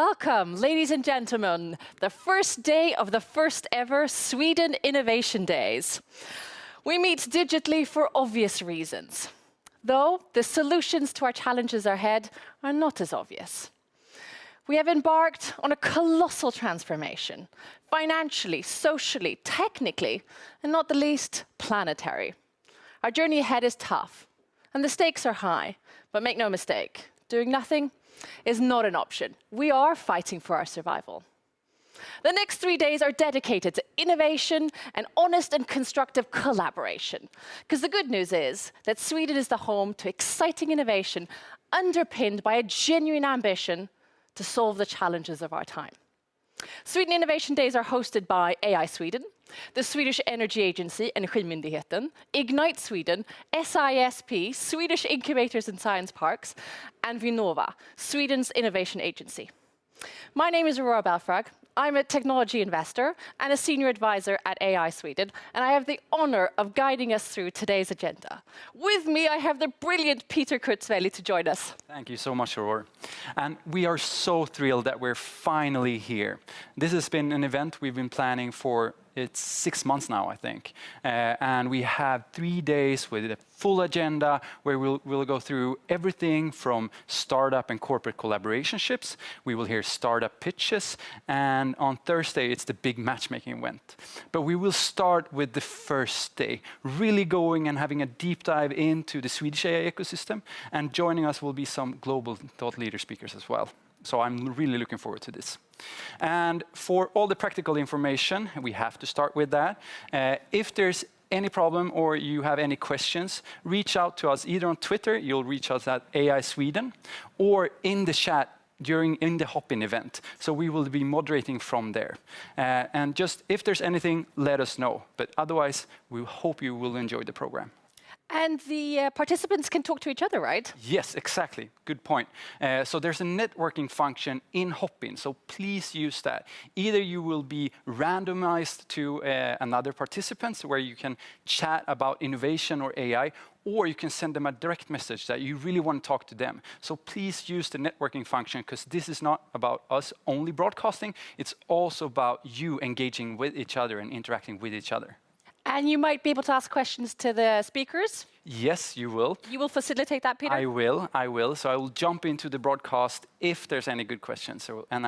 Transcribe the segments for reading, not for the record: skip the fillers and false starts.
Welcome, ladies and gentlemen, the first day of the first ever Sweden Innovation Days. We meet digitally for obvious reasons, though the solutions to our challenges ahead are not as obvious. We have embarked on a colossal transformation, financially, socially, technically, and not the least, planetary. Our journey ahead is tough, and the stakes are high, but make no mistake, doing nothing is not an option. We are fighting for our survival. The next 3 days are dedicated to innovation and honest and constructive collaboration. Because the good news is that Sweden is the home to exciting innovation underpinned by a genuine ambition to solve the challenges of our time. Sweden Innovation Days are hosted by AI Sweden, the Swedish Energy Agency, Energimyndigheten, Ignite Sweden, SISP, Swedish Incubators and Science Parks, and Vinnova, Sweden's innovation agency. My name is Aurora Belfrag. I'm a technology investor and a senior advisor at AI Sweden, and I have the honor of guiding us through today's agenda. With me, I have the brilliant Peter Kurtzweli to join us. Thank you so much, Aurora. And we are so thrilled that we're finally here. This has been an event we've been planning for 6 months now, I think. And we have 3 days with a full agenda where we'll go through everything from startup and corporate collaborationships. We will hear startup pitches. And on Thursday, it's the big matchmaking event. But we will start with the first day, really going and having a deep dive into the Swedish AI ecosystem. And joining us will be some global thought leader speakers as well. So I'm really looking forward to this. And for all the practical information, we have to start with that. If there's any problem or you have any questions, reach out to us either on Twitter, you'll reach us at AI Sweden, or in the chat in the Hop-In event. So we will be moderating from there. And just if there's anything, let us know. But otherwise, we hope you will enjoy the program. And the participants can talk to each other, right? Yes, exactly. Good point. So there's a networking function in Hop-In, so please use that. Either you will be randomized to another participant where you can chat about innovation or AI, or you can send them a direct message that you really want to talk to them. So please use the networking function, because this is not about us only broadcasting, it's also about you engaging with each other and interacting with each other. And you might be able to ask questions to the speakers? Yes, you will. You will facilitate that, Peter? I will. So I will jump into the broadcast if there's any good questions. So, and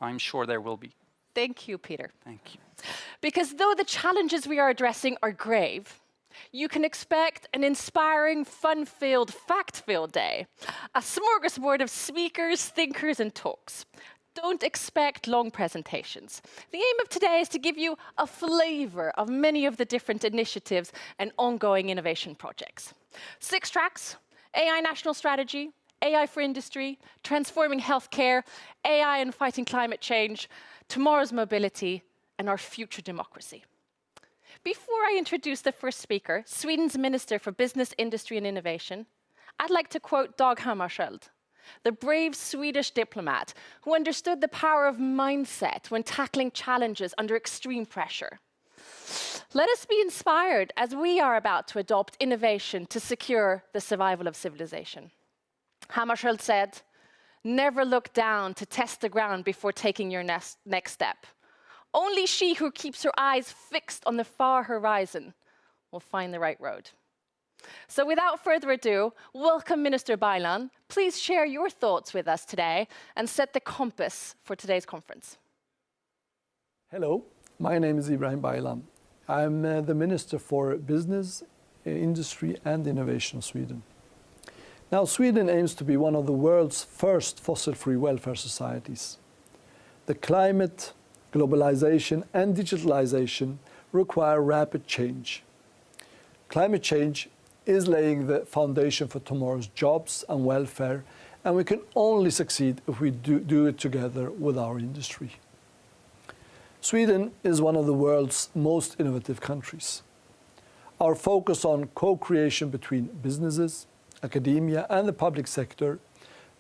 I'm sure there will be. Thank you, Peter. Thank you. Because though the challenges we are addressing are grave, you can expect an inspiring, fun-filled, fact-filled day. A smorgasbord of speakers, thinkers, and talks. Don't expect long presentations. The aim of today is to give you a flavor of many of the different initiatives and ongoing innovation projects. 6 tracks: AI national strategy, AI for industry, transforming healthcare, AI and fighting climate change, tomorrow's mobility, and our future democracy. Before I introduce the first speaker, Sweden's Minister for Business, Industry and Innovation, I'd like to quote Dag Hammarskjöld, the brave Swedish diplomat who understood the power of mindset when tackling challenges under extreme pressure. Let us be inspired as we are about to adopt innovation to secure the survival of civilization. Hammarskjöld said, "Never look down to test the ground before taking your next step. Only she who keeps her eyes fixed on the far horizon will find the right road." So without further ado, welcome Minister Baylan. Please share your thoughts with us today and set the compass for today's conference. Hello, my name is Ibrahim Baylan. I'm the Minister for Business, Industry and Innovation of Sweden. Now, Sweden aims to be one of the world's first fossil-free welfare societies. The climate, globalization and digitalization require rapid change. Climate change is laying the foundation for tomorrow's jobs and welfare, and we can only succeed if we do it together with our industry. Sweden is one of the world's most innovative countries. Our focus on co-creation between businesses, academia and the public sector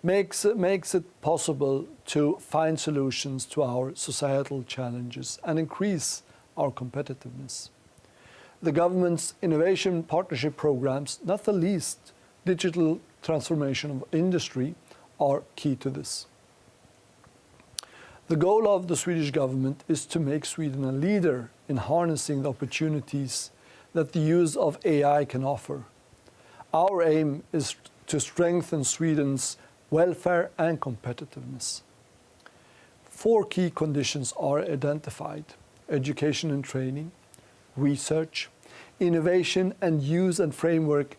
makes it possible to find solutions to our societal challenges and increase our competitiveness. The government's innovation partnership programs, not the least digital transformation of industry, are key to this. The goal of the Swedish government is to make Sweden a leader in harnessing the opportunities that the use of AI can offer. Our aim is to strengthen Sweden's welfare and competitiveness. 4 key conditions are identified: education and training, research, innovation and use and framework,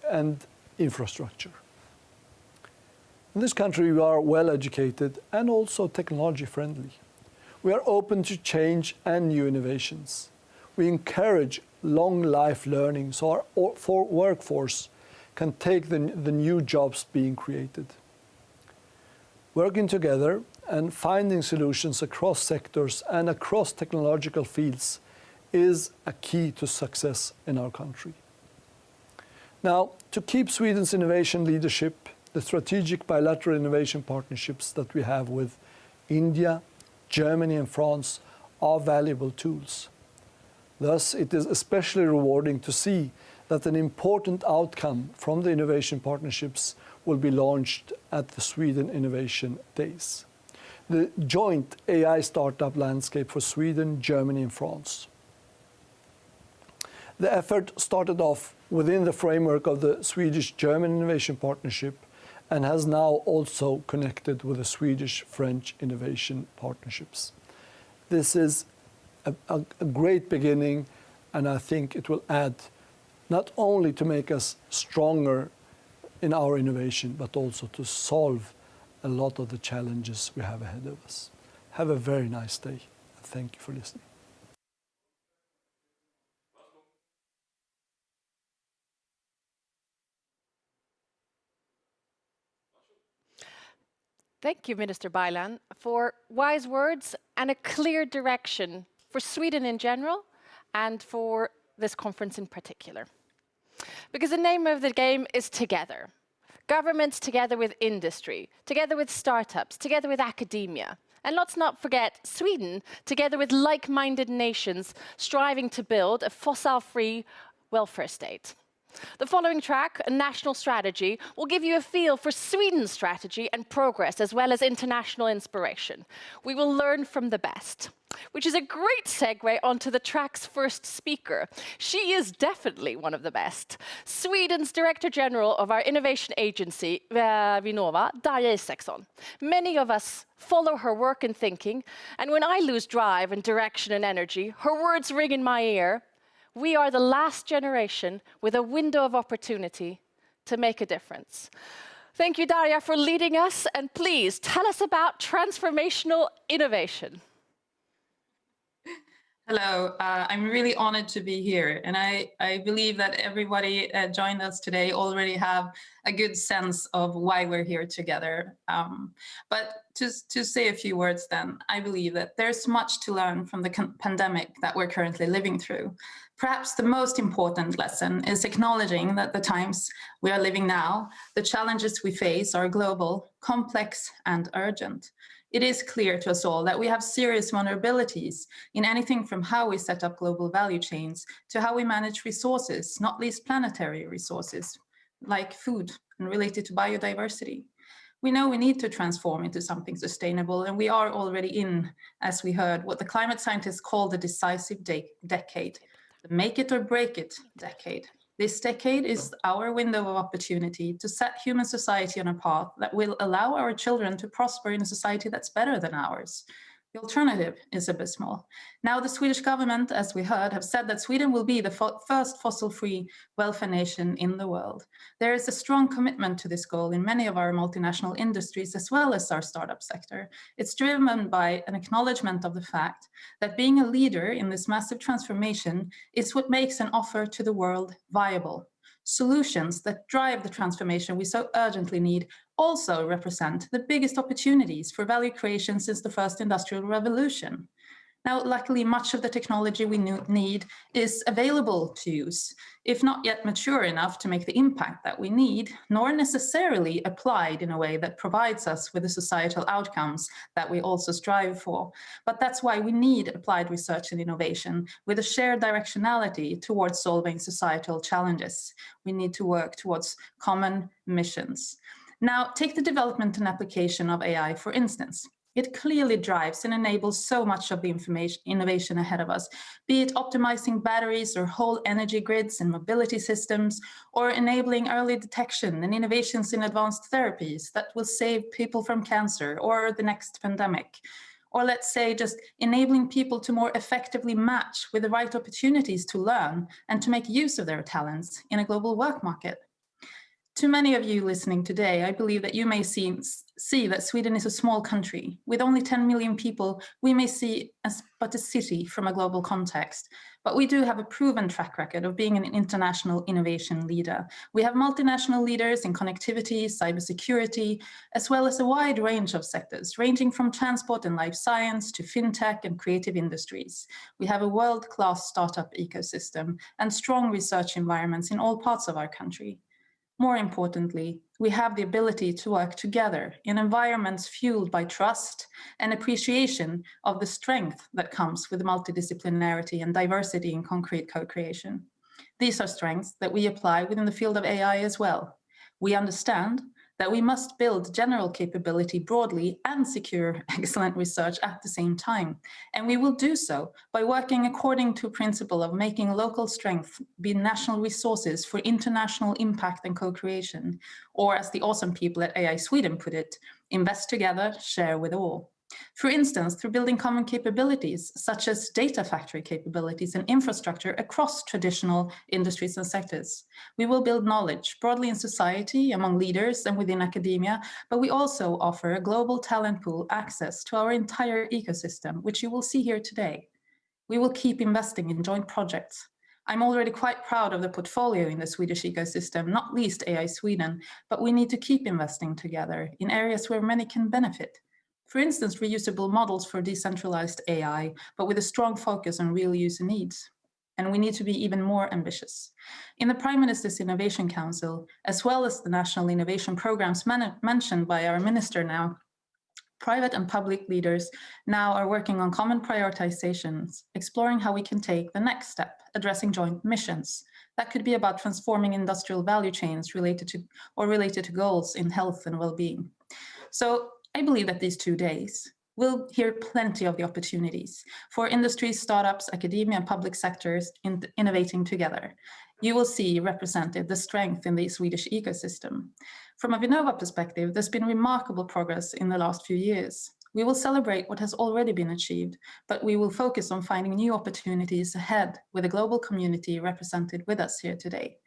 and infrastructure. In this country, we are well educated and also technology friendly. We are open to change and new innovations. We encourage long life learning so our workforce can take the new jobs being created. Working together and finding solutions across sectors and across technological fields is a key to success in our country. Now, to keep Sweden's innovation leadership, the strategic bilateral innovation partnerships that we have with India, Germany and France are valuable tools. Thus, it is especially rewarding to see that an important outcome from the innovation partnerships will be launched at the Sweden Innovation Days, the joint AI startup landscape for Sweden, Germany and France. The effort started off within the framework of the Swedish-German Innovation Partnership and has now also connected with the Swedish-French Innovation Partnerships. This is a great beginning, and I think it will add not only to make us stronger in our innovation, but also to solve a lot of the challenges we have ahead of us. Have a very nice day. Thank you for listening. Thank you, Minister Baylan, for wise words and a clear direction for Sweden in general and for this conference in particular. Because the name of the game is together. Governments together with industry, together with startups, together with academia. And let's not forget Sweden together with like-minded nations striving to build a fossil-free welfare state. The following track, a national strategy, will give you a feel for Sweden's strategy and progress, as well as international inspiration. We will learn from the best, which is a great segue onto the track's first speaker. She is definitely one of the best. Sweden's Director General of our innovation agency, Vinnova, Darja Isaksson. Many of us follow her work and thinking, and when I lose drive and direction and energy, her words ring in my ear. We are the last generation with a window of opportunity to make a difference. Thank you, Darja, for leading us, and please tell us about transformational innovation. Hello, I'm really honored to be here, and I believe that everybody joined us today already have a good sense of why we're here together. But to say a few words then, I believe that there's much to learn from the pandemic that we're currently living through. Perhaps the most important lesson is acknowledging that the times we are living now, the challenges we face are global, complex, and urgent. It is clear to us all that we have serious vulnerabilities in anything from how we set up global value chains to how we manage resources, not least planetary resources, like food and related to biodiversity. We know we need to transform into something sustainable, and we are already in, as we heard, what the climate scientists call the decisive decade, the make it or break it decade. This decade is our window of opportunity to set human society on a path that will allow our children to prosper in a society that's better than ours. The alternative is abysmal. Now, the Swedish government, as we heard, have said that Sweden will be the first fossil-free welfare nation in the world. There is a strong commitment to this goal in many of our multinational industries, as well as our startup sector. It's driven by an acknowledgement of the fact that being a leader in this massive transformation is what makes an offer to the world viable. Solutions that drive the transformation we so urgently need also represent the biggest opportunities for value creation since the first industrial revolution. Now, luckily, much of the technology we need is available to use, if not yet mature enough to make the impact that we need, nor necessarily applied in a way that provides us with the societal outcomes that we also strive for. But that's why we need applied research and innovation with a shared directionality towards solving societal challenges. We need to work towards common missions. Now, take the development and application of AI, for instance. It clearly drives and enables so much of the innovation ahead of us, be it optimizing batteries or whole energy grids and mobility systems, or enabling early detection and innovations in advanced therapies that will save people from cancer or the next pandemic. Or let's say just enabling people to more effectively match with the right opportunities to learn and to make use of their talents in a global work market. To many of you listening today, I believe that you may see that Sweden is a small country. With only 10 million people, we may see but a city from a global context. But we do have a proven track record of being an international innovation leader. We have multinational leaders in connectivity, cybersecurity, as well as a wide range of sectors, ranging from transport and life science to fintech and creative industries. We have a world-class startup ecosystem and strong research environments in all parts of our country. More importantly, we have the ability to work together in environments fueled by trust and appreciation of the strength that comes with multidisciplinarity and diversity in concrete co-creation. These are strengths that we apply within the field of AI as well. We understand that we must build general capability broadly and secure excellent research at the same time. And we will do so by working according to a principle of making local strength be national resources for international impact and co-creation, or as the awesome people at AI Sweden put it, invest together, share with all. For instance, through building common capabilities, such as data factory capabilities and infrastructure across traditional industries and sectors. We will build knowledge broadly in society, among leaders and within academia, but we also offer a global talent pool access to our entire ecosystem, which you will see here today. We will keep investing in joint projects. I'm already quite proud of the portfolio in the Swedish ecosystem, not least AI Sweden, but we need to keep investing together in areas where many can benefit. For instance, reusable models for decentralized AI, but with a strong focus on real user needs. And we need to be even more ambitious. In the Prime Minister's Innovation Council, as well as the national innovation programs mentioned by our minister now, private and public leaders now are working on common prioritizations, exploring how we can take the next step, addressing joint missions. That could be about transforming industrial value chains related to goals in health and well-being. So I believe that these 2 days will hear plenty of the opportunities for industries, startups, academia, and public sectors innovating together. You will see represented the strength in the Swedish ecosystem. From a Vinnova perspective, there's been remarkable progress in the last few years. We will celebrate what has already been achieved, but we will focus on finding new opportunities ahead with a global community represented with us here today.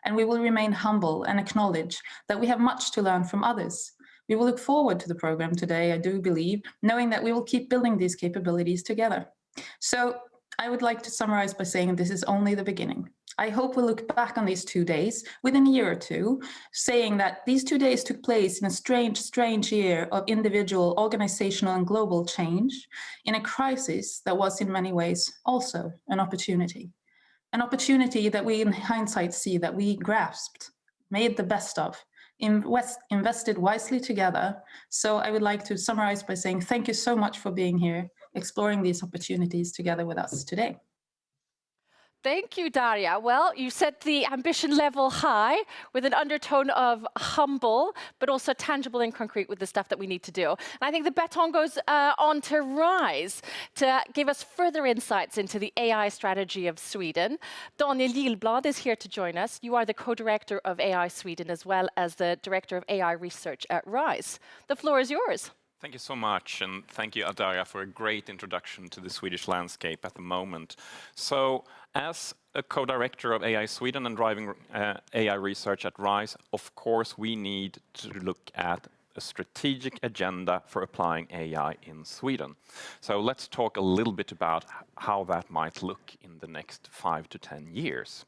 And we will remain humble and acknowledge that we have much to learn from others. We will look forward to the program today, I do believe, knowing that we will keep building these capabilities together. So I would like to summarize by saying this is only the beginning. I hope we'll look back on these 2 days within a year or two, saying that these 2 days took place in a strange year of individual, organizational, and global change, in a crisis that was in many ways also an opportunity. An opportunity that we in hindsight see that we grasped, made the best of, invested wisely together. So I would like to summarize by saying thank you so much for being here, exploring these opportunities together with us today. Thank you, Daria. Well, you set the ambition level high with an undertone of humble, but also tangible and concrete with the stuff that we need to do. And I think the baton goes on to Rise to give us further insights into the AI strategy of Sweden. Daniel Gillblad is here to join us. You are the co-director of AI Sweden as well as the director of AI research at Rise. The floor is yours. Thank you so much, and thank you, Daria, for a great introduction to the Swedish landscape at the moment. So, as a co-director of AI Sweden and driving AI research at Rise, of course, we need to look at a strategic agenda for applying AI in Sweden. So let's talk a little bit about how that might look in the next 5 to 10 years.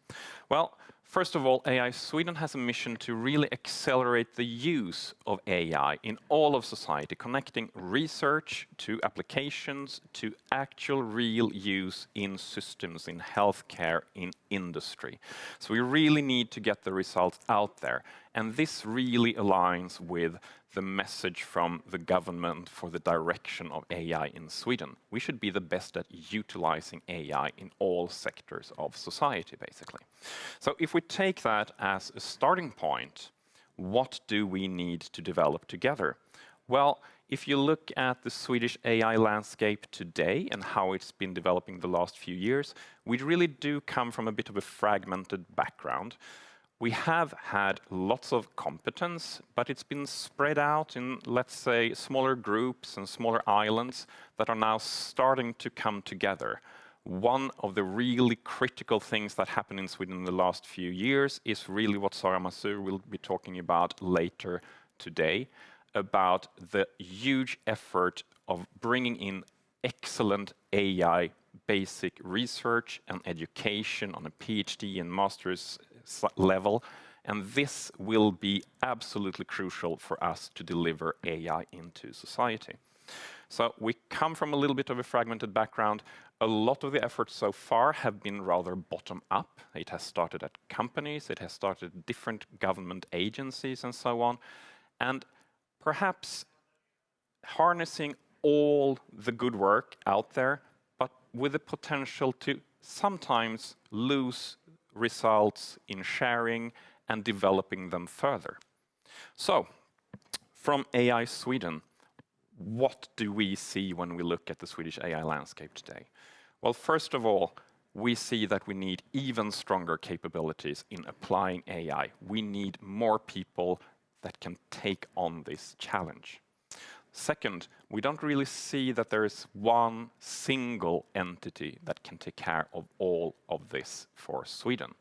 Well, first of all, AI Sweden has a mission to really accelerate the use of AI in all of society, connecting research to applications to actual real use in systems, in healthcare, in industry. So we really need to get the results out there. And this really aligns with the message from the government for the direction of AI in Sweden. We should be the best at utilizing AI in all sectors of society, basically. So if we take that as a starting point, what do we need to develop together? Well, if you look at the Swedish AI landscape today and how it's been developing the last few years, we really do come from a bit of a fragmented background. We have had lots of competence, but it's been spread out in, let's say, smaller groups and smaller islands that are now starting to come together. One of the really critical things that happened in Sweden in the last few years is really what Sara Masur will be talking about later today, about the huge effort of bringing in excellent AI basic research and education on a PhD and master's level. And this will be absolutely crucial for us to deliver AI into society. So we come from a little bit of a fragmented background. A lot of the efforts so far have been rather bottom up. It has started at companies, it has started at different government agencies and so on. And perhaps harnessing all the good work out there, but with the potential to sometimes lose results in sharing and developing them further. So, from AI Sweden, what do we see when we look at the Swedish AI landscape today? Well, first of all, we see that we need even stronger capabilities in applying AI. We need more people that can take on this challenge. Second, we don't really see that there is one single entity that can take care of all of this for Sweden.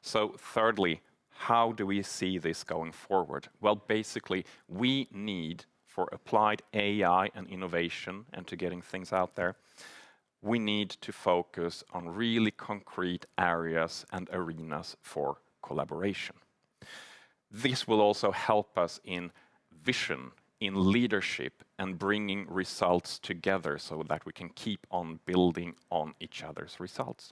So thirdly, how do we see this going forward? Well, basically, we need, for applied AI and innovation and to getting things out there, we need to focus on really concrete areas and arenas for collaboration. This will also help us in vision, in leadership, and bringing results together so that we can keep on building on each other's results.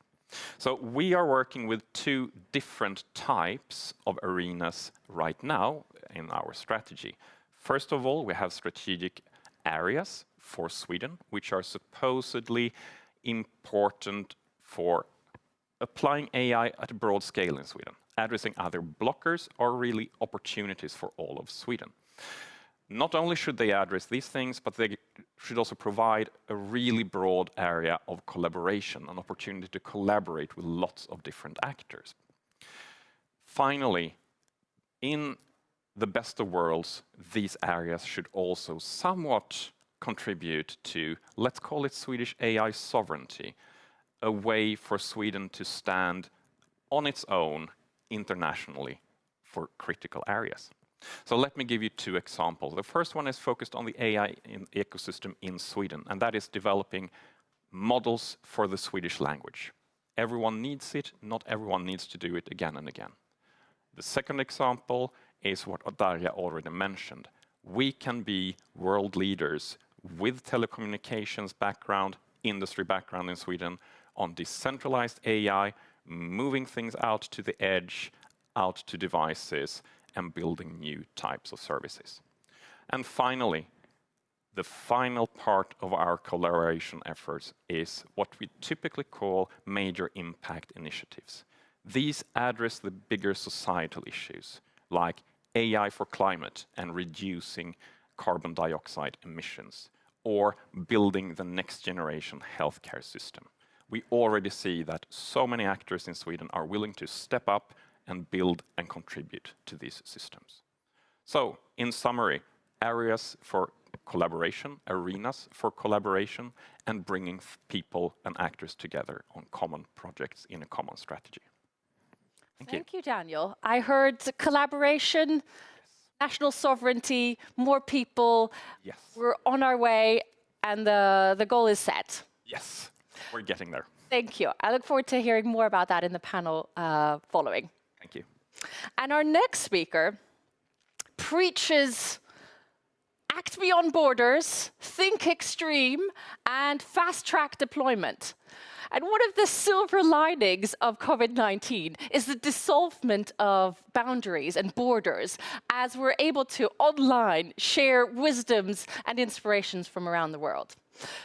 So we are working with two different types of arenas right now in our strategy. First of all, we have strategic areas for Sweden, which are supposedly important for applying AI at a broad scale in Sweden. Addressing other blockers are really opportunities for all of Sweden. Not only should they address these things, but they should also provide a really broad area of collaboration, an opportunity to collaborate with lots of different actors. Finally, in the best of worlds, these areas should also somewhat contribute to, let's call it Swedish AI sovereignty, a way for Sweden to stand on its own internationally for critical areas. So let me give you two examples. The first one is focused on the AI ecosystem in Sweden, and that is developing models for the Swedish language. Everyone needs it, not everyone needs to do it again and again. The second example is what Darja already mentioned. We can be world leaders with telecommunications background, industry background in Sweden, on decentralized AI, moving things out to the edge, out to devices, and building new types of services. And finally, the final part of our collaboration efforts is what we typically call major impact initiatives. These address the bigger societal issues, like AI for climate and reducing carbon dioxide emissions, or building the next generation healthcare system. We already see that so many actors in Sweden are willing to step up and build and contribute to these systems. So, in summary, areas for collaboration, arenas for collaboration, and bringing people and actors together on common projects in a common strategy. Thank you, Daniel. I heard collaboration, national sovereignty, more people. Yes. We're on our way, and the goal is set. Yes, we're getting there. Thank you. I look forward to hearing more about that in the panel following. Thank you. And our next speaker preaches act beyond borders, think extreme, and fast-track deployment. And one of the silver linings of COVID-19 is the dissolvement of boundaries and borders as we're able to online share wisdoms and inspirations from around the world.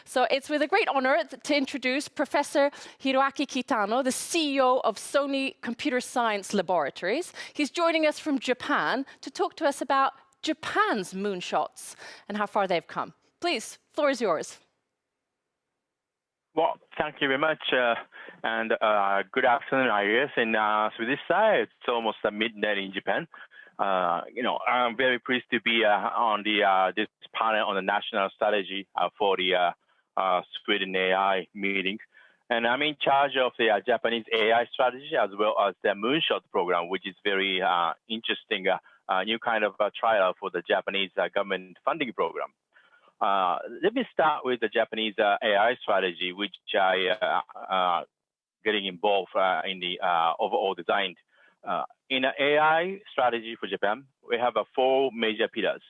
So it's with a great honor to introduce Professor Hiroaki Kitano, the CEO of Sony Computer Science Laboratories. He's joining us from Japan to talk to us about Japan's moonshots and how far they've come. Please, floor is yours. Well, thank you very much, and good afternoon, I guess. And Swedish side, it's almost midnight in Japan. I'm very pleased to be on this panel on the national strategy for the Sweden AI meeting. And I'm in charge of the Japanese AI strategy as well as the Moonshot program, which is very interesting, new kind of trial for the Japanese government funding program. Let me start with the Japanese AI strategy, which I getting involved in the overall design. In an AI strategy for Japan, we have 4 major pillars.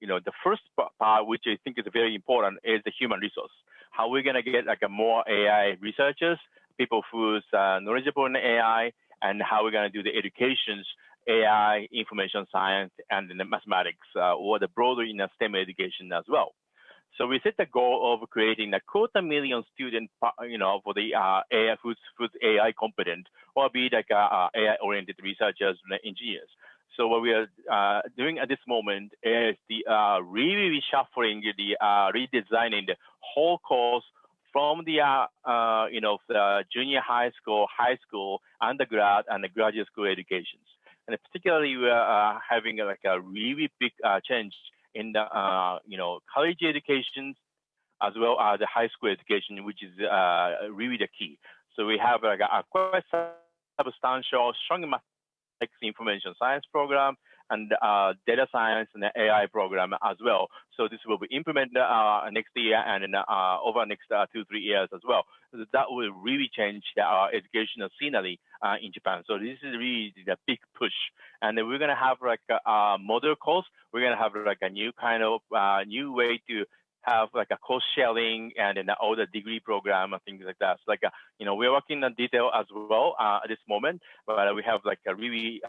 The first part, which I think is very important, is the human resource. How we're going to get more AI researchers, people who's knowledgeable in AI, and how we're going to do the educations, AI, information science, and the mathematics, or the broader in STEM education as well. So we set the goal of creating 250,000 students, for the AI who's AI competent, or be AI-oriented researchers and engineers. So what we are doing at this moment is the really reshuffling, redesigning the whole course from the the junior high school, undergrad, and the graduate school educations. And particularly, we are having a really big change in the college education as well as the high school education, which is really the key. So we have a quite substantial, strong mathematics information science program and data science and the AI program as well. So this will be implemented next year and over the next 2-3 years as well. So that will really change our educational scenery in Japan. So this is really the big push. And then we're going to have a model course. We're going to have a new kind of new way to have a course sharing and then all the degree program and things like that. So we're working on detail as well at this moment, but we have a really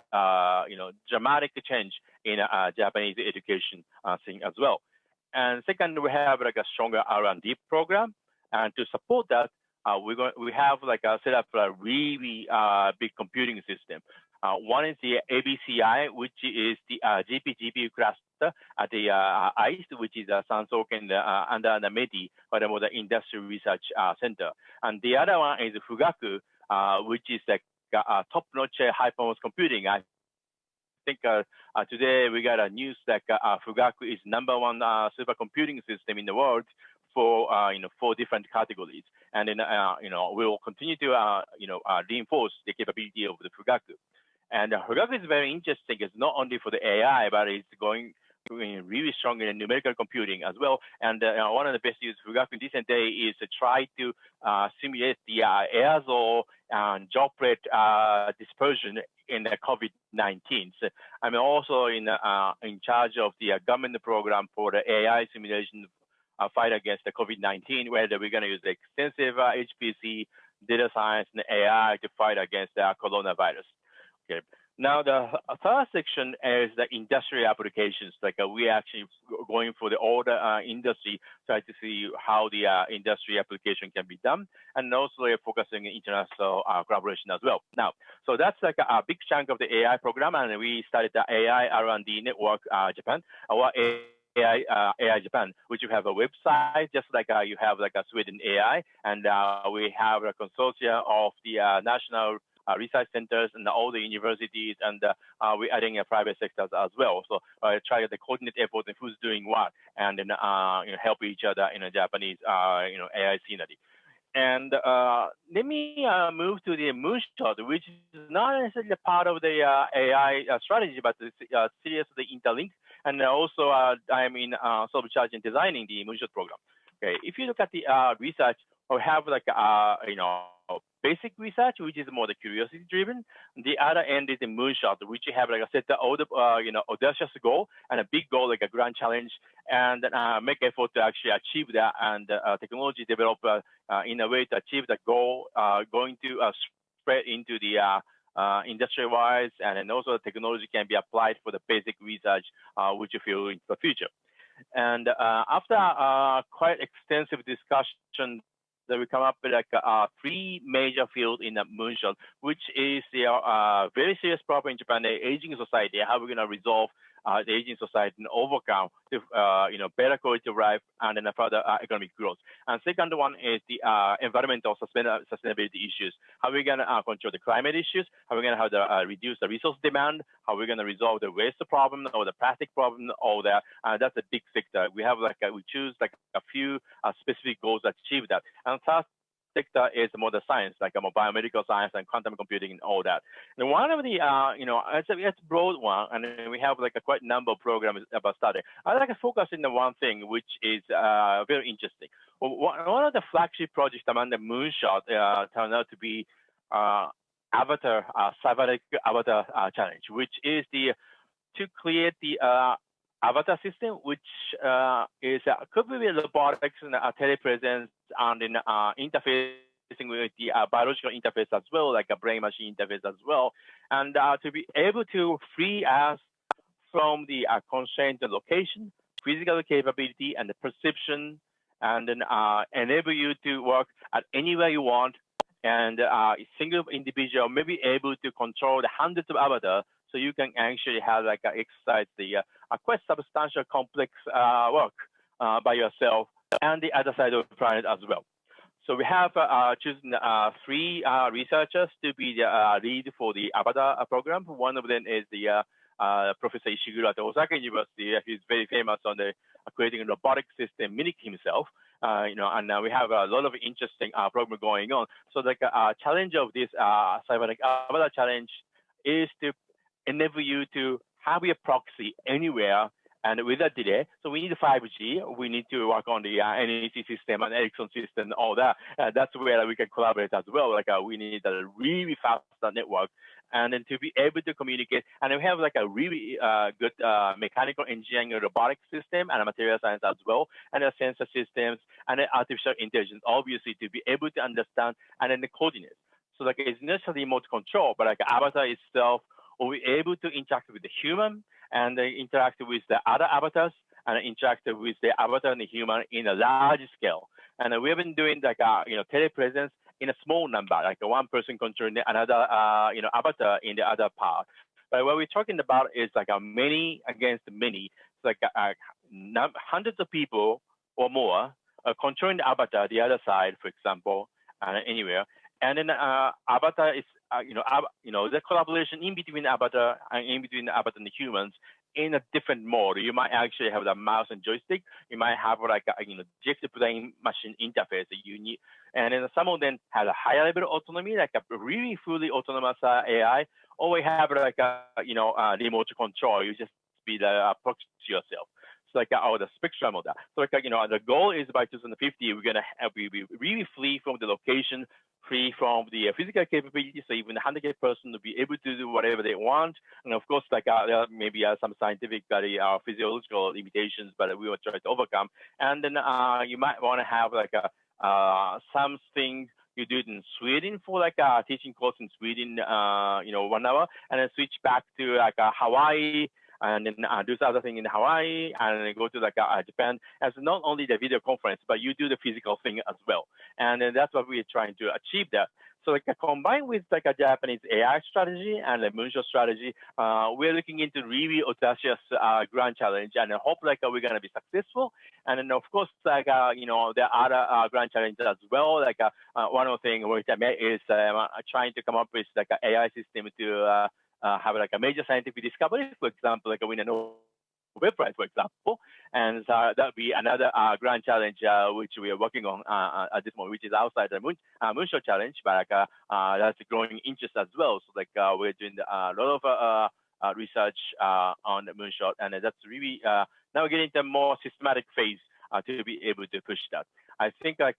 dramatic change in Japanese education thing as well. And second, we have a stronger R&D program, and to support that, we have set up a really big computing system. One is the ABCI, which is the GPU cluster at the ICE, which is Sansoken under the METI, or the Industrial Research Center. And the other one is Fugaku, which is top-notch high-performance computing. I think today we got a news that Fugaku is #1 supercomputing system in the world for 4 different categories. And then we will continue to reinforce the capability of the Fugaku. And Fugaku is very interesting. It's not only for the AI, but it's going really strong in numerical computing as well. And one of the best use of Fugaku in recent day is to try to simulate the aerosol and droplet dispersion in the COVID-19. So I'm also in charge of the government program for the AI simulation fight against the COVID-19, where we're going to use extensive HPC, data science, and AI to fight against the coronavirus. Okay. Now, the third section is the industrial applications. We actually going for the older industry, try to see how the industry application can be done, and also focusing on international collaboration as well. Now, so that's a big chunk of the AI program, and we started the AI R&D Network Japan, our AI Japan, which you have a website, just like you have a Sweden AI, and we have a consortium of the national research centers and all the universities, and we're adding a private sectors as well. So try to coordinate efforts and who's doing what, and then help each other in a Japanese AI scenery. And let me move to the Moonshot, which is not necessarily part of the AI strategy, but it's seriously interlinked. And also, I'm in charge in designing the Moonshot program. Okay, if you look at the research, we have basic research, which is more the curiosity driven. The other end is the Moonshot, which you have set all the audacious goal and a big goal, a grand challenge, and make effort to actually achieve that, and technology develop in a way to achieve the goal, going to spread into the industry-wise, and then also technology can be applied for the basic research, which you feel in the future. And after quite extensive discussion, that we come up with 3 major fields in the Moonshot, which is the very serious problem in Japan, the aging society, how we're going to resolve the aging society and overcome the better quality of life and then further economic growth. And second one is the environmental sustainability issues. How are we going to control the climate issues? How are we going to reduce the resource demand? How are we going to resolve the waste problem or the plastic problem? All that. That's a big sector. We have we choose a few specific goals to achieve that. And third sector is more the science, like biomedical science and quantum computing and all that. And one of the, it's a broad one, and we have a quite number of programs about study. I'd like to focus on the one thing which is very interesting. One of the flagship projects among the Moonshot turned out to be Avatar, Cybernetic Avatar Challenge, which is to create the avatar system, which is could be robotics and telepresence and in interfacing with the biological interface as well, like a brain-machine interface as well, and to be able to free us from the constraint of location, physical capability, and the perception, and then enable you to work at anywhere you want, and a single individual may be able to control the hundreds of avatars, so you can actually have exercise the quite substantial complex work by yourself and the other side of the planet as well. So we have chosen 3 researchers to be the lead for the Avatar program. One of them is the Professor Ishiguro at Osaka University. He's very famous on the creating a robotic system, mimic himself. And we have a lot of interesting program going on. So the challenge of this Cybernetic Avatar Challenge is to enable you to have your proxy anywhere and without delay. So we need 5G. We need to work on the NEC system and Ericsson system and all that. That's where we can collaborate as well. We need a really fast network, and then to be able to communicate. And we have a really good mechanical engineering robotic system and a material science as well, and sensor systems and artificial intelligence, obviously, to be able to understand and then the coordinates. So it's not just remote control, but avatar itself will be able to interact with the human and interact with the other avatars and interact with the avatar and the human in a large scale. And we have been doing telepresence in a small number, one person controlling another avatar in the other part. But what we're talking about is many against many. It's hundreds of people or more controlling the avatar, the other side, for example, anywhere. And then avatar is the collaboration in between avatar and in between the avatar and the humans in a different mode. You might actually have the mouse and joystick. You might have direct brain machine interface that you need. And then some of them have a higher level of autonomy, a really fully autonomous AI, or we have remote control. You just be the proxy yourself. So the spectrum of that. So the goal is by 2050 we're gonna be really free from the location, free from the physical capability. So even the handicapped person will be able to do whatever they want. And of course, there may be some scientific, physiological limitations, but we will try to overcome. And then you might want to have something you do it in Sweden for a teaching course in Sweden, 1 hour, and then switch back to Hawaii. And then do some other thing in Hawaii, and then go to Japan. As not only the video conference, but you do the physical thing as well. And then that's what we're trying to achieve that. So combined with a Japanese AI strategy and a Moonshot strategy, we're looking into really audacious grand challenge, and I hope we're gonna be successful. And then of course there are other grand challenges as well. One of the things is trying to come up with an AI system to have a major scientific discovery, for example, win a Nobel Prize, for example. And that would be another grand challenge which we are working on at this moment, which is outside the Moonshot challenge, but that's a growing interest as well. So we're doing a lot of research on the Moonshot, and that's really now getting into a more systematic phase to be able to push that. I think that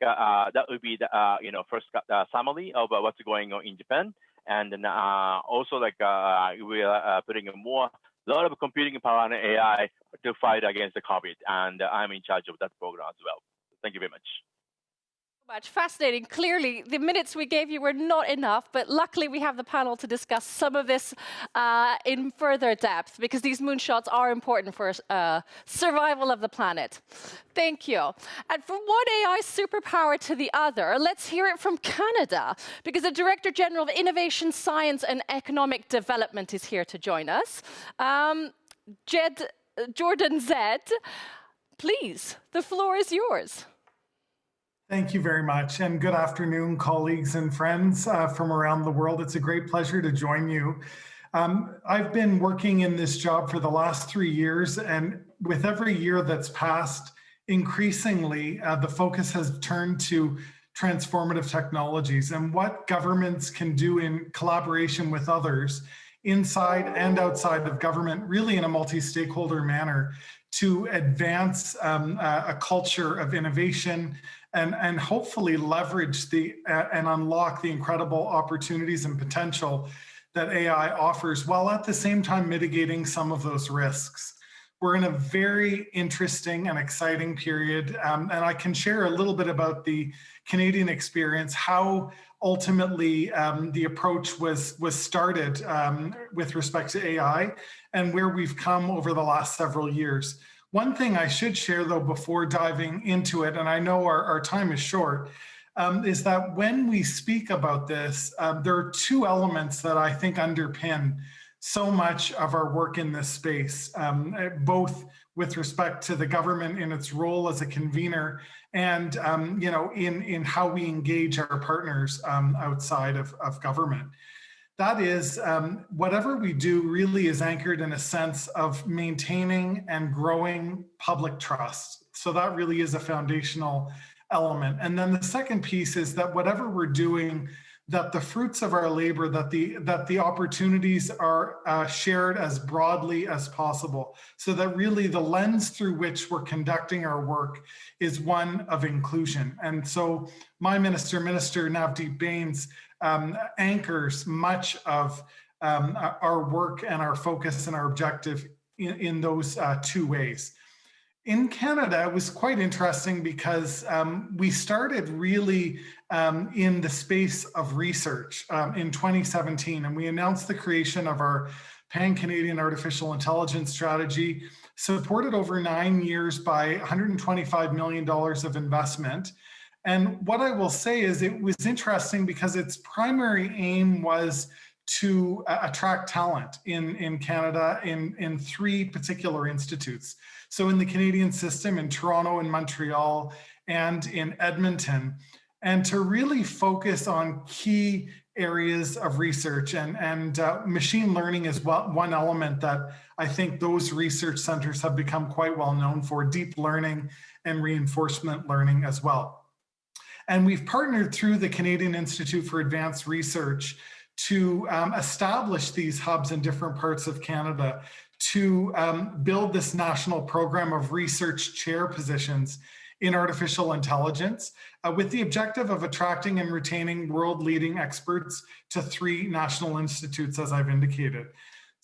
would be the first summary of what's going on in Japan. And then also we are putting a lot of computing power and AI to fight against the COVID, and I'm in charge of that program as well. Thank you very much. Much. Fascinating. Clearly, the minutes we gave you were not enough, but luckily we have the panel to discuss some of this in further depth, because these moonshots are important for survival of the planet. Thank you. And from one AI superpower to the other, let's hear it from Canada, because the Director General of Innovation, Science and Economic Development is here to join us. Jordan Zed. Please, the floor is yours. Thank you very much, and good afternoon, colleagues and friends from around the world. It's a great pleasure to join you. I've been working in this job for the last 3 years, and with every year that's passed, increasingly, the focus has turned to transformative technologies and what governments can do in collaboration with others inside and outside of government, really in a multi-stakeholder manner, to advance a culture of innovation and hopefully leverage and unlock the incredible opportunities and potential that AI offers, while at the same time mitigating some of those risks. We're in a very interesting and exciting period, and I can share a little bit about the Canadian experience, how ultimately the approach was started with respect to AI and where we've come over the last several years. One thing I should share, though, before diving into it, and I know our time is short, is that when we speak about this, there are two elements that I think underpin so much of our work in this space, both with respect to the government in its role as a convener and in how we engage our partners outside of government. That is, whatever we do really is anchored in a sense of maintaining and growing public trust. So that really is a foundational element. And then the second piece is that whatever we're doing, that the fruits of our labor, that the opportunities are shared as broadly as possible, so that really the lens through which we're conducting our work is one of inclusion. And so my Minister Navdeep Bains, anchors much of our work and our focus and our objective in those two ways. In Canada, it was quite interesting because we started really in the space of research in 2017, and we announced the creation of our Pan-Canadian Artificial Intelligence Strategy, supported over 9 years by $125 million of investment. And what I will say is it was interesting because its primary aim was to attract talent in Canada in three particular institutes. So in the Canadian system, in Toronto, in Montreal, and in Edmonton, and to really focus on key areas of research. And machine learning is one element that I think those research centers have become quite well known for, deep learning and reinforcement learning as well. And we've partnered through the Canadian Institute for Advanced Research to establish these hubs in different parts of Canada to build this national program of research chair positions in artificial intelligence with the objective of attracting and retaining world-leading experts to 3 national institutes, as I've indicated.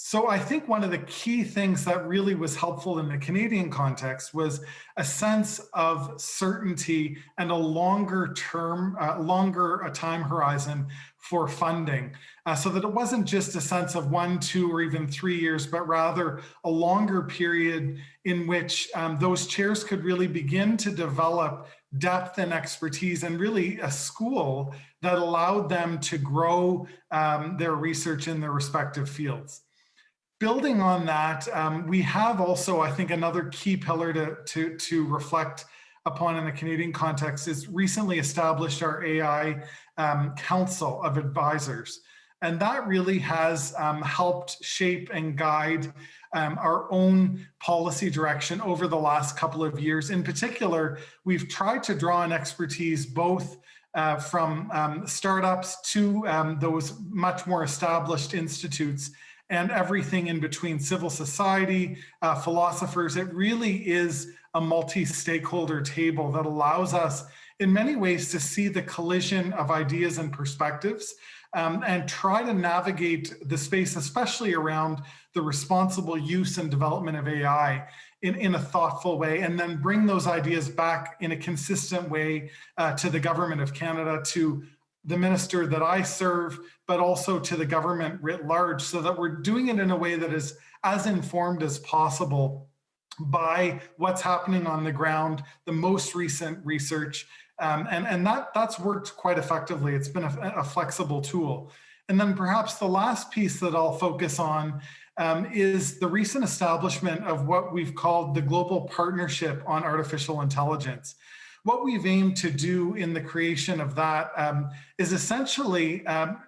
So I think one of the key things that really was helpful in the Canadian context was a sense of certainty and a longer time horizon for funding, so that it wasn't just a sense of 1, 2, or even 3 years, but rather a longer period in which those chairs could really begin to develop depth and expertise, and really a school that allowed them to grow their research in their respective fields. Building on that, we have also, I think, another key pillar to reflect upon in the Canadian context is recently established our AI Council of Advisors. And that really has helped shape and guide our own policy direction over the last couple of years. In particular, we've tried to draw on expertise both from startups to those much more established institutes, and everything in between, civil society, philosophers. It really is a multi-stakeholder table that allows us in many ways to see the collision of ideas and perspectives and try to navigate the space, especially around the responsible use and development of AI in a thoughtful way, and then bring those ideas back in a consistent way to the Government of Canada, to the minister that I serve, but also to the government writ large, so that we're doing it in a way that is as informed as possible by what's happening on the ground, the most recent research, and that's worked quite effectively. It's been a flexible tool. And then perhaps the last piece that I'll focus on is the recent establishment of what we've called the Global Partnership on Artificial Intelligence. What we've aimed to do in the creation of that is essentially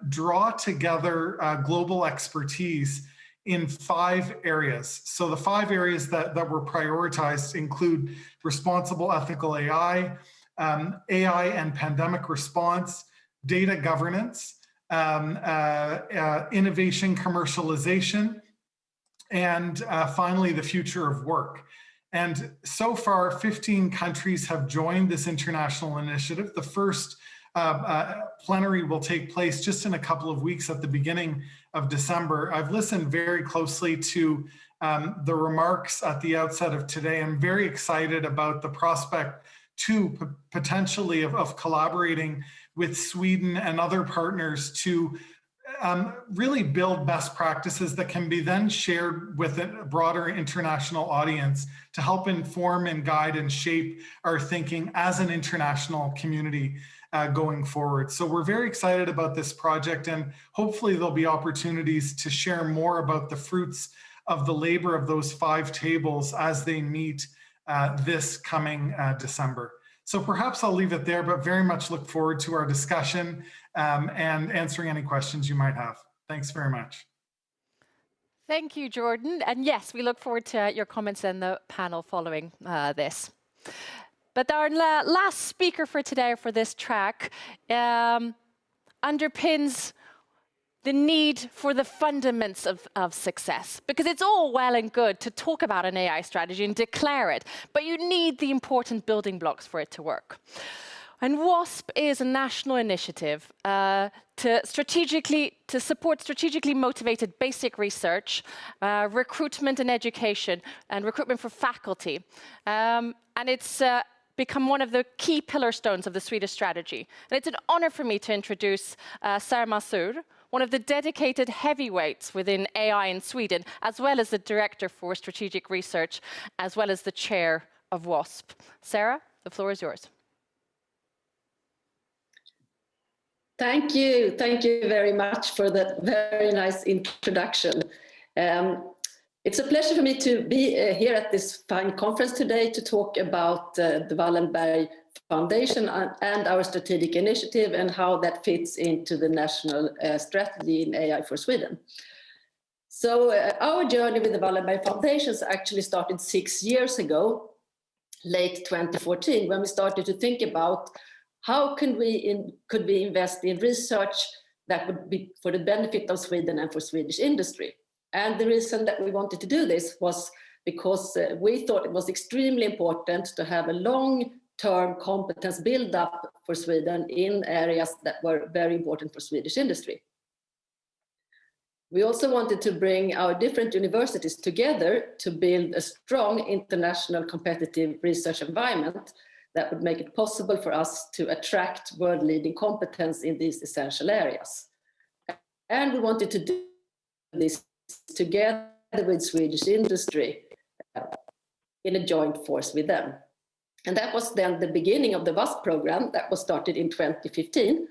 draw together global expertise in 5 areas. So the 5 areas that were prioritized include responsible ethical AI, AI and pandemic response, data governance, innovation commercialization, and finally, the future of work. And so far, 15 countries have joined this international initiative. The first plenary will take place just in a couple of weeks at the beginning of December. I've listened very closely to the remarks at the outset of today. I'm very excited about the prospect potentially of collaborating with Sweden and other partners to really build best practices that can be then shared with a broader international audience to help inform and guide and shape our thinking as an international community going forward. So we're very excited about this project, and hopefully there'll be opportunities to share more about the fruits of the labor of those 5 tables as they meet this coming December. So perhaps I'll leave it there, but very much look forward to our discussion and answering any questions you might have. Thanks very much. Thank you, Jordan. And yes, we look forward to your comments in the panel following this. But our last speaker for today for this track underpins the need for the fundamentals of success. Because it's all well and good to talk about an AI strategy and declare it, but you need the important building blocks for it to work. And WASP is a national initiative to support strategically motivated basic research, recruitment and education, and recruitment for faculty. And it's become one of the key pillar stones of the Swedish strategy. And it's an honor for me to introduce Sarah Masur, one of the dedicated heavyweights within AI in Sweden, as well as the Director for Strategic Research, as well as the Chair of WASP. Sarah, the floor is yours. Thank you. Thank you very much for that very nice introduction. It's a pleasure for me to be here at this fine conference today to talk about the Wallenberg Foundation and our strategic initiative and how that fits into the national strategy in AI for Sweden. So our journey with the Wallenberg Foundation actually started 6 years ago, late 2014, when we started to think about how could we invest in research that would be for the benefit of Sweden and for Swedish industry. And the reason that we wanted to do this was because we thought it was extremely important to have a long-term competence build-up for Sweden in areas that were very important for Swedish industry. We also wanted to bring our different universities together to build a strong international competitive research environment that would make it possible for us to attract world-leading competence in these essential areas. And we wanted to do this together with Swedish industry in a joint force with them. And that was then the beginning of the WASP program that was started in 2015.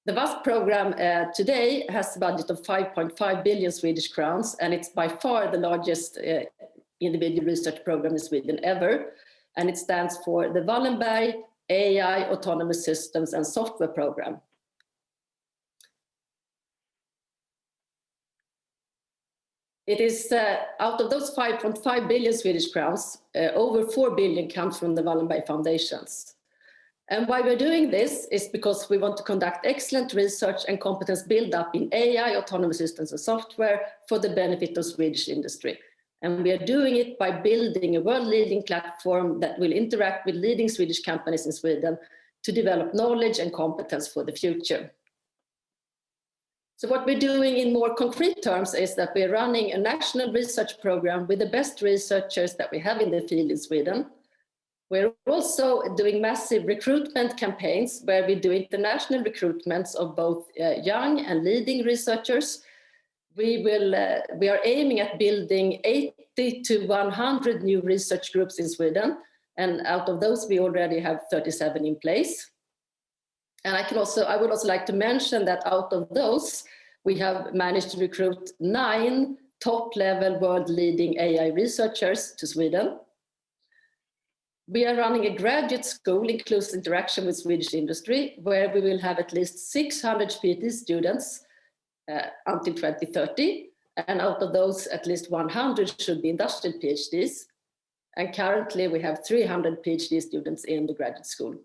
The WASP program today has a budget of 5.5 billion Swedish crowns, and it's by far the largest individual research program in Sweden ever. And it stands for the Wallenberg AI Autonomous Systems and Software Program. It is out of those 5.5 billion Swedish crowns, over 4 billion comes from the Wallenberg Foundations. And why we're doing this is because we want to conduct excellent research and competence build-up in AI, autonomous systems and software for the benefit of Swedish industry. And we are doing it by building a world-leading platform that will interact with leading Swedish companies in Sweden to develop knowledge and competence for the future. So what we're doing in more concrete terms is that we're running a national research program with the best researchers that we have in the field in Sweden. We're also doing massive recruitment campaigns where we do international recruitments of both young and leading researchers. We are aiming at building 80 to 100 new research groups in Sweden, and out of those we already have 37 in place. And I would also like to mention that out of those, we have managed to recruit 9 top-level world-leading AI researchers to Sweden. We are running a graduate school in close interaction with Swedish industry, where we will have at least 600 PhD students until 2030. And out of those, at least 100 should be industrial PhDs. And currently, we have 300 PhD students in the graduate school.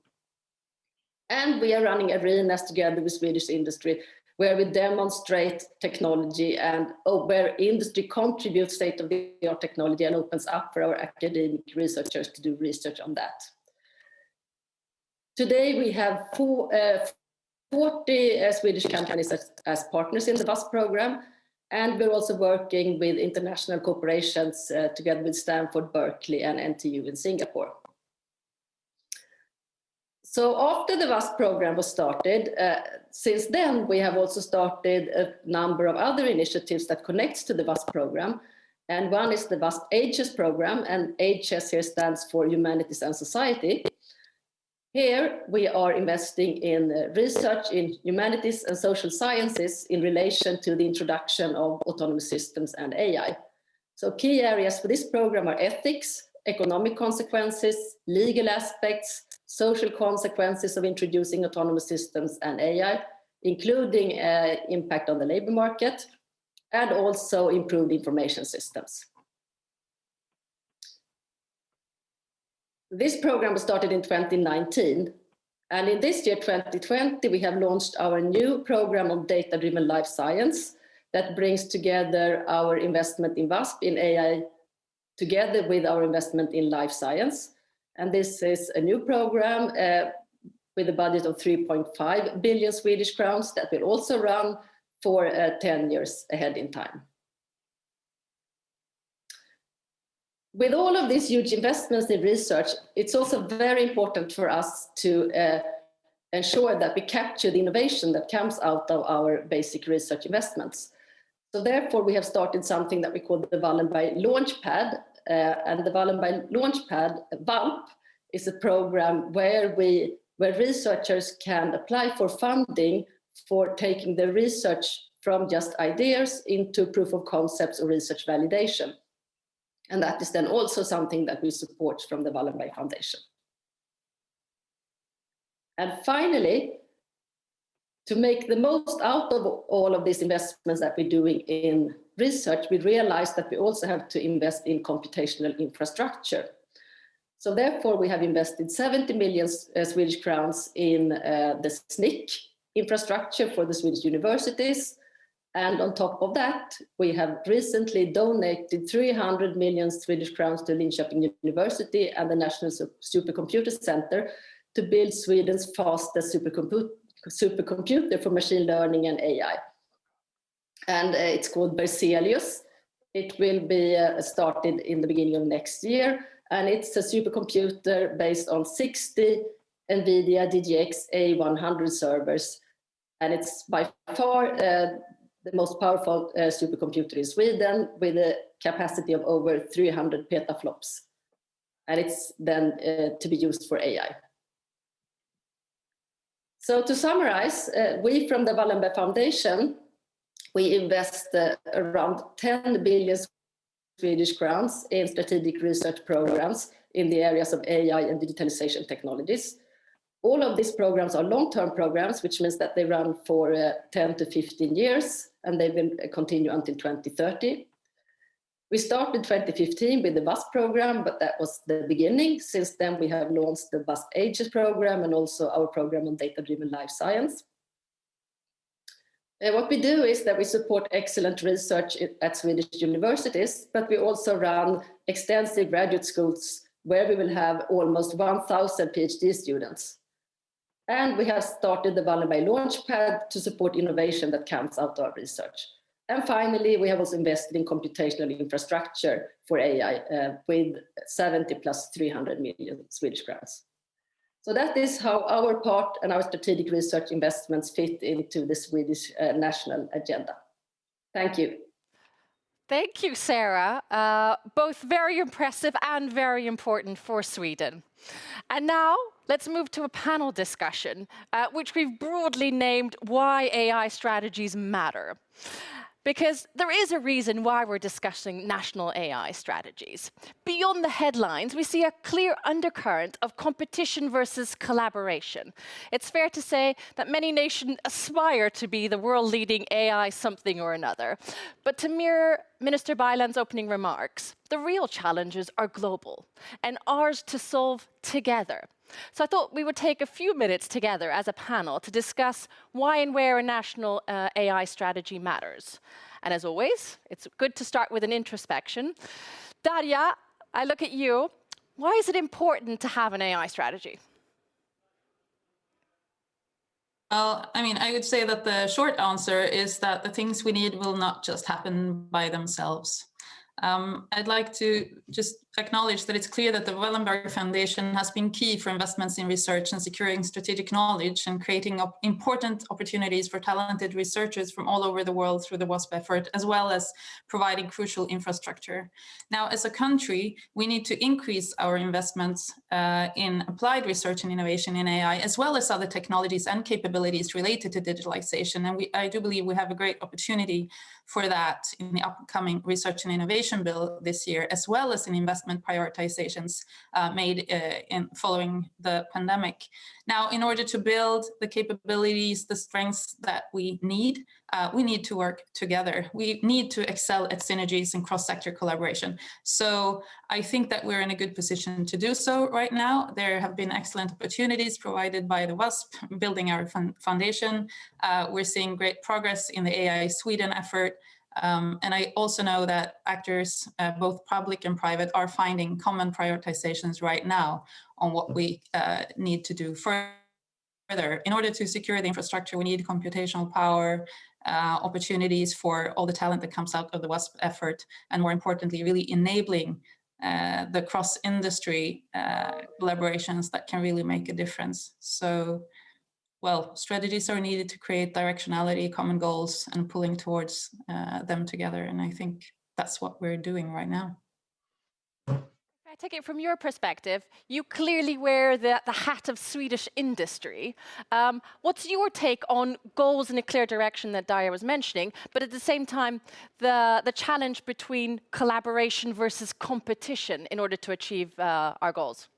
And we are running arenas together with Swedish industry, where we demonstrate technology and where industry contributes state-of-the-art technology and opens up for our academic researchers to do research on that. Today, we have 40 Swedish companies as partners in the VASP program, and we're also working with international corporations together with Stanford, Berkeley, and NTU in Singapore. So after the VASP program was started, since then we have also started a number of other initiatives that connects to the VASP program. And one is the VASP HS program, and HS here stands for Humanities and Society. Here we are investing in research in humanities and social sciences in relation to the introduction of autonomous systems and AI. So key areas for this program are ethics, economic consequences, legal aspects, social consequences of introducing autonomous systems and AI, including impact on the labor market, and also improved information systems. This program was started in 2019, and in this year, 2020, we have launched our new program of data-driven life science that brings together our investment in VASP in AI together with our investment in life science. And this is a new program with a budget of 3.5 billion Swedish crowns that will also run for 10 years ahead in time. With all of these huge investments in research, it's also very important for us to ensure that we capture the innovation that comes out of our basic research investments. So therefore, we have started something that we call the Wallenberg Launchpad. And the Wallenberg Launchpad, VALP, is a program where researchers can apply for funding for taking the research from just ideas into proof of concepts or research validation. And that is then also something that we support from the Wallenberg Foundation. And finally, to make the most out of all of these investments that we're doing in research, we realized that we also have to invest in computational infrastructure. So therefore, we have invested 70 million Swedish crowns in the SNIC infrastructure for the Swedish universities. And on top of that, we have recently donated 300 million Swedish crowns to Linköping University and the National Supercomputer Center to build Sweden's fastest supercomputer for machine learning and AI. And it's called Berzelius. It will be started in the beginning of next year. And it's a supercomputer based on 60 NVIDIA DGX A100 servers. And it's by far the most powerful supercomputer in Sweden with a capacity of over 300 petaflops. And it's then to be used for AI. So to summarize, we from the Wallenberg Foundation, we invest around 10 billion Swedish crowns in strategic research programs in the areas of AI and digitalization technologies. All of these programs are long-term programs, which means that they run for 10 to 15 years, and they will continue until 2030. We started 2015 with the VASP program, but that was the beginning. Since then, we have launched the VASP Ages program and also our program on data-driven life science. What we do is that we support excellent research at Swedish universities, but we also run extensive graduate schools where we will have almost 1,000 PhD students. And we have started the Wallenberg Launchpad to support innovation that comes out of our research. And finally, we have also invested in computational infrastructure for AI with 70 plus 300 million Swedish crowns. So that is how our part and our strategic research investments fit into the Swedish national agenda. Thank you. Thank you, Sarah. Both very impressive and very important for Sweden. And now let's move to a panel discussion, which we've broadly named Why AI Strategies Matter. Because there is a reason why we're discussing national AI strategies. Beyond the headlines, we see a clear undercurrent of competition versus collaboration. It's fair to say that many nations aspire to be the world-leading AI something or another. But to mirror Minister Baylan's opening remarks, the real challenges are global and ours to solve together. So I thought we would take a few minutes together as a panel to discuss why and where a national AI strategy matters. And as always, it's good to start with an introspection. Daria, I look at you. Why is it important to have an AI strategy? Well, I mean, I would say that the short answer is that the things we need will not just happen by themselves. I'd like to just acknowledge that it's clear that the Wallenberg Foundation has been key for investments in research and securing strategic knowledge and creating important opportunities for talented researchers from all over the world through the WASP effort, as well as providing crucial infrastructure. Now, as a country, we need to increase our investments in applied research and innovation in AI, as well as other technologies and capabilities related to digitalization. And I do believe we have a great opportunity for that in the upcoming research and innovation bill this year, as well as in investment prioritizations made in following the pandemic. Now, in order to build the capabilities, the strengths that we need to work together. We need to excel at synergies and cross-sector collaboration. So I think that we're in a good position to do so right now. There have been excellent opportunities provided by the WASP, building our foundation. We're seeing great progress in the AI Sweden effort. And I also know that actors, both public and private, are finding common prioritizations right now on what we need to do further. In order to secure the infrastructure, we need computational power, opportunities for all the talent that comes out of the WASP effort, and more importantly, really enabling the cross-industry collaborations that can really make a difference. So, well, strategies are needed to create directionality, common goals, and pulling towards them together. And I think that's what we're doing right now. I take it from your perspective, you clearly wear the hat of Swedish industry. What's your take on goals in a clear direction that Daria was mentioning, but at the same time, the challenge between collaboration versus competition in order to achieve our goals?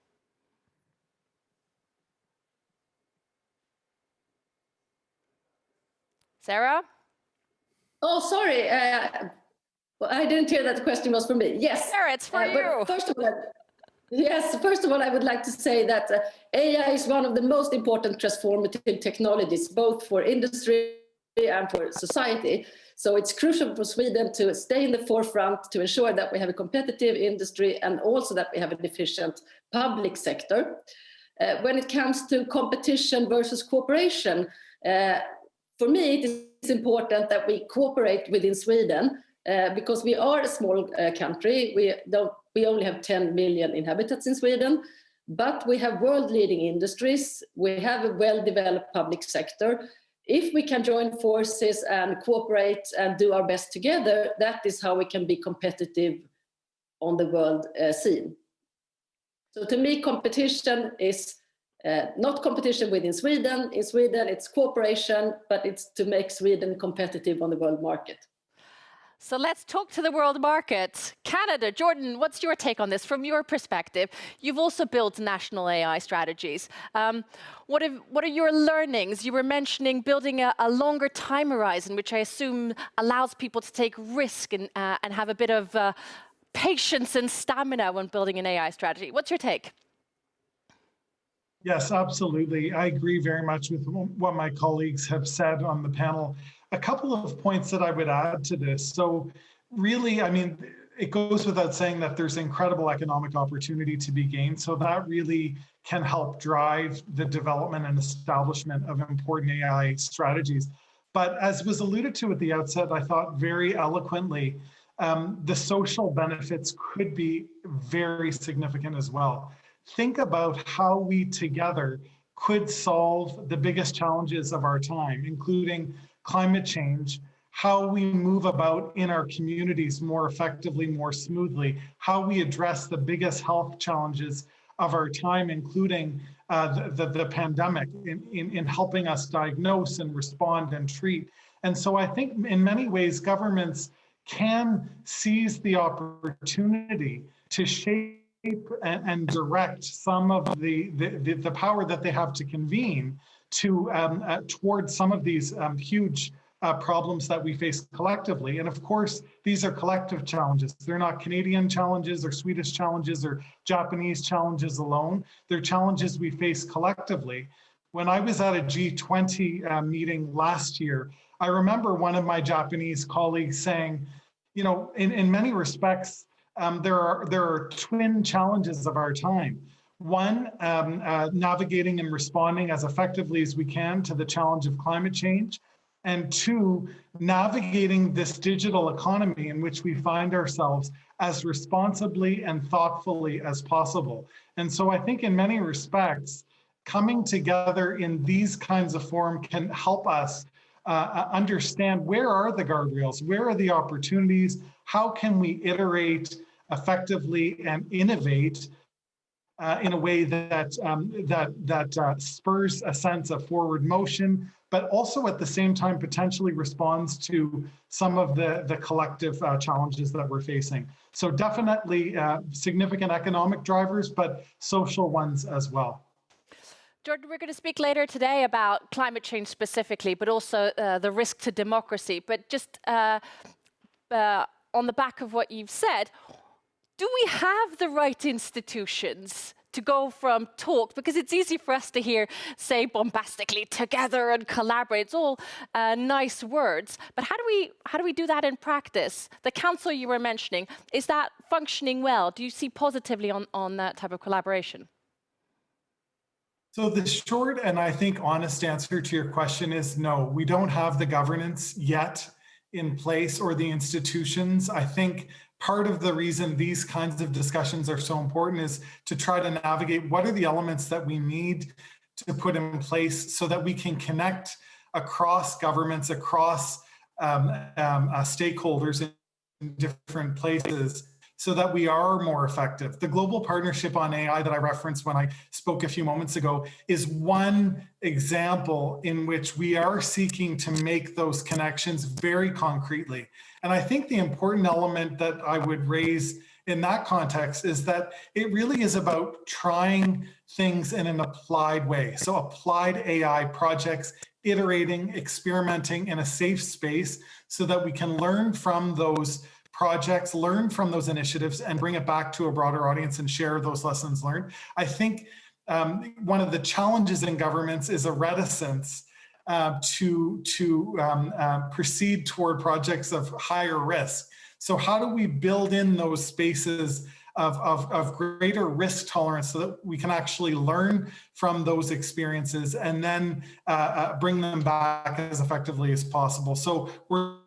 Sarah? Oh, sorry. Well, I didn't hear that the question was for me. Yes. Sarah, it's for you. First of all, I would like to say that AI is one of the most important transformative technologies, both for industry and for society. So it's crucial for Sweden to stay in the forefront to ensure that we have a competitive industry and also that we have an efficient public sector. When it comes to competition versus cooperation, for me, it is important that we cooperate within Sweden because we are a small country. We only have 10 million inhabitants in Sweden, but we have world-leading industries. We have a well-developed public sector. If we can join forces and cooperate and do our best together, that is how we can be competitive on the world scene. So to me, competition is not competition within Sweden. In Sweden, it's cooperation, but it's to make Sweden competitive on the world market. So let's talk to the world market. Canada, Jordan, what's your take on this from your perspective? You've also built national AI strategies. What are your learnings? You were mentioning building a longer time horizon, which I assume allows people to take risk and have a bit of patience and stamina when building an AI strategy. What's your take? Yes, absolutely. I agree very much with what my colleagues have said on the panel. A couple of points that I would add to this. So really, I mean, it goes without saying that there's incredible economic opportunity to be gained. So that really can help drive the development and establishment of important AI strategies. But as was alluded to at the outset, I thought very eloquently, the social benefits could be very significant as well. Think about how we together could solve the biggest challenges of our time, including climate change, how we move about in our communities more effectively, more smoothly, how we address the biggest health challenges of our time, including the pandemic, in helping us diagnose and respond and treat. And so I think in many ways, governments can seize the opportunity to shape and direct some of the power that they have to convene to towards some of these huge problems that we face collectively. And of course, these are collective challenges. They're not Canadian challenges or Swedish challenges or Japanese challenges alone. They're challenges we face collectively. When I was at a G20 meeting last year, I remember one of my Japanese colleagues saying, you know, in many respects, there are twin challenges of our time. One, navigating and responding as effectively as we can to the challenge of climate change. And two, navigating this digital economy in which we find ourselves as responsibly and thoughtfully as possible. And so I think in many respects, coming together in these kinds of form can help us understand where are the guardrails, where are the opportunities, how can we iterate effectively and innovate in a way that spurs a sense of forward motion, but also at the same time potentially responds to some of the collective challenges that we're facing. So definitely significant economic drivers, but social ones as well. Jordan, we're going to speak later today about climate change specifically, but also the risk to democracy. But just on the back of what you've said, do we have the right institutions to go from talk, because it's easy for us to hear, say bombastically, together and collaborate. It's all nice words, but how do we do that in practice? The council you were mentioning, is that functioning well? Do you see positively on that type of collaboration? So the short and I think honest answer to your question is no, we don't have the governance yet in place or the institutions. I think part of the reason these kinds of discussions are so important is to try to navigate what are the elements that we need to put in place so that we can connect across governments, across stakeholders in different places so that we are more effective. The Global Partnership on AI that I referenced when I spoke a few moments ago is one example in which we are seeking to make those connections very concretely. And I think the important element that I would raise in that context is that it really is about trying things in an applied way. So applied AI projects, iterating, experimenting in a safe space so that we can learn from those projects, learn from those initiatives and bring it back to a broader audience and share those lessons learned. I think one of the challenges in governments is a reticence to proceed toward projects of higher risk. So how do we build in those spaces of greater risk tolerance so that we can actually learn from those experiences and then bring them back as effectively as possible? So we're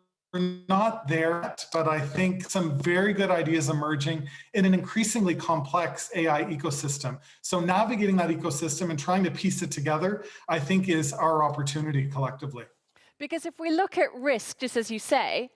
not there yet, but I think some very good ideas emerging in an increasingly complex AI ecosystem. So navigating that ecosystem and trying to piece it together, I think is our opportunity collectively. Because if we look at risk, just as you say,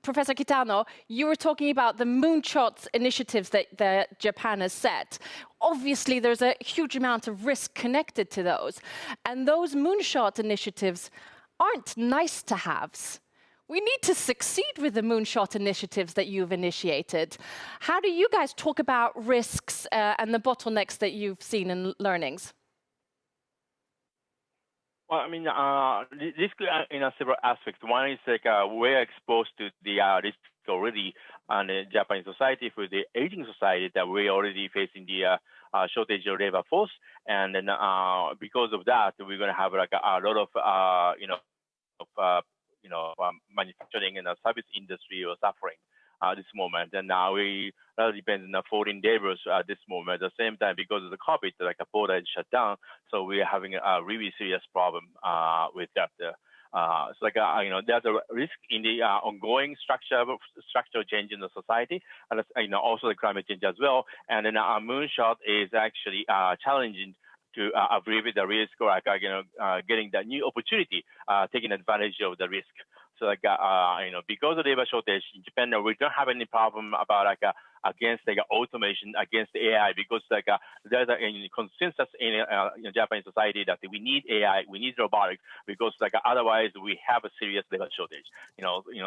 Professor Kitano, you were talking about the moonshot initiatives that Japan has set. Obviously, there's a huge amount of risk connected to those. And those moonshot initiatives aren't nice to haves. We need to succeed with the moonshot initiatives that you've initiated. How do you guys talk about risks and the bottlenecks that you've seen in learnings? Well, I mean, this in several aspects. One is like we're exposed to the risk already in the Japanese society for the aging society that we're already facing the shortage of labor force, and then because of that, we're going to have like a lot of manufacturing and the service industry are suffering this moment, and now we depend on foreign laborers at this moment. At the same time, because of the COVID, like a border is shut down, so we're having a really serious problem with that. It's like there's a risk in the ongoing structural change in the society, and also the climate change as well. And then our moonshot is actually challenging to abbreviate the risk or getting the new opportunity, taking advantage of the risk. So like because of labor shortage in Japan, we don't have any problem about like against like automation, against AI, because like there's a consensus in Japanese society that we need AI, we need robotics, because like otherwise we have a serious labor shortage,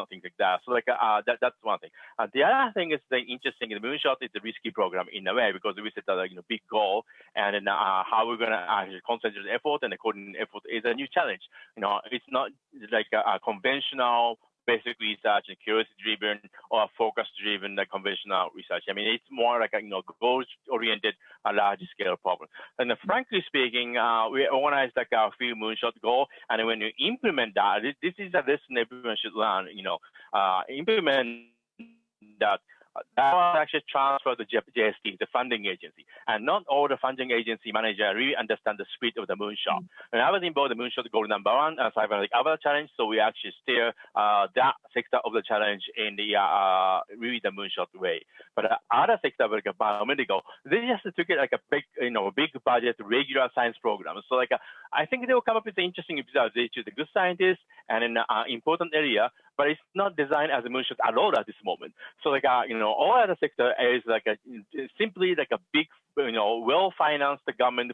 things like that. So like that's one thing. The other thing is the interesting. The moonshot is a risky program in a way, because we set a big goal, and then how we're gonna actually concentrate effort and coordinate effort is a new challenge. It's not like a conventional basic research and curiosity-driven or focus-driven like conventional research. I mean, it's more like a goals-oriented, large-scale problem. And frankly speaking, we organized like a few moonshot goal, and when you implement that, this is a lesson everyone should learn. Implement that. That was actually transferred to JST, the funding agency. And not all the funding agency manager really understand the spirit of the moonshot. And I was involved in the moonshot goal number one, as I have like other challenge. So we actually steer that sector of the challenge in the really the moonshot way. But the other sector, like biomedical, they just took it like a big, big budget regular science program. So like I think they will come up with interesting results. They choose a good scientist and an important area, but it's not designed as a moonshot at all at this moment. So like all other sector is like simply like a big well-financed government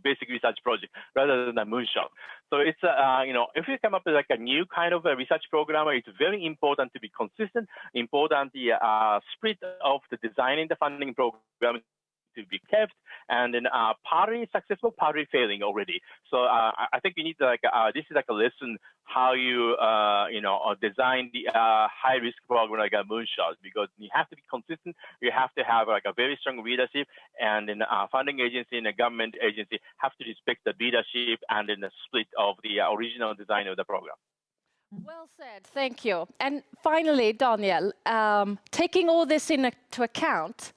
basic research project rather than a moonshot. So it's if you come up with like a new kind of a research program, it's very important to be consistent, important the spirit of the designing the funding program to be kept, and then partly successful, partly failing already. So I think you need to this is like a lesson how you design the high risk program like a moonshot, because you have to be consistent. You have to have like a very strong leadership, and then funding agency and the government agency have to respect the leadership and then the split of the original design of the program. Well said, thank you. And finally, Daniel, taking all this into account,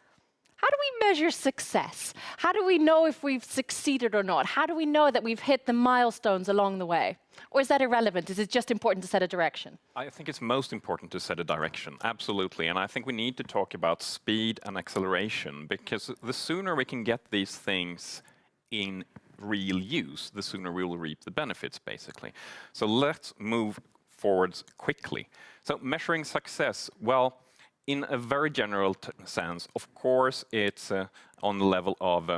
how do we measure success? How do we know if we've succeeded or not? How do we know that we've hit the milestones along the way? Or is that irrelevant? Is it just important to set a direction? I think it's most important to set a direction, absolutely. And I think we need to talk about speed and acceleration, because the sooner we can get these things in real use, the sooner we will reap the benefits, basically. So let's move forwards quickly. So measuring success, well, in a very general sense, of course, it's on the level of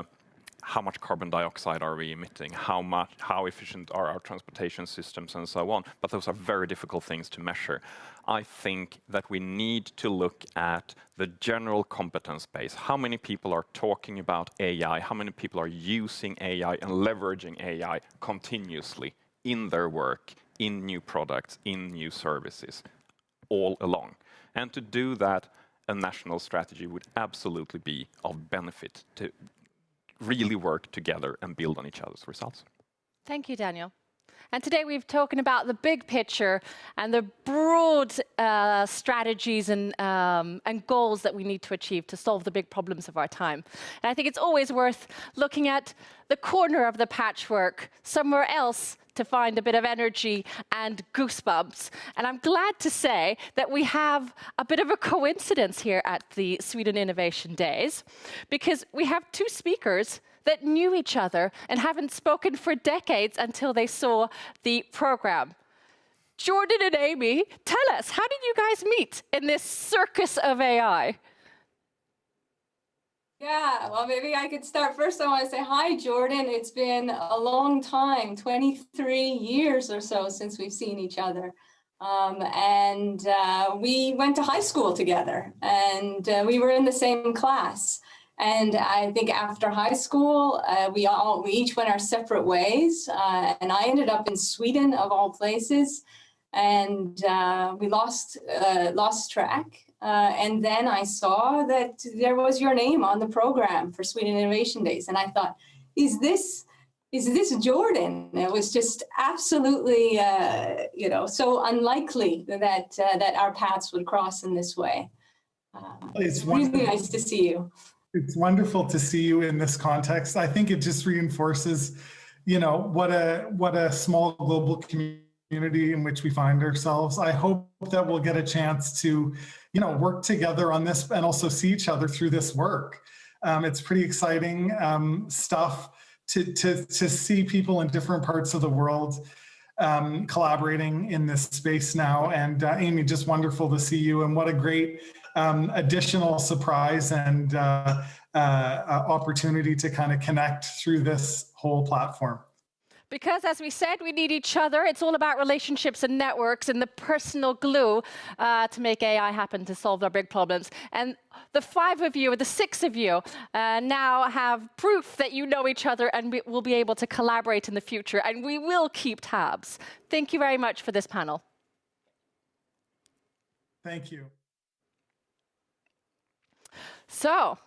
how much carbon dioxide are we emitting, how efficient are our transportation systems, and so on. But those are very difficult things to measure. I think that we need to look at the general competence base. How many people are talking about AI? How many people are using AI and leveraging AI continuously in their work, in new products, in new services, all along? And to do that, a national strategy would absolutely be of benefit to really work together and build on each other's results. Thank you, Daniel. And today we've talked about the big picture and the broad strategies and goals that we need to achieve to solve the big problems of our time. And I think it's always worth looking at the corner of the patchwork somewhere else to find a bit of energy and goosebumps. And I'm glad to say that we have a bit of a coincidence here at the Sweden Innovation Days, because we have two speakers that knew each other and haven't spoken for decades until they saw the program. Jordan and Amy, tell us, how did you guys meet in this circus of AI? Yeah, well, maybe I could start first. I want to say hi, Jordan. It's been a long time, 23 years or so since we've seen each other. We went to high school together, and we were in the same class. And I think after high school, we each went our separate ways. And I ended up in Sweden, of all places, and we lost track. And then I saw that there was your name on the program for Sweden Innovation Days. And I thought, is this Jordan? It was just absolutely, so unlikely that our paths would cross in this way. It's really nice to see you. It's wonderful to see you in this context. I think it just reinforces, what a small global community in which we find ourselves. I hope that we'll get a chance to work together on this and also see each other through this work. It's pretty exciting stuff to see people in different parts of the world collaborating in this space now. And Amy, just wonderful to see you. And what a great additional surprise and opportunity to kind of connect through this whole platform. Because, as we said, we need each other. It's all about relationships and networks and the personal glue to make AI happen, to solve our big problems. And the 5 of you, or the 6 of you, now have proof that you know each other and we will be able to collaborate in the future. And we will keep tabs. Thank you very much for this panel. Thank you. So,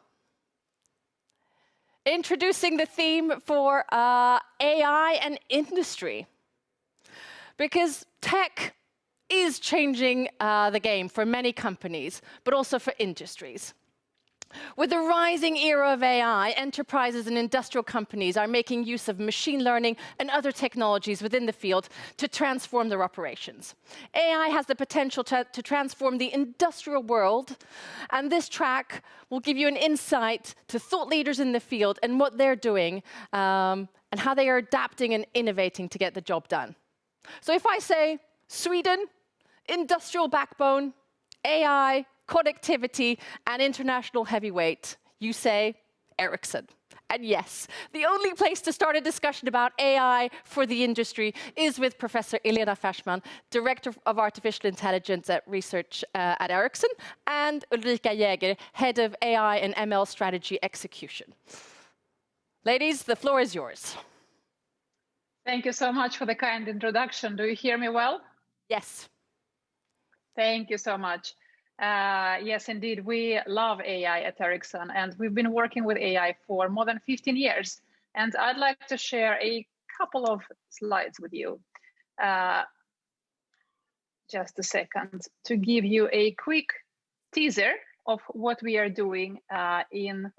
introducing the theme for AI and industry. Because tech is changing the game for many companies, but also for industries. With the rising era of AI, enterprises and industrial companies are making use of machine learning and other technologies within the field to transform their operations. AI has the potential to transform the industrial world, and this track will give you an insight to thought leaders in the field and what they're doing and how they are adapting and innovating to get the job done. So if I say Sweden, industrial backbone, AI, connectivity, and international heavyweight, you say Ericsson. And yes, the only place to start a discussion about AI for the industry is with Professor Elena Färsman, Director of Artificial Intelligence at Research at Ericsson, and Ulrika Jäger, Head of AI and ML Strategy Execution. Ladies, the floor is yours. Thank you so much for the kind introduction. Do you hear me well? Yes. Thank you so much. Yes, indeed, we love AI at Ericsson, and we've been working with AI for more than 15 years. And I'd like to share a couple of slides with you. Just a second, to give you a quick teaser of what we are doing in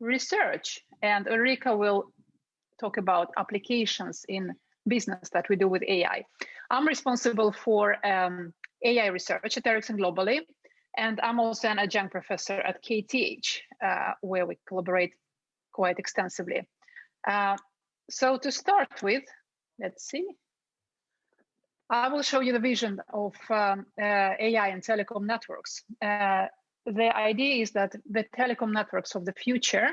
research. And Ulrika will talk about applications in business that we do with AI. I'm responsible for AI research at Ericsson globally, and I'm also an adjunct professor at KTH, where we collaborate quite extensively. So to start with, let's see. I will show you the vision of AI and telecom networks. The idea is that the telecom networks of the future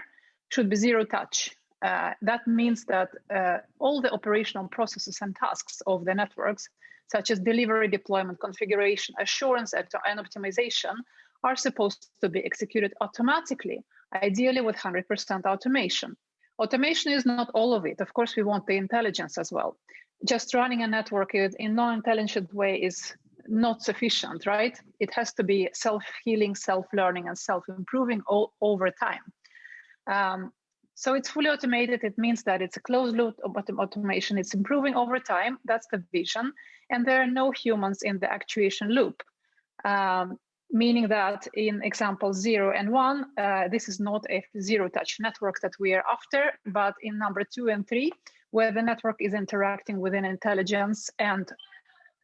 should be zero touch. That means that all the operational processes and tasks of the networks, such as delivery, deployment, configuration, assurance, and optimization, are supposed to be executed automatically, ideally with 100% automation. Automation is not all of it. Of course, we want the intelligence as well. Just running a network in a non-intelligent way is not sufficient, right? It has to be self-healing, self-learning, and self-improving over time. So it's fully automated. It means that it's a closed loop automation. It's improving over time. That's the vision. And there are no humans in the actuation loop, meaning that in example 0 and 1, this is not a zero-touch network that we are after, but in number 2 and 3, where the network is interacting with an intelligence and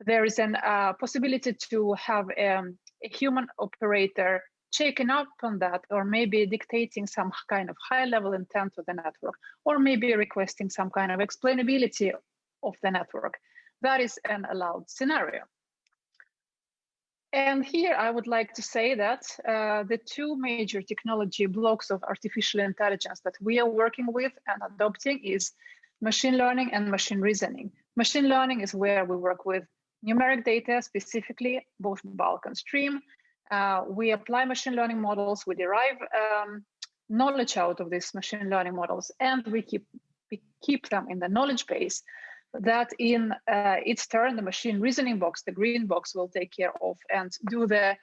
there is a possibility to have a human operator checking up on that, or maybe dictating some kind of high-level intent to the network, or maybe requesting some kind of explainability of the network. That is an allowed scenario. And here I would like to say that the 2 major technology blocks of artificial intelligence that we are working with and adopting is machine learning and machine reasoning. Machine learning is where we work with numeric data, specifically both bulk and stream. We apply machine learning models, we derive knowledge out of these machine learning models, and we keep them in the knowledge base that in its turn, the machine reasoning box, the green box, will take care of and do the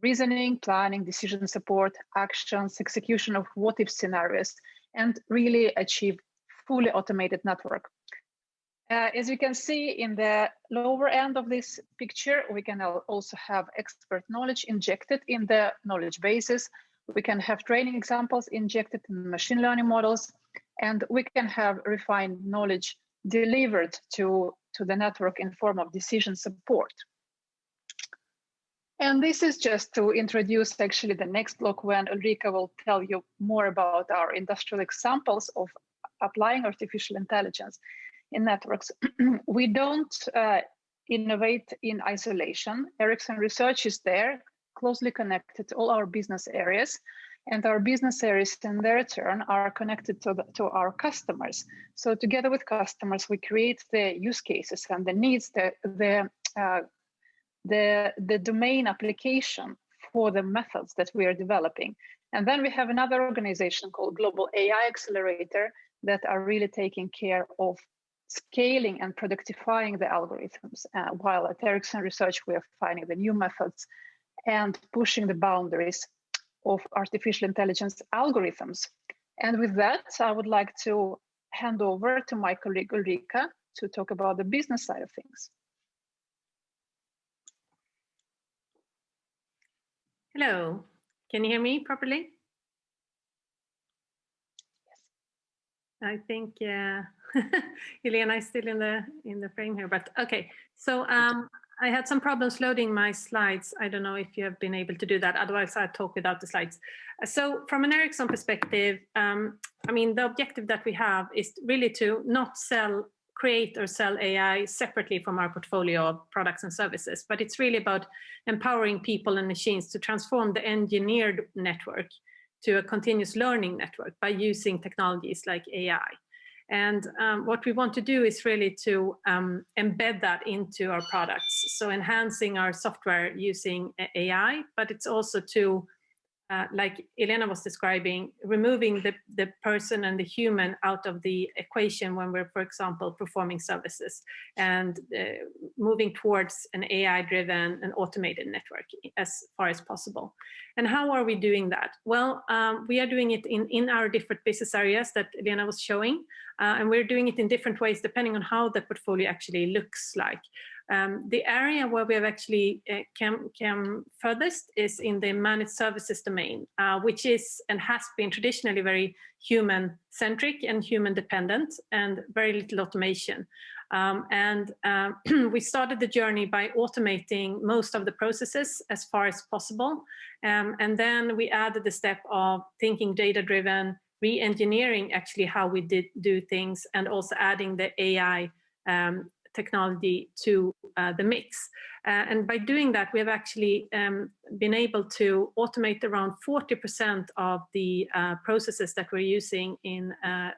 reasoning, planning, decision support, actions, execution of what-if scenarios, and really achieve fully automated network. As you can see in the lower end of this picture, we can also have expert knowledge injected in the knowledge bases. We can have training examples injected in machine learning models, and we can have refined knowledge delivered to the network in form of decision support. And this is just to introduce actually the next block when Ulrika will tell you more about our industrial examples of applying artificial intelligence in networks. We don't innovate in isolation. Ericsson Research is there closely connected to all our business areas, and our business areas in their turn are connected to our customers. So together with customers, we create the use cases and the needs, the domain application for the methods that we are developing. And then we have another organization called Global AI Accelerator that are really taking care of scaling and productifying the algorithms, while at Ericsson Research, we are finding the new methods and pushing the boundaries of artificial intelligence algorithms. And with that, I would like to hand over to my colleague Ulrika to talk about the business side of things. Hello, can you hear me properly? Yes. I think Elena is still in the frame here, but okay. So I had some problems loading my slides. I don't know if you have been able to do that. Otherwise, I'd talk without the slides. So from an Ericsson perspective, I mean, the objective that we have is really to not create or sell AI separately from our portfolio of products and services, but it's really about empowering people and machines to transform the engineered network to a continuous learning network by using technologies like AI. And what we want to do is really to embed that into our products. So enhancing our software using AI, but it's also to, like Elena was describing, removing the person and the human out of the equation when we're, for example, performing services, and moving towards an AI-driven and automated network as far as possible. And how are we doing that? Well, we are doing it in our different business areas that Elena was showing, and we're doing it in different ways depending on how the portfolio actually looks like. The area where we have actually come furthest is in the managed services domain, which is and has been traditionally very human-centric and human-dependent and very little automation. We started the journey by automating most of the processes as far as possible. And then we added the step of thinking data-driven, re-engineering actually how we do things, and also adding the AI technology to the mix. And by doing that, we have actually been able to automate around 40% of the processes that we're using in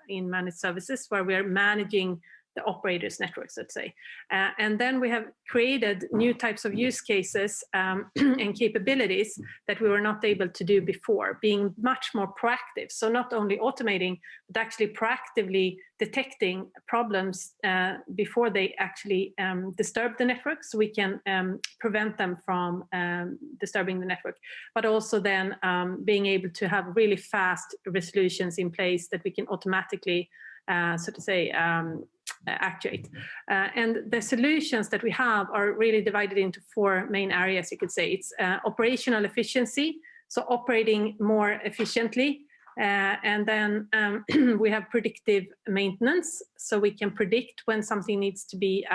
managed services, where we are managing the operators' networks, let's say. And then we have created new types of use cases and capabilities that we were not able to do before, being much more proactive. So not only automating, but actually proactively detecting problems before they actually disturb the network, so we can prevent them from disturbing the network, but also then being able to have really fast resolutions in place that we can automatically, so to say, actuate. And the solutions that we have are really divided into four main areas, you could say. It's operational efficiency, so operating more efficiently. And then we have predictive maintenance, so we can predict when something needs to be,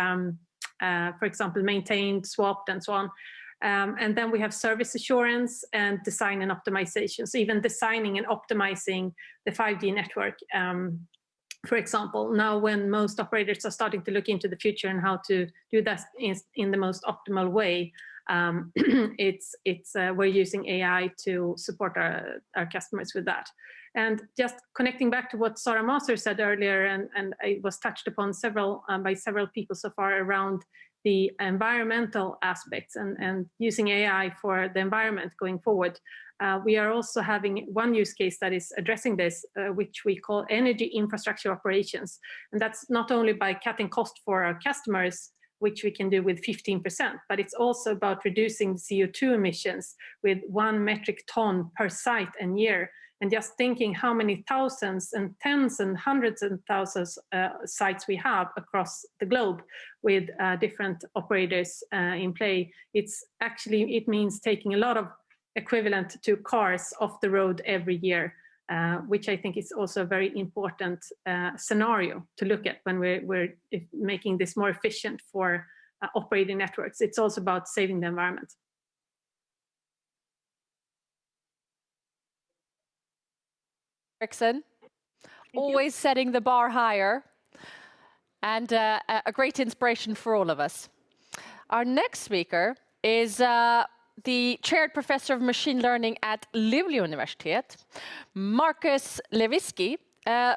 for example, maintained, swapped, and so on. And then we have service assurance and design and optimization. So even designing and optimizing the 5G network. For example, now when most operators are starting to look into the future and how to do that in the most optimal way, we're using AI to support our customers with that. And just connecting back to what Sarah Maser said earlier, and it was touched upon by several people so far around the environmental aspects and using AI for the environment going forward. We are also having one use case that is addressing this, which we call energy infrastructure operations. And that's not only by cutting cost for our customers, which we can do with 15%, but it's also about reducing CO2 emissions with 1 metric ton per site and year. And just thinking how many thousands and tens and hundreds and thousands sites we have across the globe with different operators in play, it means taking a lot of equivalent to cars off the road every year, which I think is also a very important scenario to look at when we're making this more efficient for operating networks. It's also about saving the environment. Ericsson, always setting the bar higher, and a great inspiration for all of us. Our next speaker is the chaired professor of machine learning at Luleå Universitet, Marcus Lewicki.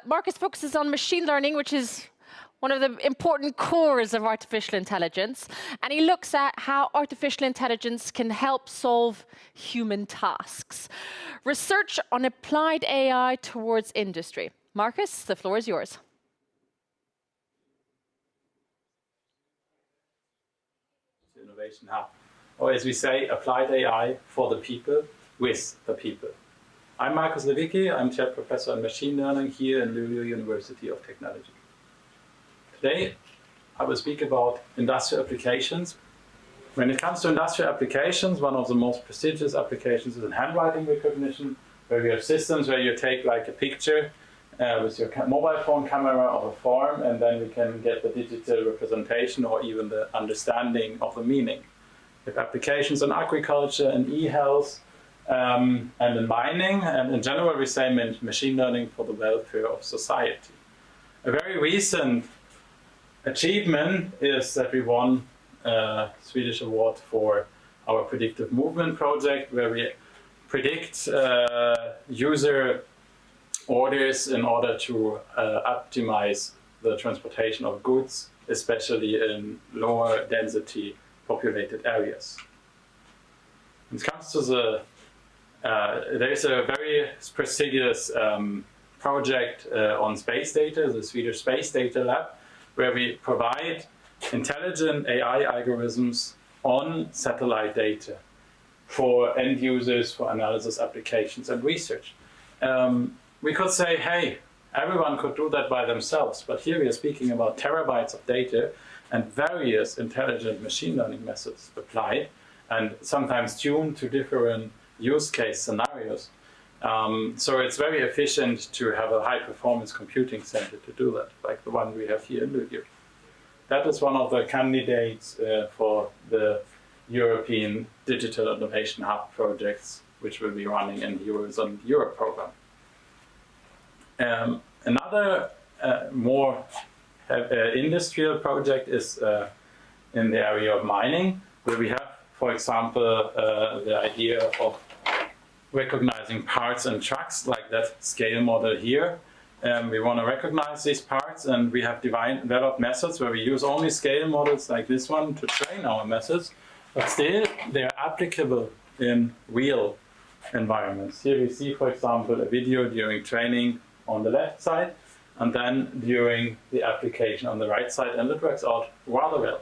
Marcus focuses on machine learning, which is one of the important cores of artificial intelligence, and he looks at how artificial intelligence can help solve human tasks. Research on applied AI towards industry. Marcus, the floor is yours. Innovation Hub, or as we say, applied AI for the people, with the people. I'm Marcus Lewicki, I'm chair professor in machine learning here in Luleå University of Technology. Today, I will speak about industrial applications. When it comes to industrial applications, one of the most prestigious applications is in handwriting recognition, where we have systems where you take like a picture with your mobile phone camera of a form, and then we can get the digital representation or even the understanding of the meaning. We have applications in agriculture, in e-health, and in mining, and in general we say machine learning for the welfare of society. A very recent achievement is that we won a Swedish award for our predictive movement project, where we predict user orders in order to optimize the transportation of goods, especially in lower density populated areas. When it comes to the, there is a very prestigious project on space data, the Swedish Space Data Lab, where we provide intelligent AI algorithms on satellite data for end users, for analysis applications and research. We could say, hey, everyone could do that by themselves, but here we are speaking about terabytes of data and various intelligent machine learning methods applied and sometimes tuned to different use case scenarios. So it's very efficient to have a high performance computing center to do that, like the one we have here in Luleå. That is one of the candidates for the European Digital Innovation Hub projects, which will be running in the Eurozone Europe program. Another more industrial project is in the area of mining, where we have, for example, the idea of recognizing parts in trucks, like that scale model here. We want to recognize these parts, and we have developed methods where we use only scale models like this one to train our methods, but still they are applicable in real environments. Here we see, for example, a video during training on the left side, and then during the application on the right side, and it works out rather well.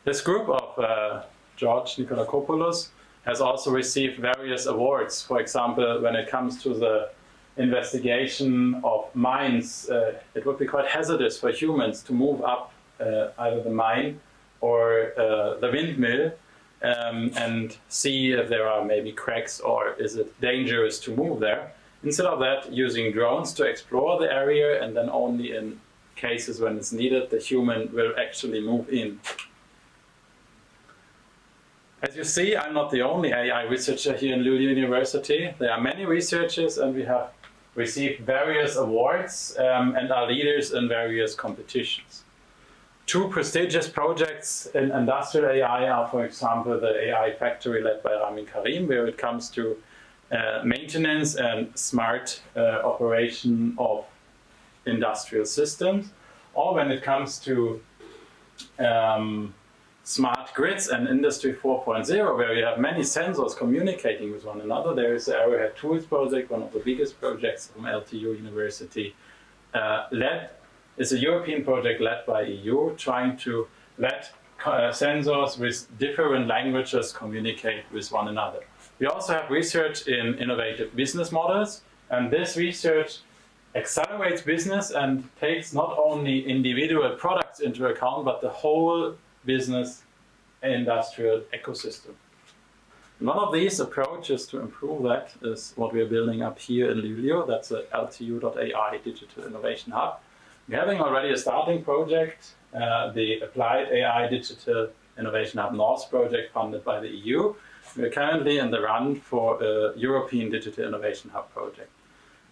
This group of George Nikolakopoulos has also received various awards. For example, when it comes to the investigation of mines, it would be quite hazardous for humans to move up either the mine or the windmill and see if there are maybe cracks or is it dangerous to move there. Instead of that, using drones to explore the area, and then only in cases when it's needed, the human will actually move in. As you see, I'm not the only AI researcher here in Luleå University. There are many researchers, and we have received various awards and are leaders in various competitions. Two prestigious projects in industrial AI are, for example, the AI factory led by Ramin Karim, where it comes to maintenance and smart operation of industrial systems, or when it comes to smart grids and Industry 4.0, where we have many sensors communicating with one another. There is the Arrowhead Tools project, one of the biggest projects from LTU University. It's a European project led by EU, trying to let sensors with different languages communicate with one another. We also have research in innovative business models, and this research accelerates business and takes not only individual products into account, but the whole business industrial ecosystem. And one of these approaches to improve that is what we are building up here in Luleå. That's the LTU.ai Digital Innovation Hub. We're having already a starting project, the Applied AI Digital Innovation Hub North project funded by the EU. We're currently in the run for a European Digital Innovation Hub project.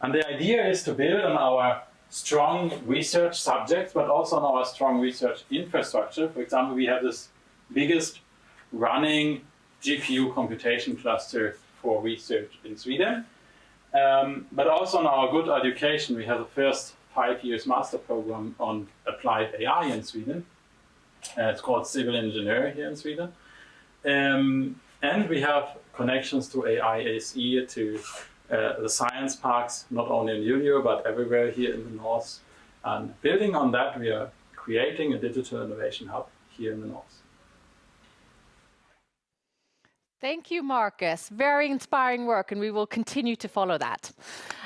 And the idea is to build on our strong research subjects, but also on our strong research infrastructure. For example, we have this biggest running GPU computation cluster for research in Sweden. But also in our good education, we have the first 5 years master program on applied AI in Sweden. It's called Civil Engineer here in Sweden. And we have connections to AIASE, to the science parks, not only in Luleå, but everywhere here in the north. And building on that, we are creating a digital innovation hub here in the north. Thank you, Marcus. Very inspiring work, and we will continue to follow that.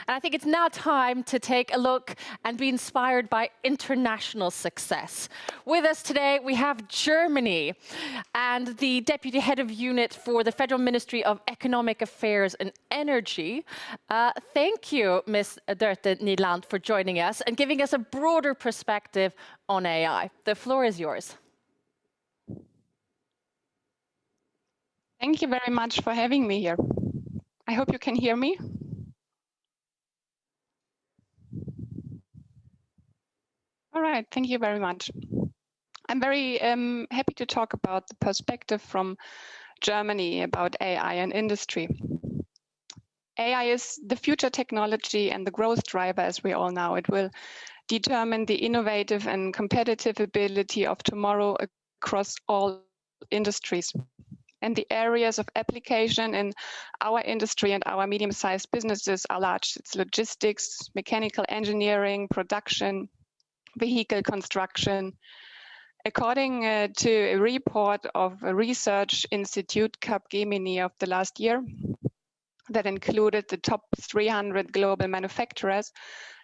And I think it's now time to take a look and be inspired by international success. With us today, we have Germany and the Deputy Head of Unit for the Federal Ministry of Economic Affairs and Energy. Thank you, Ms. Dörte Nyland, for joining us and giving us a broader perspective on AI. The floor is yours. Thank you very much for having me here. I hope you can hear me. All right, thank you very much. I'm very happy to talk about the perspective from Germany about AI and industry. AI is the future technology and the growth driver, as we all know. It will determine the innovative and competitive ability of tomorrow across all industries. And the areas of application in our industry and our medium-sized businesses are large. It's logistics, mechanical engineering, production, vehicle construction. According to a report of a research institute, Capgemini, of the last year, that included the top 300 global manufacturers,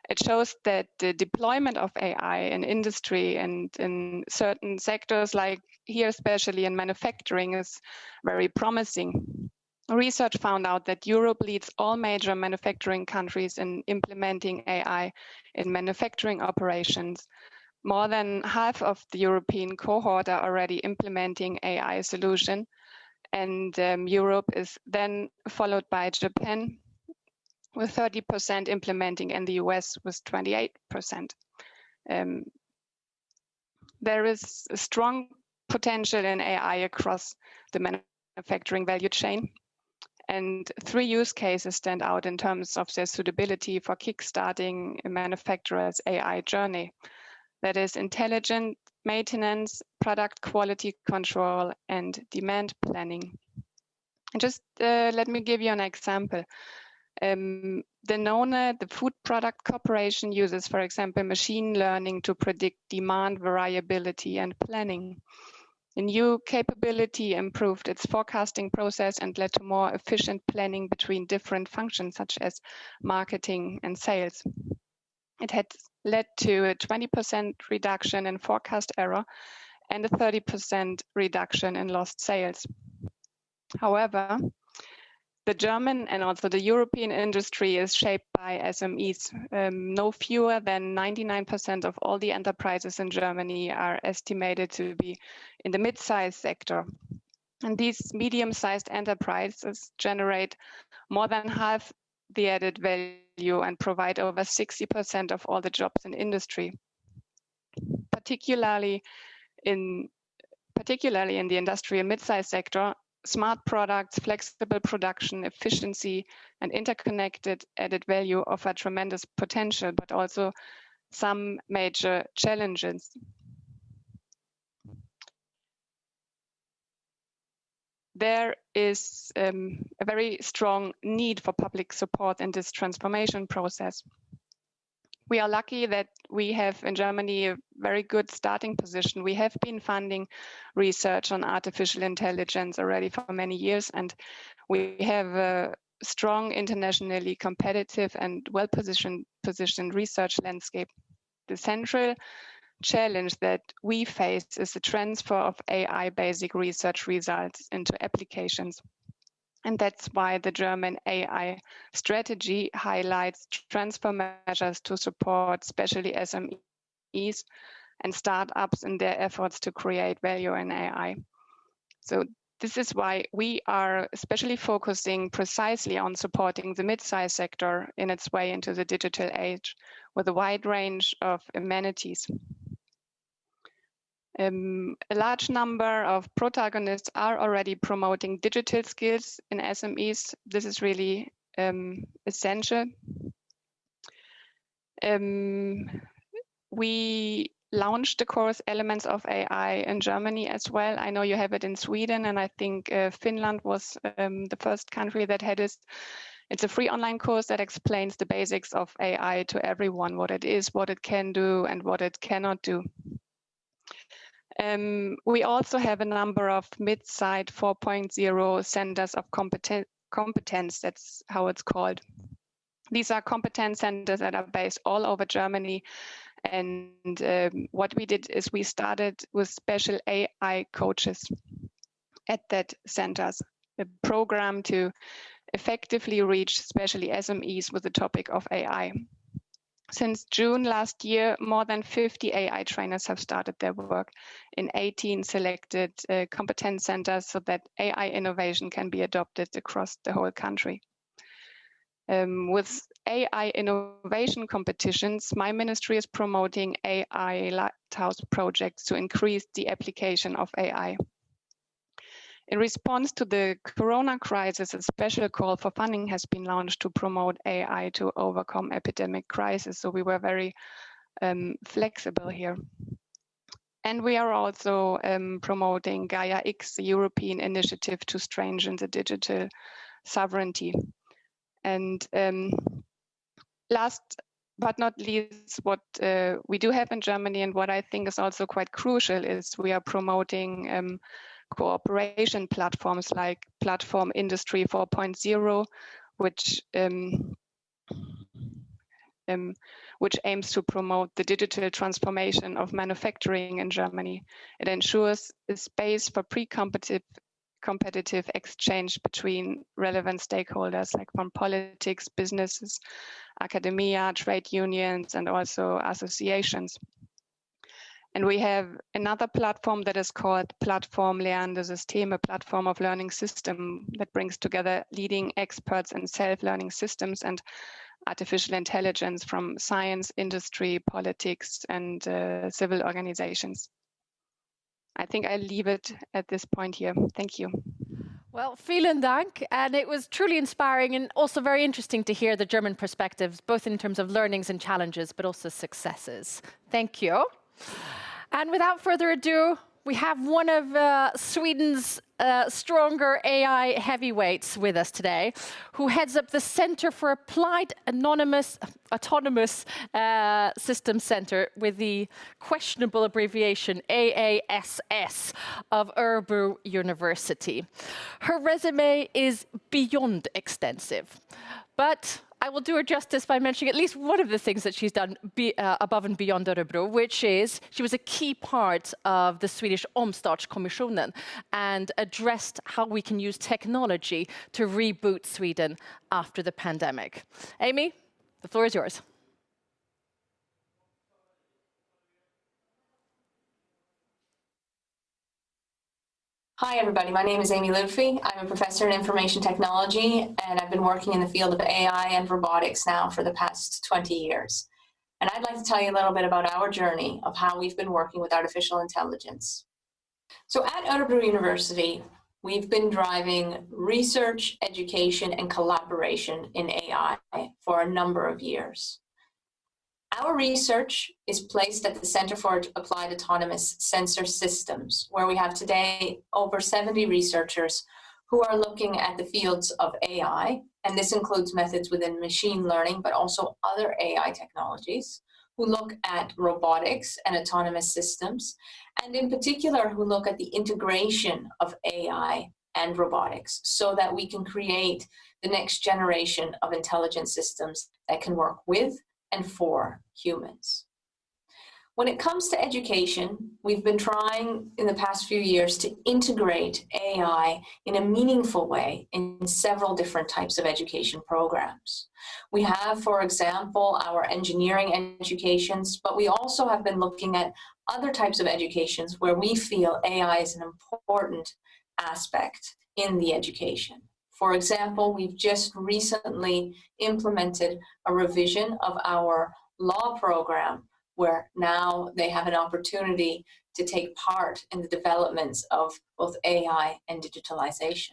it shows that the deployment of AI in industry and in certain sectors, like here, especially in manufacturing, is very promising. Research found out that Europe leads all major manufacturing countries in implementing AI in manufacturing operations. More than half of the European cohort are already implementing AI solution, and Europe is then followed by Japan, with 30% implementing, and the US with 28%. There is a strong potential in AI across the manufacturing value chain. And 3 use cases stand out in terms of their suitability for kickstarting a manufacturer's AI journey. That is intelligent maintenance, product quality control, and demand planning. And just let me give you an example. Danone, the food product corporation, uses, for example, machine learning to predict demand variability and planning. A new capability improved its forecasting process and led to more efficient planning between different functions, such as marketing and sales. It had led to a 20% reduction in forecast error and a 30% reduction in lost sales. However, the German and also the European industry is shaped by SMEs. No fewer than 99% of all the enterprises in Germany are estimated to be in the mid-sized sector. And these medium-sized enterprises generate more than half the added value and provide over 60% of all the jobs in industry. Particularly in the industrial mid-sized sector, smart products, flexible production, efficiency, and interconnected added value offer tremendous potential, but also some major challenges. There is a very strong need for public support in this transformation process. We are lucky that we have in Germany a very good starting position. We have been funding research on artificial intelligence already for many years, and we have a strong, internationally competitive and well-positioned research landscape. The central challenge that we face is the transfer of AI basic research results into applications. And that's why the German AI strategy highlights transfer measures to support especially SMEs and startups in their efforts to create value in AI. So this is why we are especially focusing precisely on supporting the mid-size sector in its way into the digital age with a wide range of amenities. A large number of protagonists are already promoting digital skills in SMEs. This is really essential. We launched the course Elements of AI in Germany as well. I know you have it in Sweden, and I think Finland was the first country that had it. It's a free online course that explains the basics of AI to everyone, what it is, what it can do, and what it cannot do. We also have a number of mid-sized 4.0 centers of competence, that's how it's called. These are competence centers that are based all over Germany. And what we did is we started with special AI coaches at that centers, a program to effectively reach especially SMEs with the topic of AI. Since June last year, more than 50 AI trainers have started their work in 18 selected competence centers so that AI innovation can be adopted across the whole country. With AI innovation competitions, my ministry is promoting AI lighthouse projects to increase the application of AI. In response to the Corona crisis, a special call for funding has been launched to promote AI to overcome epidemic crisis. So we were very flexible here. And we are also promoting Gaia X, the European initiative to strengthen the digital sovereignty. And last but not least, what we do have in Germany and what I think is also quite crucial is we are promoting cooperation platforms like Platform Industry 4.0, which aims to promote the digital transformation of manufacturing in Germany. It ensures a space for competitive exchange between relevant stakeholders like from politics, businesses, academia, trade unions, and also associations. And we have another platform that is called Platform Lernende Systeme, a platform of learning system that brings together leading experts in self-learning systems and artificial intelligence from science, industry, politics, and civil organizations. I think I'll leave it at this point here. Thank you. Well, vielen Dank. And it was truly inspiring and also very interesting to hear the German perspectives, both in terms of learnings and challenges, but also successes. Thank you. And without further ado, we have one of Sweden's stronger AI heavyweights with us today, who heads up the Center for Applied Autonomous Systems Center with the questionable abbreviation AASS of Örebro University. Her resume is beyond extensive, but I will do her justice by mentioning at least one of the things that she's done above and beyond Örebro, which is she was a key part of the Swedish Omstartskommissionen and addressed how we can use technology to reboot Sweden after the pandemic. Amy, the floor is yours. Hi, everybody. My name is Amy Ludfi. I'm a professor in information technology, and I've been working in the field of AI and robotics now for the past 20 years. And I'd like to tell you a little bit about our journey of how we've been working with artificial intelligence. So at Örebro University, we've been driving research, education, and collaboration in AI for a number of years. Our research is placed at the Center for Applied Autonomous Sensor Systems, where we have today over 70 researchers who are looking at the fields of AI, and this includes methods within machine learning, but also other AI technologies, who look at robotics and autonomous systems, and in particular, who look at the integration of AI and robotics so that we can create the next generation of intelligent systems that can work with and for humans. When it comes to education, we've been trying in the past few years to integrate AI in a meaningful way in several different types of education programs. We have, for example, our engineering educations, but we also have been looking at other types of educations where we feel AI is an important aspect in the education. For example, we've just recently implemented a revision of our law program where now they have an opportunity to take part in the developments of both AI and digitalization.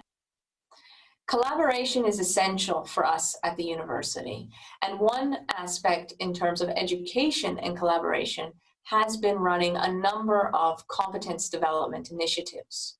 Collaboration is essential for us at the university, and one aspect in terms of education and collaboration has been running a number of competence development initiatives.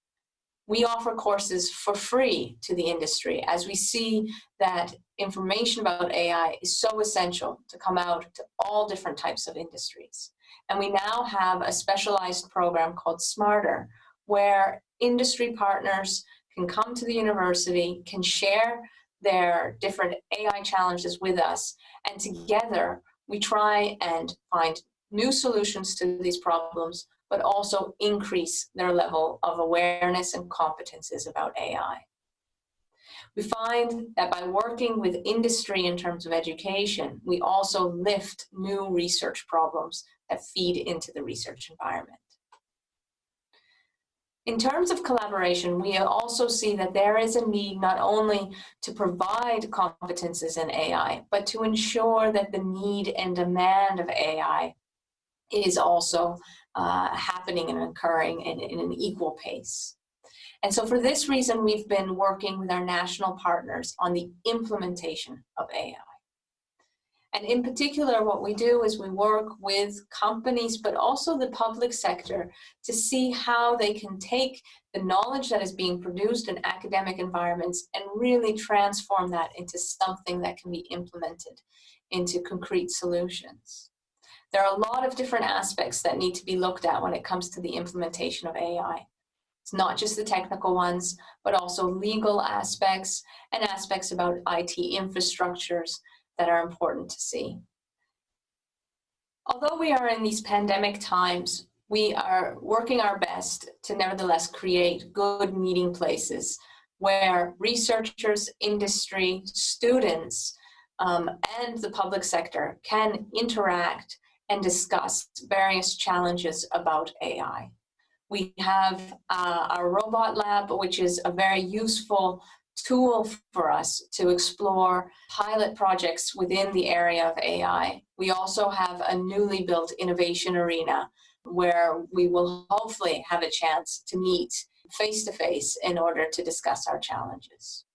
We offer courses for free to the industry as we see that information about AI is so essential to come out to all different types of industries. And we now have a specialized program called Smarter, where industry partners can come to the university, can share their different AI challenges with us, and together we try and find new solutions to these problems, but also increase their level of awareness and competences about AI. We find that by working with industry in terms of education, we also lift new research problems that feed into the research environment. In terms of collaboration, we also see that there is a need not only to provide competences in AI, but to ensure that the need and demand of AI is also happening and occurring in an equal pace. And so for this reason, we've been working with our national partners on the implementation of AI. And in particular, what we do is we work with companies, but also the public sector, to see how they can take the knowledge that is being produced in academic environments and really transform that into something that can be implemented into concrete solutions. There are a lot of different aspects that need to be looked at when it comes to the implementation of AI. It's not just the technical ones, but also legal aspects and aspects about IT infrastructures that are important to see. Although we are in these pandemic times, we are working our best to nevertheless create good meeting places where researchers, industry, students, and the public sector can interact and discuss various challenges about AI. We have our robot lab, which is a very useful tool for us to explore pilot projects within the area of AI. We also have a newly built innovation arena where we will hopefully have a chance to meet face-to-face in order to discuss our challenges.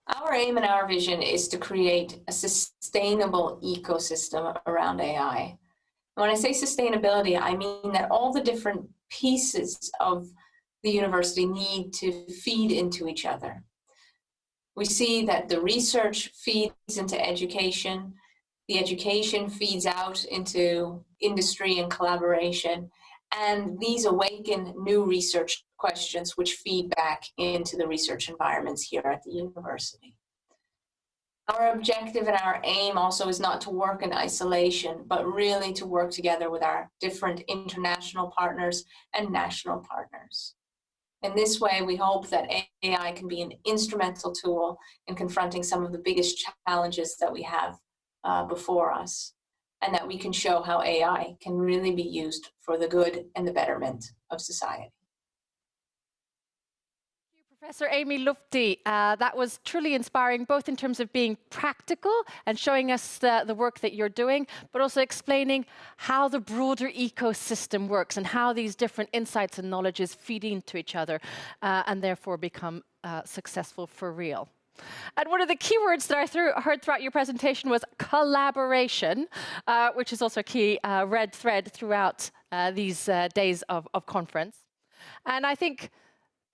Our aim and our vision is to create a sustainable ecosystem around AI. When I say sustainability, I mean that all the different pieces of the university need to feed into each other. We see that the research feeds into education, the education feeds out into industry and collaboration, and these awaken new research questions which feed back into the research environments here at the university. Our objective and our aim also is not to work in isolation, but really to work together with our different international partners and national partners. In this way, we hope that AI can be an instrumental tool in confronting some of the biggest challenges that we have before us, and that we can show how AI can really be used for the good and the betterment of society. Professor Amy Lufti, that was truly inspiring, both in terms of being practical and showing us the work that you're doing, but also explaining how the broader ecosystem works and how these different insights and knowledges feed into each other and therefore become successful for real. And one of the key words that I heard throughout your presentation was collaboration, which is also a key red thread throughout these days of conference. And I think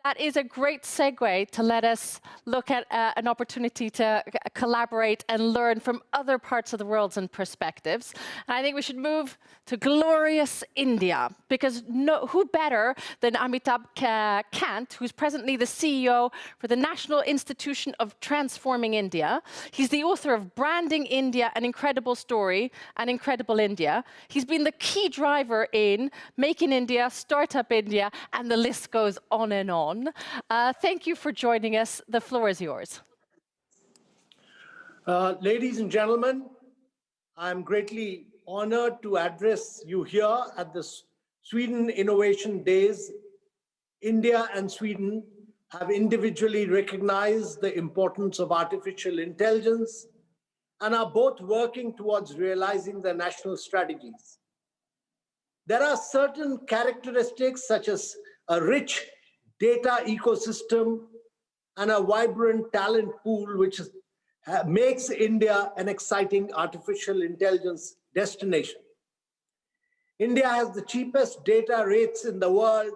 that is a great segue to let us look at an opportunity to collaborate and learn from other parts of the world and perspectives. And I think we should move to glorious India, because who better than Amitabh Kant, who's presently the CEO for the National Institution of Transforming India. He's the author of Branding India, An Incredible Story, and Incredible India. He's been the key driver in Make in India, Startup India, and the list goes on and on. Thank you for joining us. The floor is yours. Ladies and gentlemen, I'm greatly honored to address you here at the Sweden Innovation Days. India and Sweden have individually recognized the importance of artificial intelligence and are both working towards realizing their national strategies. There are certain characteristics such as a rich data ecosystem and a vibrant talent pool, which makes India an exciting artificial intelligence destination. India has the cheapest data rates in the world,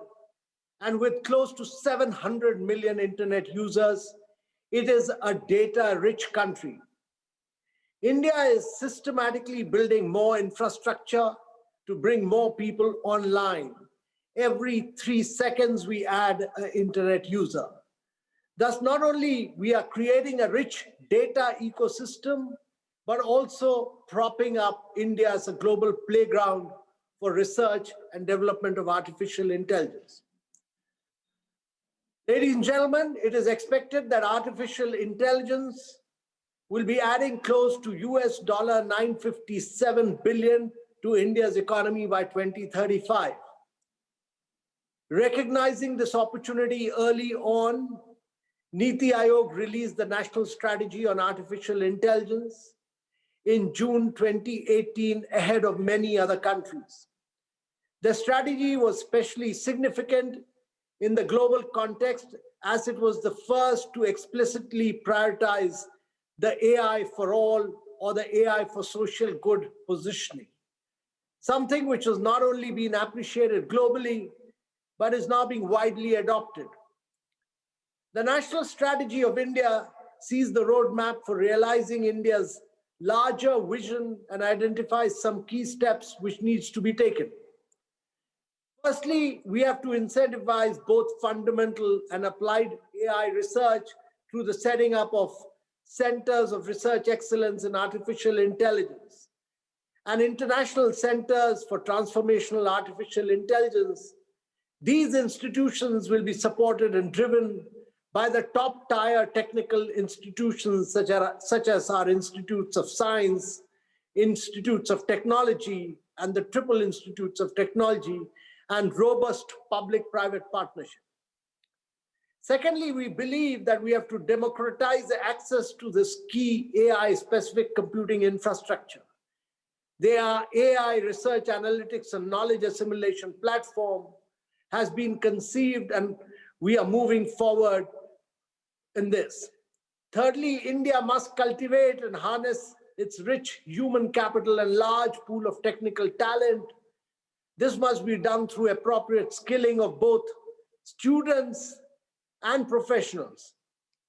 and with close to 700 million internet users, it is a data-rich country. India is systematically building more infrastructure to bring more people online. Every 3 seconds, we add an internet user. Thus, not only we are creating a rich data ecosystem, but also propping up India as a global playground for research and development of artificial intelligence. Ladies and gentlemen, it is expected that artificial intelligence will be adding close to US $957 billion to India's economy by 2035. Recognizing this opportunity early on, Niti Aayog released the National Strategy on Artificial Intelligence in June 2018, ahead of many other countries. The strategy was especially significant in the global context, as it was the first to explicitly prioritize the AI for all, or the AI for social good positioning, something which has not only been appreciated globally, but is now being widely adopted. The national strategy of India sees the roadmap for realizing India's larger vision and identifies some key steps which needs to be taken. Firstly, we have to incentivize both fundamental and applied AI research through the setting up of centers of research excellence in artificial intelligence and international centers for transformational artificial intelligence. These institutions will be supported and driven by the top tier technical institutions such as our institutes of science, institutes of technology, and the triple institutes of technology, and robust public-private partnership. Secondly, we believe that we have to democratize access to this key AI-specific computing infrastructure. Their AI research analytics and knowledge assimilation platform has been conceived, and we are moving forward in this. Thirdly, India must cultivate and harness its rich human capital and large pool of technical talent. This must be done through appropriate skilling of both students and professionals.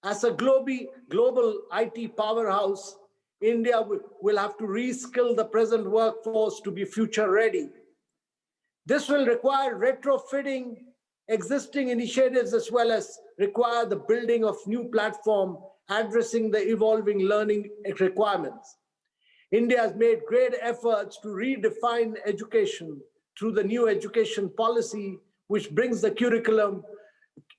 As a global IT powerhouse, India will have to reskill the present workforce to be future ready. This will require retrofitting existing initiatives as well as require the building of new platform addressing the evolving learning requirements. India has made great efforts to redefine education through the new education policy, which brings the curriculum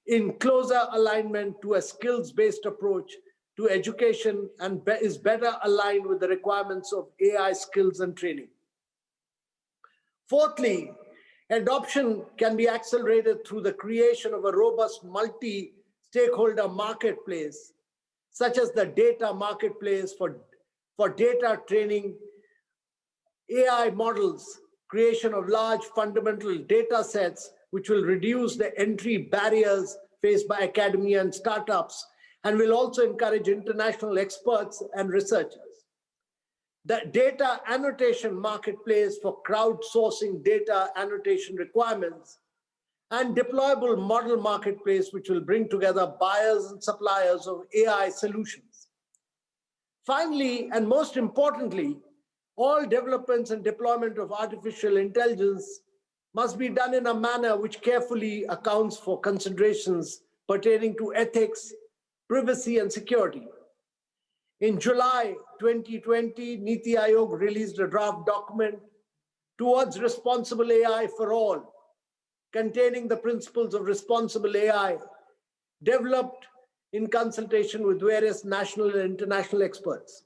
in closer alignment to a skills-based approach to education and is better aligned with the requirements of AI skills and training. Fourthly, adoption can be accelerated through the creation of a robust multi-stakeholder marketplace, such as the data marketplace for data training, AI models, creation of large fundamental data sets, which will reduce the entry barriers faced by academia and startups, and will also encourage international experts and researchers. The data annotation marketplace for crowdsourcing data annotation requirements, and deployable model marketplace, which will bring together buyers and suppliers of AI solutions. Finally, and most importantly, all developments and deployment of artificial intelligence must be done in a manner which carefully accounts for considerations pertaining to ethics, privacy, and security. In July 2020, Niti Aayog released a draft document towards responsible AI for all, containing the principles of responsible AI, developed in consultation with various national and international experts.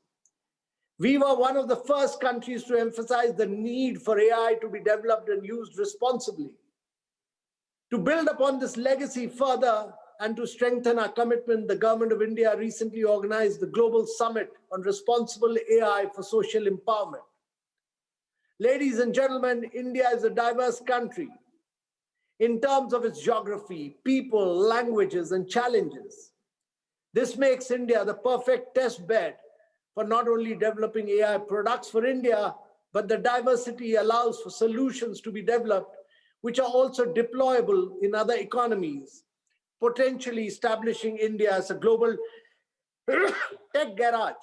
We were one of the first countries to emphasize the need for AI to be developed and used responsibly. To build upon this legacy further, and to strengthen our commitment, the Government of India recently organized the Global Summit on Responsible AI for Social Empowerment. Ladies and gentlemen, India is a diverse country in terms of its geography, people, languages, and challenges. This makes India the perfect test bed for not only developing AI products for India, but the diversity allows for solutions to be developed which are also deployable in other economies, potentially establishing India as a global tech garage.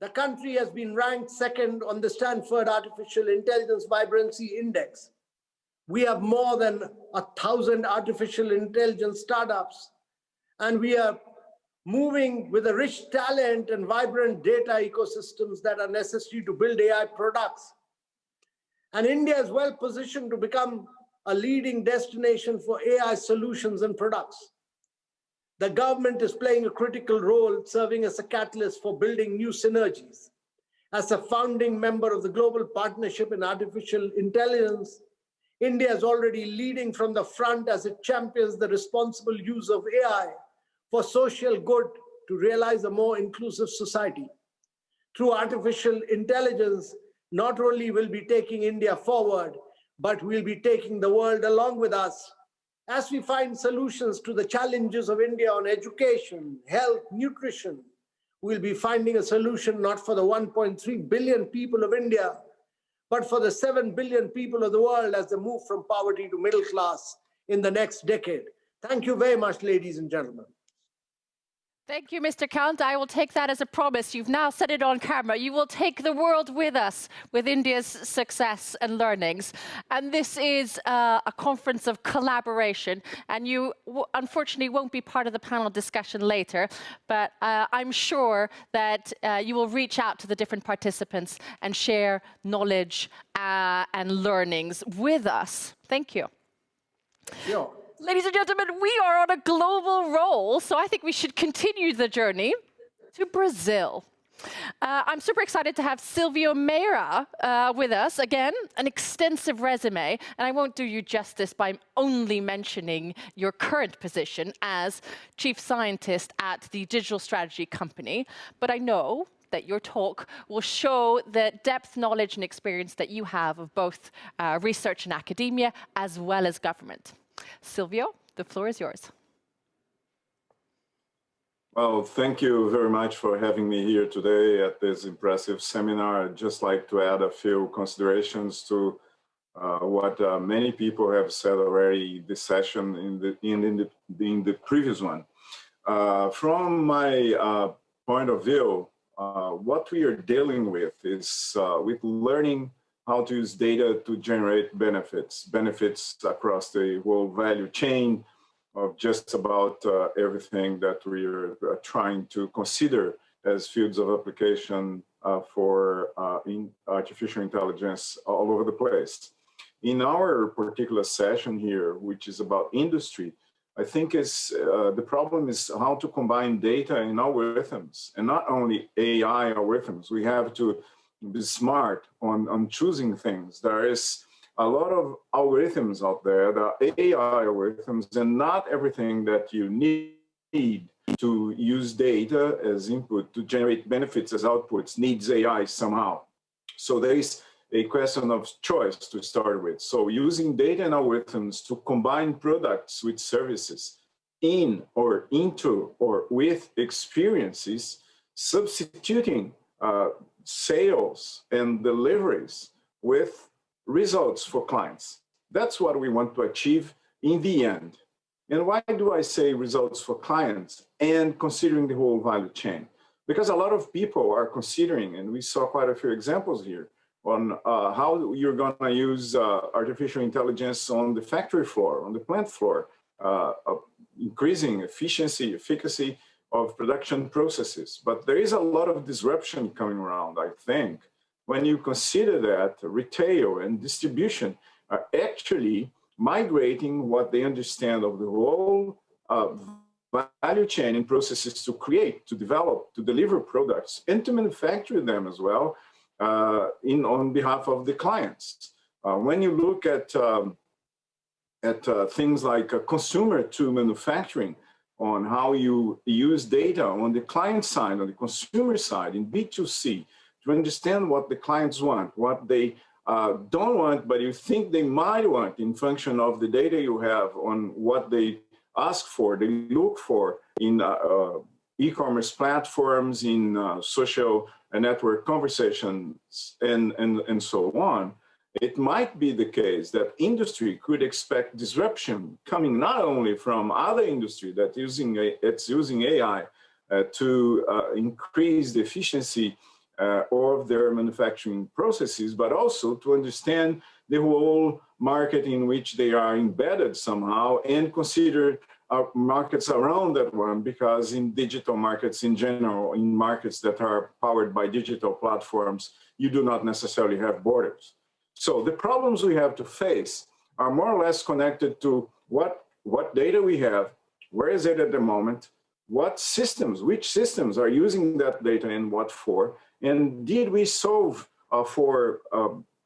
The country has been ranked second on the Stanford Artificial Intelligence Vibrancy Index. We have more than 1,000 artificial intelligence startups, and we are moving with a rich talent and vibrant data ecosystems that are necessary to build AI products. And India is well positioned to become a leading destination for AI solutions and products. The government is playing a critical role, serving as a catalyst for building new synergies. As a founding member of the Global Partnership in Artificial Intelligence, India is already leading from the front as it champions the responsible use of AI for social good to realize a more inclusive society. Through artificial intelligence, not only will be taking India forward, but we'll be taking the world along with us as we find solutions to the challenges of India on education, health, nutrition. We'll be finding a solution not for the 1.3 billion people of India, but for the 7 billion people of the world as they move from poverty to middle class in the next decade. Thank you very much, ladies and gentlemen. Thank you, Mr. Kant. I will take that as a promise. You've now said it on camera. You will take the world with us with India's success and learnings. And this is a conference of collaboration. And you unfortunately won't be part of the panel discussion later, but I'm sure that you will reach out to the different participants and share knowledge and learnings with us. Thank you. Sure. Ladies and gentlemen, we are on a global roll, so I think we should continue the journey to Brazil. I'm super excited to have Silvio Meira with us. Again, an extensive resume, and I won't do you justice by only mentioning your current position as Chief Scientist at the digital strategy company, but I know that your talk will show the depth, knowledge, and experience that you have of both research and academia, as well as government. Silvio, the floor is yours. Well, thank you very much for having me here today at this impressive seminar. I'd just like to add a few considerations to what many people have said already this session in the previous one. From my point of view, what we are dealing with is with learning how to use data to generate benefits across the whole value chain of just about everything that we are trying to consider as fields of application for artificial intelligence all over the place. In our particular session here, which is about industry, I think the problem is how to combine data and algorithms, and not only AI algorithms. We have to be smart on choosing things. There is a lot of algorithms out there, the AI algorithms, and not everything that you need to use data as input to generate benefits as outputs needs AI somehow. So there is a question of choice to start with. So using data and algorithms to combine products with services in or into or with experiences, substituting sales and deliveries with results for clients. That's what we want to achieve in the end. And why do I say results for clients and considering the whole value chain? Because a lot of people are considering, and we saw quite a few examples here, on how you're going to use artificial intelligence on the factory floor, on the plant floor, increasing efficiency, efficacy of production processes. But there is a lot of disruption coming around, I think, when you consider that retail and distribution are actually migrating what they understand of the whole value chain and processes to create, to develop, to deliver products, and to manufacture them as well on behalf of the clients. When you look at at things like consumer to manufacturing, on how you use data on the client side, on the consumer side, in B2C, to understand what the clients want, what they don't want, but you think they might want in function of the data you have on what they ask for, they look for in e-commerce platforms, in social network conversations, and so on. It might be the case that industry could expect disruption coming not only from other industry that's using AI to increase the efficiency of their manufacturing processes, but also to understand the whole market in which they are embedded somehow and consider markets around that one, because in digital markets in general, in markets that are powered by digital platforms, you do not necessarily have borders. So the problems we have to face are more or less connected to what data we have, where is it at the moment, what systems, which systems are using that data and what for, and did we solve for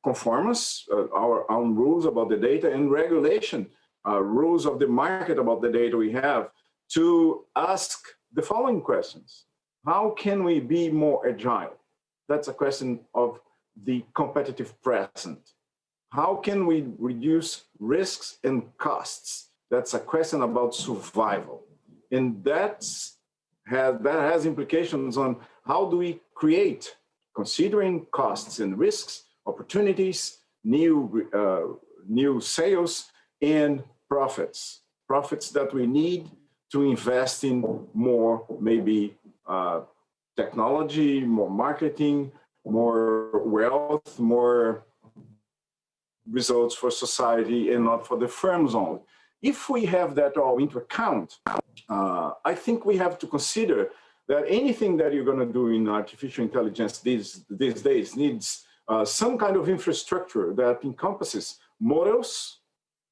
conformance, our own rules about the data, and regulation, rules of the market about the data we have, to ask the following questions. How can we be more agile? That's a question of the competitive present. How can we reduce risks and costs? That's a question about survival. And that has implications on how do we create, considering costs and risks, opportunities, new sales, and profits. Profits that we need to invest in more, maybe technology, more marketing, more wealth, more results for society and not for the firms only. If we have that all into account, I think we have to consider that anything that you're going to do in artificial intelligence these days needs some kind of infrastructure that encompasses models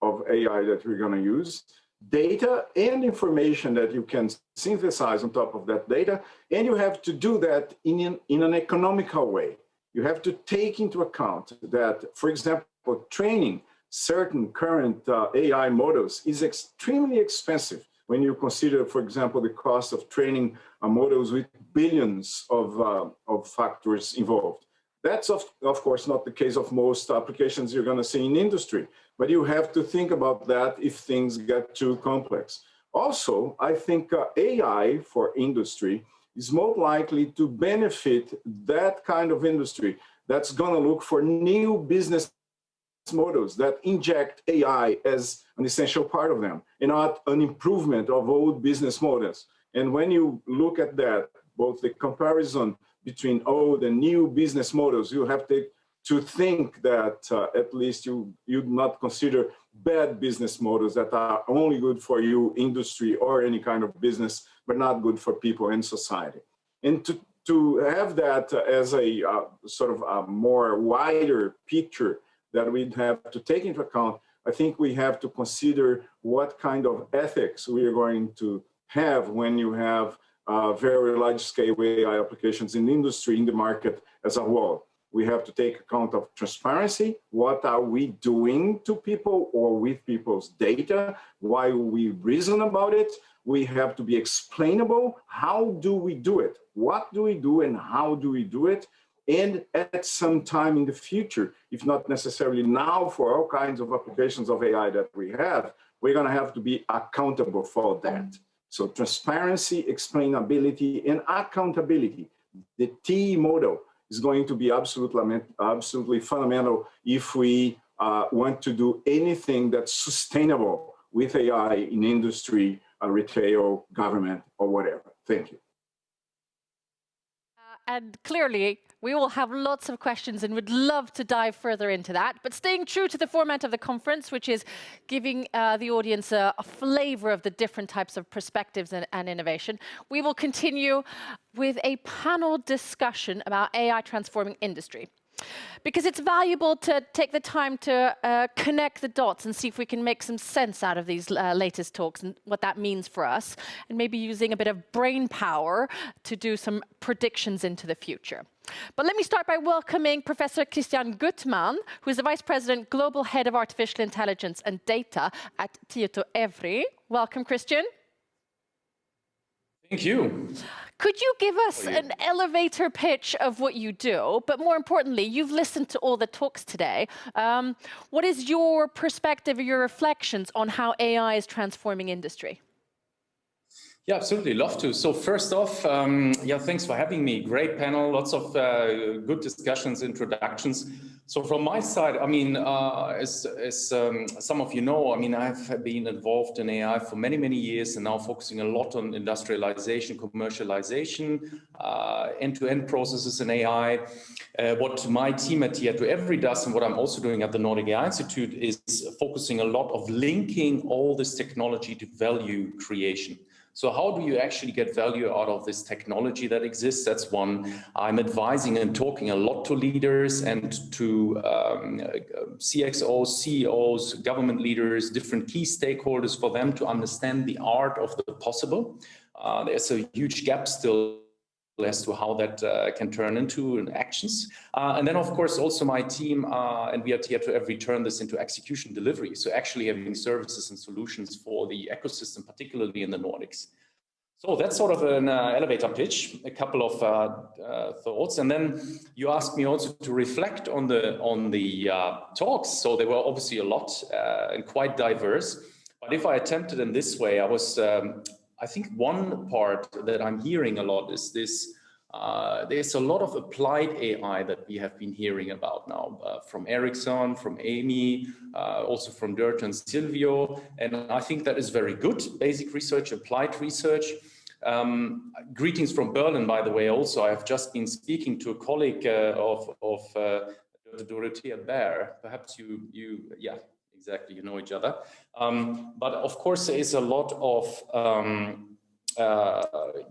of AI that we're going to use, data and information that you can synthesize on top of that data, and you have to do that in an economical way. You have to take into account that, for example, training certain current AI models is extremely expensive when you consider, for example, the cost of training models with billions of factors involved. That's, of course, not the case of most applications you're going to see in industry, but you have to think about that if things get too complex. Also, I think AI for industry is more likely to benefit that kind of industry that's going to look for new business models that inject AI as an essential part of them and not an improvement of old business models. And when you look at that, both the comparison between old and new business models, you have to think that at least you not consider bad business models that are only good for you, industry or any kind of business, but not good for people and society. And to have that as a sort of a more wider picture that we'd have to take into account, I think we have to consider what kind of ethics we are going to have when you have very large-scale AI applications in industry, in the market as a whole. We have to take account of transparency. What are we doing to people or with people's data? Why we reason about it? We have to be explainable. How do we do it? What do we do and how do we do it? And at some time in the future, if not necessarily now for all kinds of applications of AI that we have, we're going to have to be accountable for that. So transparency, explainability, and accountability, the T model is going to be absolutely fundamental if we want to do anything that's sustainable with AI in industry, retail, government, or whatever. Thank you. And clearly, we will have lots of questions and would love to dive further into that. But staying true to the format of the conference, which is giving the audience a flavor of the different types of perspectives and innovation, we will continue with a panel discussion about AI transforming industry. Because it's valuable to take the time to connect the dots and see if we can make some sense out of these latest talks and what that means for us, and maybe using a bit of brain power to do some predictions into the future. But let me start by welcoming Professor Christian Gutmann, who is the Vice President, Global Head of Artificial Intelligence and Data at Tieto Evry. Welcome, Christian. Thank you. Could you give us an elevator pitch of what you do? But more importantly, you've listened to all the talks today. What is your perspective or your reflections on how AI is transforming industry? Yeah, absolutely. Love to. So first off, yeah, thanks for having me. Great panel, lots of good discussions, introductions. So from my side, I mean, as some of you know, I mean, I've been involved in AI for many, many years and now focusing a lot on industrialization, commercialization, end-to-end processes in AI. What my team at Tieto Evry does and what I'm also doing at the Nordic AI Institute is focusing a lot of linking all this technology to value creation. So how do you actually get value out of this technology that exists? That's one. I'm advising and talking a lot to leaders and to CXOs, CEOs, government leaders, different key stakeholders for them to understand the art of the possible. There's a huge gap still as to how that can turn into actions. And then, of course, also my team and we at Tieto Evry turn this into execution delivery. So actually having services and solutions for the ecosystem, particularly in the Nordics. So that's sort of an elevator pitch, a couple of thoughts. And then you asked me also to reflect on the talks. So there were obviously a lot and quite diverse. But if I attempted in this way, I think one part that I'm hearing a lot is this, there's a lot of applied AI that we have been hearing about now from Ericsson, from Amy, also from Dirk and Silvio. And I think that is very good, basic research, applied research. Greetings from Berlin, by the way, also. I have just been speaking to a colleague of Dorothea Baer. Perhaps you, yeah. Exactly, you know each other. But of course, there is a lot of,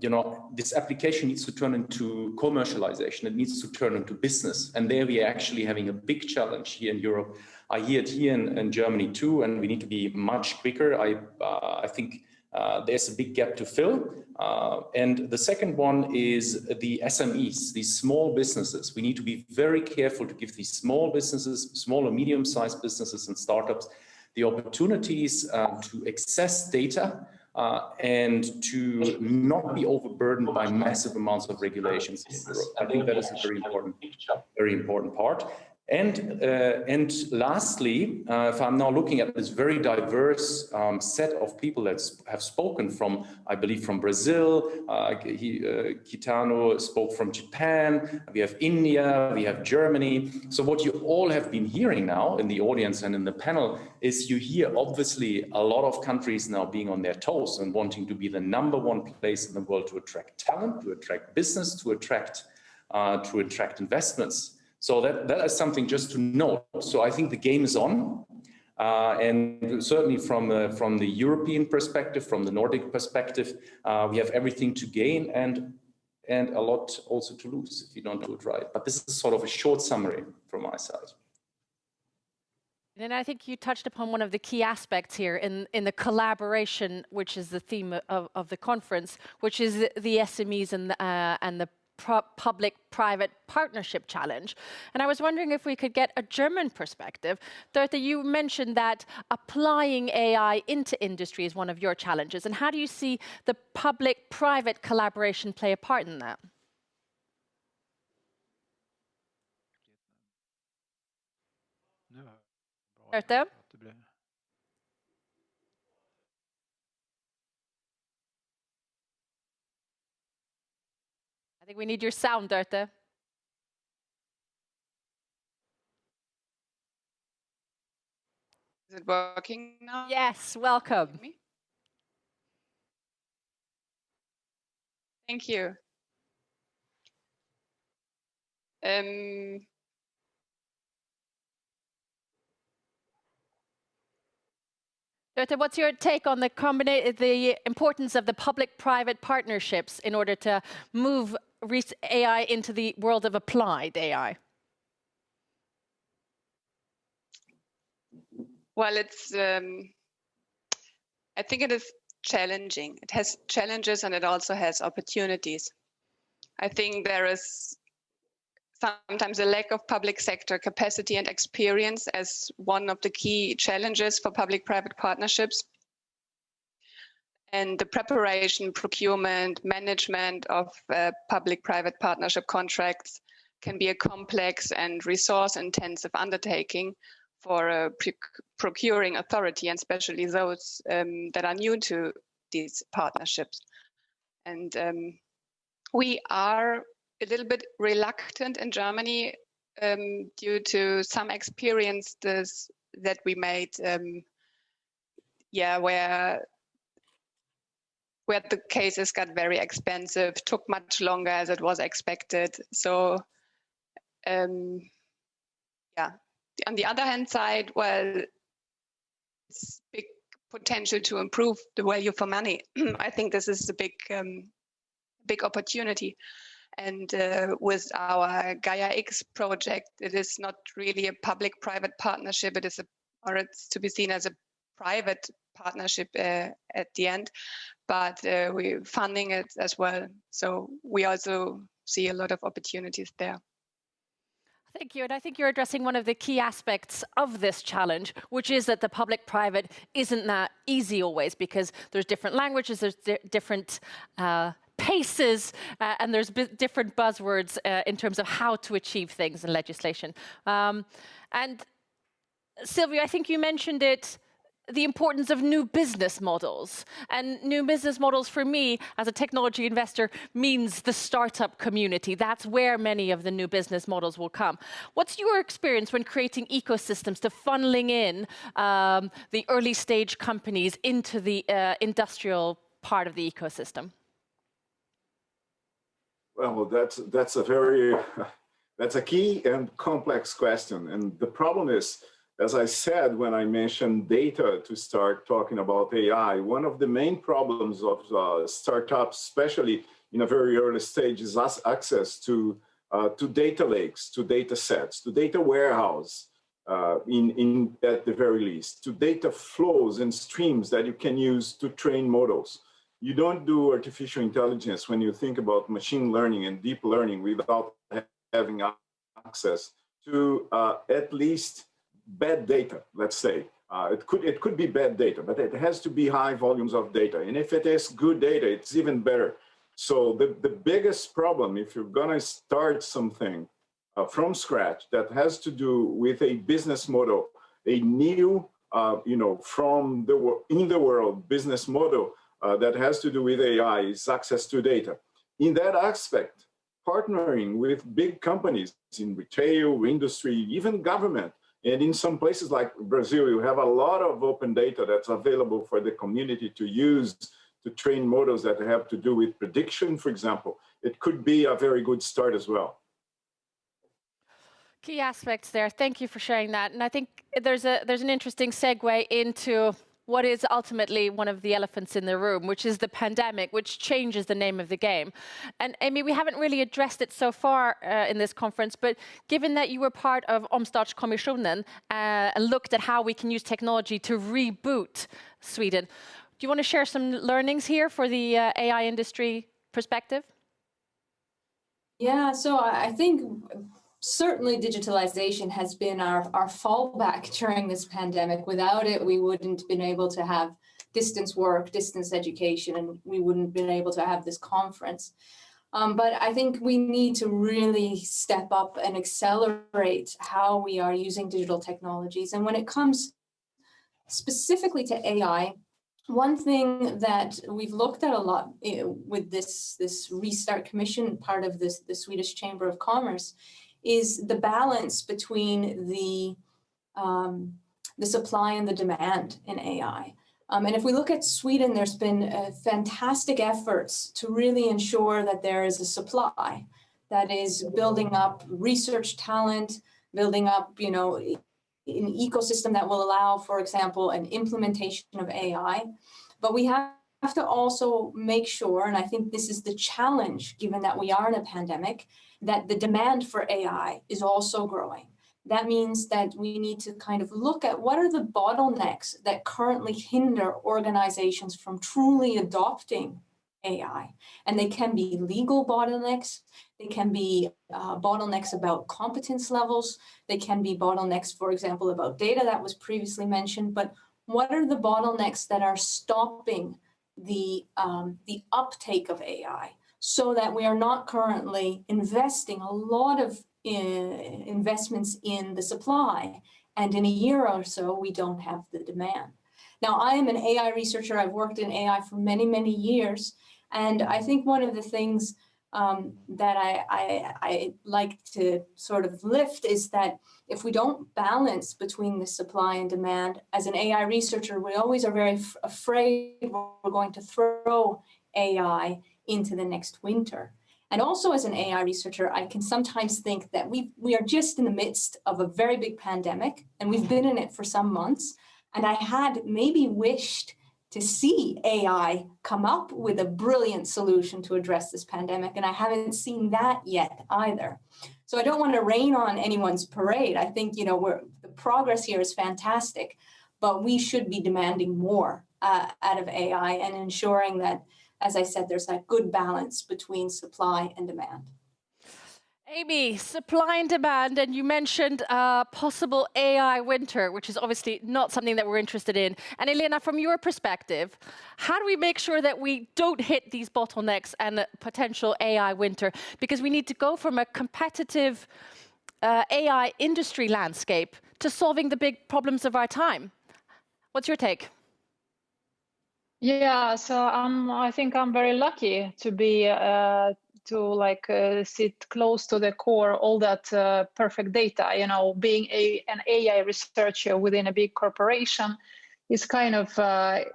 you know, this application needs to turn into commercialization. It needs to turn into business. And there we are actually having a big challenge here in Europe. I hear it here in Germany too, and we need to be much quicker. I think there's a big gap to fill. And the second one is the SMEs, these small businesses. We need to be very careful to give these small businesses, small or medium-sized businesses and startups, the opportunities to access data and to not be overburdened by massive amounts of regulations in Europe. I think that is a very important part. And lastly, if I'm now looking at this very diverse set of people that have spoken from, I believe, from Brazil, Kitano spoke from Japan, we have India, we have Germany. So what you all have been hearing now in the audience and in the panel is you hear obviously a lot of countries now being on their toes and wanting to be the #1 place in the world to attract talent, to attract business, to attract investments. So that is something just to note. So I think the game is on, and certainly from the European perspective, from the Nordic perspective, we have everything to gain and a lot also to lose if you don't do it right. But this is sort of a short summary from my side. And I think you touched upon one of the key aspects here in the collaboration, which is the theme of the conference, which is the SMEs and the public-private partnership challenge. And I was wondering if we could get a German perspective. Dörte, you mentioned that applying AI into industry is one of your challenges. And how do you see the public-private collaboration play a part in that? Dörte? I think we need your sound, Dörte. Is it working now? Yes, welcome. Thank you. Dörte, what's your take on the importance of the public-private partnerships in order to move AI into the world of applied AI? Well, I think it is challenging. It has challenges and it also has opportunities. I think there is sometimes a lack of public sector capacity and experience as one of the key challenges for public-private partnerships. And the preparation, procurement, management of public-private partnership contracts can be a complex and resource-intensive undertaking for a procuring authority, and especially those that are new to these partnerships. And we are a little bit reluctant in Germany due to some experiences that we made, where the cases got very expensive, took much longer as it was expected. So, yeah. On the other hand side, well, it's big potential to improve the value for money. I think this is a big opportunity. And with our Gaia X project, it is not really a public-private partnership. It's to be seen as a private partnership at the end, but we're funding it as well. So we also see a lot of opportunities there. Thank you. And I think you're addressing one of the key aspects of this challenge, which is that the public-private isn't that easy always, because there's different languages, there's different paces, and there's different buzzwords in terms of how to achieve things in legislation. And Sylvia, I think you mentioned it, the importance of new business models. And new business models for me, as a technology investor, means the startup community. That's where many of the new business models will come. What's your experience when creating ecosystems to funneling in the early stage companies into the industrial part of the ecosystem? Well, that's a key and complex question. And the problem is, as I said, when I mentioned data to start talking about AI, one of the main problems of startups, especially in a very early stage, is access to data lakes, to data sets, to data warehouse, at the very least, to data flows and streams that you can use to train models. You don't do artificial intelligence when you think about machine learning and deep learning without having access to at least bad data, let's say. It could be bad data, but it has to be high volumes of data. And if it is good data, it's even better. So the biggest problem, if you're gonna start something from scratch that has to do with a business model, a new, from in the world business model that has to do with AI, is access to data. In that aspect, partnering with big companies in retail, industry, even government, and in some places like Brazil, you have a lot of open data that's available for the community to use to train models that have to do with prediction, for example. It could be a very good start as well. Key aspects there. Thank you for sharing that. And I think there's an interesting segue into what is ultimately one of the elephants in the room, which is the pandemic, which changes the name of the game. And Amy, we haven't really addressed it so far in this conference, but given that you were part of Omstartskommissionen and looked at how we can use technology to reboot Sweden, do you want to share some learnings here for the AI industry perspective? Yeah, so I think certainly digitalization has been our fallback during this pandemic. Without it, we wouldn't have been able to have distance work, distance education, and we wouldn't have been able to have this conference. But I think we need to really step up and accelerate how we are using digital technologies. And when it comes specifically to AI, one thing that we've looked at a lot with this Restart Commission, part of the Swedish Chamber of Commerce, is the balance between the supply and the demand in AI. And if we look at Sweden, there's been fantastic efforts to really ensure that there is a supply that is building up research talent, building up, an ecosystem that will allow, for example, an implementation of AI. But we have to also make sure, and I think this is the challenge, given that we are in a pandemic, that the demand for AI is also growing. that means that we need to kind of look at what are the bottlenecks that currently hinder organizations from truly adopting AI. And they can be legal bottlenecks, they can be bottlenecks about competence levels, they can be bottlenecks, for example, about data that was previously mentioned, but what are the bottlenecks that are stopping the uptake of AI so that we are not currently investing a lot of investments in the supply, and in a year or so, we don't have the demand. Now, I am an AI researcher. I've worked in AI for many, many years. And I think one of the things that I like to sort of lift is that if we don't balance between the supply and demand, as an AI researcher, we always are very afraid we're going to throw AI into the next winter. And also as an AI researcher, I can sometimes think that we are just in the midst of a very big pandemic, and we've been in it for some months. And I had maybe wished to see AI come up with a brilliant solution to address this pandemic, and I haven't seen that yet either. So I don't want to rain on anyone's parade. I think, the progress here is fantastic, but we should be demanding more out of AI and ensuring that, as I said, there's a good balance between supply and demand. Amy, supply and demand, and you mentioned possible AI winter, which is obviously not something that we're interested in. And Elena, from your perspective, how do we make sure that we don't hit these bottlenecks and a potential AI winter? Because we need to go from a competitive AI industry landscape to solving the big problems of our time. What's your take? Yeah, so I think I'm very lucky to be sit close to the core, all that perfect data. Being an AI researcher within a big corporation is kind of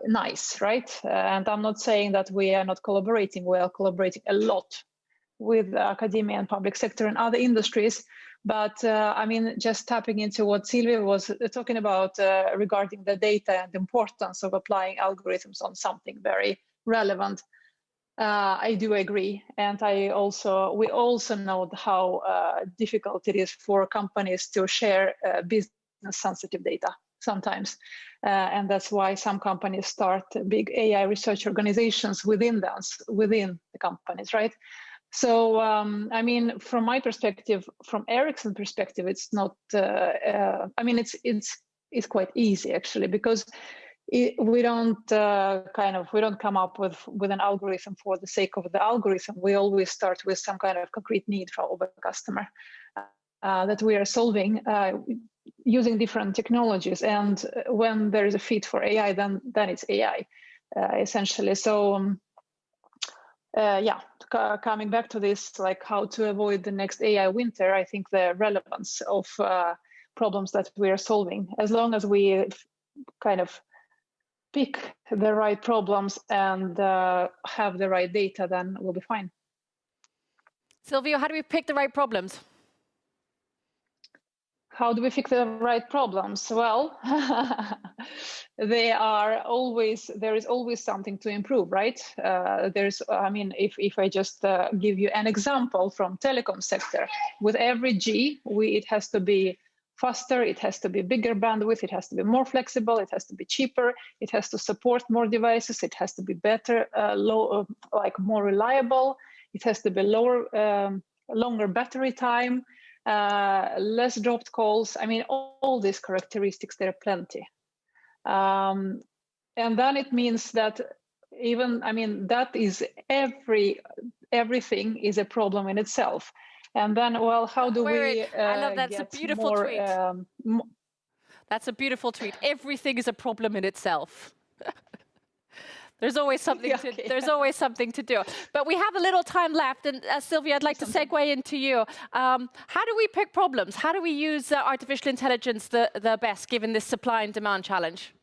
nice, right? And I'm not saying that we are not collaborating. We are collaborating a lot with academia and public sector and other industries. But just tapping into what Silvia was talking about regarding the data and the importance of applying algorithms on something very relevant, I do agree. And we also know how difficult it is for companies to share business sensitive data sometimes. And that's why some companies start big AI research organizations within the companies, right? So, from my perspective, from Ericsson's perspective, it's not, it's quite easy actually, because we don't come up with an algorithm for the sake of the algorithm. We always start with some kind of concrete need from the customer that we are solving using different technologies. And when there is a fit for AI, then it's AI essentially. So, coming back to this, like how to avoid the next AI winter, I think the relevance of problems that we are solving, as long as we kind of pick the right problems and have the right data, then we'll be fine. Silvio, how do we pick the right problems? How do we pick the right problems? Well, there is always something to improve, right? If I just give you an example from telecom sector, with every G, it has to be faster, it has to be bigger bandwidth, it has to be more flexible, it has to be cheaper, it has to support more devices, it has to be better, more reliable, it has to be longer battery time, less dropped calls. All these characteristics, there are plenty. And then it means that that is everything is a problem in itself. And then, well, how do we I love that's a beautiful tweet. That's a beautiful tweet. Everything is a problem in itself. There's always something there's always something to do. But we have a little time left, and Silvia, I'd like to segue into you. How do we pick problems? How do we use artificial intelligence the best, given this supply and demand challenge?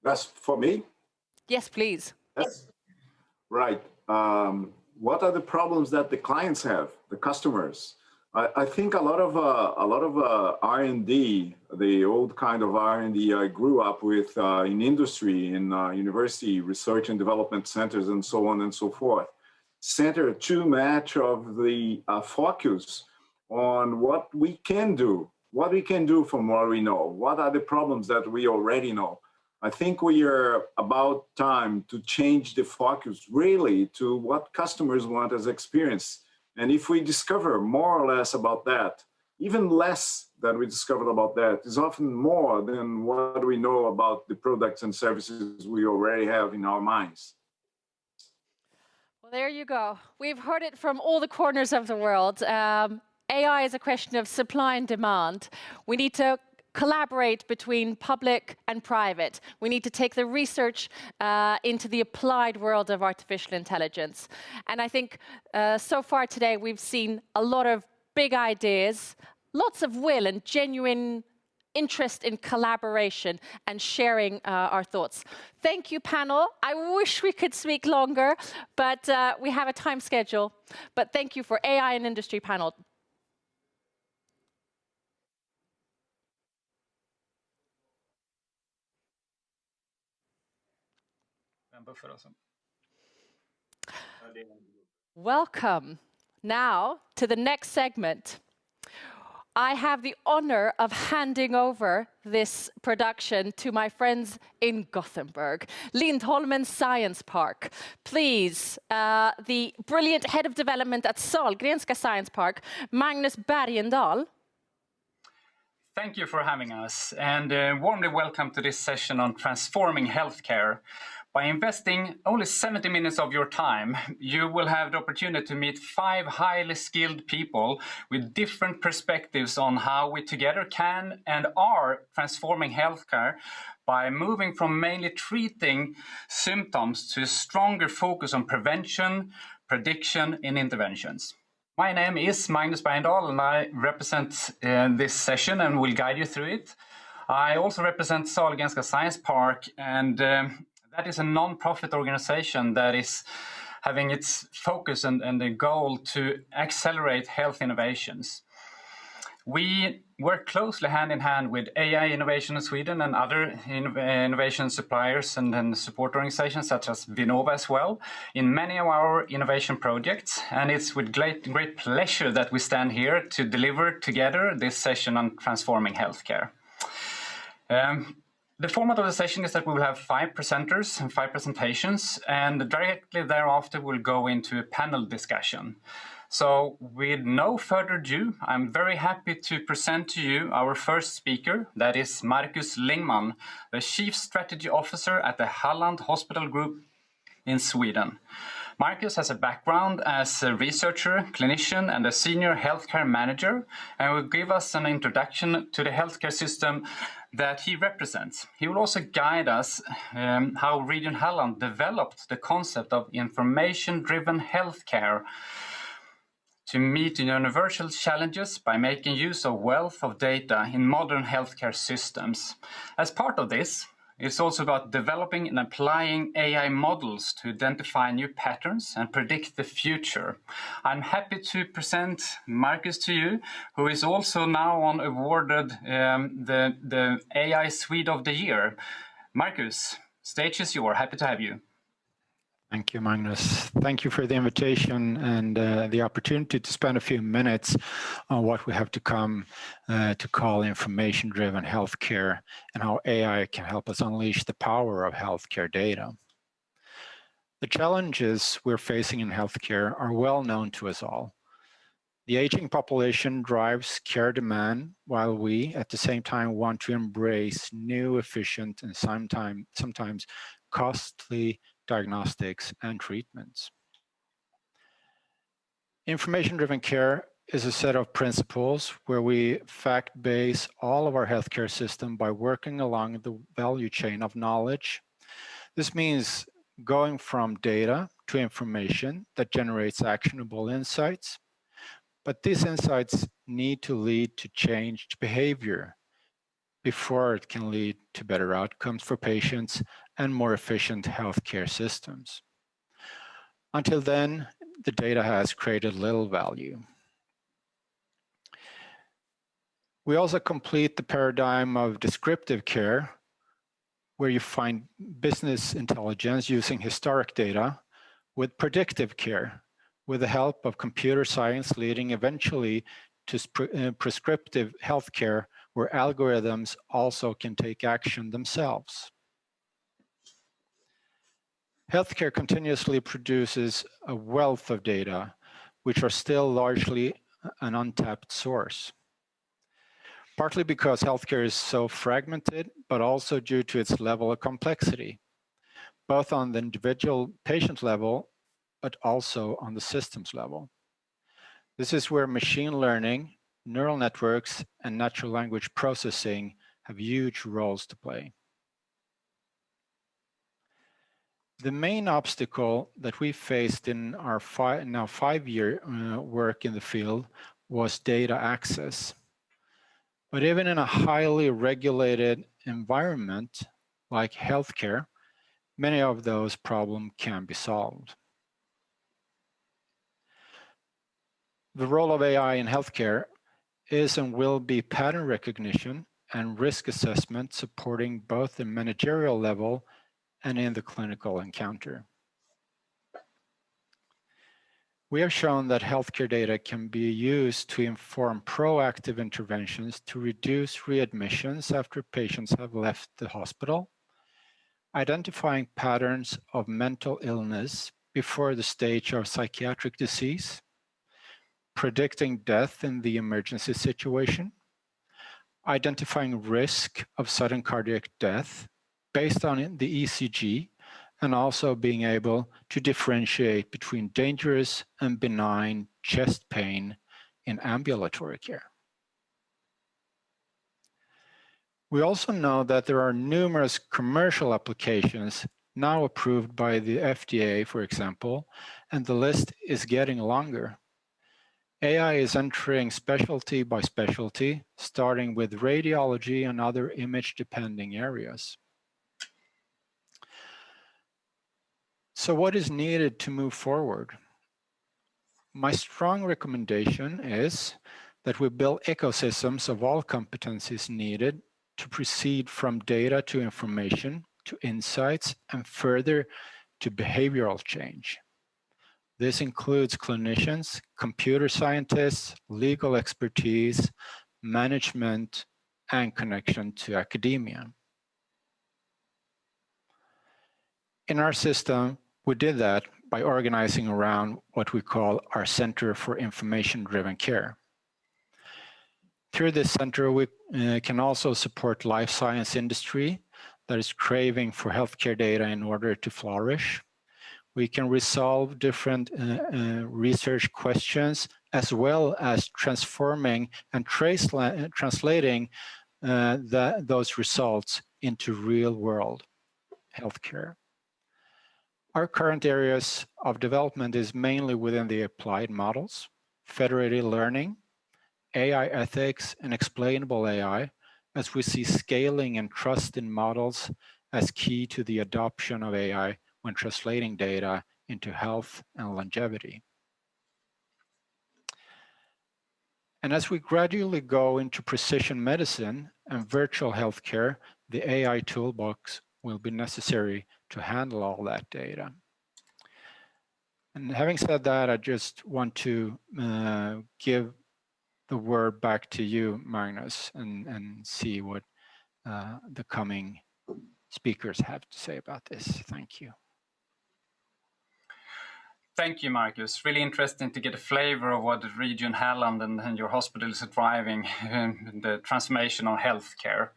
That's for me? Yes, please. That's right. What are the problems that the clients have, the customers? I think a lot of R&D, the old kind of R&D I grew up with in industry, in university research and development centers, and so on and so forth, center too much of the focus on what we can do from what we know. What are the problems that we already know? I think we are about time to change the focus really to what customers want as experience. And if we discover more or less about that, even less than we discovered about that is often more than what we know about the products and services we already have in our minds. Well, there you go. We've heard it from all the corners of the world. AI is a question of supply and demand. We need to collaborate between public and private. We need to take the research into the applied world of artificial intelligence. And I think so far today we've seen a lot of big ideas, lots of will and genuine interest in collaboration and sharing our thoughts. Thank you, panel. I wish we could speak longer, but we have a time schedule. But thank you for AI and Industry panel. Welcome now to the next segment. I have the honor of handing over this production to my friends in Gothenburg, Lindholmen Science Park. Please, the brilliant head of development at Sahlgrenska Science Park, Magnus Bergendahl. Thank you for having us, and warmly welcome to this session on transforming healthcare. By investing only 70 minutes of your time, you will have the opportunity to meet 5 highly skilled people with different perspectives on how we together can and are transforming healthcare by moving from mainly treating symptoms to a stronger focus on prevention, prediction, and interventions. My name is Magnus Bergendahl, and I represent this session and will guide you through it. I also represent Sahlgrenska Science Park, and that is a non-profit organization that is having its focus and the goal to accelerate health innovations. We work closely hand in hand with AI Innovation in Sweden and other innovation suppliers and support organizations such as Vinnova as well in many of our innovation projects. And it's with great pleasure that we stand here to deliver together this session on transforming healthcare. The format of the session is that we will have 5 presenters and 5 presentations, and directly thereafter we'll go into a panel discussion. So with no further ado, I'm very happy to present to you our first speaker, that is Marcus Lingman, the Chief Strategy Officer at the Halland Hospital Group in Sweden. Marcus has a background as a researcher, clinician, and a senior healthcare manager, and will give us an introduction to the healthcare system that he represents. He will also guide us how Region Halland developed the concept of information-driven healthcare to meet universal challenges by making use of wealth of data in modern healthcare systems. As part of this, it's also about developing and applying AI models to identify new patterns and predict the future. I'm happy to present Marcus to you, who is also now awarded the AI Swede of the Year. Marcus, stage is yours. Happy to have you. Thank you, Magnus. Thank you for the invitation and the opportunity to spend a few minutes on what we have to come to call information-driven healthcare and how AI can help us unleash the power of healthcare data. The challenges we're facing in healthcare are well known to us all. The aging population drives care demand, while we, at the same time, want to embrace new, efficient, and sometimes costly diagnostics and treatments. Information-driven care is a set of principles where we fact-base all of our healthcare system by working along the value chain of knowledge. This means going from data to information that generates actionable insights, but these insights need to lead to changed behavior before it can lead to better outcomes for patients and more efficient healthcare systems. Until then, the data has created little value. We also complete the paradigm of descriptive care, where you find business intelligence using historic data, with predictive care, with the help of computer science leading eventually to prescriptive healthcare, where algorithms also can take action themselves. Healthcare continuously produces a wealth of data, which are still largely an untapped source. Partly because healthcare is so fragmented, but also due to its level of complexity, both on the individual patient level, but also on the systems level. This is where machine learning, neural networks, and natural language processing have huge roles to play. The main obstacle that we faced in our now 5-year work in the field was data access. But even in a highly regulated environment like healthcare, many of those problems can be solved. The role of AI in healthcare is and will be pattern recognition and risk assessment, supporting both the managerial level and in the clinical encounter. We have shown that healthcare data can be used to inform proactive interventions to reduce readmissions after patients have left the hospital, identifying patterns of mental illness before the stage of psychiatric disease, predicting death in the emergency situation, identifying risk of sudden cardiac death based on the ECG, and also being able to differentiate between dangerous and benign chest pain in ambulatory care. We also know that there are numerous commercial applications now approved by the FDA, for example, and the list is getting longer. AI is entering specialty by specialty, starting with radiology and other image-depending areas. So what is needed to move forward? My strong recommendation is that we build ecosystems of all competencies needed to proceed from data to information, to insights, and further to behavioral change. This includes clinicians, computer scientists, legal expertise, management, and connection to academia. In our system, we did that by organizing around what we call our Center for Information-Driven Care. Through this center, we can also support life science industry that is craving for healthcare data in order to flourish. We can resolve different research questions, as well as transforming and translating those results into real-world healthcare. Our current areas of development is mainly within the applied models, federated learning, AI ethics, and explainable AI, as we see scaling and trust in models as key to the adoption of AI when translating data into health and longevity. And as we gradually go into precision medicine and virtual healthcare, the AI toolbox will be necessary to handle all that data. And having said that, I just want to give the word back to you, Magnus, and see what the coming speakers have to say about this. Thank you. Thank you, Marcus. Really interesting to get a flavor of what Region Halland and your hospitals are driving in the transformation of healthcare.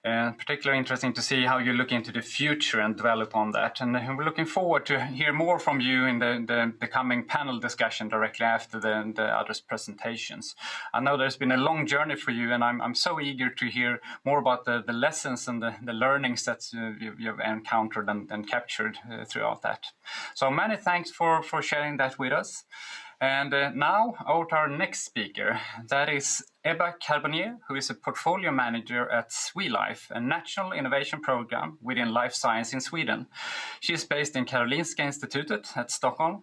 Particularly interesting to see how you look into the future and develop on that. And we're looking forward to hear more from you in the coming panel discussion directly after the others' presentations. I know there's been a long journey for you, and I'm so eager to hear more about the lessons and the learnings that you've encountered and captured throughout that. So many thanks for sharing that with us. And now, over to our next speaker. That is Ebba Carbonier, who is a portfolio manager at SweLife, a national innovation program within life science in Sweden. She is based in Karolinska Institutet at Stockholm.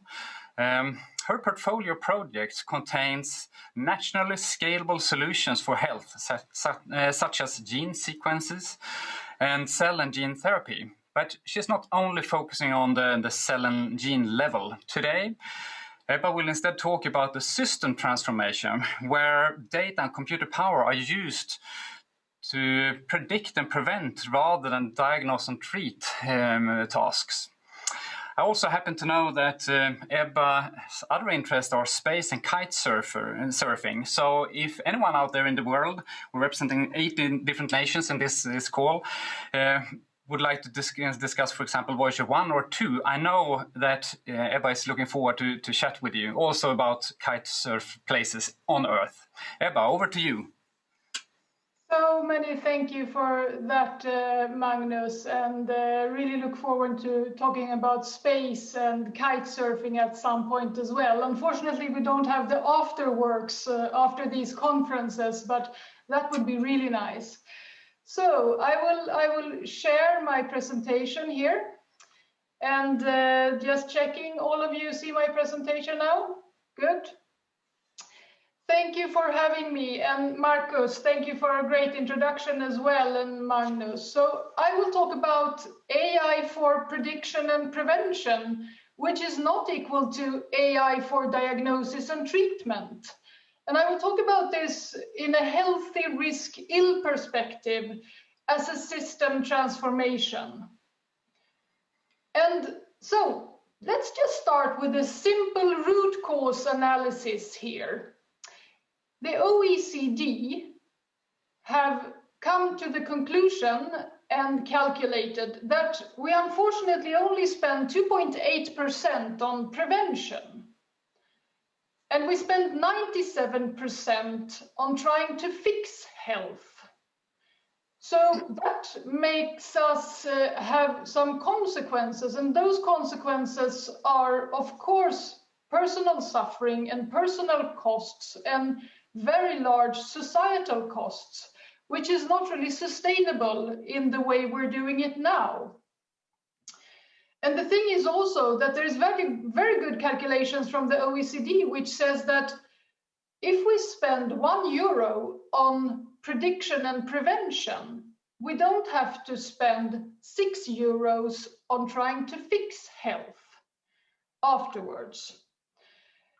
Her portfolio projects contains nationally scalable solutions for health, such as gene sequences and cell and gene therapy. But she's not only focusing on the cell and gene level. Today, Ebba will instead talk about the system transformation, where data and computer power are used to predict and prevent rather than diagnose and treat tasks. I also happen to know that Ebba's other interests are space and kite surfing. So if anyone out there in the world, we're representing 18 different nations in this call, would like to discuss, for example, Voyager 1 or 2, I know that Ebba is looking forward to chat with you also about kite surf places on Earth. Ebba, over to you. So many thank you for that, Magnus, and really look forward to talking about space and kite surfing at some point as well. Unfortunately, we don't have the afterworks after these conferences, but that would be really nice. So I will share my presentation here, and just checking, all of you see my presentation now? Good. Thank you for having me, and Marcus, thank you for a great introduction as well, and Magnus. So I will talk about AI for prediction and prevention, which is not equal to AI for diagnosis and treatment. And I will talk about this in a healthy risk-ill perspective as a system transformation. And so let's just start with a simple root cause analysis here. The OECD have come to the conclusion and calculated that we unfortunately only spend 2.8% on prevention. And we spend 97% on trying to fix health. So that makes us have some consequences, and those consequences are, of course, personal suffering and personal costs and very large societal costs, which is not really sustainable in the way we're doing it now. And the thing is also that there's very, very good calculations from the OECD, which says that if we spend €1 on prediction and prevention, we don't have to spend €6 on trying to fix health afterwards.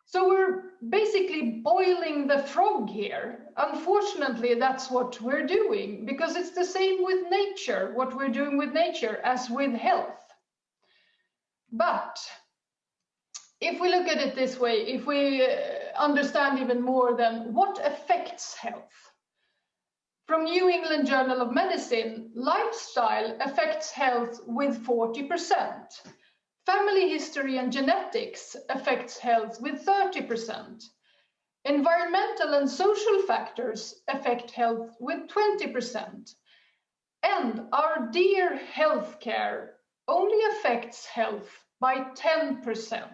So we're basically boiling the frog here. Unfortunately, that's what we're doing, because it's the same with nature, what we're doing with nature as with health. But if we look at it this way, if we understand even more, then what affects health? From New England Journal of Medicine, lifestyle affects health with 40%. Family history and genetics affects health with 30%. Environmental and social factors affect health with 20%. And our dear healthcare only affects health by 10%.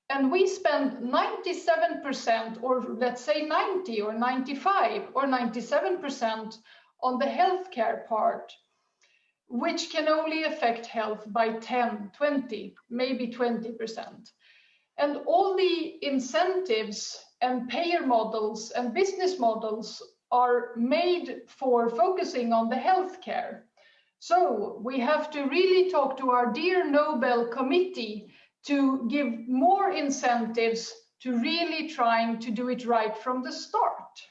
And we spend 97%, or let's say 90 or 95 or 97% on the healthcare part, which can only affect health by 10, 20, maybe 20%. And all the incentives and payer models and business models are made for focusing on the healthcare. So we have to really talk to our dear Nobel Committee to give more incentives to really trying to do it right from the start.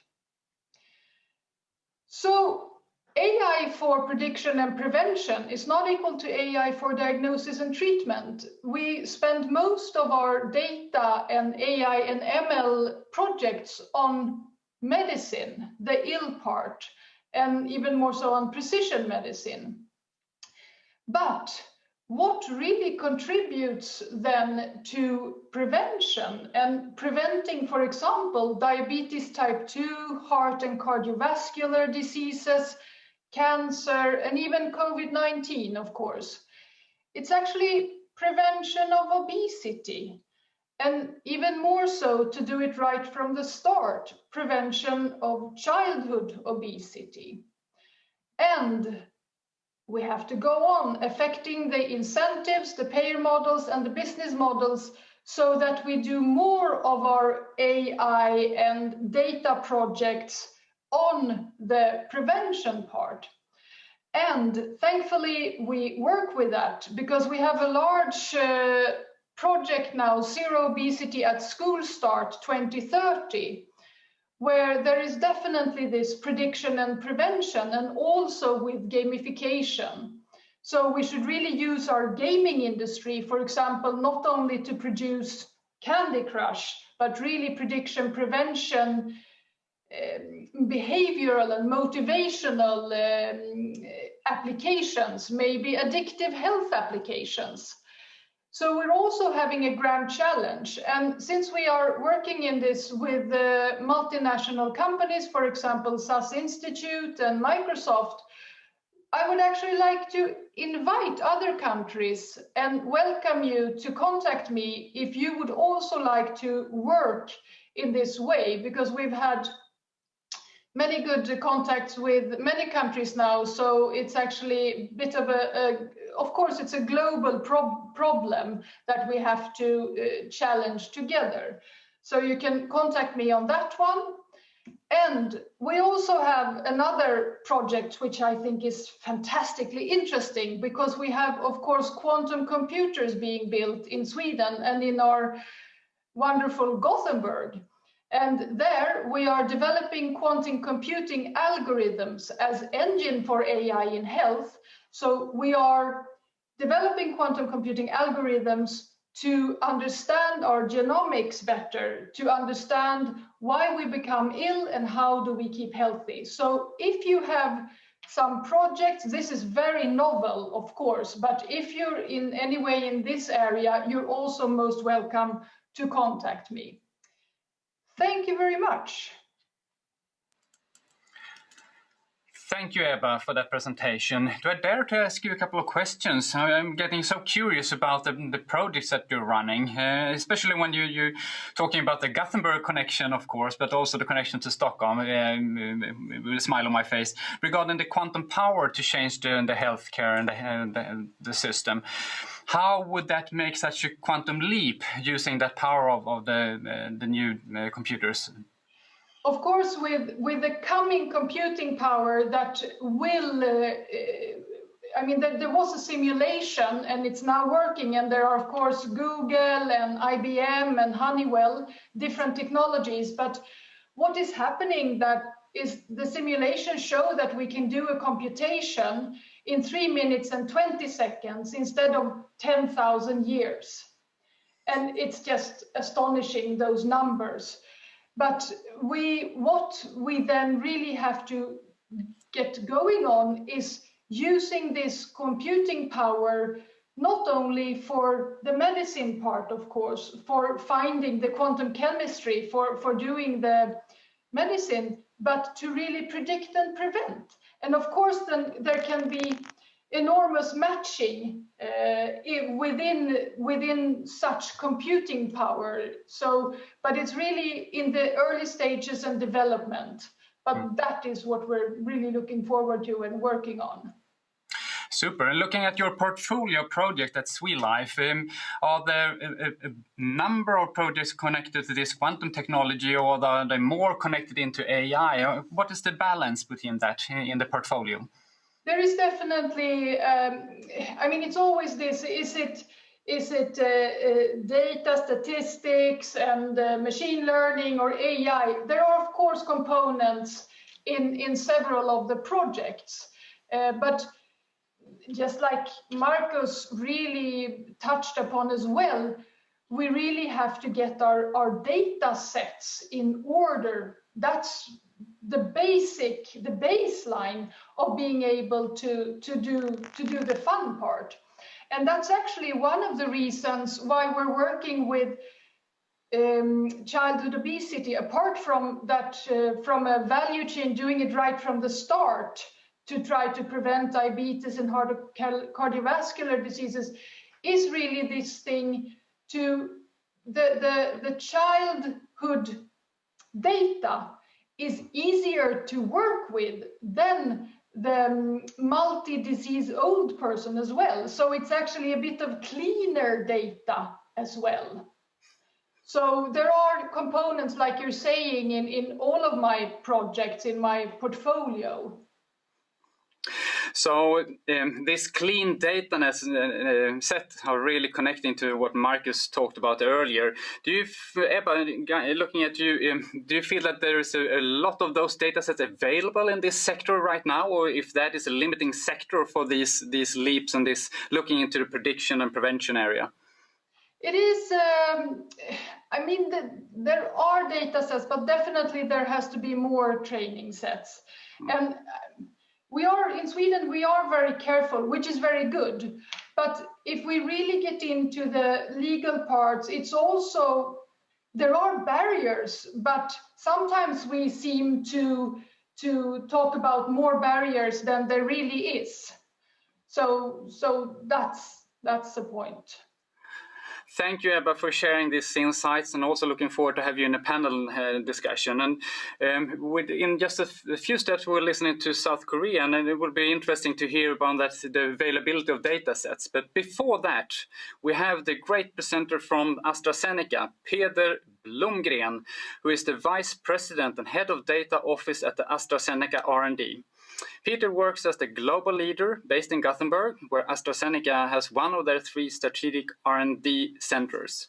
So AI for prediction and prevention is not equal to AI for diagnosis and treatment. We spend most of our data and AI and ML projects on medicine, the ill part, and even more so on precision medicine. But what really contributes then to prevention and preventing, for example, diabetes type 2, heart and cardiovascular diseases, cancer, and even COVID-19, of course? It's actually prevention of obesity, and even more so, to do it right from the start, prevention of childhood obesity. And we have to go on affecting the incentives, the payer models, and the business models so that we do more of our AI and data projects on the prevention part. And thankfully, we work with that because we have a large project now, Zero Obesity at School Start 2030, where there is definitely this prediction and prevention, and also with gamification. So we should really use our gaming industry, for example, not only to produce Candy Crush, but really prediction, prevention, behavioral and motivational applications, maybe addictive health applications. So we're also having a grand challenge. And since we are working in this with multinational companies, for example, SAS Institute and Microsoft, I would actually like to invite other countries and welcome you to contact me if you would also like to work in this way, because we've had many good contacts with many countries now. So it's actually a bit of of course, it's a global problem that we have to challenge together. So you can contact me on that one. And we also have another project which I think is fantastically interesting, because we have, of course, quantum computers being built in Sweden and in our wonderful Gothenburg. And there we are developing quantum computing algorithms as engine for AI in health. So we are developing quantum computing algorithms to understand our genomics better, to understand why we become ill and how do we keep healthy. So if you have some projects, this is very novel, of course, but if you're in any way in this area, you're also most welcome to contact me. Thank you very much. Thank you, Ebba, for that presentation. Do I dare to ask you a couple of questions? I'm getting so curious about the projects that you're running, especially when you're talking about the Gothenburg connection, of course, but also the connection to Stockholm, with a smile on my face, regarding the quantum power to change the healthcare and the system. How would that make such a quantum leap using that power of the new computers? Of course, with the coming computing power that will, I mean, there was a simulation and it's now working, and there are, of course, Google and IBM and Honeywell, different technologies. But what is happening that is the simulations show that we can do a computation in 3 minutes and 20 seconds instead of 10,000 years. And it's just astonishing, those numbers. But what we then really have to get going on is using this computing power, not only for the medicine part, of course, for finding the quantum chemistry, for doing the medicine, but to really predict and prevent. And of course, then there can be enormous matching within such computing power. So, but it's really in the early stages and development. But that is what we're really looking forward to and working on. Super. And looking at your portfolio project at SweLife, are there a number of projects connected to this quantum technology, or are they more connected into AI? What is the balance between that in the portfolio? There is definitely, I mean, it's always this, is it data statistics and machine learning or AI? There are, of course, components in several of the projects. But just like Marcus really touched upon as well, we really have to get our data sets in order. That's the baseline of being able to do the fun part. And that's actually one of the reasons why we're working with childhood obesity, apart from that, from a value chain, doing it right from the start to try to prevent diabetes and cardiovascular diseases, is really this thing to the childhood data is easier to work with than the multi-disease old person as well. So it's actually a bit of cleaner data as well. So there are components, like you're saying, in all of my projects in my portfolio. So this clean data set are really connecting to what Marcus talked about earlier. Do you, Ebba, looking at you, do you feel that there is a lot of those data sets available in this sector right now, or if that is a limiting sector for these leaps and this looking into the prediction and prevention area? It is, I mean, there are data sets, but definitely there has to be more training sets. And we are, in Sweden, we are very careful, which is very good. But if we really get into the legal parts, it's also, there are barriers, but sometimes we seem to talk about more barriers than there really is. So that's the point. Thank you, Ebba, for sharing these insights, and also looking forward to have you in a panel discussion. And in just a few steps, we're listening to South Korea, and it will be interesting to hear about the availability of data sets. But before that, we have the great presenter from AstraZeneca, Peder Blomgren, who is the Vice President and Head of Data Office at the AstraZeneca R&D. Peter works as the global leader based in Gothenburg, where AstraZeneca has one of their 3 strategic R&D centers.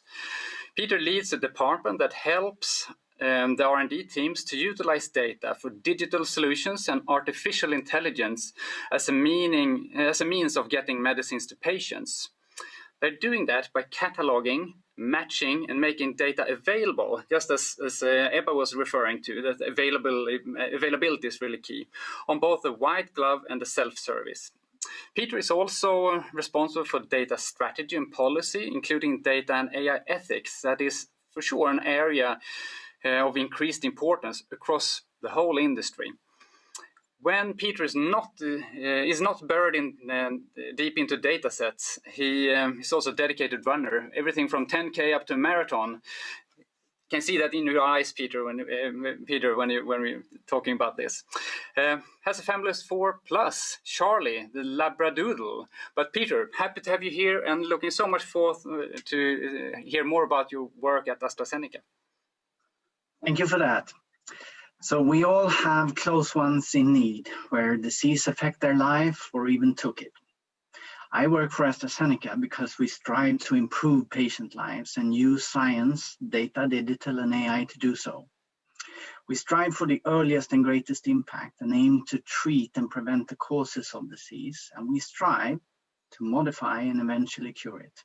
Peter leads a department that helps the R&D teams to utilize data for digital solutions and artificial intelligence as a means of getting medicines to patients. They're doing that by cataloging, matching, and making data available, just as Ebba was referring to, that availability is really key, on both the white glove and the self-service. Peter is also responsible for data strategy and policy, including data and AI ethics. That is for sure an area of increased importance across the whole industry. When Peter is not buried in deep into data sets, he is also a dedicated runner, everything from 10K up to a marathon. You can see that in your eyes, Peter, when we're talking about this. Has a family of 4+, Charlie, the Labradoodle. But Peter, happy to have you here and looking so much forward to hear more about your work at AstraZeneca. Thank you for that. So we all have close ones in need, where disease affect their life or even took it. I work for AstraZeneca because we strive to improve patient lives and use science, data, digital, and AI to do so. We strive for the earliest and greatest impact and aim to treat and prevent the causes of disease, and we strive to modify and eventually cure it.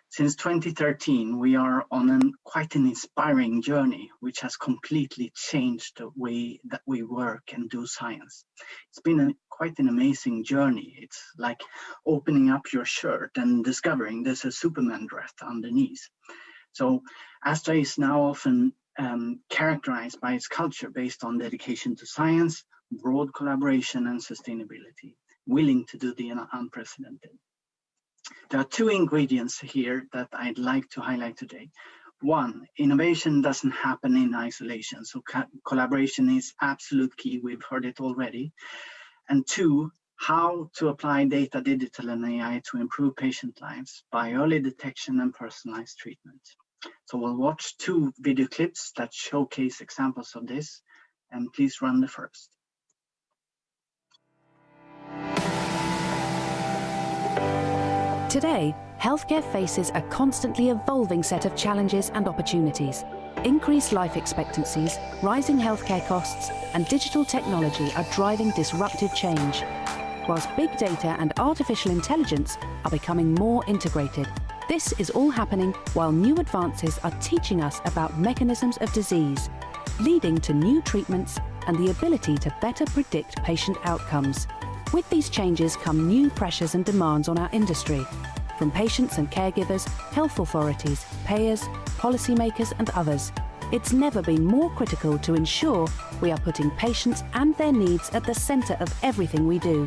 Since 2013, we are on quite an inspiring journey, which has completely changed the way that we work and do science. It's been quite an amazing journey. It's like opening up your shirt and discovering there's a Superman dress underneath. So Astra is now often characterized by its culture based on dedication to science, broad collaboration, and sustainability, willing to do the unprecedented. There are 2 ingredients here that I'd like to highlight today. 1, innovation doesn't happen in isolation, so collaboration is absolute key. We've heard it already. And 2, how to apply data, digital, and AI to improve patient lives by early detection and personalized treatment. So we'll watch 2 video clips that showcase examples of this, and please run the first. Today, healthcare faces a constantly evolving set of challenges and opportunities. Increased life expectancies, rising healthcare costs, and digital technology are driving disruptive change, whilst big data and artificial intelligence are becoming more integrated. This is all happening while new advances are teaching us about mechanisms of disease, leading to new treatments and the ability to better predict patient outcomes. With these changes come new pressures and demands on our industry, from patients and caregivers, health authorities, payers, policymakers, and others. It's never been more critical to ensure we are putting patients and their needs at the centre of everything we do.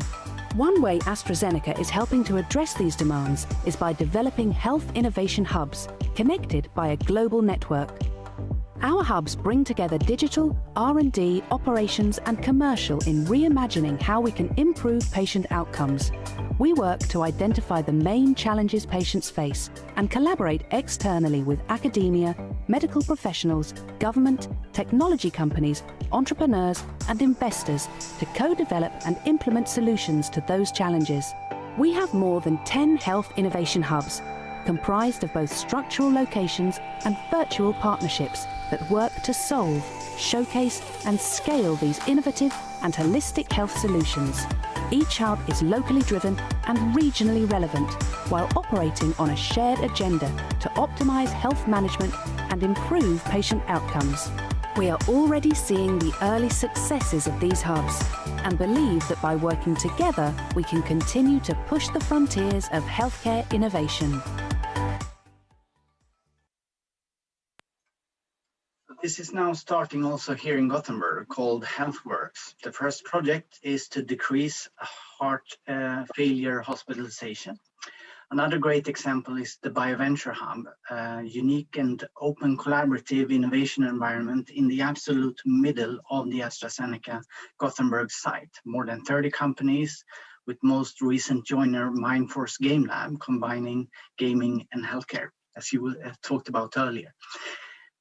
One way AstraZeneca is helping to address these demands is by developing health innovation hubs, connected by a global network. Our hubs bring together digital, R&D, operations and commercial in reimagining how we can improve patient outcomes. We work to identify the main challenges patients face and collaborate externally with academia, medical professionals, government, technology companies, entrepreneurs and investors to co-develop and implement solutions to those challenges. We have more than 10 health innovation hubs, comprised of both structural locations and virtual partnerships that work to solve, showcase and scale these innovative and holistic health solutions. Each hub is locally driven and regionally relevant while operating on a shared agenda to optimize health management and improve patient outcomes. We are already seeing the early successes of these hubs and believe that by working together, we can continue to push the frontiers of healthcare innovation. This is now starting also here in Gothenburg, called HealthWorks. The first project is to decrease heart failure hospitalization. Another great example is the BioVenture Hub, a unique and open collaborative innovation environment in the absolute middle of the AstraZeneca Gothenburg site. More than 30 companies, with most recent joiner Mindforce Game Lab, combining gaming and healthcare, as you talked about earlier.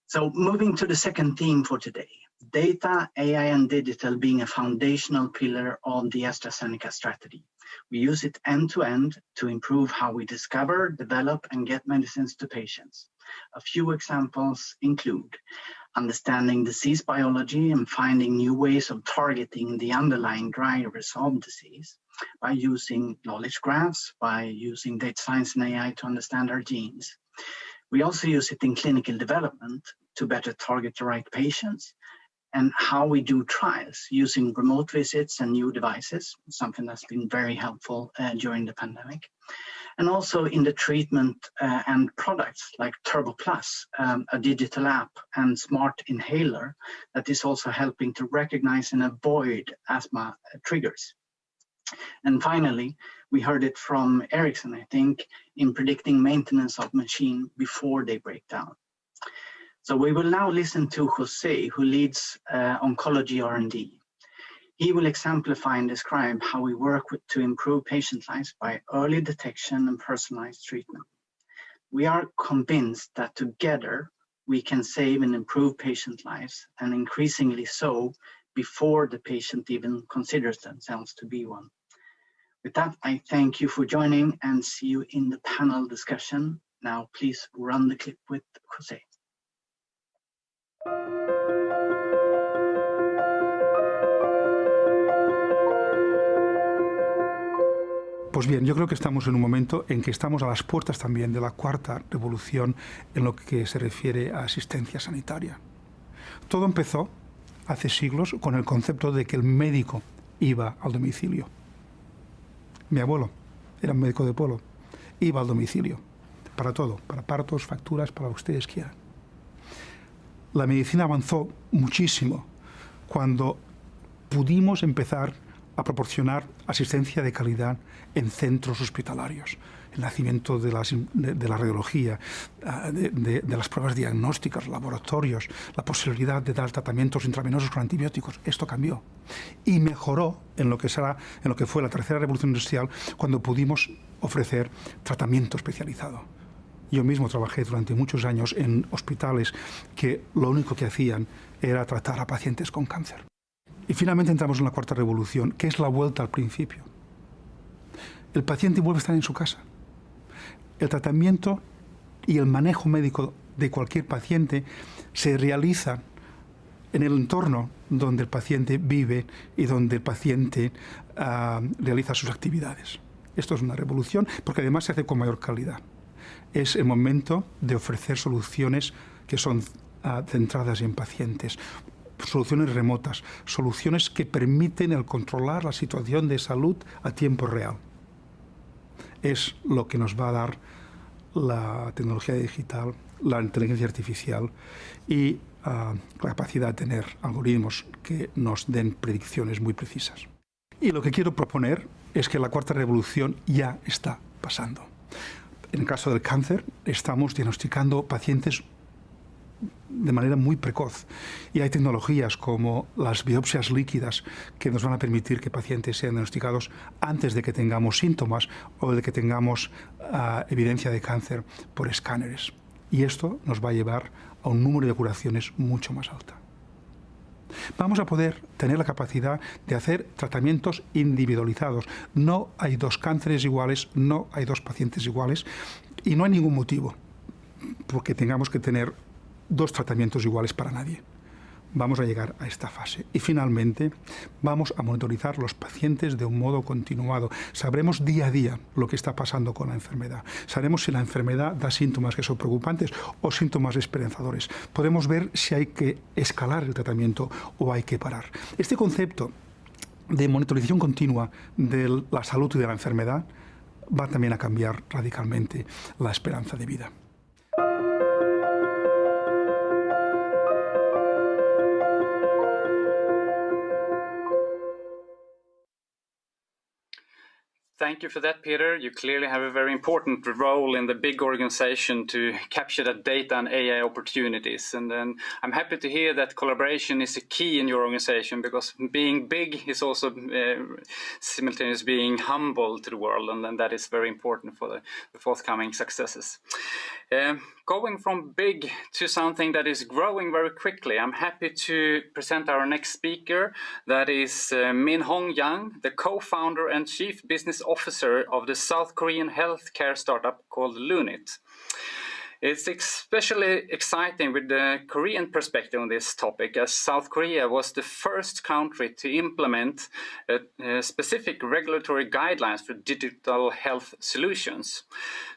So moving to the second theme for today, data, AI and digital being a foundational pillar of the AstraZeneca strategy. We use it end to end to improve how we discover, develop and get medicines to patients. A few examples include understanding disease biology and finding new ways of targeting the underlying drivers of disease by using knowledge graphs, by using data science and AI to understand our genes. We also use it in clinical development to better target the right patients, and how we do trials using remote visits and new devices, something that's been very helpful during the pandemic. And also in the treatment and products like Turbo Plus, a digital app and smart inhaler that is also helping to recognize and avoid asthma triggers. And finally, we heard it from Ericsson, I think, in predicting maintenance of machine before they break down. So we will now listen to Jose, who leads oncology R&D. He will exemplify and describe how we work to improve patient lives by early detection and personalized treatment. We are convinced that together we can save and improve patient lives, and increasingly so before the patient even considers themselves to be one. With that, I thank you for joining and see you in the panel discussion. Now, please run the clip with Jose. Pues bien, yo creo que estamos en un momento en que estamos a las puertas también de la cuarta revolución en lo que se refiere a asistencia sanitaria. Todo empezó hace siglos con el concepto de que el médico iba al domicilio. Mi abuelo era un médico de pueblo, iba al domicilio para todo, para partos, facturas, para lo que ustedes quieran. La medicina avanzó muchísimo cuando pudimos empezar a proporcionar asistencia de calidad en centros hospitalarios. El nacimiento de la radiología, de las pruebas diagnósticas, laboratorios, la posibilidad de dar tratamientos intravenosos con antibióticos. Esto cambió y mejoró en lo que fue la tercera revolución industrial, cuando pudimos ofrecer tratamiento especializado. Yo mismo trabajé durante muchos años en hospitales que lo único que hacían era tratar a pacientes con cáncer. Y finalmente entramos en la cuarta revolución, que es la vuelta al principio. El paciente vuelve a estar en su casa. El tratamiento y el manejo médico de cualquier paciente se realiza en el entorno donde el paciente vive y donde el paciente realiza sus actividades. Esto es una revolución porque además se hace con mayor calidad. Es el momento de ofrecer soluciones que son centradas en pacientes, soluciones remotas, soluciones que permiten el controlar la situación de salud a tiempo real. Es lo que nos va a dar la tecnología digital, la inteligencia artificial y la capacidad de tener algoritmos que nos den predicciones muy precisas. Y lo que quiero proponer es que la cuarta revolución ya está pasando. En el caso del cáncer, estamos diagnosticando pacientes de manera muy precoz. Y hay tecnologías como las biopsias líquidas que nos van a permitir que pacientes sean diagnosticados antes de que tengamos síntomas o de que tengamos evidencia de cáncer por escáneres. Y esto nos va a llevar a un número de curaciones mucho más alta. Vamos a poder tener la capacidad de hacer tratamientos individualizados. No hay dos cánceres iguales, no hay dos pacientes iguales y no hay ningún motivo porque tengamos que tener dos tratamientos iguales para nadie. Vamos a llegar a esta fase. Y finalmente vamos a monitorizar los pacientes de un modo continuado. Sabremos día a día lo que está pasando con la enfermedad. Sabremos si la enfermedad da síntomas que son preocupantes o síntomas esperanzadores. Podemos ver si hay que escalar el tratamiento o hay que parar. Este concepto de monitorización continua de la salud y de la enfermedad va también a cambiar radicalmente la esperanza de vida. Thank you for that, Peter. You clearly have a very important role in the big organization to capture that data and AI opportunities. And then I'm happy to hear that collaboration is a key in your organization, because being big is also simultaneously being humble to the world, and then that is very important for the forthcoming successes. Going from big to something that is growing very quickly, I'm happy to present our next speaker. That is Min-Hong Yang, the co-founder and chief business officer of the South Korean healthcare startup called Lunit. It's especially exciting with the Korean perspective on this topic, as South Korea was the first country to implement specific regulatory guidelines for digital health solutions.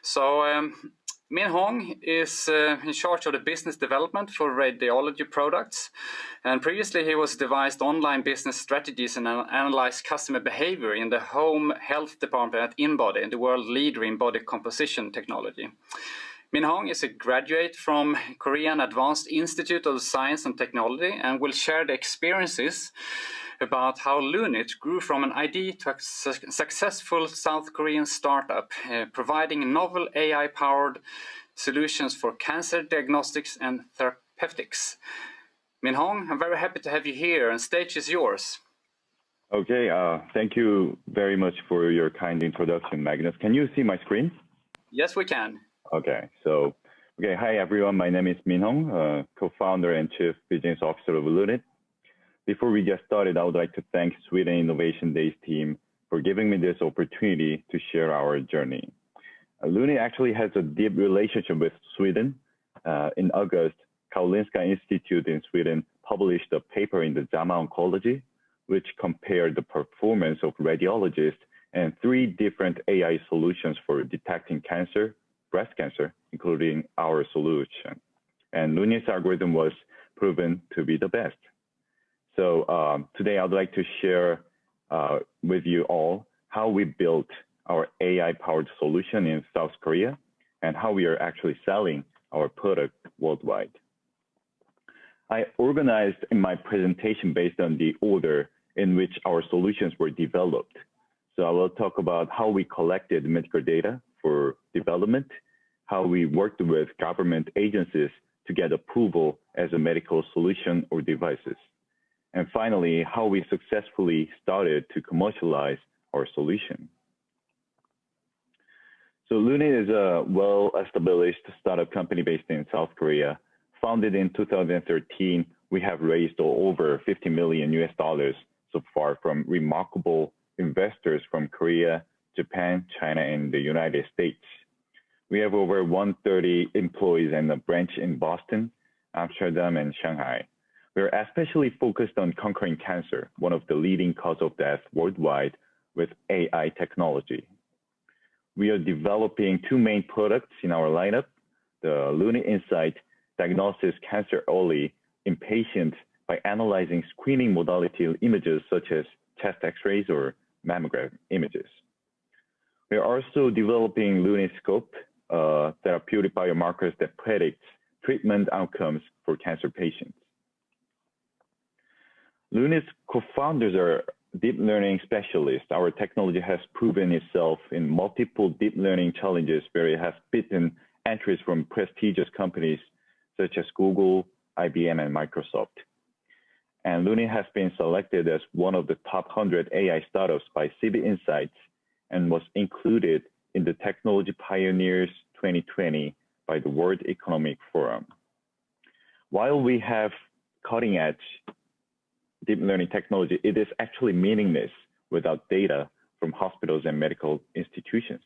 So Min-Hong is in charge of the business development for radiology products, and previously he was devised online business strategies and analyzed customer behavior in the home health department at InBody, the world leader in body composition technology. Min-Hong is a graduate from Korean Advanced Institute of Science and Technology and will share the experiences about how Lunit grew from an idea to a successful South Korean startup, providing novel AI-powered solutions for cancer diagnostics and therapeutics. Min-Hong, I'm very happy to have you here, and stage is yours. Okay, thank you very much for your kind introduction, Magnus. Can you see my screen? Yes, we can. Okay, hi everyone, my name is Min-Hong, co-founder and chief business officer of Lunit. Before we get started, I would like to thank Sweden Innovation Days team for giving me this opportunity to share our journey. Lunit actually has a deep relationship with Sweden. In August, Karolinska Institute in Sweden published a paper in the JAMA Oncology, which compared the performance of radiologists and 3 different AI solutions for detecting cancer, breast cancer, including our solution. And Lunit's algorithm was proven to be the best. So today I'd like to share with you all how we built our AI-powered solution in South Korea and how we are actually selling our product worldwide. I organized in my presentation based on the order in which our solutions were developed. So I will talk about how we collected medical data for development, how we worked with government agencies to get approval as a medical solution or devices, and finally, how we successfully started to commercialize our solution. So Lunit is a well-established startup company based in South Korea. Founded in 2013, we have raised over $50 million so far from remarkable investors from Korea, Japan, China, and the United States. We have over 130 employees and a branch in Boston, Amsterdam, and Shanghai. We're especially focused on conquering cancer, one of the leading causes of death worldwide, with AI technology. We are developing 2 main products in our lineup. The Lunit Insight diagnoses cancer early in patients by analyzing screening modality images such as chest X-rays or mammogram images. We are also developing Lunit Scope, therapeutic biomarkers that predicts treatment outcomes for cancer patients. Lunit's co-founders are deep learning specialists. Our technology has proven itself in multiple deep learning challenges where it has beaten entries from prestigious companies such as Google, IBM, and Microsoft. And Luni has been selected as one of the top 100 AI startups by CB Insights and was included in the Technology Pioneers 2020 by the World Economic Forum. While we have cutting-edge deep learning technology, it is actually meaningless without data from hospitals and medical institutions.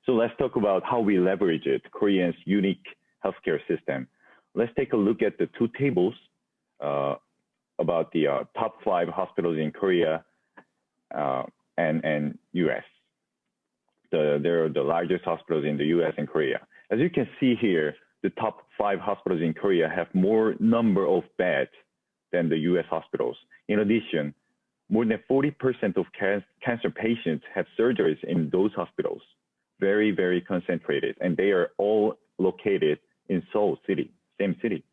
So let's talk about how we leverage it, Korea's unique healthcare system. Let's take a look at the two tables about the top 5 hospitals in Korea and US. They're the largest hospitals in the US and Korea. As you can see here, the top 5 hospitals in Korea have more number of beds than the US hospitals. In addition, more than 40% of cancer patients have surgeries in those hospitals. Very, very concentrated, and they are all located in Seoul City, same city.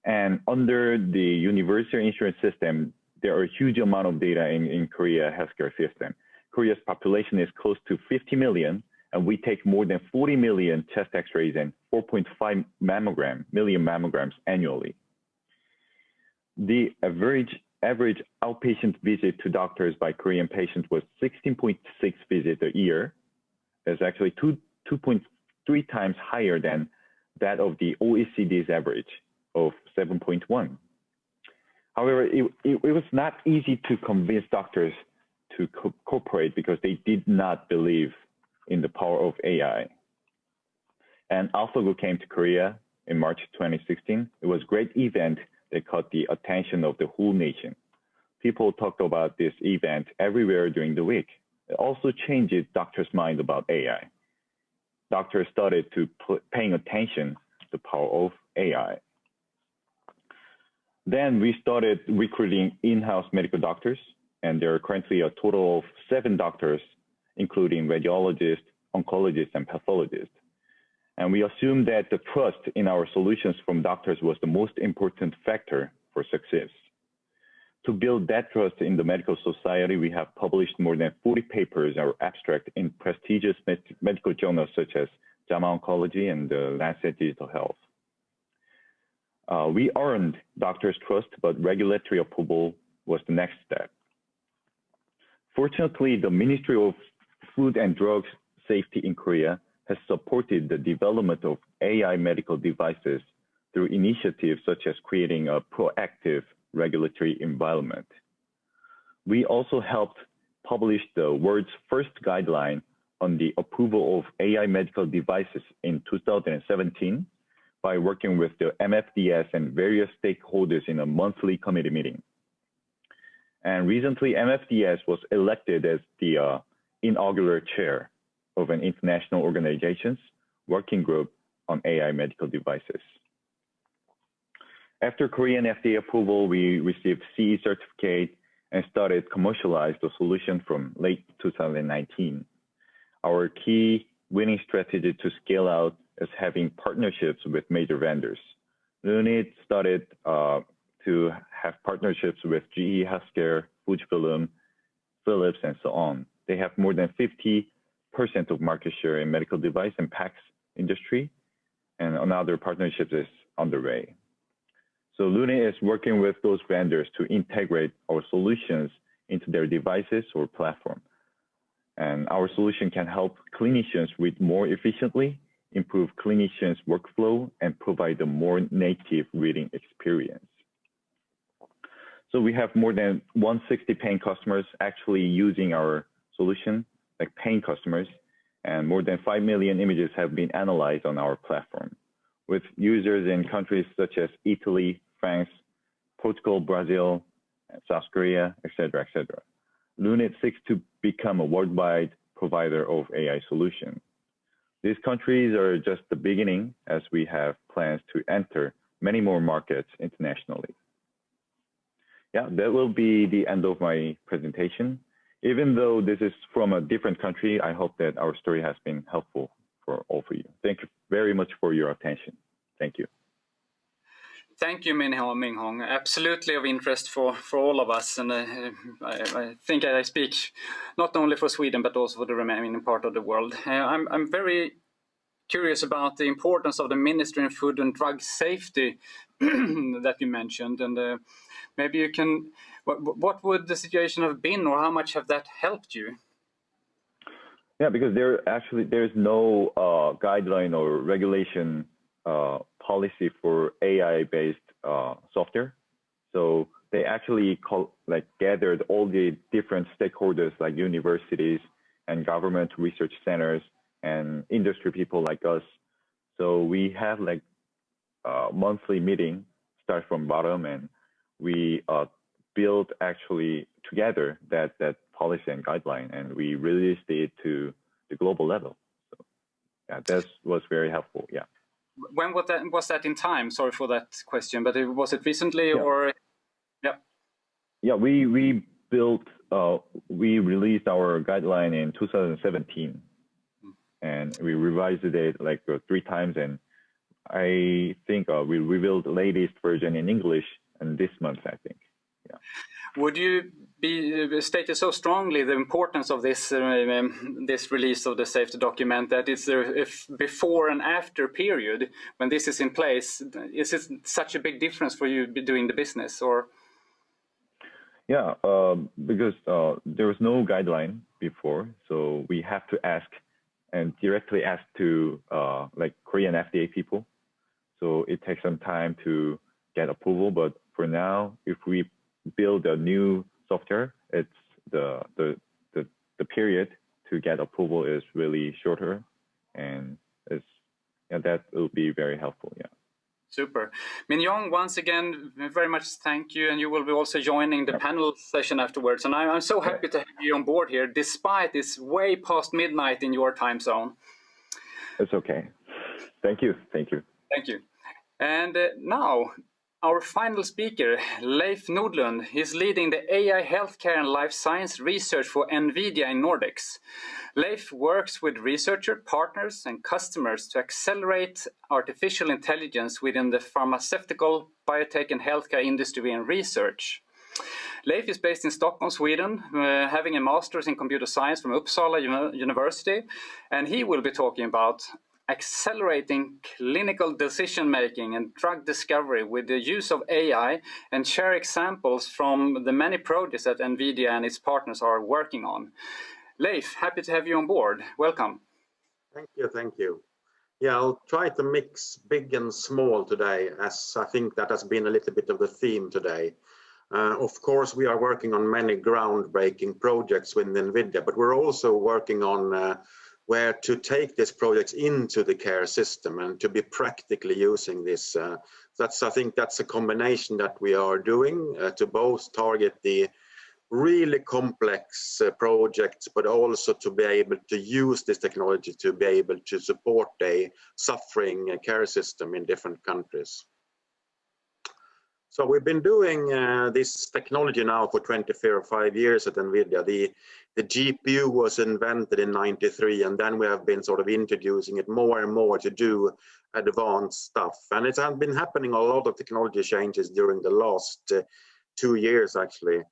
And under the universal insurance system, there are a huge amount of data in Korea healthcare system. Korea's population is close to 50 million, and we take more than 40 million chest x-rays and 4.5 million mammograms annually. The average outpatient visit to doctors by Korean patients was 16.6 visits a year. That's actually 2.3 times higher than that of the OECD's average of 7.1. However, it was not easy to convince doctors to cooperate because they did not believe in the power of AI. And AlphaGo came to Korea in March 2016. It was a great event that caught the attention of the whole nation. People talked about this event everywhere during the week. It also changed doctors' mind about AI. Doctors started to paying attention to the power of AI. Then we started recruiting in-house medical doctors, and there are currently a total of 7 doctors, including radiologists, oncologists, and pathologists. And we assumed that the trust in our solutions from doctors was the most important factor for success. To build that trust in the medical society, we have published more than 40 papers or abstracts in prestigious medical journals such as JAMA Oncology and Lancet Digital Health. We earned doctors' trust, but regulatory approval was the next step. Fortunately, the Ministry of Food and Drug Safety in Korea has supported the development of AI medical devices through initiatives such as creating a proactive regulatory environment. We also helped publish the world's first guideline on the approval of AI medical devices in 2017 by working with the MFDS and various stakeholders in a monthly committee meeting. And recently, MFDS was elected as the inaugural chair of an international organization's working group on AI medical devices. After Korean FDA approval, we received CE certificate and started commercialize the solution from late 2019. Our key winning strategy to scale out is having partnerships with major vendors. Luni started to have partnerships with GE Healthcare, Fujifilm, Philips, and so on. They have more than 50% of market share in medical device and PACS industry, and another partnership is underway. So Luni is working with those vendors to integrate our solutions into their devices or platform. And our solution can help clinicians read more efficiently, improve clinicians' workflow, and provide a more native reading experience. So we have more than 160 paying customers actually using our solution, like paying customers, and more than 5 million images have been analyzed on our platform, with users in countries such as Italy, France, Portugal, Brazil, South Korea, etc., etc. Lunit seeks to become a worldwide provider of AI solutions. These countries are just the beginning, as we have plans to enter many more markets internationally. Yeah, that will be the end of my presentation. Even though this is from a different country, I hope that our story has been helpful for all of you. Thank you very much for your attention. Thank you. Thank you, Minhong. Absolutely of interest for all of us. And I think I speak not only for Sweden, but also for the remaining part of the world. I'm very curious about the importance of the Ministry of Food and Drug Safety that you mentioned, and maybe you can. What would the situation have been, or how much have that helped you? Yeah, because there's no guideline or regulation policy for AI-based software. So they actually gathered all the different stakeholders like universities and government research centers and industry people like us. So we have like a monthly meeting, start from bottom, and we build actually together that policy and guideline, and we released it to the global level. So yeah, that was very helpful. Yeah. When was that in time? Sorry for that question, but was it recently or? Yeah. Yeah, we released our guideline in 2017, and we revised it like 3 times, and I think we revealed the latest version in English and this month, I think. Yeah. Would you be stated so strongly the importance of this this release of the safety document that it's if before and after period when this is in place? Is it such a big difference for you doing the business, or? Yeah, because there was no guideline before, so we have to ask and directly ask to like Korean FDA people. So it takes some time to get approval, but for now, if we build a new software, it's the period to get approval is really shorter, and that will be very helpful. Yeah. Super. Min-Young, once again, very much thank you, and you will be also joining the panel session afterwards. And I'm so happy to have you on board here, despite it's way past midnight in your time zone. It's okay. Thank you. Thank you. Thank you. And now, our final speaker, Leif Nordlund, is leading the AI healthcare and life science research for NVIDIA in Nordics. Leif works with researcher partners and customers to accelerate artificial intelligence within the pharmaceutical, biotech and healthcare industry and research. Leif is based in Stockholm, Sweden, having a master's in computer science from Uppsala University, and he will be talking about accelerating clinical decision-making and drug discovery with the use of AI, and share examples from the many projects that NVIDIA and its partners are working on. Leif, happy to have you on board. Welcome. Thank you, thank you. Yeah, I'll try to mix big and small today, as I think that has been a little bit of the theme today. Of course, we are working on many groundbreaking projects with NVIDIA, but we're also working on where to take these projects into the care system and to be practically using this. I think that's a combination that we are doing to both target the really complex projects, but also to be able to use this technology to be able to support a suffering care system in different countries. So we've been doing this technology now for 25 years at NVIDIA. The GPU was invented in '93, and then we have been sort of introducing it more and more to do advanced stuff. And it has been happening a lot of technology changes during the last 2 years, actually.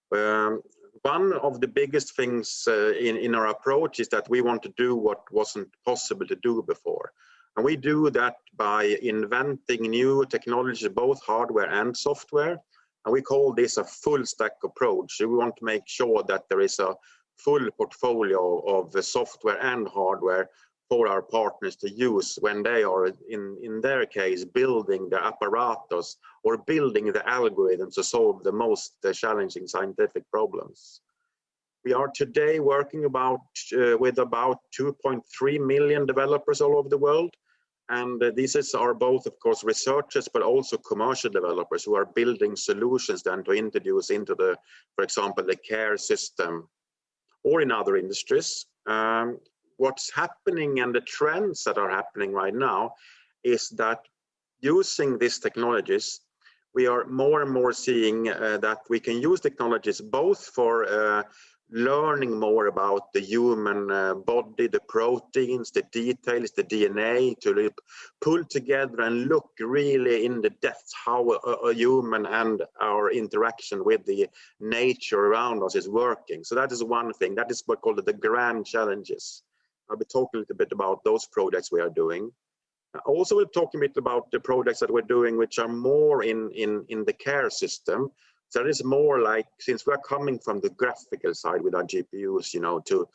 One of the biggest things in our approach is that we want to do what wasn't possible to do before. And we do that by inventing new technologies, both hardware and software. And we call this a full stack approach. So we want to make sure that there is a full portfolio of the software and hardware for our partners to use when they are, in their case, building the apparatus or building the algorithms to solve the most challenging scientific problems. We are today working with about 2.3 million developers all over the world. And these are both, of course, researchers, but also commercial developers who are building solutions then to introduce into the, for example, the care system or in other industries. What's happening and the trends that are happening right now is that using these technologies, we are more and more seeing that we can use technologies both for learning more about the human body, the proteins, the details, the DNA, to pull together and look really in the depths how a human and our interaction with the nature around us is working. So that is one thing. That is what called the grand challenges. I'll be talking a little bit about those projects we are doing. Also, we'll talk a bit about the projects that we're doing, which are more in the care system. So that is more like, since we're coming from the graphical side with our GPUs, you know, to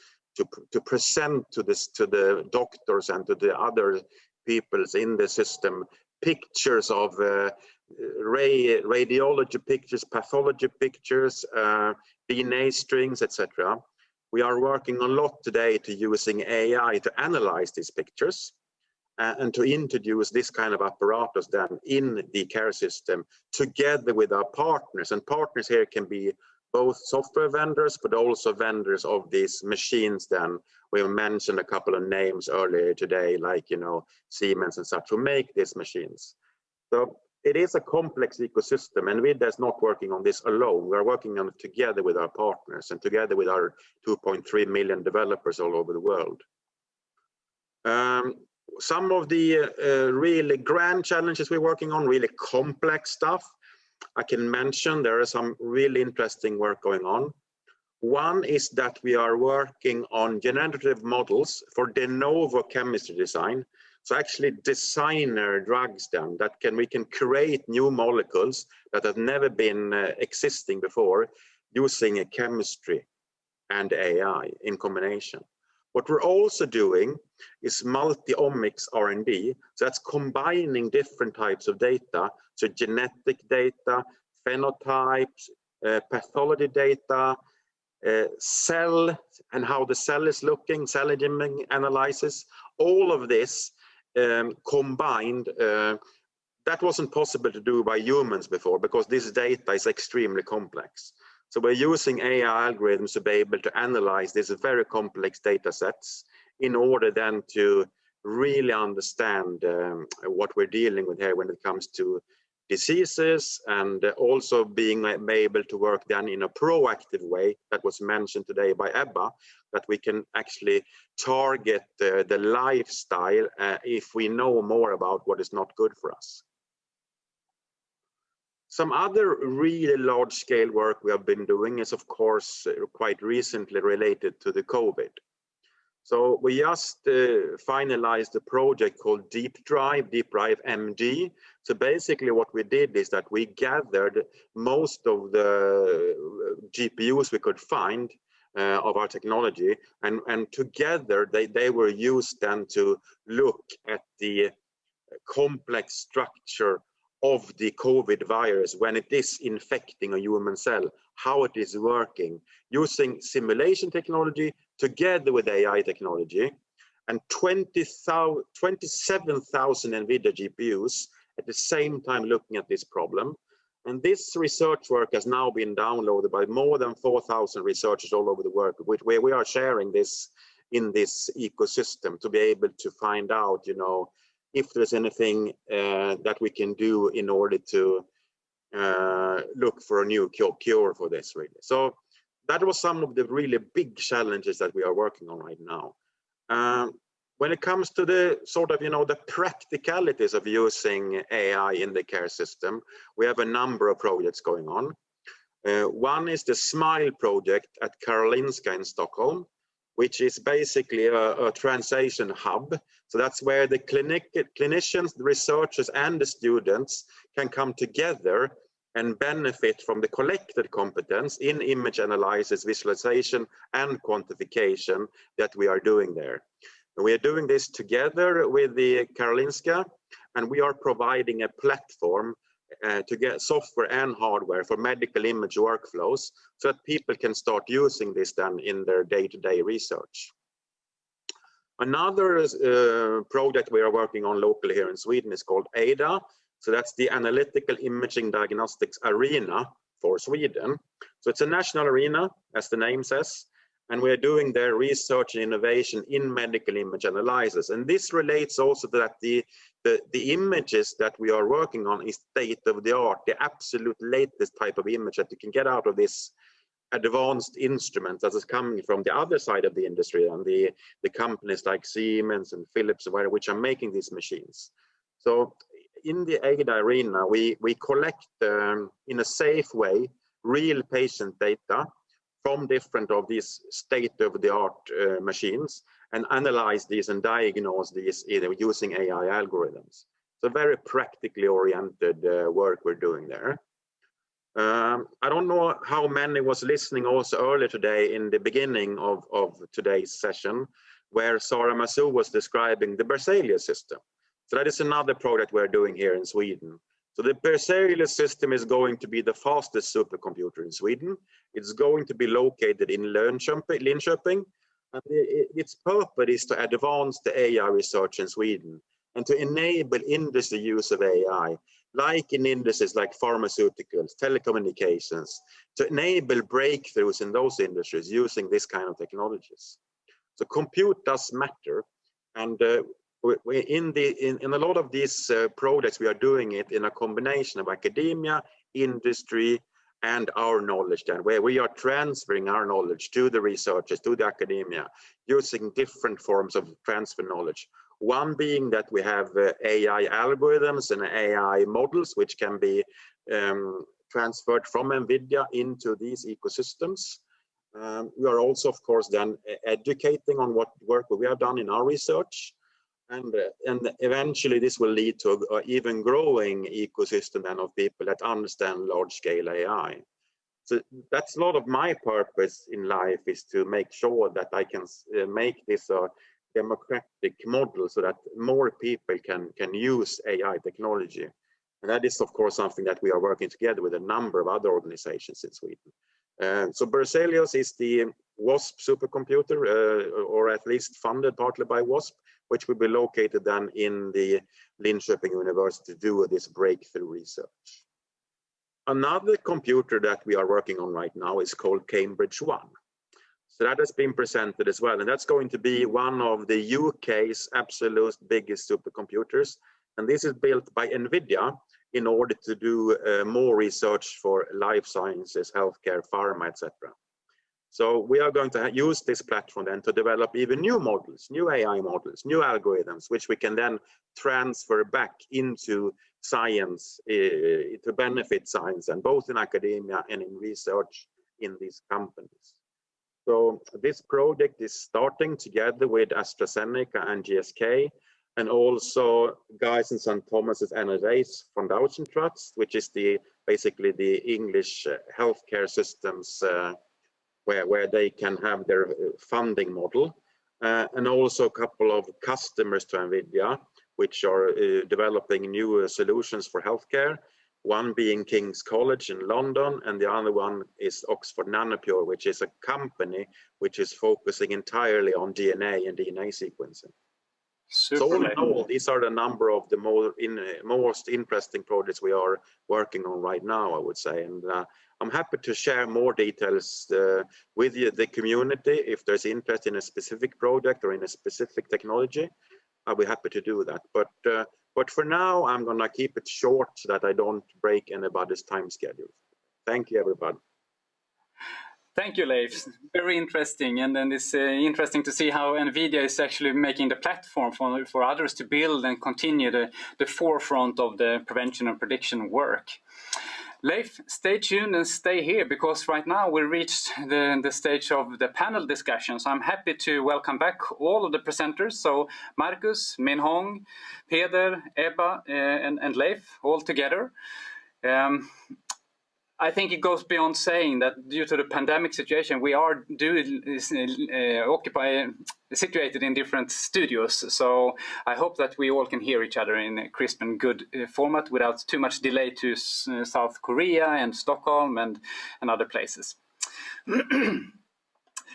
present to the doctors and to the other peoples in the system pictures of radiology pictures, pathology pictures, DNA strings, etc. We are working a lot today to using AI to analyze these pictures and to introduce this kind of apparatus then in the care system together with our partners. And partners here can be both software vendors, but also vendors of these machines then. We mentioned a couple of names earlier today, like, you know, Siemens and such, who make these machines. So it is a complex ecosystem, and NVIDIA is not working on this alone. We are working on it together with our partners and together with our 2.3 million developers all over the world. Some of the really grand challenges we're working on, really complex stuff, I can mention. There is some really interesting work going on. One is that we are working on generative models for de novo chemistry design. So actually designer drugs then that we can create new molecules that have never been existing before using a chemistry and AI in combination. What we're also doing is multi-omics R&D. So that's combining different types of data, so genetic data, phenotypes, pathology data, cell and how the cell is looking, cell imaging analysis, all of this combined. That wasn't possible to do by humans before because this data is extremely complex. So we're using AI algorithms to be able to analyze these very complex data sets in order then to really understand what we're dealing with here when it comes to diseases, and also being able to work then in a proactive way that was mentioned today by Ebba, that we can actually target the lifestyle if we know more about what is not good for us. Some other really large-scale work we have been doing is, of course, quite recently related to the COVID. So we just finalized a project called Deep Drive MD. So basically what we did is that we gathered most of the GPUs we could find of our technology, and together they were used then to look at the complex structure of the COVID virus when it is infecting a human cell, how it is working, using simulation technology together with AI technology, and 27,000 NVIDIA GPUs at the same time looking at this problem. And this research work has now been downloaded by more than 4,000 researchers all over the world, where we are sharing this in this ecosystem to be able to find out, you know, if there's anything that we can do in order to look for a new cure for this, really. So that was some of the really big challenges that we are working on right now. When it comes to the sort of, you know, the practicalities of using AI in the care system, we have a number of projects going on. One is the SMILE project at Karolinska in Stockholm, which is basically a translation hub. So that's where the clinicians, the researchers, and the students can come together and benefit from the collected competence in image analysis, visualization, and quantification that we are doing there. And we are doing this together with the Karolinska, and we are providing a platform to get software and hardware for medical image workflows so that people can start using this then in their day-to-day research. Another project we are working on locally here in Sweden is called ADA. So that's the Analytical Imaging Diagnostics Arena for Sweden. So it's a national arena, as the name says, and we are doing their research and innovation in medical image analysis. And this relates also to that the images that we are working on is state of the art, the absolute latest type of image that you can get out of this advanced instrument that is coming from the other side of the industry, and the companies like Siemens and Philips, which are making these machines. So in the ADA arena, we collect in a safe way real patient data from different of these state-of-the-art machines and analyze these and diagnose these using AI algorithms. So very practically oriented work we're doing there. I don't know how many was listening also earlier today in the beginning of today's session, where Sara Masou was describing the Berzelius system. So that is another project we're doing here in Sweden. So the Berzelius system is going to be the fastest supercomputer in Sweden. It's going to be located in Linköping, and its purpose is to advance the AI research in Sweden and to enable industry use of AI, like in industries like pharmaceuticals, telecommunications, to enable breakthroughs in those industries using this kind of technologies. So compute does matter, and in a lot of these projects we are doing it in a combination of academia, industry, and our knowledge, then where we are transferring our knowledge to the researchers, to the academia, using different forms of transfer knowledge. One being that we have AI algorithms and AI models which can be transferred from NVIDIA into these ecosystems. We are also, of course, then educating on what work we have done in our research. And eventually this will lead to an even growing ecosystem then of people that understand large-scale AI. So that's a lot of my purpose in life, is to make sure that I can make this a democratic model so that more people can use AI technology. And that is, of course, something that we are working together with a number of other organizations in Sweden. So Berzelius is the WASP supercomputer, or at least funded partly by WASP, which will be located then in the Linköping University to do this breakthrough research. Another computer that we are working on right now is called Cambridge One. So that has been presented as well, and that's going to be one of the UK's absolute biggest supercomputers. And this is built by NVIDIA in order to do more research for life sciences, healthcare, pharma, etc. So we are going to use this platform then to develop even new models, new AI models, new algorithms, which we can then transfer back into science to benefit science, and both in academia and in research in these companies. So this project is starting together with AstraZeneca and GSK, and also Guy's and St. Thomas's NSA's Foundation Trust, which is basically the English healthcare systems where they can have their funding model, and also a couple of customers to NVIDIA, which are developing new solutions for healthcare. One being King's College in London, and the other one is Oxford Nanopure, which is a company which is focusing entirely on DNA and DNA sequencing. Super. So all in all, these are the number of the most interesting projects we are working on right now, I would say. And I'm happy to share more details with you, the community. If there's interest in a specific project or in a specific technology, I'll be happy to do that. But for now, I'm going to keep it short so that I don't break anybody's time schedule. Thank you, everybody. Thank you, Leif. Very interesting, and then it's interesting to see how NVIDIA is actually making the platform for others to build and continue the forefront of the prevention and prediction work. Leif, stay tuned and stay here, because right now we reached the stage of the panel discussion. So I'm happy to welcome back all of the presenters. So Marcus, Min Hong, Peder, Ebba, and Leif all together. I think it goes beyond saying that due to the pandemic situation, we are situated in different studios. So I hope that we all can hear each other in a crisp and good format without too much delay to South Korea and Stockholm and other places.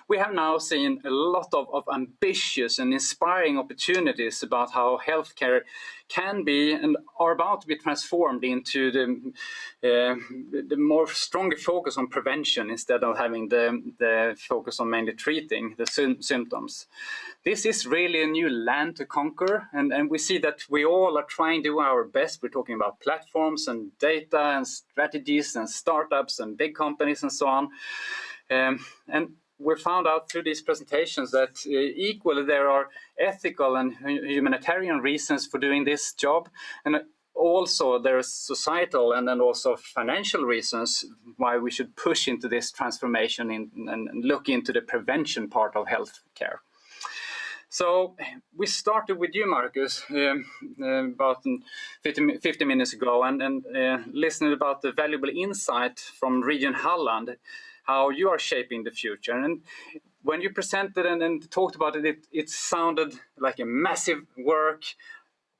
We have now seen a lot of ambitious and inspiring opportunities about how healthcare can be and are about to be transformed into the more stronger focus on prevention instead of having the focus on mainly treating the symptoms. This is really a new land to conquer, and we see that we all are trying to do our best. We're talking about platforms and data and strategies and startups and big companies and so on. And we found out through these presentations that equally there are ethical and humanitarian reasons for doing this job. And also there's societal and then also financial reasons why we should push into this transformation and look into the prevention part of healthcare. So we started with you, Marcus, about 50 minutes ago, and listened about the valuable insight from Region Halland, how you are shaping the future. And when you presented and talked about it, it sounded like a massive work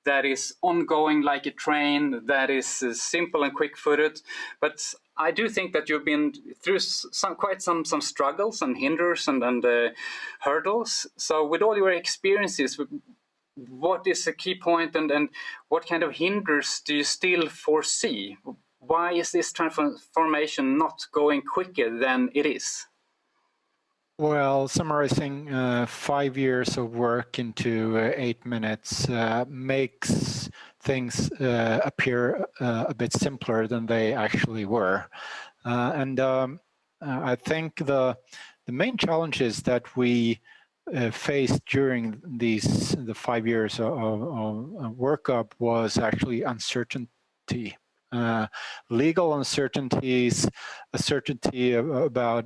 that is ongoing like a train, that is simple and quick-footed. But I do think that you've been through quite some struggles and hinders and hurdles. So with all your experiences, what is a key point and what kind of hinders do you still foresee? Why is this transformation not going quicker than it is? Well, summarizing 5 years of work into 8 minutes makes things appear a bit simpler than they actually were. I think the main challenges that we faced during the 5 years of workup was actually uncertainty. Legal uncertainties, uncertainty about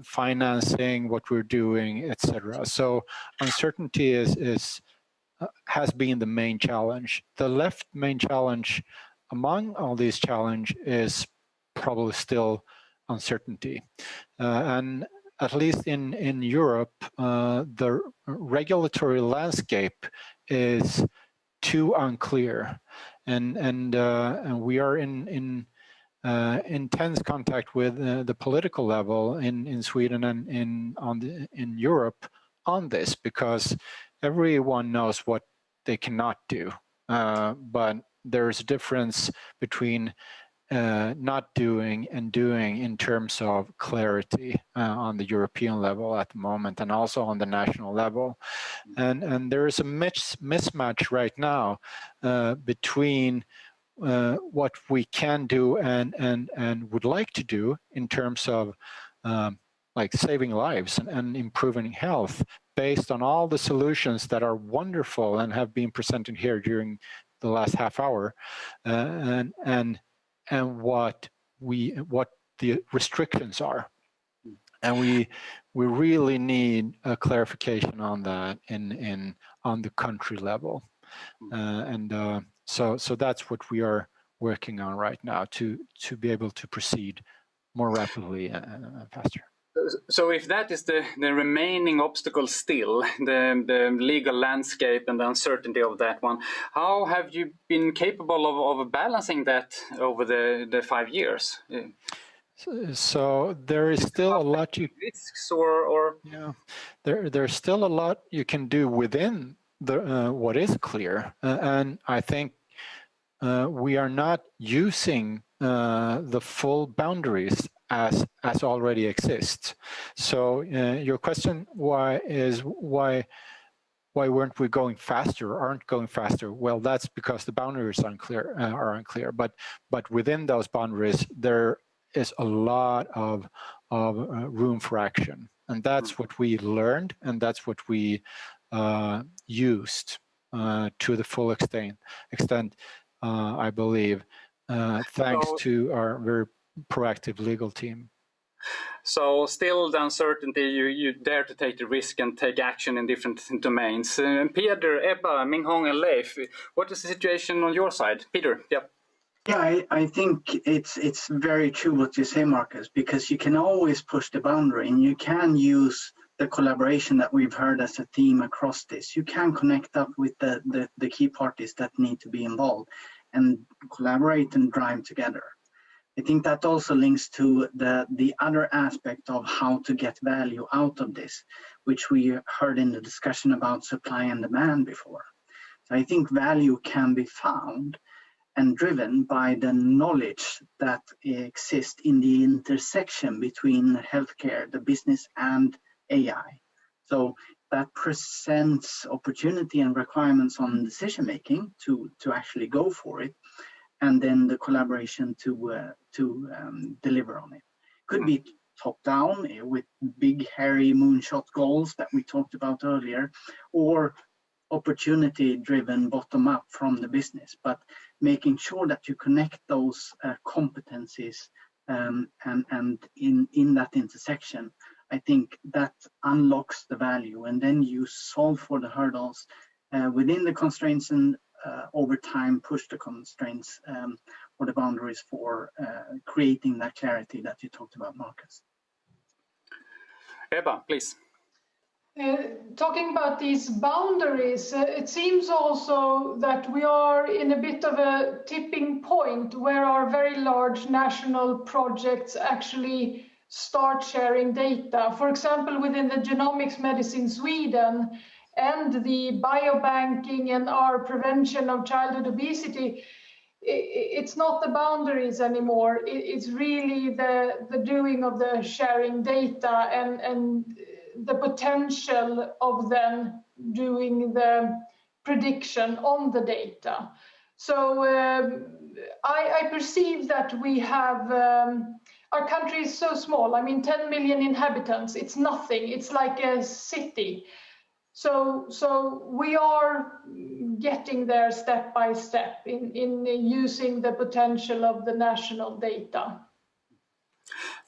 financing, what we're doing, etc. So uncertainty has been the main challenge. The left main challenge among all these challenges is probably still uncertainty. And at least in Europe, the regulatory landscape is too unclear. And we are in intense contact with the political level in Sweden and in Europe on this, because everyone knows what they cannot do, but there's a difference between not doing and doing in terms of clarity on the European level at the moment, and also on the national level. And there is a mismatch right now between what we can do and would like to do in terms of like saving lives and improving health, based on all the solutions that are wonderful and have been presented here during the last half hour, and what the restrictions are. And we really need a clarification on that on the country level. So that's what we are working on right now, to be able to proceed more rapidly and faster. So if that is the remaining obstacle still, the legal landscape and the uncertainty of that one, how have you been capable of balancing that over the 5 years? So there is still a lot risks or yeah, there's still a lot you can do within the what is clear, and I think we are not using the full boundaries as already exists. So your question why weren't we going faster, aren't going faster? Well, that's because the boundaries are unclear. But within those boundaries, there is a lot of room for action, and that's what we learned, and that's what we used to the full extent. I believe, thanks to our very proactive legal team. So still the uncertainty, you dare to take the risk and take action in different domains. Peter, Ebba, Minghong and Leif, what is the situation on your side? Peter, yeah. Yeah, I think it's very true what you say, Marcus, because you can always push the boundary, and you can use the collaboration that we've heard as a theme across this. You can connect up with the key parties that need to be involved and collaborate and drive together. I think that also links to the other aspect of how to get value out of this, which we heard in the discussion about supply and demand before. So I think value can be found and driven by the knowledge that exists in the intersection between healthcare, the business, and AI. So that presents opportunity and requirements on decision making to actually go for it, and then the collaboration to deliver on it. Could be top down with big hairy moonshot goals that we talked about earlier, or opportunity driven bottom up from the business. But making sure that you connect those competencies and in that intersection, I think that unlocks the value, and then you solve for the hurdles within the constraints, and over time push the constraints or the boundaries for creating that clarity that you talked about, Marcus. Ebba, please. Talking about these boundaries, it seems also that we are in a bit of a tipping point where our very large national projects actually start sharing data. For example, within the Genomics Medicine Sweden and the biobanking and our prevention of childhood obesity, it's not the boundaries anymore. It's really the doing of the sharing data and the potential of then doing the prediction on the data. So I perceive that we have, our country is so small. I mean, 10 million inhabitants, it's nothing. It's like a city. So we are getting there step by step in using the potential of the national data.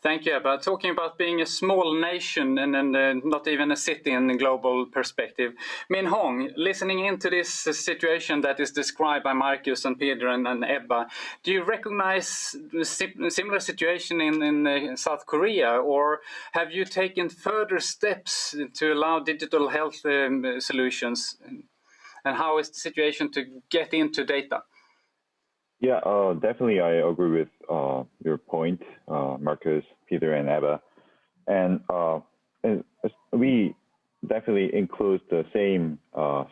Thank you, Ebba. Talking about being a small nation and not even a city in the global perspective. Min Hong, listening into this situation that is described by Marcus and Peter and Ebba, do you recognize the similar situation in South Korea, or have you taken further steps to allow digital health solutions? And how is the situation to get into data? Yeah, definitely I agree with your point, Marcus, Peter, and Ebba. And we definitely include the same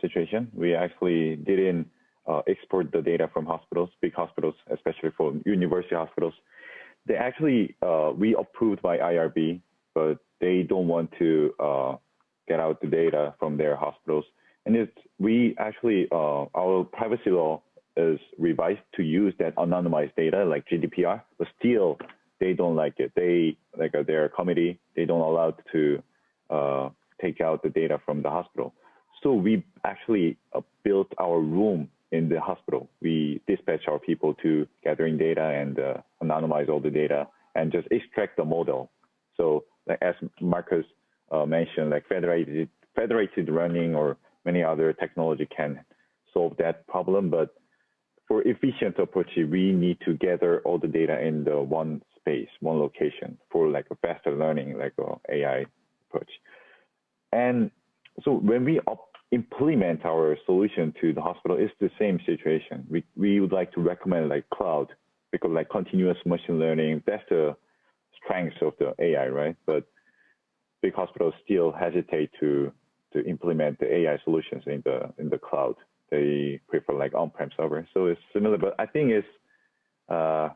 situation. We actually didn't export the data from hospitals, big hospitals, especially for university hospitals. They actually, we approved by IRB, but they don't want to get out the data from their hospitals. And we actually, our privacy law is revised to use that anonymized data like GDPR, but still they don't like it. They, like their committee, they don't allow to take out the data from the hospital. So we actually built our room in the hospital. We dispatch our people to gathering data and anonymize all the data and just extract the model. So like as Marcus mentioned, like federated learning or many other technology can solve that problem, but for efficient approach, we need to gather all the data in the one space, one location for like a faster learning, like AI approach. And so when we implement our solution to the hospital, it's the same situation. We would like to recommend like cloud, because like continuous machine learning, that's the strength of the AI, right? But big hospitals still hesitate to implement the AI solutions in the cloud. They prefer like on-prem server. So it's similar, but I think it's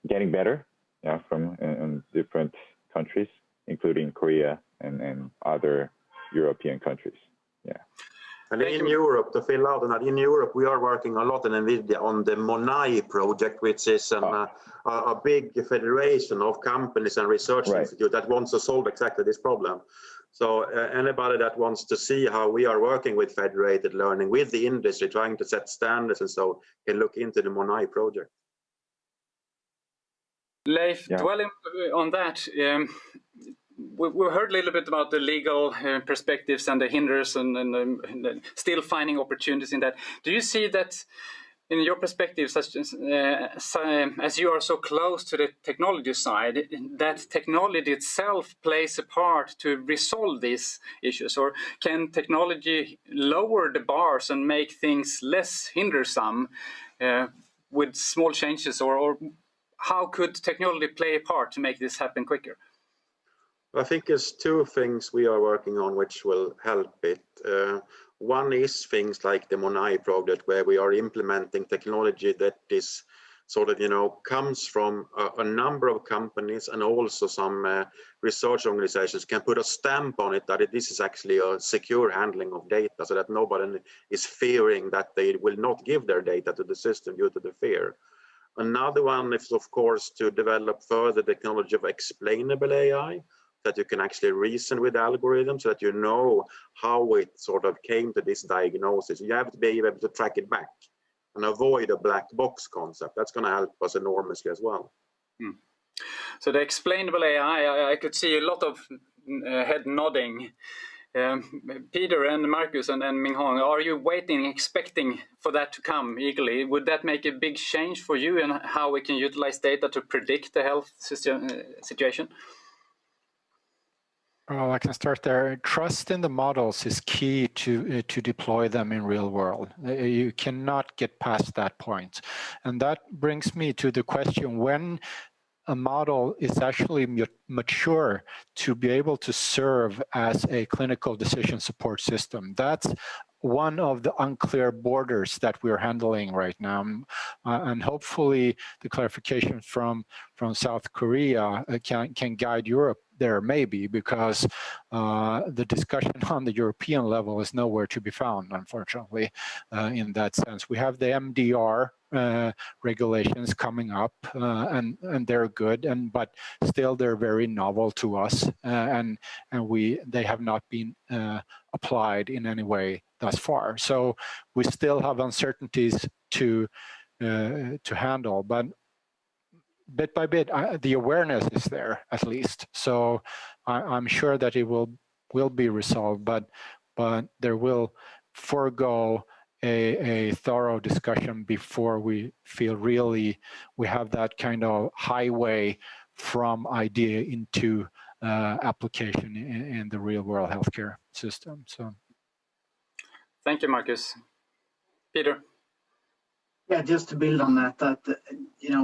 getting better, yeah, from in different countries, including Korea and other European countries. Yeah. And in Europe, to fill out on that, in Europe, we are working a lot in NVIDIA on the MONAI project, which is a big federation of companies and research institutes that wants to solve exactly this problem. So anybody that wants to see how we are working with federated learning, with the industry, trying to set standards and so, can look into the MONAI project. Leif, dwelling on that, we heard a little bit about the legal perspectives and the hinders and still finding opportunities in that. Do you see that in your perspective, such as you are so close to the technology side, that technology itself plays a part to resolve these issues? Or can technology lower the bars and make things less hindersome with small changes? Or how could technology play a part to make this happen quicker? I think there's two things we are working on which will help it. One is things like the MONAI project, where we are implementing technology that is sort of, comes from a number of companies, and also some research organizations can put a stamp on it that this is actually a secure handling of data, so that nobody is fearing that they will not give their data to the system due to the fear. Another one is, of course, to develop further technology of explainable AI, that you can actually reason with algorithms, so that you know how it sort of came to this diagnosis. You have to be able to track it back. and avoid a black box concept. That's going to help us enormously as well. So the explainable AI, I could see a lot of head nodding. Peter and Marcus and Minghong, are you waiting, expecting for that to come eagerly? Would that make a big change for you in how we can utilize data to predict the health situation? Well, I can start there. Trust in the models is key to deploy them in real world. You cannot get past that point. And that brings me to the question, when a model is actually mature to be able to serve as a clinical decision support system. That's one of the unclear borders that we're handling right now. And hopefully the clarification from South Korea can guide Europe there, maybe, because the discussion on the European level is nowhere to be found, unfortunately, in that sense. We have the MDR regulations coming up, and they're good, but still they're very novel to us, and they have not been applied in any way thus far. So we still have uncertainties to handle, but bit by bit, the awareness is there, at least. So I'm sure that it will be resolved, but there will forego a thorough discussion before we feel really we have that kind of highway from idea into application in the real world healthcare system. So, thank you, Marcus. Peter. Yeah, just to build on that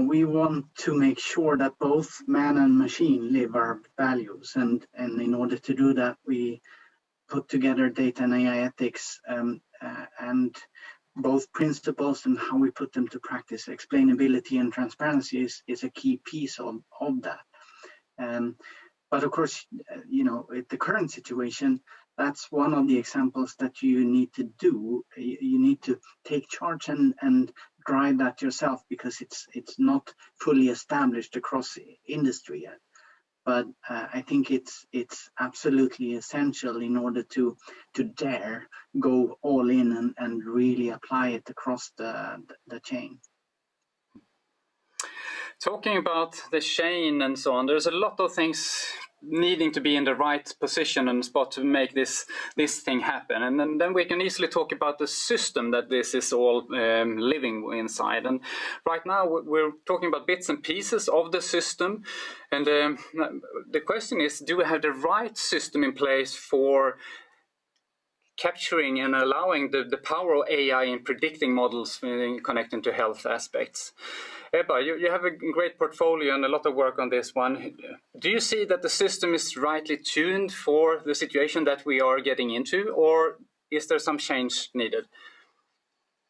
we want to make sure that both man and machine live our values, and in order to do that, we put together data and AI ethics and both principles and how we put them to practice. Explainability and transparency is a key piece of that. But of course, with the current situation, that's one of the examples that you need to do. You need to take charge and drive that yourself, because it's not fully established across industry yet. But I think it's absolutely essential in order to dare go all in and really apply it across the chain. Talking about the chain and so on, there's a lot of things needing to be in the right position and spot to make this thing happen. And then we can easily talk about the system that this is all living inside. And right now we're talking about bits and pieces of the system. And the question is, do we have the right system in place for capturing and allowing the power of AI in predicting models connecting to health aspects? Ebba, you have a great portfolio and a lot of work on this one. Do you see that the system is rightly tuned for the situation that we are getting into, or is there some change needed?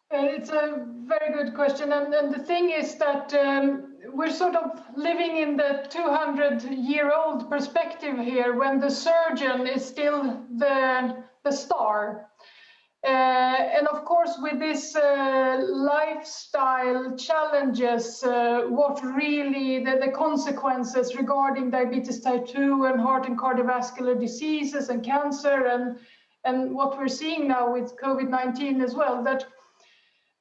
It's a very good question. And the thing is that we're sort of living in the 200-year-old perspective here, when the surgeon is still the star. And of course, with this lifestyle challenges, what really the consequences regarding diabetes type 2 and heart and cardiovascular diseases and cancer, and what we're seeing now with COVID-19 as well, that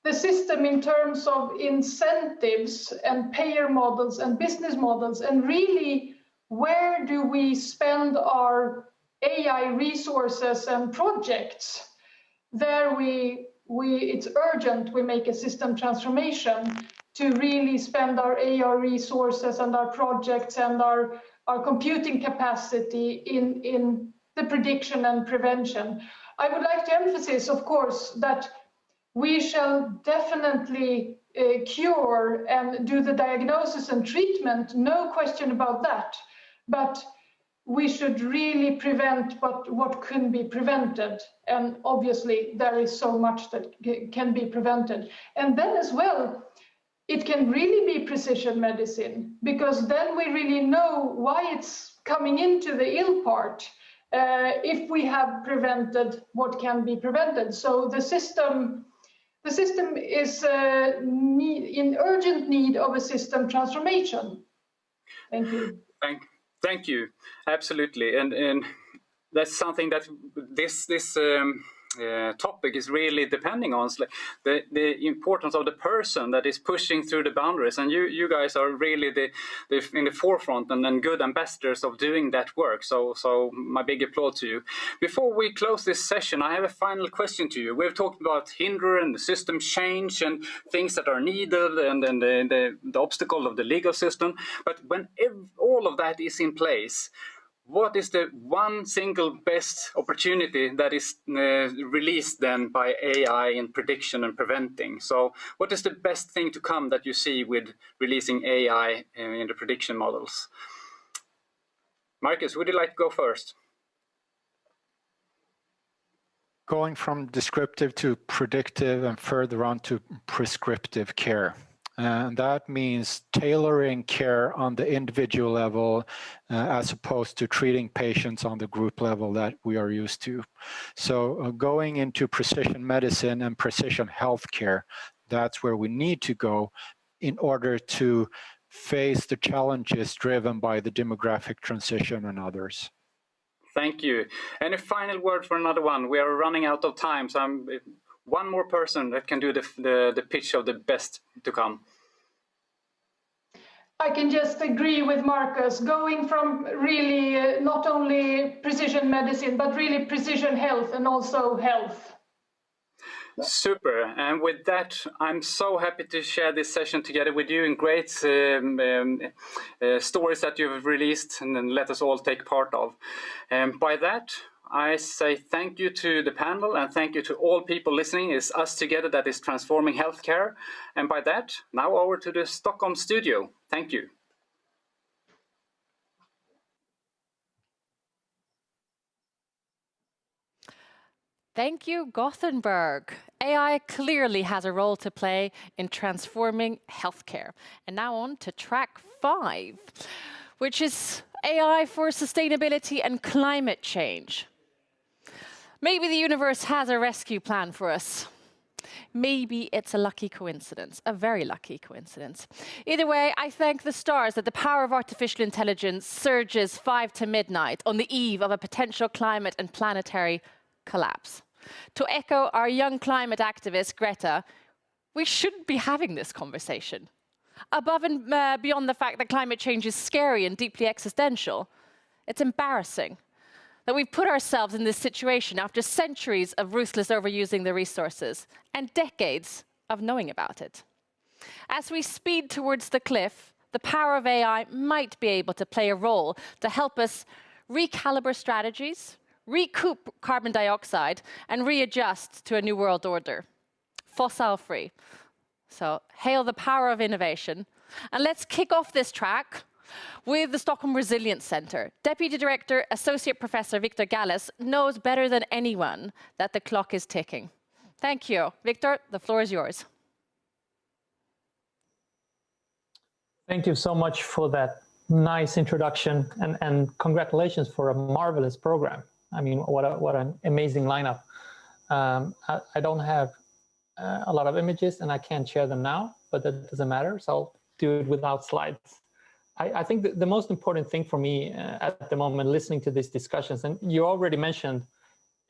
the system in terms of incentives and payer models and business models, and really where do we spend our AI resources and projects, there it's urgent we make a system transformation to really spend our AI resources and our projects and our computing capacity in the prediction and prevention. I would like to emphasize, of course, that we shall definitely cure and do the diagnosis and treatment, no question about that. But we should really prevent what can be prevented. And obviously, there is so much that can be prevented. And then as well, it can really be precision medicine, because then we really know why it's coming into the ill part, if we have prevented what can be prevented. So the system is in urgent need of a system transformation. Thank you. Thank you. Absolutely. And that's something that this topic is really depending on the importance of the person that is pushing through the boundaries. And you guys are really in the forefront and good ambassadors of doing that work. So my big applaud to you. Before we close this session, I have a final question to you. We've talked about hinder and the system change and things that are needed and the obstacle of the legal system. But when all of that is in place, what is the one single best opportunity that is released then by AI in prediction and preventing? So what is the best thing to come that you see with releasing AI in the prediction models? Marcus, would you like to go first? Going from descriptive to predictive and further on to prescriptive care. And that means tailoring care on the individual level as opposed to treating patients on the group level that we are used to. So going into precision medicine and precision healthcare, that's where we need to go in order to face the challenges driven by the demographic transition and others. Thank you. And a final word for another one. We are running out of time, so one more person that can do the pitch of the best to come. I can just agree with Marcus. Going from really not only precision medicine, but really precision health and also health. Super. And with that, I'm so happy to share this session together with you and great stories that you've released and then let us all take part of. And by that, I say thank you to the panel and thank you to all people listening. It's us together that is transforming healthcare. And by that, now over to the Stockholm studio. Thank you. Thank you, Gothenburg. AI clearly has a role to play in transforming healthcare. And now on to track 5, which is AI for sustainability and climate change. Maybe the universe has a rescue plan for us. Maybe it's a lucky coincidence, a very lucky coincidence. Either way, I thank the stars that the power of artificial intelligence surges 5 to midnight on the eve of a potential climate and planetary collapse. To echo our young climate activist, Greta, we shouldn't be having this conversation. Above and beyond the fact that climate change is scary and deeply existential, it's embarrassing that we've put ourselves in this situation after centuries of ruthless overusing the resources and decades of knowing about it. As we speed towards the cliff, the power of AI might be able to play a role to help us recalibrate strategies, recoup carbon dioxide, and readjust to a new world order, fossil-free. So hail the power of innovation. And let's kick off this track with the Stockholm Resilience Center. Deputy Director, Associate Professor Victor Galles knows better than anyone that the clock is ticking. Thank you. Victor, the floor is yours. Thank you so much for that nice introduction, and congratulations for a marvelous program. I mean, what an amazing lineup. I don't have a lot of images and I can't share them now, but that doesn't matter, so I'll do it without slides. I think that the most important thing for me at the moment, listening to these discussions, and you already mentioned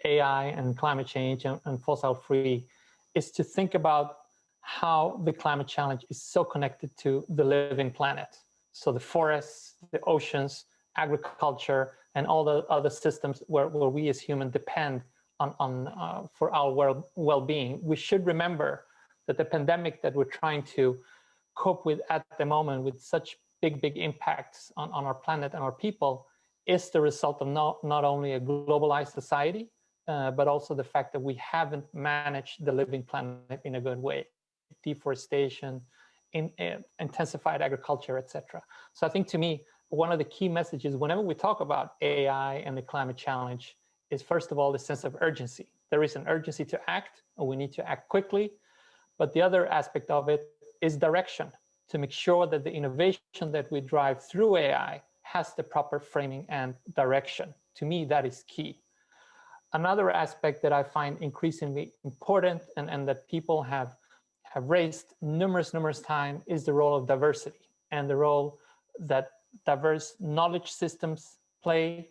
AI and climate change and fossil free, is to think about how the climate challenge is so connected to the living planet. So the forests, the oceans, agriculture, and all the other systems where we as humans depend on for our well-being. We should remember that the pandemic that we're trying to cope with at the moment, with such big impacts on our planet and our people, is the result of not only a globalized society, but also the fact that we haven't managed the living planet in a good way. Deforestation, intensified agriculture, etc. So I think, to me, one of the key messages whenever we talk about AI and the climate challenge is, first of all, the sense of urgency. There is an urgency to act, and we need to act quickly. But the other aspect of it is direction, to make sure that the innovation that we drive through AI has the proper framing and direction. To me, that is key. Another aspect that I find increasingly important and that people have raised numerous times is the role of diversity and the role that diverse knowledge systems play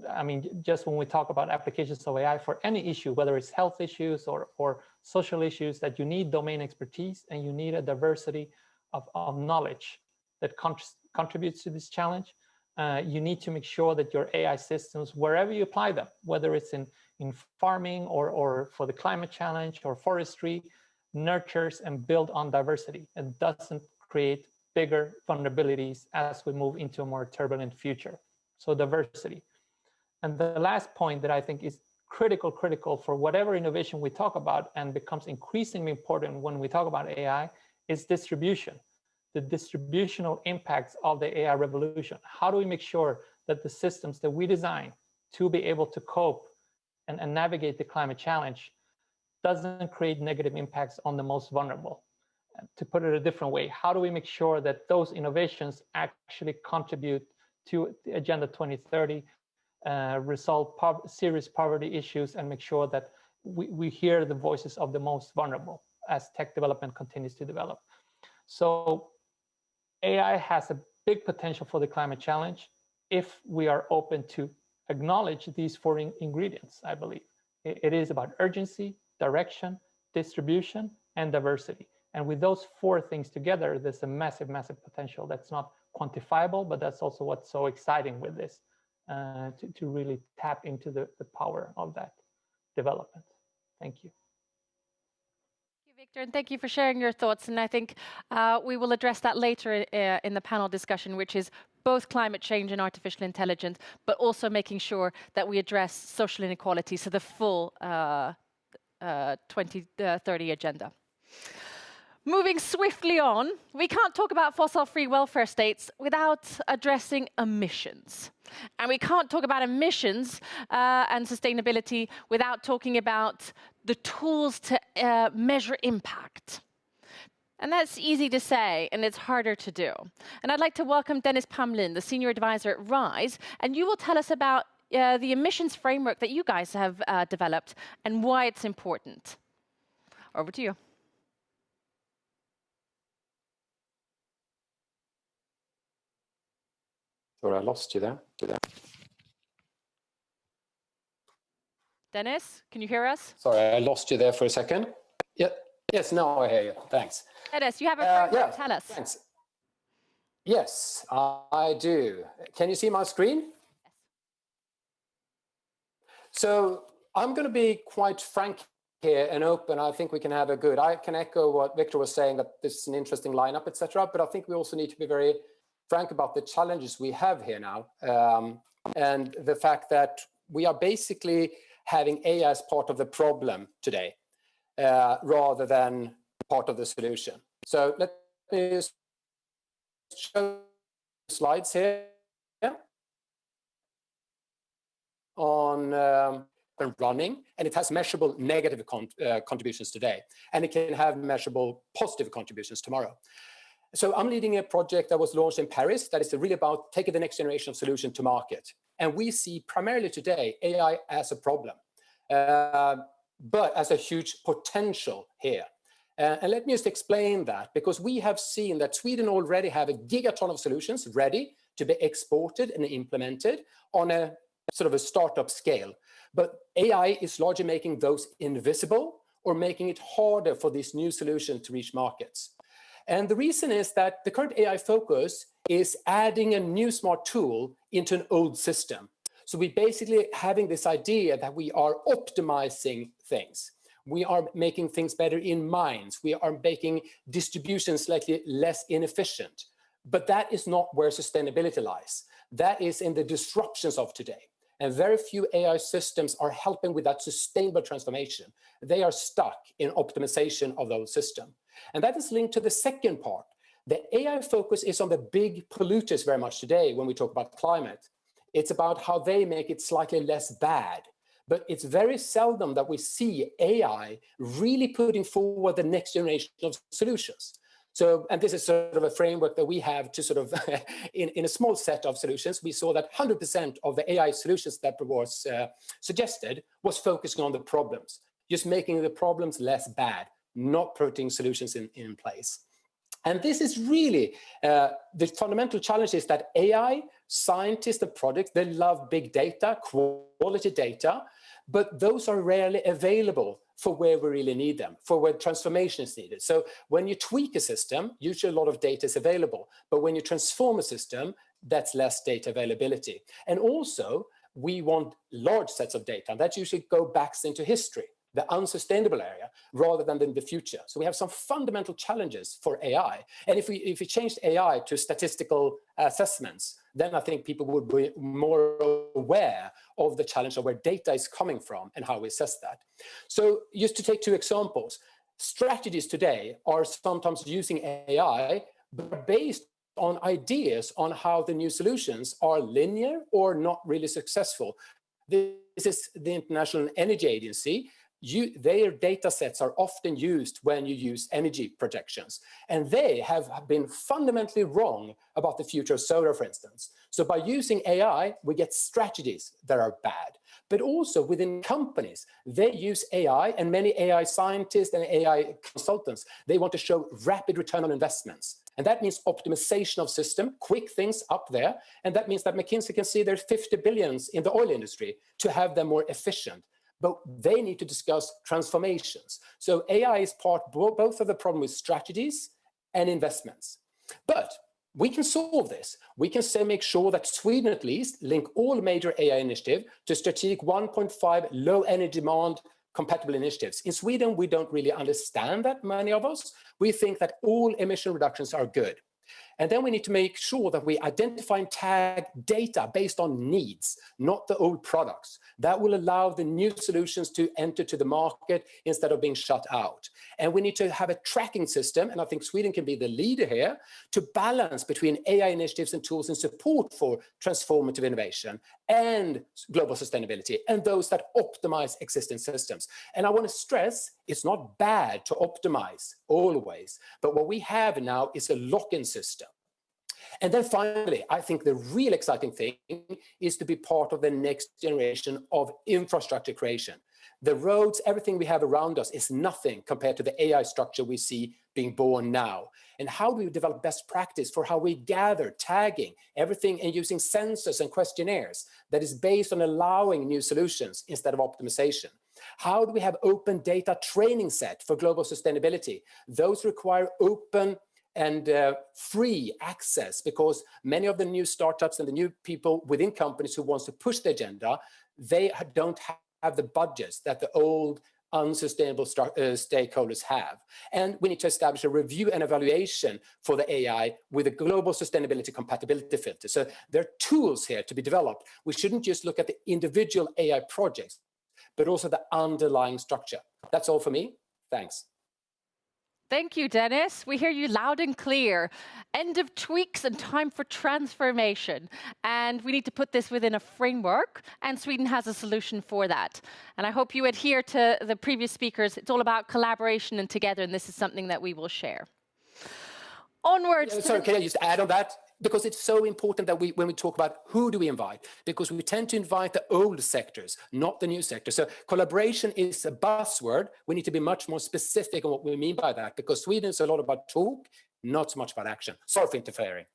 I mean, just when we talk about applications of AI for any issue, whether it's health issues or social issues, that you need domain expertise and you need a diversity of knowledge that contributes to this challenge. You need to make sure that your AI systems, wherever you apply them, whether it's in farming or for the climate challenge or forestry, nurtures and build on diversity and doesn't create bigger vulnerabilities as we move into a more turbulent future. So diversity. And the last point that I think is critical for whatever innovation we talk about and becomes increasingly important when we talk about AI is distribution. The distributional impacts of the AI revolution. How do we make sure that the systems that we design to be able to cope and navigate the climate challenge doesn't create negative impacts on the most vulnerable? To put it a different way, how do we make sure that those innovations actually contribute to the Agenda 2030, resolve serious poverty issues, and make sure that we hear the voices of the most vulnerable as tech development continues to develop? So AI has a big potential for the climate challenge if we are open to acknowledge these four ingredients, I believe. It is about urgency, direction, distribution, and diversity. And with those four things together, there's a massive potential that's not quantifiable, but that's also what's so exciting with this, to really tap into the power of that development. Thank you. Victor, and thank you for sharing your thoughts. And I think we will address that later in the panel discussion, which is both climate change and artificial intelligence, but also making sure that we address social inequality, so the full 2030 agenda. Moving swiftly on, we can't talk about fossil-free welfare states without addressing emissions. And we can't talk about emissions and sustainability without talking about the tools to measure impact. And that's easy to say, and it's harder to do. And I'd like to welcome Dennis Pamlin, the Senior Advisor at RISE, and you will tell us about the emissions framework that you guys have developed and why it's important. Over to you. Sorry, I lost you there. Dennis, can you hear us? Sorry, I lost you there for a second. Yeah. Yes, now I hear you. Thanks. Dennis, you have a framework. Tell us. Thanks. Yes, I do. Can you see my screen? Yes. So I'm going to be quite frank here and open. I think we can have I can echo what Victor was saying, that this is an interesting lineup, etc. But I think we also need to be very frank about the challenges we have here now, and the fact that we are basically having AI as part of the problem today, rather than part of the solution. So let me show slides here on running, and it has measurable negative contributions today, and it can have measurable positive contributions tomorrow. So I'm leading a project that was launched in Paris that is really about taking the next generation of solution to market. And we see primarily today AI as a problem, but as a huge potential here. And let me just explain that, because we have seen that Sweden already have a gigaton of solutions ready to be exported and implemented on a sort of a startup scale. But AI is largely making those invisible or making it harder for this new solution to reach markets. And the reason is that the current AI focus is adding a new smart tool into an old system. So we're basically having this idea that we are optimizing things. We are making things better in mines. We are making distribution slightly less inefficient. But that is not where sustainability lies. That is in the disruptions of today. And very few AI systems are helping with that sustainable transformation. They are stuck in optimization of those systems. And that is linked to the second part. The AI focus is on the big polluters very much today when we talk about climate. It's about how they make it slightly less bad. But it's very seldom that we see AI really putting forward the next generation of solutions. So, and this is sort of a framework that we have to sort of, in a small set of solutions, we saw that 100% of the AI solutions that was suggested was focusing on the problems, just making the problems less bad, not putting solutions in place. And this is really, the fundamental challenge is that AI scientists and projects, they love big data, quality data, but those are rarely available for where we really need them, for where transformation is needed. So when you tweak a system, usually a lot of data is available, but when you transform a system, that's less data availability. And also, we want large sets of data, and that usually go back into history, the unsustainable area, rather than in the future. So we have some fundamental challenges for AI. And if we changed AI to statistical assessments, then I think people would be more aware of the challenge of where data is coming from and how we assess that. So just to take two examples, strategies today are sometimes using AI, but based on ideas on how the new solutions are linear or not really successful. This is the International Energy Agency. Their data sets are often used when you use energy projections, and they have been fundamentally wrong about the future of solar, for instance. So by using AI, we get strategies that are bad. But also within companies, they use AI, and many AI scientists and AI consultants, they want to show rapid return on investments. And that means optimization of system, quick things up there. And that means that McKinsey can see there's 50 billions in the oil industry to have them more efficient. But they need to discuss transformations. So AI is part both of the problem with strategies and investments. But we can solve this. We can make sure that Sweden at least link all major AI initiatives to strategic 1.5 low energy demand compatible initiatives. In Sweden, we don't really understand that, many of us. We think that all emission reductions are good. And then we need to make sure that we identify and tag data based on needs, not the old products. That will allow the new solutions to enter to the market instead of being shut out. And we need to have a tracking system, and I think Sweden can be the leader here, to balance between AI initiatives and tools and support for transformative innovation and global sustainability, and those that optimize existing systems. And I want to stress, it's not bad to optimize always, but what we have now is a lock-in system. And then finally, I think the real exciting thing is to be part of the next generation of infrastructure creation. The roads, everything we have around us is nothing compared to the AI structure we see being born now. And how do we develop best practice for how we gather, tagging everything and using sensors and questionnaires that is based on allowing new solutions instead of optimization? How do we have open data training set for global sustainability? Those require open and free access, because many of the new startups and the new people within companies who wants to push the agenda, they don't have the budgets that the old unsustainable stakeholders have. And we need to establish a review and evaluation for the AI with a global sustainability compatibility filter. So there are tools here to be developed. We shouldn't just look at the individual AI projects, but also the underlying structure. That's all for me. Thanks. Thank you, Dennis. We hear you loud and clear. End of tweaks and time for transformation. And we need to put this within a framework, and Sweden has a solution for that. And I hope you adhere to the previous speakers. It's all about collaboration and together, and this is something that we will share. Onwards. Sorry, can I just add on that? Because it's so important that when we talk about who do we invite, because we tend to invite the old sectors, not the new sector. So collaboration is a buzzword. We need to be much more specific on what we mean by that, because Sweden is a lot about talk, not so much about action. Sorry for interfering,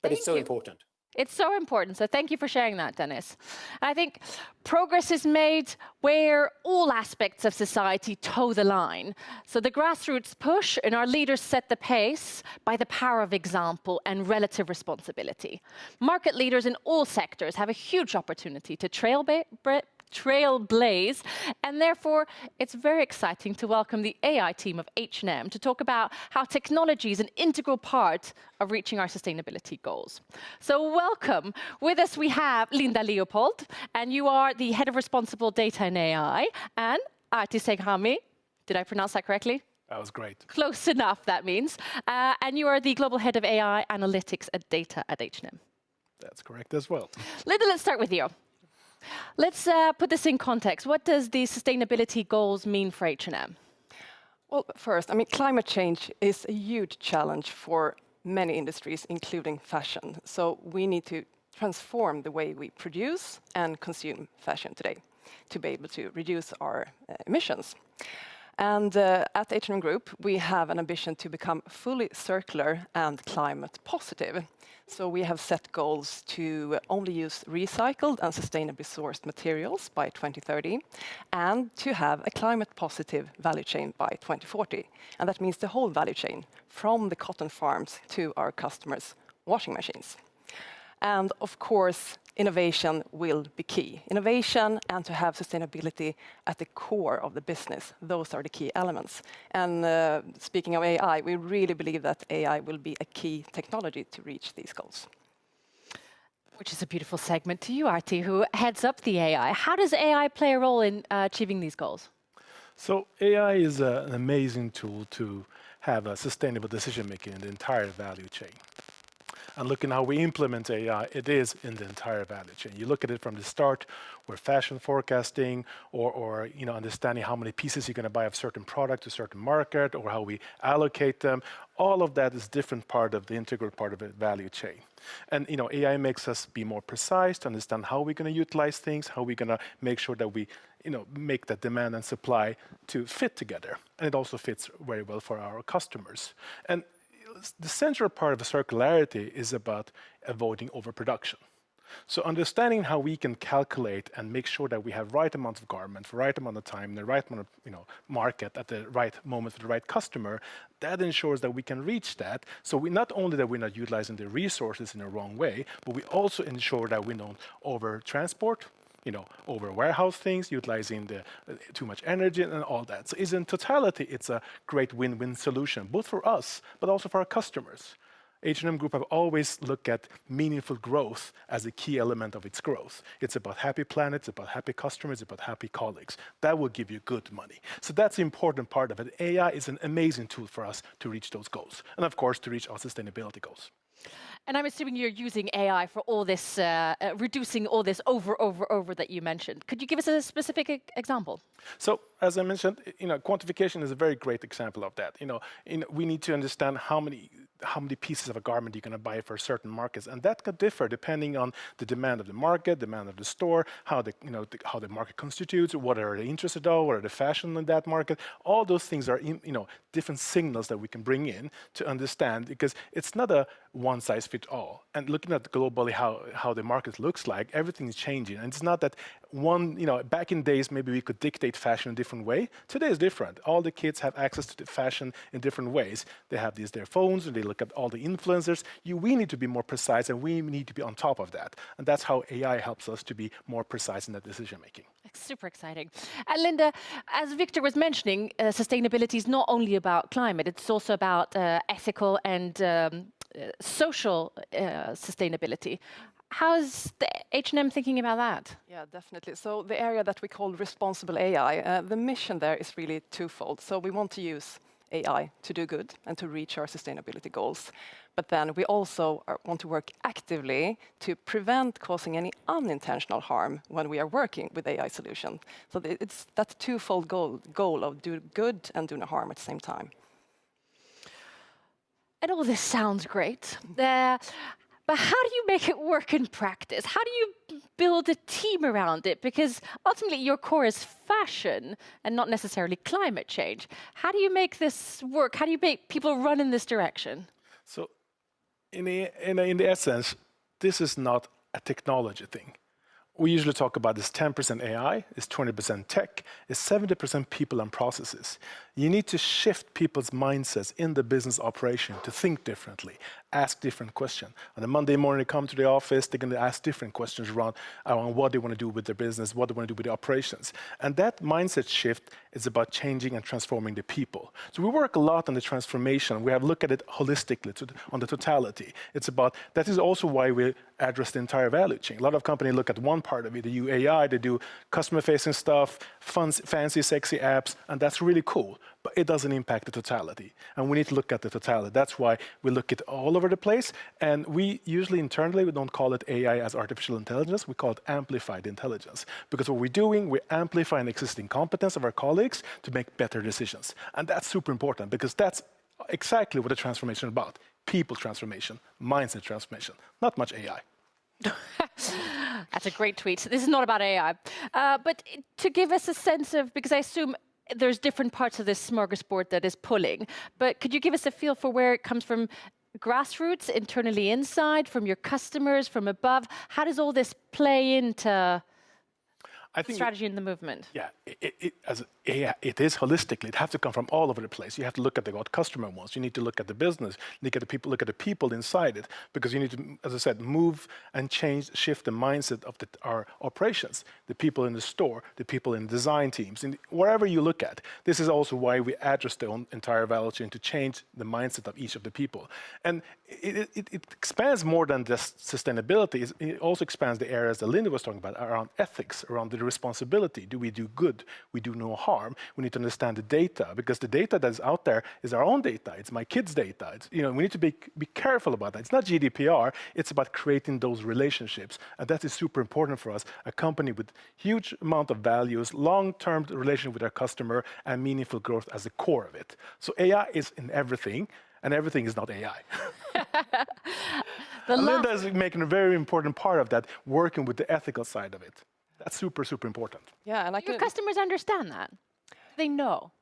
but it's so important. It's so important. So thank you for sharing that, Dennis. I think progress is made where all aspects of society toe the line. So the grassroots push and our leaders set the pace by the power of example and relative responsibility. Market leaders in all sectors have a huge opportunity to trailblaze, and therefore it's very exciting to welcome the AI team of H&M to talk about how technology is an integral part of reaching our sustainability goals. So welcome. With us we have Linda Leopold, and you are the Head of Responsible Data and AI, and Arti Seghami. Did I pronounce that correctly? That was great. Close enough, that means. And you are the Global Head of AI Analytics at Data at H&M. That's correct as well. Linda, let's start with you. Let's put this in context. What does the sustainability goals mean for H&M? Well, first, I mean, climate change is a huge challenge for many industries, including fashion. So we need to transform the way we produce and consume fashion today to be able to reduce our emissions. And at H&M Group, we have an ambition to become fully circular and climate positive. So we have set goals to only use recycled and sustainably sourced materials by 2030, and to have a climate positive value chain by 2040. And that means the whole value chain, from the cotton farms to our customers' washing machines. And of course, innovation will be key. Innovation and to have sustainability at the core of the business. Those are the key elements. And speaking of AI, we really believe that AI will be a key technology to reach these goals. Which is a beautiful segment to you, Artie, who heads up the AI. How does AI play a role in achieving these goals? So AI is an amazing tool to have a sustainable decision-making in the entire value chain. And looking how we implement AI, it is in the entire value chain. You look at it from the start, where fashion forecasting, or understanding how many pieces you're going to buy of certain product to a certain market, or how we allocate them. All of that is different part of the integral part of the value chain. And AI makes us be more precise to understand how we're going to utilize things, how we're going to make sure that we make that demand and supply to fit together. And it also fits very well for our customers. And the central part of the circularity is about avoiding overproduction. So understanding how we can calculate and make sure that we have right amount of garment for right amount of time, the right amount of market at the right moment for the right customer, that ensures that we can reach that. So we not only that we're not utilizing the resources in the wrong way, but we also ensure that we don't over transport, over warehouse things, utilizing too much energy and all that. So in totality, it's a great win-win solution, both for us, but also for our customers. H&M Group have always looked at meaningful growth as a key element of its growth. It's about happy planets, it's about happy customers, it's about happy colleagues. That will give you good money. So that's the important part of it. AI is an amazing tool for us to reach those goals. And of course, to reach our sustainability goals. And I'm assuming you're using AI for all this, reducing all this over that you mentioned. Could you give us a specific example? So, as I mentioned, quantification is a very great example of that. We need to understand how many pieces of a garment you're going to buy for certain markets, and that could differ depending on the demand of the market, demand of the store, how the market constitutes, what are they interested in, what are the fashion in that market. All those things are different signals that we can bring in to understand, because it's not a one size fits all. And looking at globally how the market looks like, everything is changing, and it's not that back in days maybe we could dictate fashion in a different way. Today is different. All the kids have access to the fashion in different ways. They have their phones, and they look at all the influencers. We need to be more precise, and we need to be on top of that. And that's how AI helps us to be more precise in that decision making. Super exciting. And Linda, as Victor was mentioning, sustainability is not only about climate, it's also about ethical and social sustainability. How's the H&M thinking about that? Yeah, definitely. So the area that we call responsible AI, the mission there is really twofold. So we want to use AI to do good and to reach our sustainability goals. But then we also want to work actively to prevent causing any unintentional harm when we are working with AI solutions. So it's that twofold goal of do good and do no harm at the same time. And all this sounds great. But how do you make it work in practice? How do you build a team around it? Because ultimately your core is fashion and not necessarily climate change. How do you make this work? How do you make people run in this direction? So in the essence, this is not a technology thing. We usually talk about this 10% AI, is 20% tech, is 70% people and processes. You need to shift people's mindsets in the business operation to think differently, ask different questions. On a Monday morning, they come to the office, they're going to ask different questions around what they want to do with their business, what they want to do with the operations. And that mindset shift is about changing and transforming the people. So we work a lot on the transformation. We have looked at it holistically, on the totality. It's about, that is also why we address the entire value chain. A lot of companies look at one part of it. They do AI, they do customer-facing stuff, fancy, sexy apps, and that's really cool. But it doesn't impact the totality. And we need to look at the totality. That's why we look at all over the place. And we usually internally, we don't call it AI as artificial intelligence. We call it amplified intelligence. Because what we're doing, we're amplifying existing competence of our colleagues to make better decisions. And that's super important, because that's exactly what the transformation is about. People transformation, mindset transformation, not much AI. That's a great tweet. This is not about AI. But to give us a sense of, because I assume there's different parts of this smorgasbord that is pulling. But could you give us a feel for where it comes from? Grassroots, internally inside, from your customers, from above? How does all this play into strategy in the movement? Yeah, it is holistically. It has to come from all over the place. You have to look at what customer wants. You need to look at the business. Look at the people inside it, because you need to, as I said, move and shift the mindset of our operations. The people in the store, the people in design teams, and wherever you look at. This is also why we address the entire value chain to change the mindset of each of the people. And it expands more than just sustainability. It also expands the areas that Linda was talking about around ethics, around the responsibility. Do we do good? We do no harm. We need to understand the data, because the data that's out there is our own data. It's my kids' data. It's, we need to be careful about that. It's not GDPR. It's about creating those relationships. And that is super important for us. A company with huge amount of values, long-term relation with our customer, and meaningful growth as the core of it. So AI is in everything, and everything is not AI. Linda is making a very important part of that, working with the ethical side of it. That's super, super important. Yeah, and your customers understand that. They know.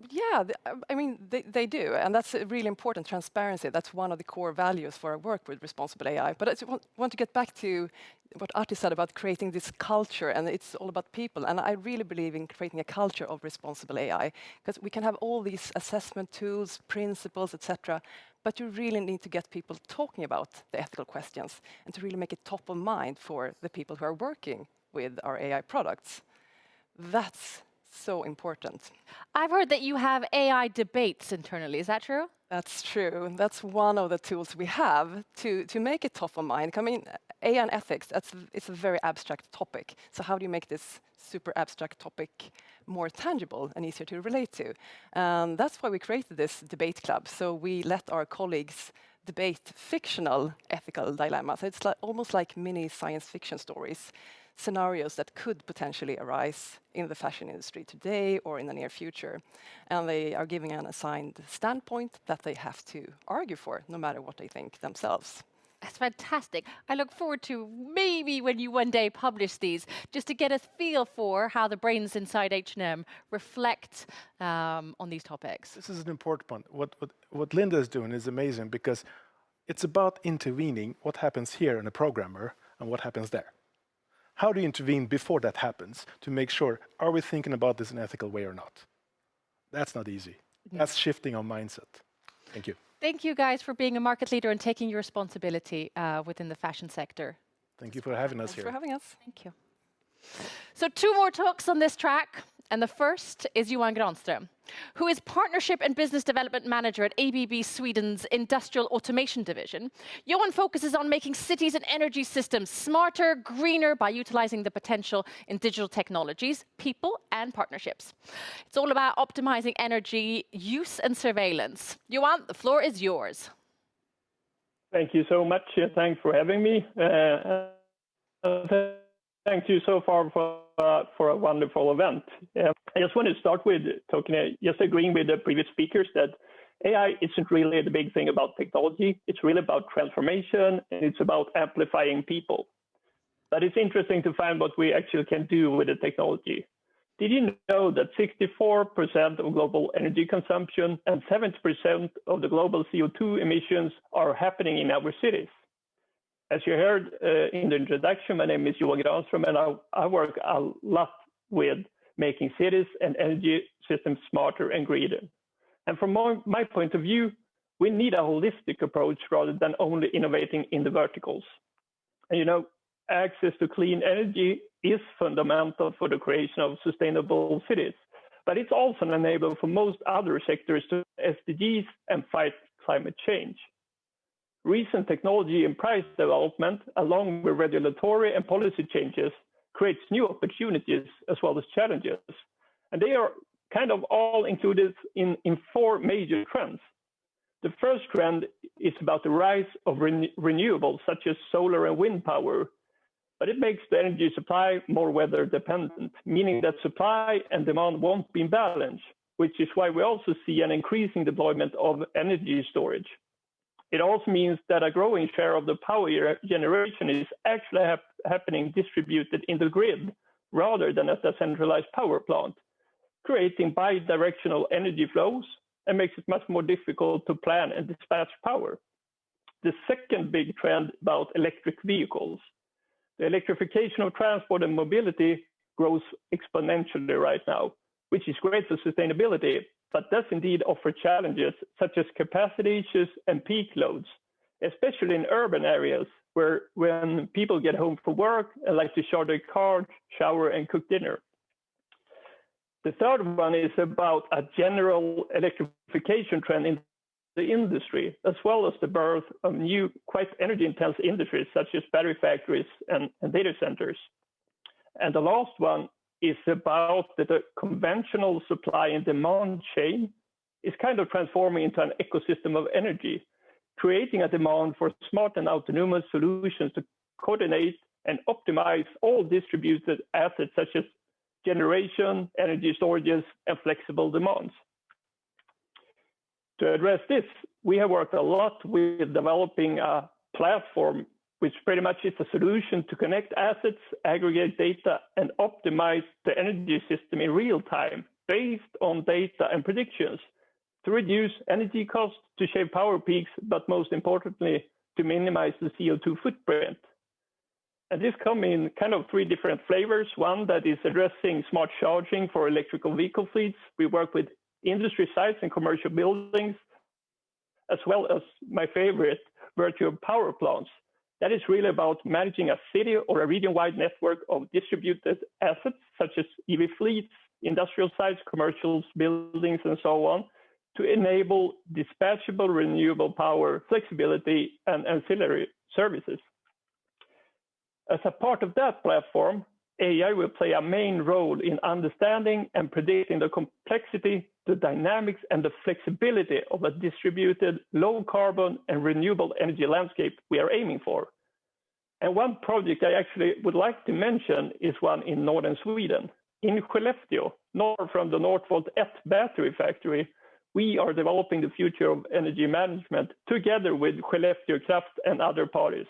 Yeah, I mean, they do, and that's really important, transparency. That's one of the core values for our work with responsible AI. But I want to get back to what Arti said about creating this culture, and it's all about people. And I really believe in creating a culture of responsible AI, because we can have all these assessment tools, principles, etc., but you really need to get people talking about the ethical questions and to really make it top of mind for the people who are working with our AI products. That's so important. I've heard that you have AI debates internally. Is that true? That's true. That's one of the tools we have to make it top of mind. I mean, AI and ethics, it's a very abstract topic. So how do you make this super abstract topic more tangible and easier to relate to? That's why we created this debate club. So we let our colleagues debate fictional ethical dilemmas. It's almost like mini science fiction stories, scenarios that could potentially arise in the fashion industry today or in the near future. And they are giving an assigned standpoint that they have to argue for, no matter what they think themselves. That's fantastic. I look forward to maybe when you one day publish these, just to get a feel for how the brains inside H&M reflect on these topics. This is an important point. What Linda is doing is amazing, because it's about intervening what happens here in a programmer and what happens there. How do you intervene before that happens to make sure, are we thinking about this in an ethical way or not? That's not easy. That's shifting our mindset. Thank you. Thank you guys for being a market leader and taking your responsibility within the fashion sector. Thank you for having us here. Thanks for having us. Thank you. So 2 more talks on this track. And the first is Johan Granström, who is Partnership and Business Development Manager at ABB Sweden's Industrial Automation Division. Johan focuses on making cities and energy systems smarter, greener by utilizing the potential in digital technologies, people, and partnerships. It's all about optimizing energy use and surveillance. Johan, the floor is yours. Thank you so much. Thanks for having me. Thank you so far for a wonderful event. I just want to start with just agreeing with the previous speakers that AI isn't really the big thing about technology. It's really about transformation, and it's about amplifying people. But it's interesting to find what we actually can do with the technology. Did you know that 64% of global energy consumption and 70% of the global CO2 emissions are happening in our cities? As you heard in the introduction, my name is Johan Granström, and I work a lot with making cities and energy systems smarter and greener. And from my point of view, we need a holistic approach rather than only innovating in the verticals. And access to clean energy is fundamental for the creation of sustainable cities, but it's also an enabler for most other sectors to SDGs and fight climate change. Recent technology and price development, along with regulatory and policy changes, creates new opportunities as well as challenges. And they are kind of all included in 4 major trends. The first trend is about the rise of renewables, such as solar and wind power, but it makes the energy supply more weather dependent, meaning that supply and demand won't be in balance, which is why we also see an increasing deployment of energy storage. It also means that a growing share of the power generation is actually happening distributed in the grid rather than at a centralized power plant, creating bidirectional energy flows and makes it much more difficult to plan and dispatch power. The second big trend about electric vehicles. The electrification of transport and mobility grows exponentially right now, which is great for sustainability, but does indeed offer challenges such as capacity issues and peak loads, especially in urban areas where when people get home from work and like to charge their car, shower, and cook dinner. The third one is about a general electrification trend in the industry, as well as the birth of new, quite energy-intense industries such as battery factories and data centers. And the last one is about that the conventional supply and demand chain is kind of transforming into an ecosystem of energy, creating a demand for smart and autonomous solutions to coordinate and optimize all distributed assets such as generation, energy storages, and flexible demands. To address this, we have worked a lot with developing a platform which pretty much is a solution to connect assets, aggregate data, and optimize the energy system in real time based on data and predictions to reduce energy costs, to shave power peaks, but most importantly, to minimize the CO2 footprint. And this comes in kind of three different flavors. One that is addressing smart charging for electrical vehicle fleets. We work with industry sites and commercial buildings, as well as my favorite, virtual power plants. That is really about managing a city or a region-wide network of distributed assets, such as EV fleets, industrial sites, commercial buildings, and so on, to enable dispatchable renewable power, flexibility, and ancillary services. As a part of that platform, AI will play a main role in understanding and predicting the complexity, the dynamics, and the flexibility of a distributed, low-carbon, and renewable energy landscape we are aiming for. And one project I actually would like to mention is one in northern Sweden. In Skellefteå, north from the Northvolt 1 battery factory, we are developing the future of energy management together with Skellefteå Kraft and other parties.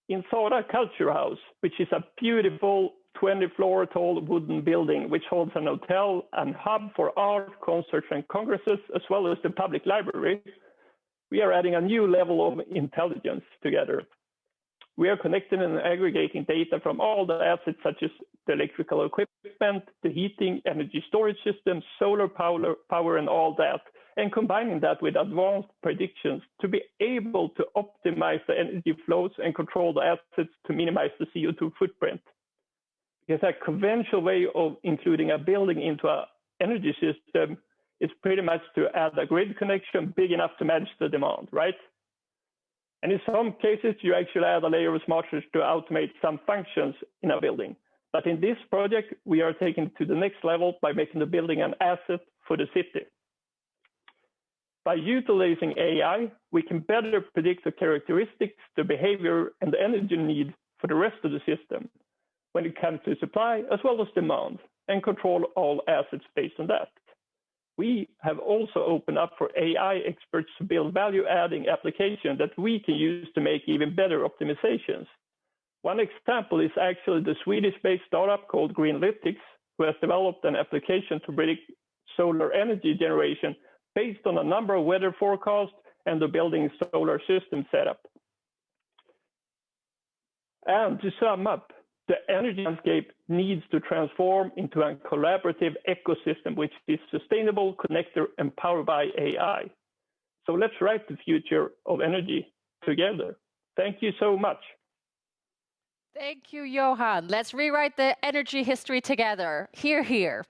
In Sara Culture House, which is a beautiful 20-floor tall wooden building which holds an hotel and hub for art, concerts, and congresses, as well as the public library, we are adding a new level of intelligence together. We are connecting and aggregating data from all the assets such as the electrical equipment, the heating, energy storage systems, solar power, and all that, and combining that with advanced predictions to be able to optimize the energy flows and control the assets to minimize the CO2 footprint. Because a conventional way of including a building into an energy system is pretty much to add a grid connection big enough to manage the demand, right? And in some cases, you actually add a layer of smartness to automate some functions in a building. But in this project, we are taking it to the next level by making the building an asset for the city. By utilizing AI, we can better predict the characteristics, the behavior, and the energy need for the rest of the system when it comes to supply as well as demand, and control all assets based on that. We have also opened up for AI experts to build value-adding applications that we can use to make even better optimizations. One example is actually the Swedish-based startup called Greenlytics, who has developed an application to predict solar energy generation based on a number of weather forecasts and the building's solar system setup. And to sum up, the energy landscape needs to transform into a collaborative ecosystem which is sustainable, connected, and powered by AI. So let's write the future of energy together. Thank you so much. Thank you, Johan. Let's rewrite the energy history together. Hear, hear.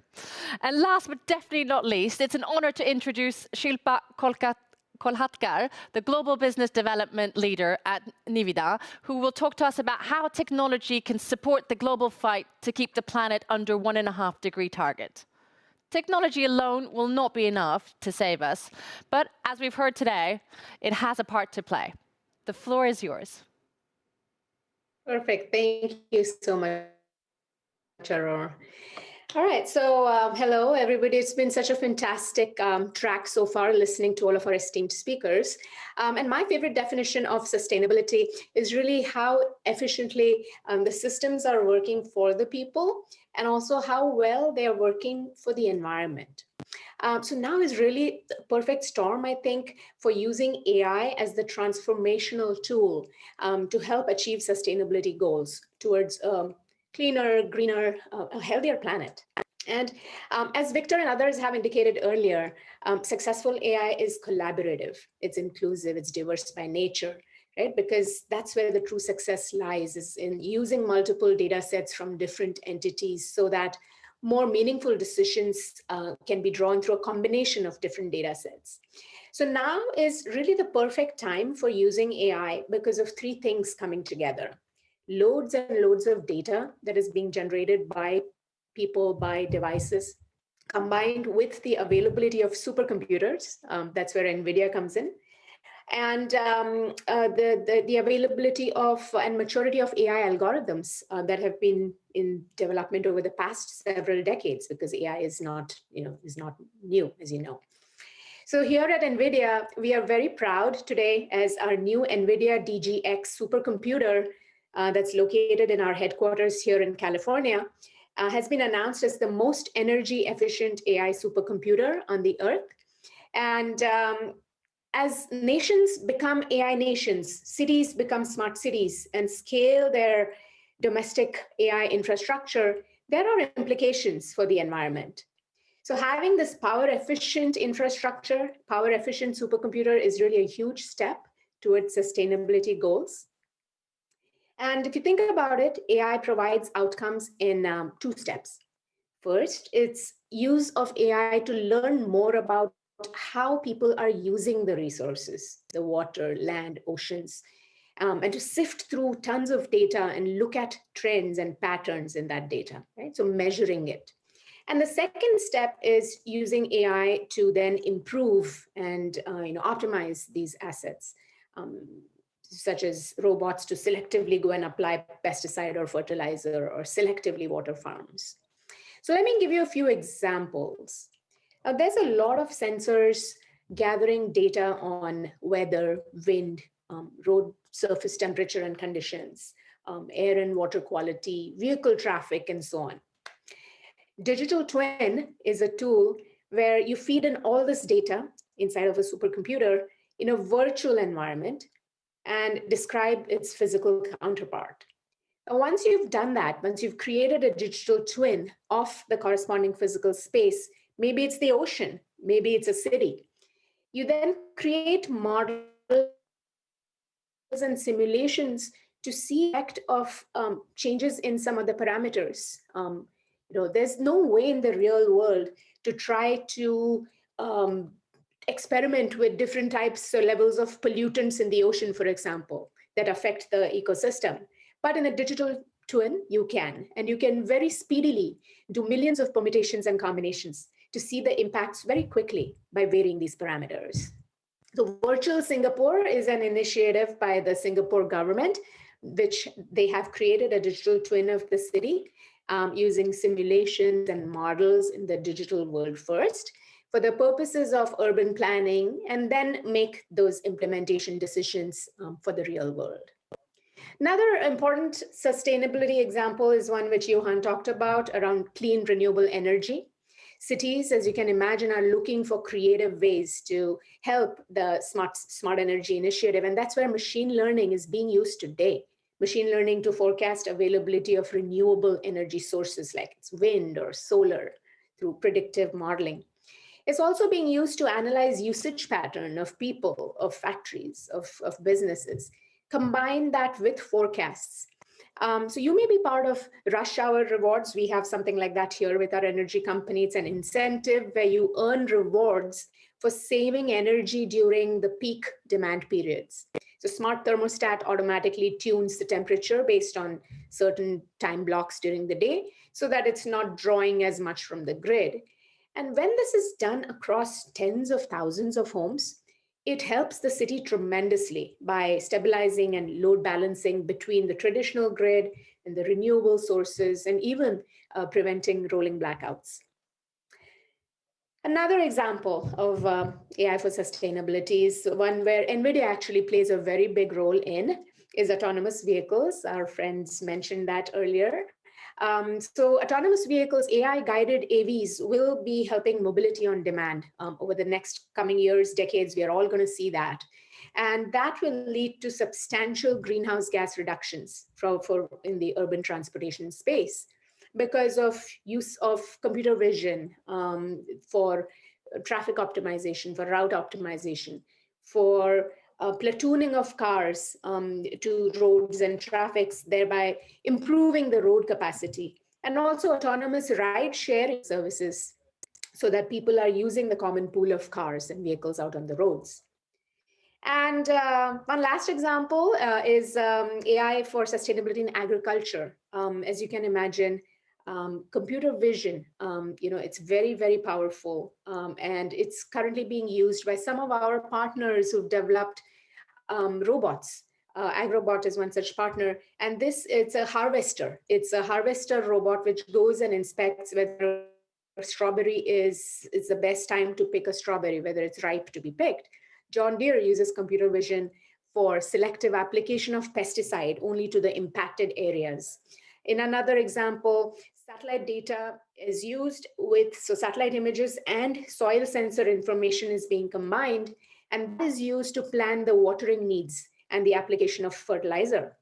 And last but definitely not least, it's an honor to introduce Shilpa Kolhatkar, the Global Business Development Leader at Nvidia, who will talk to us about how technology can support the global fight to keep the planet under 1.5-degree target. Technology alone will not be enough to save us, but as we've heard today, it has a part to play. The floor is yours. Perfect. Thank you so much, Aurora. All right, so hello, everybody. It's been such a fantastic track so far, listening to all of our esteemed speakers. And my favorite definition of sustainability is really how efficiently the systems are working for the people and also how well they are working for the environment. So now is really the perfect storm, I think, for using AI as the transformational tool to help achieve sustainability goals towards cleaner, greener, a healthier planet. And as Victor and others have indicated earlier, successful AI is collaborative, it's inclusive, it's diverse by nature, right? Because that's where the true success lies, is in using multiple data sets from different entities so that more meaningful decisions can be drawn through a combination of different data sets. So now is really the perfect time for using AI because of three things coming together. Loads and loads of data that is being generated by people, by devices, combined with the availability of supercomputers. That's where NVIDIA comes in. And the availability of and maturity of AI algorithms that have been in development over the past several decades, because AI is not new, as you know. So here at NVIDIA, we are very proud today as our new NVIDIA DGX supercomputer that's located in our headquarters here in California has been announced as the most energy efficient AI supercomputer on the earth. And as nations become AI nations, cities become smart cities and scale their domestic AI infrastructure, there are implications for the environment. So having this power efficient infrastructure, power efficient supercomputer is really a huge step towards sustainability goals. And if you think about it, AI provides outcomes in two steps. First, it's use of AI to learn more about how people are using the resources, the water, land, oceans, and to sift through tons of data and look at trends and patterns in that data, right? So measuring it. And the second step is using AI to then improve and optimize these assets, such as robots to selectively go and apply pesticide or fertilizer or selectively water farms. So let me give you a few examples. There's a lot of sensors gathering data on weather, wind, road surface temperature and conditions, air and water quality, vehicle traffic, and so on. Digital twin is a tool where you feed in all this data inside of a supercomputer in a virtual environment and describe its physical counterpart. And once you've done that, once you've created a digital twin of the corresponding physical space, maybe it's the ocean, maybe it's a city, you then create models and simulations to see the effect of changes in some of the parameters. There's no way in the real world to try to experiment with different types or levels of pollutants in the ocean, for example, that affect the ecosystem. But in a digital twin, you can, and you can very speedily do millions of permutations and combinations to see the impacts very quickly by varying these parameters. So Virtual Singapore is an initiative by the Singapore government, which they have created a digital twin of the city using simulations and models in the digital world first for the purposes of urban planning, and then make those implementation decisions for the real world. Another important sustainability example is one which Johan talked about around clean renewable energy. Cities, as you can imagine, are looking for creative ways to help the smart energy initiative, and that's where machine learning is being used today. Machine learning to forecast availability of renewable energy sources like it's wind or solar through predictive modeling. It's also being used to analyze usage pattern of people, of factories, of businesses. Combine that with forecasts. So you may be part of rush hour rewards. We have something like that here with our energy company. It's an incentive where you earn rewards for saving energy during the peak demand periods. So smart thermostat automatically tunes the temperature based on certain time blocks during the day so that it's not drawing as much from the grid. And when this is done across tens of thousands of homes, it helps the city tremendously by stabilizing and load balancing between the traditional grid, and the renewable sources, and even preventing rolling blackouts. Another example of AI for sustainability is one where NVIDIA actually plays a very big role in is autonomous vehicles. Our friends mentioned that earlier. So autonomous vehicles, AI-guided AVs will be helping mobility on demand over the next coming years, decades. We are all going to see that. And that will lead to substantial greenhouse gas reductions in the urban transportation space because of use of computer vision for traffic optimization, for route optimization, for platooning of cars to roads and traffics, thereby improving the road capacity, and also autonomous ride sharing services so that people are using the common pool of cars and vehicles out on the roads. And one last example is AI for sustainability in agriculture. As you can imagine, computer vision, it's very, very powerful. And it's currently being used by some of our partners who've developed robots. Agrobot is one such partner. And it's a harvester. It's a harvester robot which goes and inspects whether a strawberry is the best time to pick a strawberry, whether it's ripe to be picked. John Deere uses computer vision for selective application of pesticide only to the impacted areas. In another example, satellite data is used so satellite images and soil sensor information is being combined, and that is used to plan the watering needs and the application of fertilizer.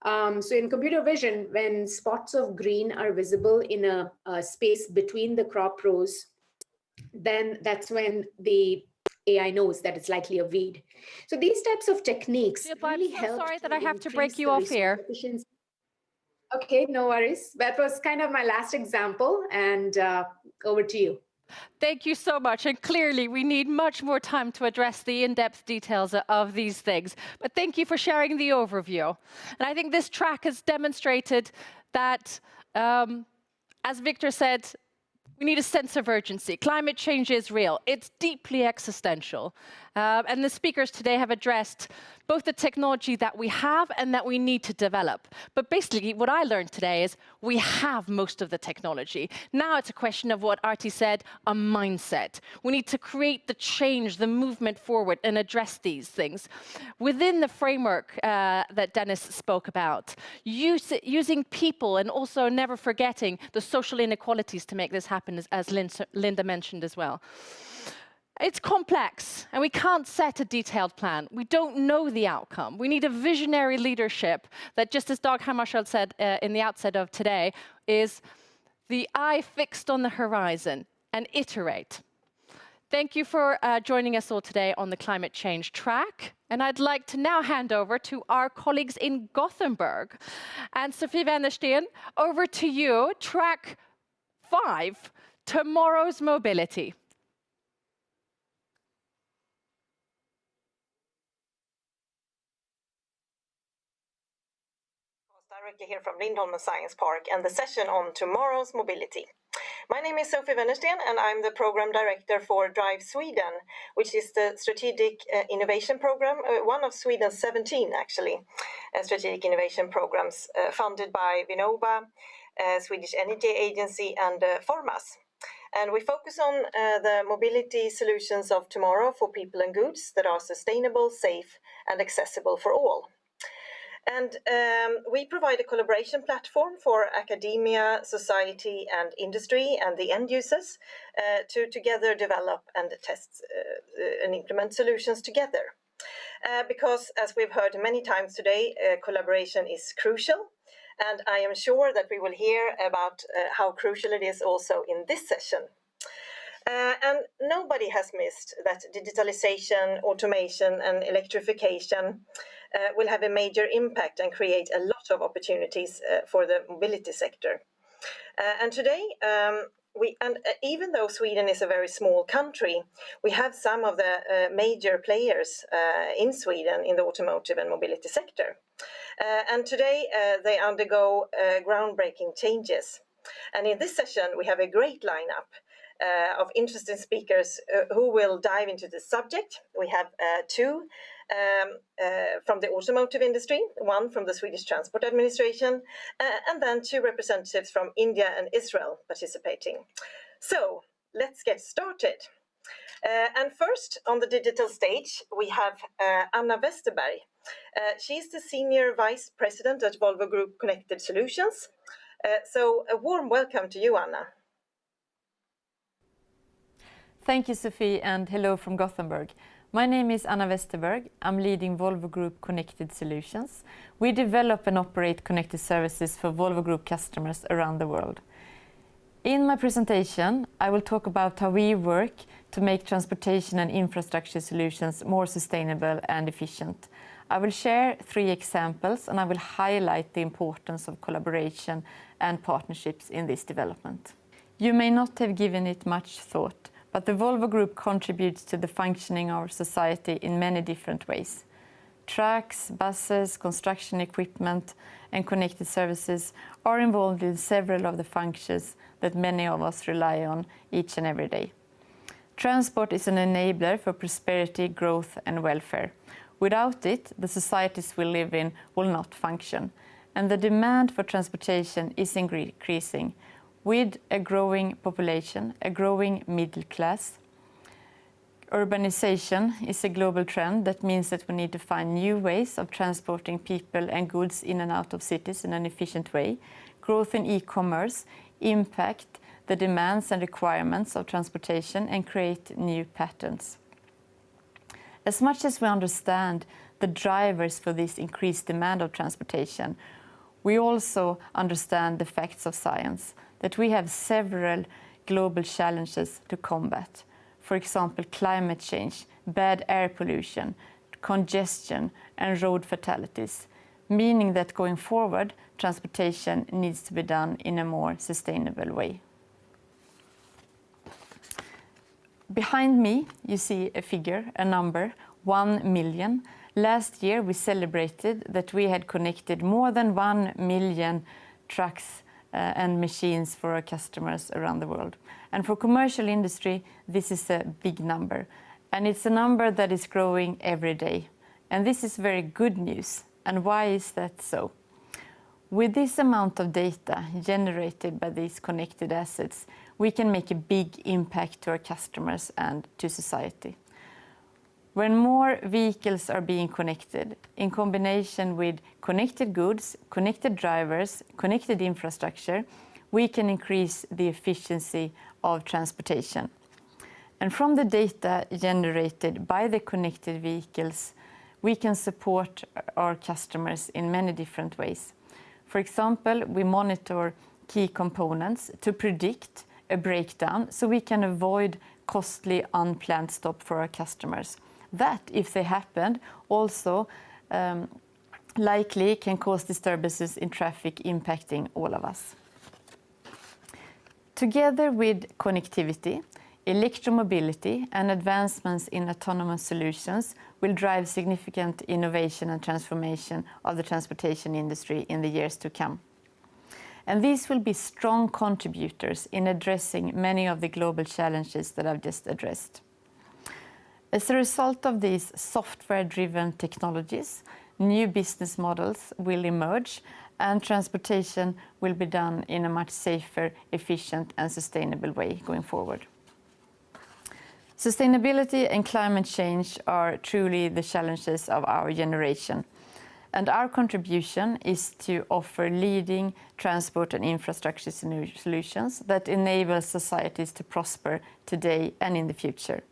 So in computer vision, when spots of green are visible in a space between the crop rows, then that's when the AI knows that it's likely a weed. So these types of techniques really help. Sorry that I have to break you off here. Okay, no worries. That was kind of my last example, and over to you. Thank you so much. And clearly, we need much more time to address the in-depth details of these things. But thank you for sharing the overview. And I think this track has demonstrated that, as Victor said, we need a sense of urgency. Climate change is real. It's deeply existential. And the speakers today have addressed both the technology that we have and that we need to develop. But basically, what I learned today is we have most of the technology. Now it's a question of what Arti said, a mindset. We need to create the change, the movement forward, and address these things. Within the framework that Dennis spoke about, using people and also never forgetting the social inequalities to make this happen, as Linda mentioned as well. It's complex, and we can't set a detailed plan. We don't know the outcome. We need a visionary leadership that, just as Dag Hammarskjöld said in the outset of today, is the eye fixed on the horizon and iterate. Thank you for joining us all today on the climate change track. And I'd like to now hand over to our colleagues in Gothenburg. And Sofie Wennersten, over to you, track 5, tomorrow's mobility. Directly here from Lindholmen Science Park and the session on tomorrow's mobility. My name is Sofie Wennersten and I'm the Program Director for Drive Sweden, which is the strategic innovation program, one of Sweden's 17 actually, strategic innovation programs funded by Vinnova, Swedish Energy Agency and Formas. And we focus on the mobility solutions of tomorrow for people and goods that are sustainable, safe and accessible for all. And we provide a collaboration platform for academia, society and industry and the end users to together develop and test and implement solutions together. Because, as we've heard many times today, collaboration is crucial. And I am sure that we will hear about how crucial it is also in this session. And nobody has missed that digitalization, automation and electrification will have a major impact and create a lot of opportunities for the mobility sector. And today, even though Sweden is a very small country, we have some of the major players in Sweden in the automotive and mobility sector. And today they undergo groundbreaking changes. And in this session, we have a great lineup of interesting speakers who will dive into the subject. We have two from the automotive industry, one from the Swedish Transport Administration, and then 2 representatives from India and Israel participating. So let's get started. And first on the digital stage, we have Anna Westerberg. She's the Senior Vice President at Volvo Group Connected Solutions. So a warm welcome to you, Anna. Thank you, Sophie, and hello from Gothenburg. My name is Anna Westerberg. I'm leading Volvo Group Connected Solutions. We develop and operate connected services for Volvo Group customers around the world. In my presentation, I will talk about how we work to make transportation and infrastructure solutions more sustainable and efficient. I will share 3 examples, and I will highlight the importance of collaboration and partnerships in this development. You may not have given it much thought, but the Volvo Group contributes to the functioning of our society in many different ways. Trucks, buses, construction equipment, and connected services are involved in several of the functions that many of us rely on each and every day. Transport is an enabler for prosperity, growth, and welfare. Without it, the societies we live in will not function, and the demand for transportation is increasing. With a growing population, a growing middle class, urbanization is a global trend that means that we need to find new ways of transporting people and goods in and out of cities in an efficient way. Growth in e-commerce impact the demands and requirements of transportation and create new patterns. As much as we understand the drivers for this increased demand of transportation, we also understand the facts of science, that we have several global challenges to combat. For example, climate change, bad air pollution, congestion, and road fatalities, meaning that going forward, transportation needs to be done in a more sustainable way. Behind me, you see a figure, a number, 1 million. Last year, we celebrated that we had connected more than 1 million trucks and machines for our customers around the world. And for commercial industry, this is a big number. And it's a number that is growing every day. And this is very good news. And why is that so? With this amount of data generated by these connected assets, we can make a big impact to our customers and to society. When more vehicles are being connected, in combination with connected goods, connected drivers, connected infrastructure, we can increase the efficiency of transportation. And from the data generated by the connected vehicles, we can support our customers in many different ways. For example, we monitor key components to predict a breakdown so we can avoid costly unplanned stop for our customers. That, if they happen, also likely can cause disturbances in traffic impacting all of us. Together with connectivity, electromobility and advancements in autonomous solutions will drive significant innovation and transformation of the transportation industry in the years to come. And these will be strong contributors in addressing many of the global challenges that I've just addressed. As a result of these software-driven technologies, new business models will emerge and transportation will be done in a much safer, efficient and sustainable way going forward. Sustainability and climate change are truly the challenges of our generation. And our contribution is to offer leading transport and infrastructure solutions that enable societies to prosper today and in the future.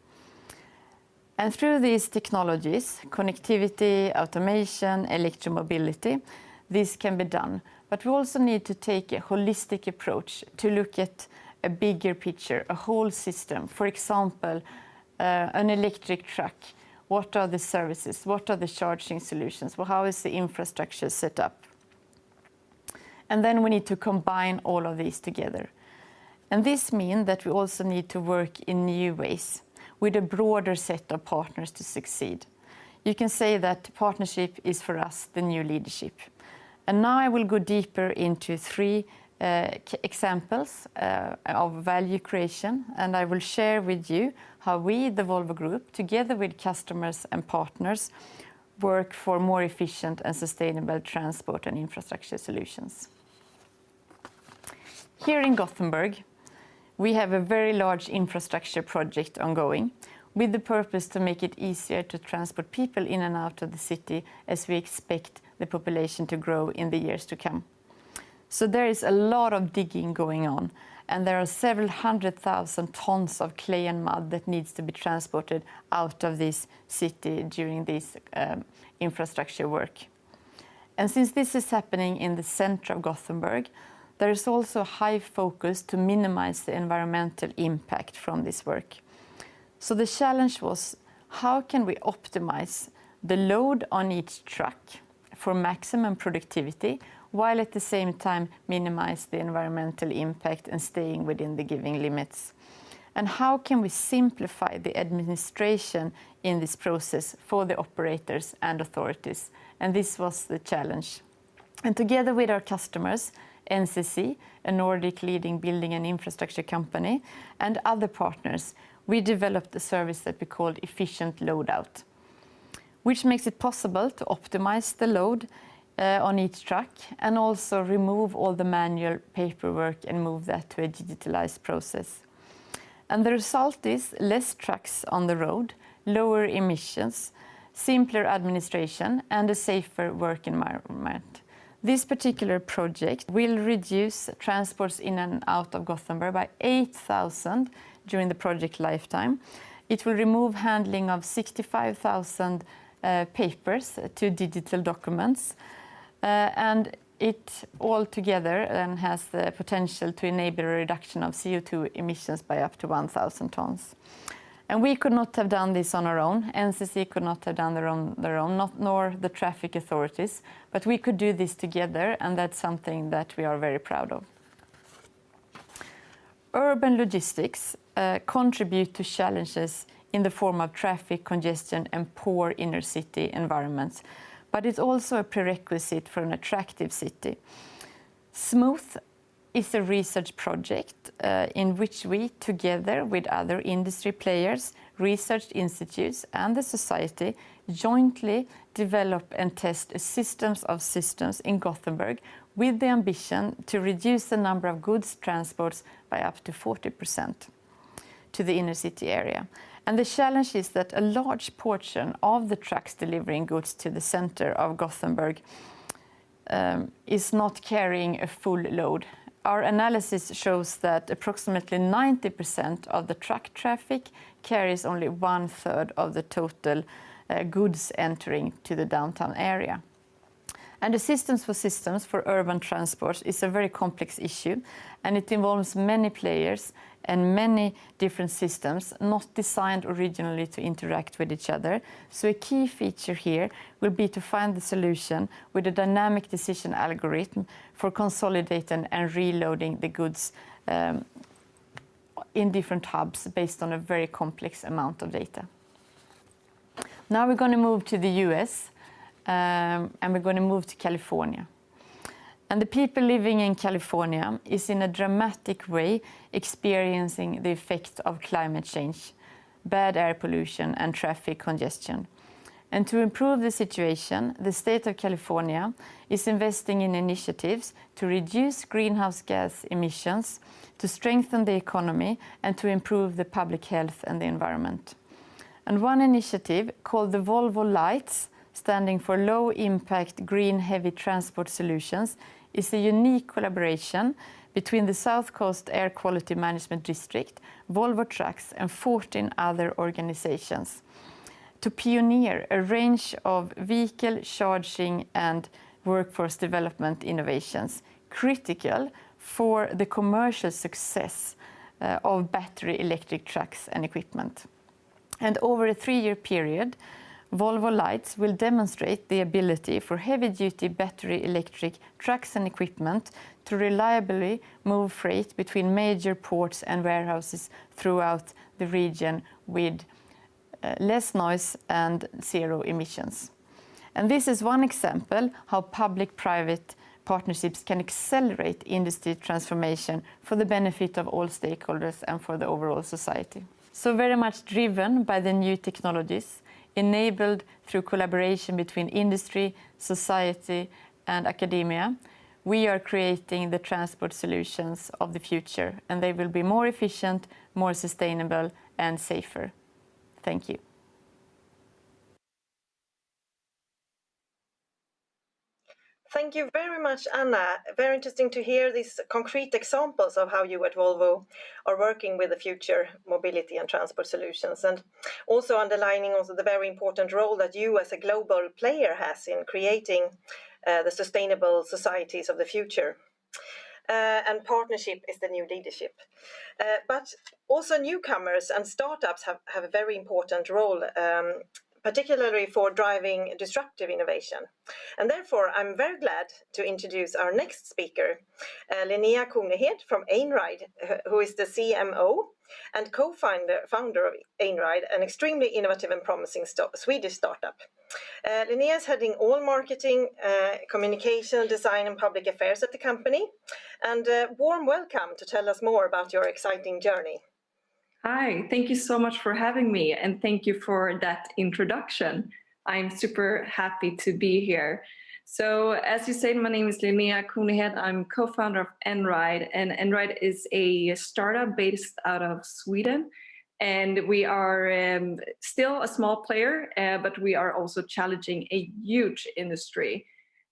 And through these technologies, connectivity, automation, electromobility, this can be done. But we also need to take a holistic approach to look at a bigger picture, a whole system. For example, an electric truck. What are the services? What are the charging solutions? Well, how is the infrastructure set up? And then we need to combine all of these together. And this means that we also need to work in new ways with a broader set of partners to succeed. You can say that partnership is for us the new leadership. And now I will go deeper into 3 examples of value creation, and I will share with you how we, the Volvo Group, together with customers and partners, work for more efficient and sustainable transport and infrastructure solutions. Here in Gothenburg, we have a very large infrastructure project ongoing with the purpose to make it easier to transport people in and out of the city as we expect the population to grow in the years to come. So there is a lot of digging going on, and there are several 100,000 tons of clay and mud that needs to be transported out of this city during this infrastructure work. And since this is happening in the center of Gothenburg, there is also a high focus to minimize the environmental impact from this work. So the challenge was, how can we optimize the load on each truck for maximum productivity, while at the same time minimize the environmental impact and staying within the given limits? And how can we simplify the administration in this process for the operators and authorities? And this was the challenge. And together with our customers, NCC, a Nordic leading building and infrastructure company, and other partners, we developed a service that we called Efficient Loadout, which makes it possible to optimize the load on each truck and also remove all the manual paperwork and move that to a digitalized process. And the result is less trucks on the road, lower emissions, simpler administration, and a safer work environment. This particular project will reduce transports in and out of Gothenburg by 8,000 during the project lifetime. It will remove handling of 65,000 papers to digital documents, and it altogether then has the potential to enable a reduction of CO2 emissions by up to 1,000 tons. And we could not have done this on our own. NCC could not have done their own, nor the traffic authorities, but we could do this together, and that's something that we are very proud of. Urban logistics contribute to challenges in the form of traffic congestion and poor inner city environments, but it's also a prerequisite for an attractive city. Smooth is a research project in which we, together with other industry players, research institutes, and the society, jointly develop and test systems of systems in Gothenburg with the ambition to reduce the number of goods transports by up to 40% to the inner city area. And the challenge is that a large portion of the trucks delivering goods to the center of Gothenburg is not carrying a full load. Our analysis shows that approximately 90% of the truck traffic carries only 1/3 of the total goods entering to the downtown area. And the systems for urban transport is a very complex issue, and it involves many players and many different systems not designed originally to interact with each other. So a key feature here will be to find the solution with a dynamic decision algorithm for consolidating and reloading the goods in different hubs based on a very complex amount of data. Now we're going to move to the US, and we're going to move to California. And the people living in California is in a dramatic way experiencing the effect of climate change, bad air pollution, and traffic congestion. And to improve the situation, the state of California is investing in initiatives to reduce greenhouse gas emissions, to strengthen the economy, and to improve the public health and the environment. And one initiative called the Volvo Lights, standing for Low Impact Green Heavy Transport Solutions, is a unique collaboration between the South Coast Air Quality Management District, Volvo Trucks, and 14 other organizations to pioneer a range of vehicle charging and workforce development innovations critical for the commercial success of battery electric trucks and equipment. And over a 3-year period, Volvo Lights will demonstrate the ability for heavy-duty battery electric trucks and equipment to reliably move freight between major ports and warehouses throughout the region with less noise and zero emissions. And this is one example how public-private partnerships can accelerate industry transformation for the benefit of all stakeholders and for the overall society. So very much driven by the new technologies, enabled through collaboration between industry, society, and academia, we are creating the transport solutions of the future, and they will be more efficient, more sustainable, and safer. Thank you. Thank you very much, Anna. Very interesting to hear these concrete examples of how you at Volvo are working with the future mobility and transport solutions, and also underlining also the very important role that you as a global player has in creating the sustainable societies of the future. And partnership is the new leadership. But also newcomers and startups have a very important role, particularly for driving disruptive innovation. And therefore, I'm very glad to introduce our next speaker, Linnea Kuhnehed from Einride, who is the CMO and co-founder of Einride, an extremely innovative and promising Swedish startup. Linnea is heading all marketing, communication, design, and public affairs at the company. And warm welcome to tell us more about your exciting journey. Hi, thank you so much for having me, and thank you for that introduction. I'm super happy to be here. So, as you said, my name is Linnea Kuhnehed. I'm co-founder of Einride, and Einride is a startup based out of Sweden. And we are still a small player, but we are also challenging a huge industry.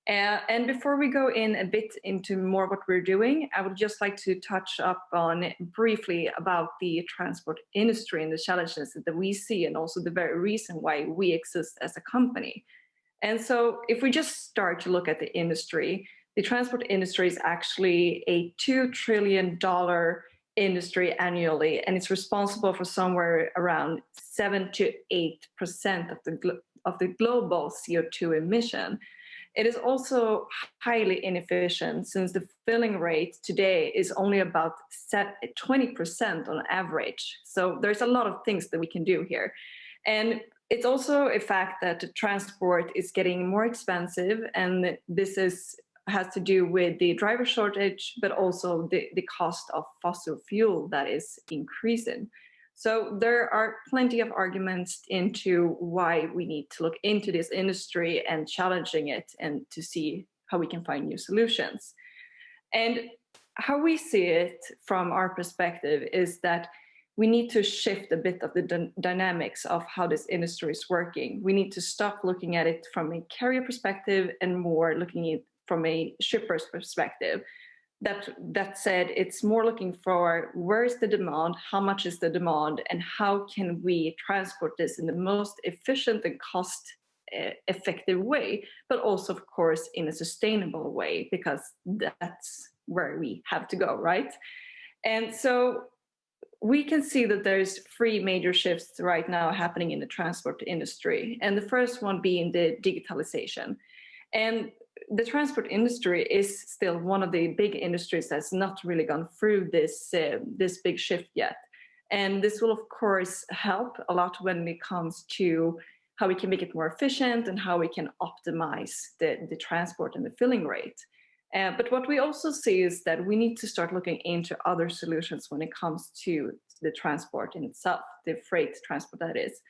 And before we go in a bit into more what we're doing, I would just like to touch up on briefly about the transport industry and the challenges that we see, and also the very reason why we exist as a company. And so if we just start to look at the industry, the transport industry is actually a $2 trillion industry annually, and it's responsible for somewhere around 7 to 8% of the global CO2 emission. It is also highly inefficient, since the filling rate today is only about 20% on average. So there's a lot of things that we can do here. And it's also a fact that transport is getting more expensive, and this has to do with the driver shortage, but also the cost of fossil fuel that is increasing. So there are plenty of arguments into why we need to look into this industry and challenging it, and to see how we can find new solutions. And how we see it from our perspective is that we need to shift a bit of the dynamics of how this industry is working. We need to stop looking at it from a carrier perspective and more looking at it from a shipper's perspective. That said, it's more looking for where is the demand, how much is the demand, and how can we transport this in the most efficient and cost effective way, but also, of course, in a sustainable way, because that's where we have to go, right? And so we can see that there's 3 major shifts right now happening in the transport industry, and the first one being the digitalization. And the transport industry is still one of the big industries that's not really gone through this big shift yet. And this will, of course, help a lot when it comes to how we can make it more efficient and how we can optimize the transport and the filling rate. But what we also see is that we need to start looking into other solutions when it comes to the transport in itself, the freight transport that is.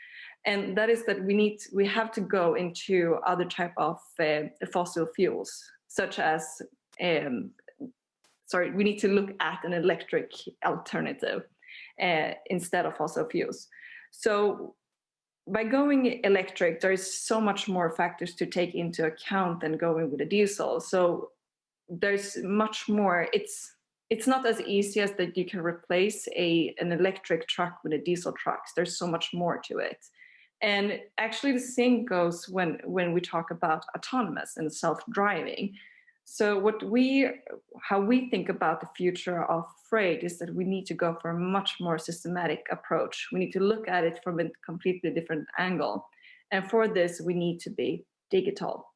And that is that we have to go into other type of fossil fuels, such as, we need to look at an electric alternative instead of fossil fuels. So by going electric, there's so much more factors to take into account than going with a diesel. So there's much more. It's not as easy as that you can replace an electric truck with a diesel truck. There's so much more to it. And actually the same goes when we talk about autonomous and self-driving. So how we think about the future of freight is that we need to go for a much more systematic approach. We need to look at it from a completely different angle. And for this, we need to be digital.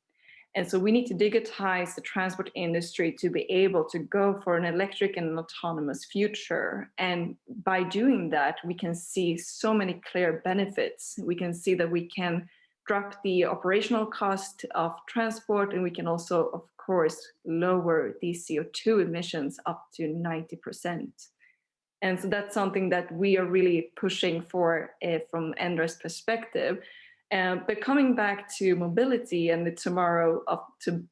And so we need to digitize the transport industry to be able to go for an electric and an autonomous future. And by doing that, we can see so many clear benefits. We can see that we can drop the operational cost of transport, and we can also, of course, lower the CO2 emissions up to 90%. And so that's something that we are really pushing for from NRE's perspective. But coming back to mobility and the tomorrow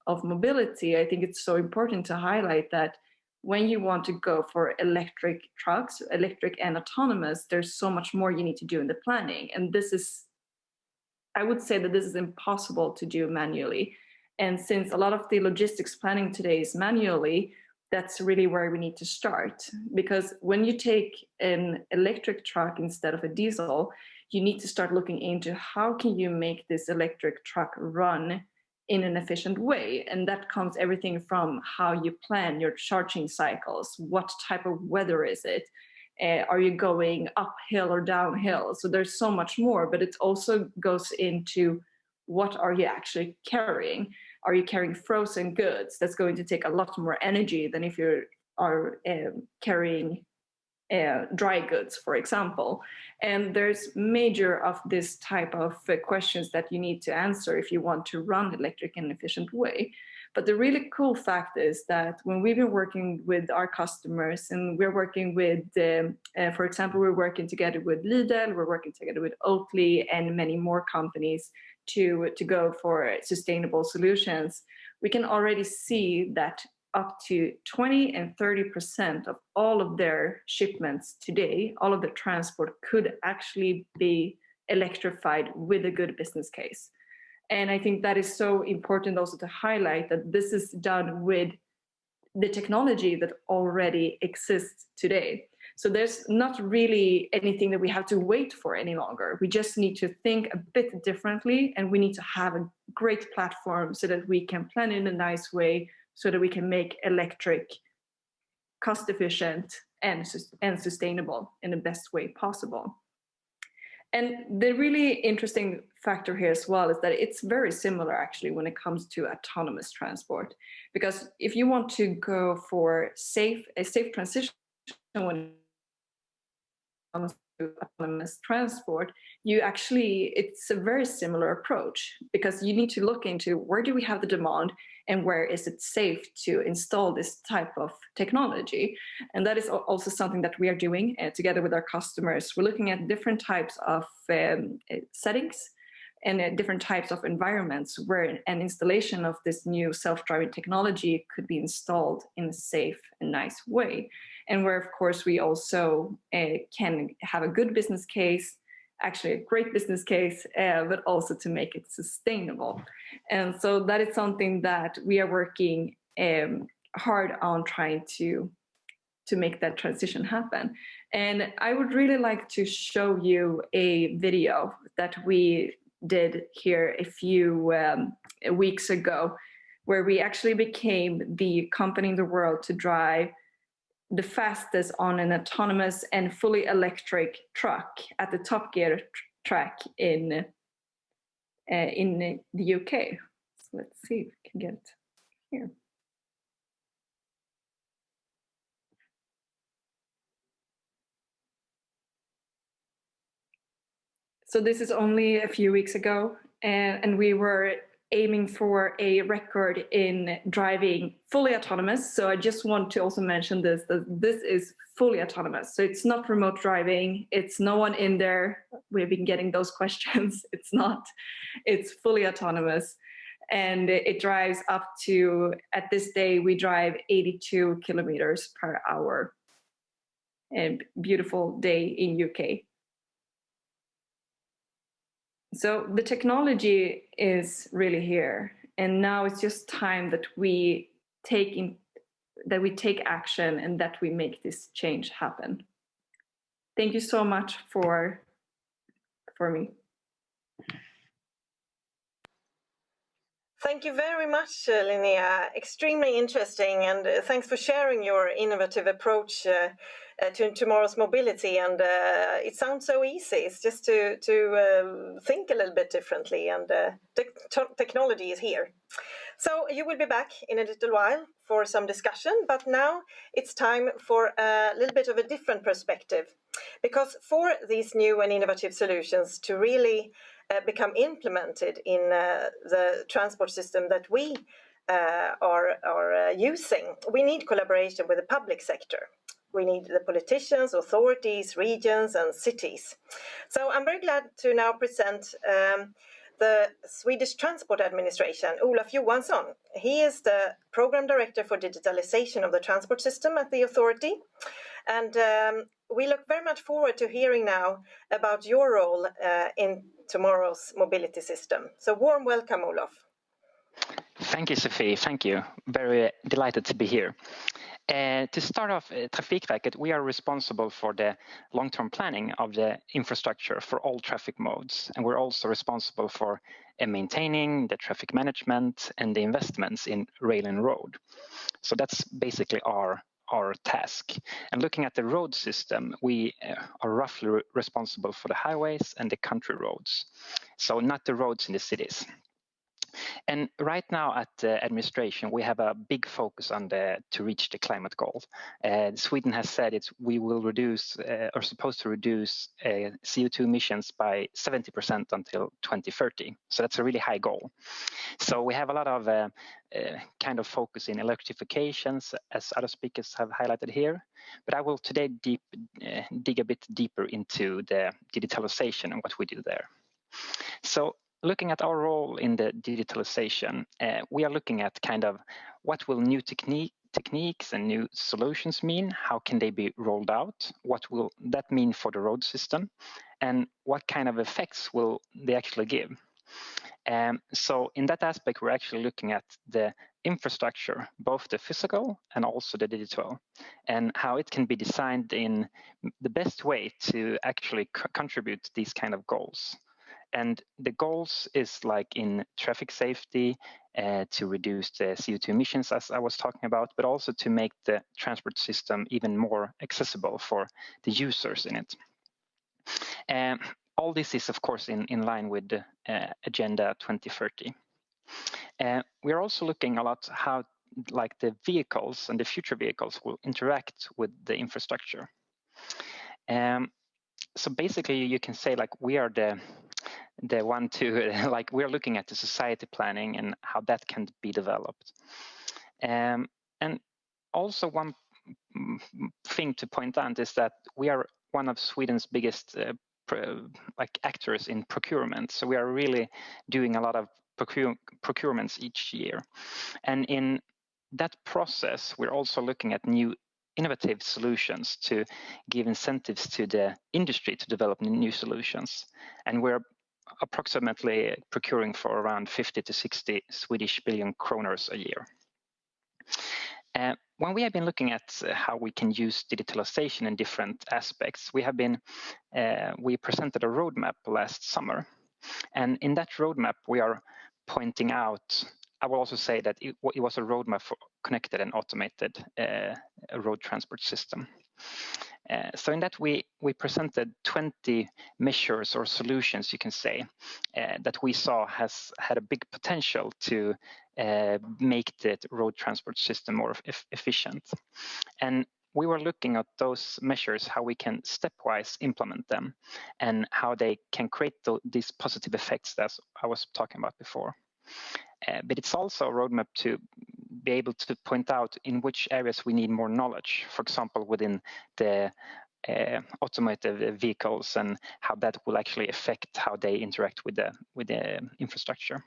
of mobility, I think it's so important to highlight that when you want to go for electric trucks, electric and autonomous, there's so much more you need to do in the planning. And this is, I would say that this is impossible to do manually. And since a lot of the logistics planning today is manually, that's really where we need to start. Because when you take an electric truck instead of a diesel, you need to start looking into how can you make this electric truck run in an efficient way. And that comes everything from how you plan your charging cycles, what type of weather is it, are you going uphill or downhill? So there's so much more, but it also goes into what are you actually carrying? Are you carrying frozen goods? That's going to take a lot more energy than if you are carrying dry goods, for example. And there's major of this type of questions that you need to answer if you want to run electric in an efficient way. But the really cool fact is that when we've been working with our customers, and we're working with, for example, we're working together with Lidl, we're working together with Oatly and many more companies to go for sustainable solutions, we can already see that up to 20 and 30% of all of their shipments today, all of the transport could actually be electrified with a good business case. And I think that is so important also to highlight that this is done with the technology that already exists today. So there's not really anything that we have to wait for any longer. We just need to think a bit differently, and we need to have a great platform so that we can plan in a nice way, so that we can make electric cost efficient and sustainable in the best way possible. And the really interesting factor here as well is that it's very similar actually when it comes to autonomous transport. Because if you want to go for a safe transition when it comes to autonomous transport, it's a very similar approach, because you need to look into where do we have the demand and where is it safe to install this type of technology. And that is also something that we are doing together with our customers. We're looking at different types of settings and different types of environments where an installation of this new self-driving technology could be installed in a safe and nice way. And where, of course, we also can have a good business case, actually a great business case, but also to make it sustainable. And so that is something that we are working hard on trying to make that transition happen. And I would really like to show you a video that we did here a few weeks ago, where we actually became the company in the world to drive the fastest on an autonomous and fully electric truck at the Top Gear track in the UK. So let's see if we can get it here. So this is only a few weeks ago, and we were aiming for a record in driving fully autonomous. So I just want to also mention this, that this is fully autonomous. So it's not remote driving, it's no one in there. We've been getting those questions. It's not, it's fully autonomous. And it drives up to, at this day, we drive 82 kilometers per hour. And beautiful day in UK. So the technology is really here, and now it's just time that we take action and that we make this change happen. Thank you so much for me. Thank you very much, Linnea. Extremely interesting, and thanks for sharing your innovative approach to tomorrow's mobility. And it sounds so easy. It's just to think a little bit differently, and technology is here. So you will be back in a little while for some discussion, but now it's time for a little bit of a different perspective. Because for these new and innovative solutions to really become implemented in the transport system that we are using, we need collaboration with the public sector. We need the politicians, authorities, regions, and cities. So I'm very glad to now present the Swedish Transport Administration, Olof Johansson. He is the Program Director for Digitalization of the Transport System at the authority. And we look very much forward to hearing now about your role in tomorrow's mobility system. So warm welcome, Olof. Thank you, Sophie. Thank you. Very delighted to be here. To start off, Trafikverket, we are responsible for the long-term planning of the infrastructure for all traffic modes. And we're also responsible for maintaining the traffic management and the investments in rail and road. So that's basically our task. And looking at the road system, we are roughly responsible for the highways and the country roads. So not the roads in the cities. And right now at the administration, we have a big focus on to reach the climate goal. Sweden has said we will reduce, or supposed to reduce CO2 emissions by 70% until 2030. So that's a really high goal. So we have a lot of kind of focus in electrifications, as other speakers have highlighted here. But I will today dig a bit deeper into the digitalization and what we do there. So looking at our role in the digitalization, we are looking at kind of what will new techniques and new solutions mean? How can they be rolled out? What will that mean for the road system? And what kind of effects will they actually give? So in that aspect, we're actually looking at the infrastructure, both the physical and also the digital, and how it can be designed in the best way to actually contribute to these kind of goals. And the goals is like in traffic safety, to reduce the CO2 emissions, as I was talking about, but also to make the transport system even more accessible for the users in it. All this is, of course, in line with the Agenda 2030. We are also looking a lot how like the vehicles and the future vehicles will interact with the infrastructure. So basically, you can say like we are the one to like we're looking at the society planning and how that can be developed. And also one thing to point out is that we are one of Sweden's biggest like actors in procurement. So we are really doing a lot of procurements each year. And in that process, we're also looking at new innovative solutions to give incentives to the industry to develop new solutions. And we're approximately procuring for around 50 to 60 Swedish billion kronors a year. When we have been looking at how we can use digitalization in different aspects, we presented a roadmap last summer. And in that roadmap, we are pointing out, I will also say that it was a roadmap for connected and automated road transport system. So in that we presented 20 measures or solutions, you can say, that we saw has had a big potential to make the road transport system more efficient. And we were looking at those measures, how we can stepwise implement them and how they can create these positive effects that I was talking about before. But it's also a roadmap to be able to point out in which areas we need more knowledge, for example, within the automotive vehicles and how that will actually affect how they interact with the infrastructure.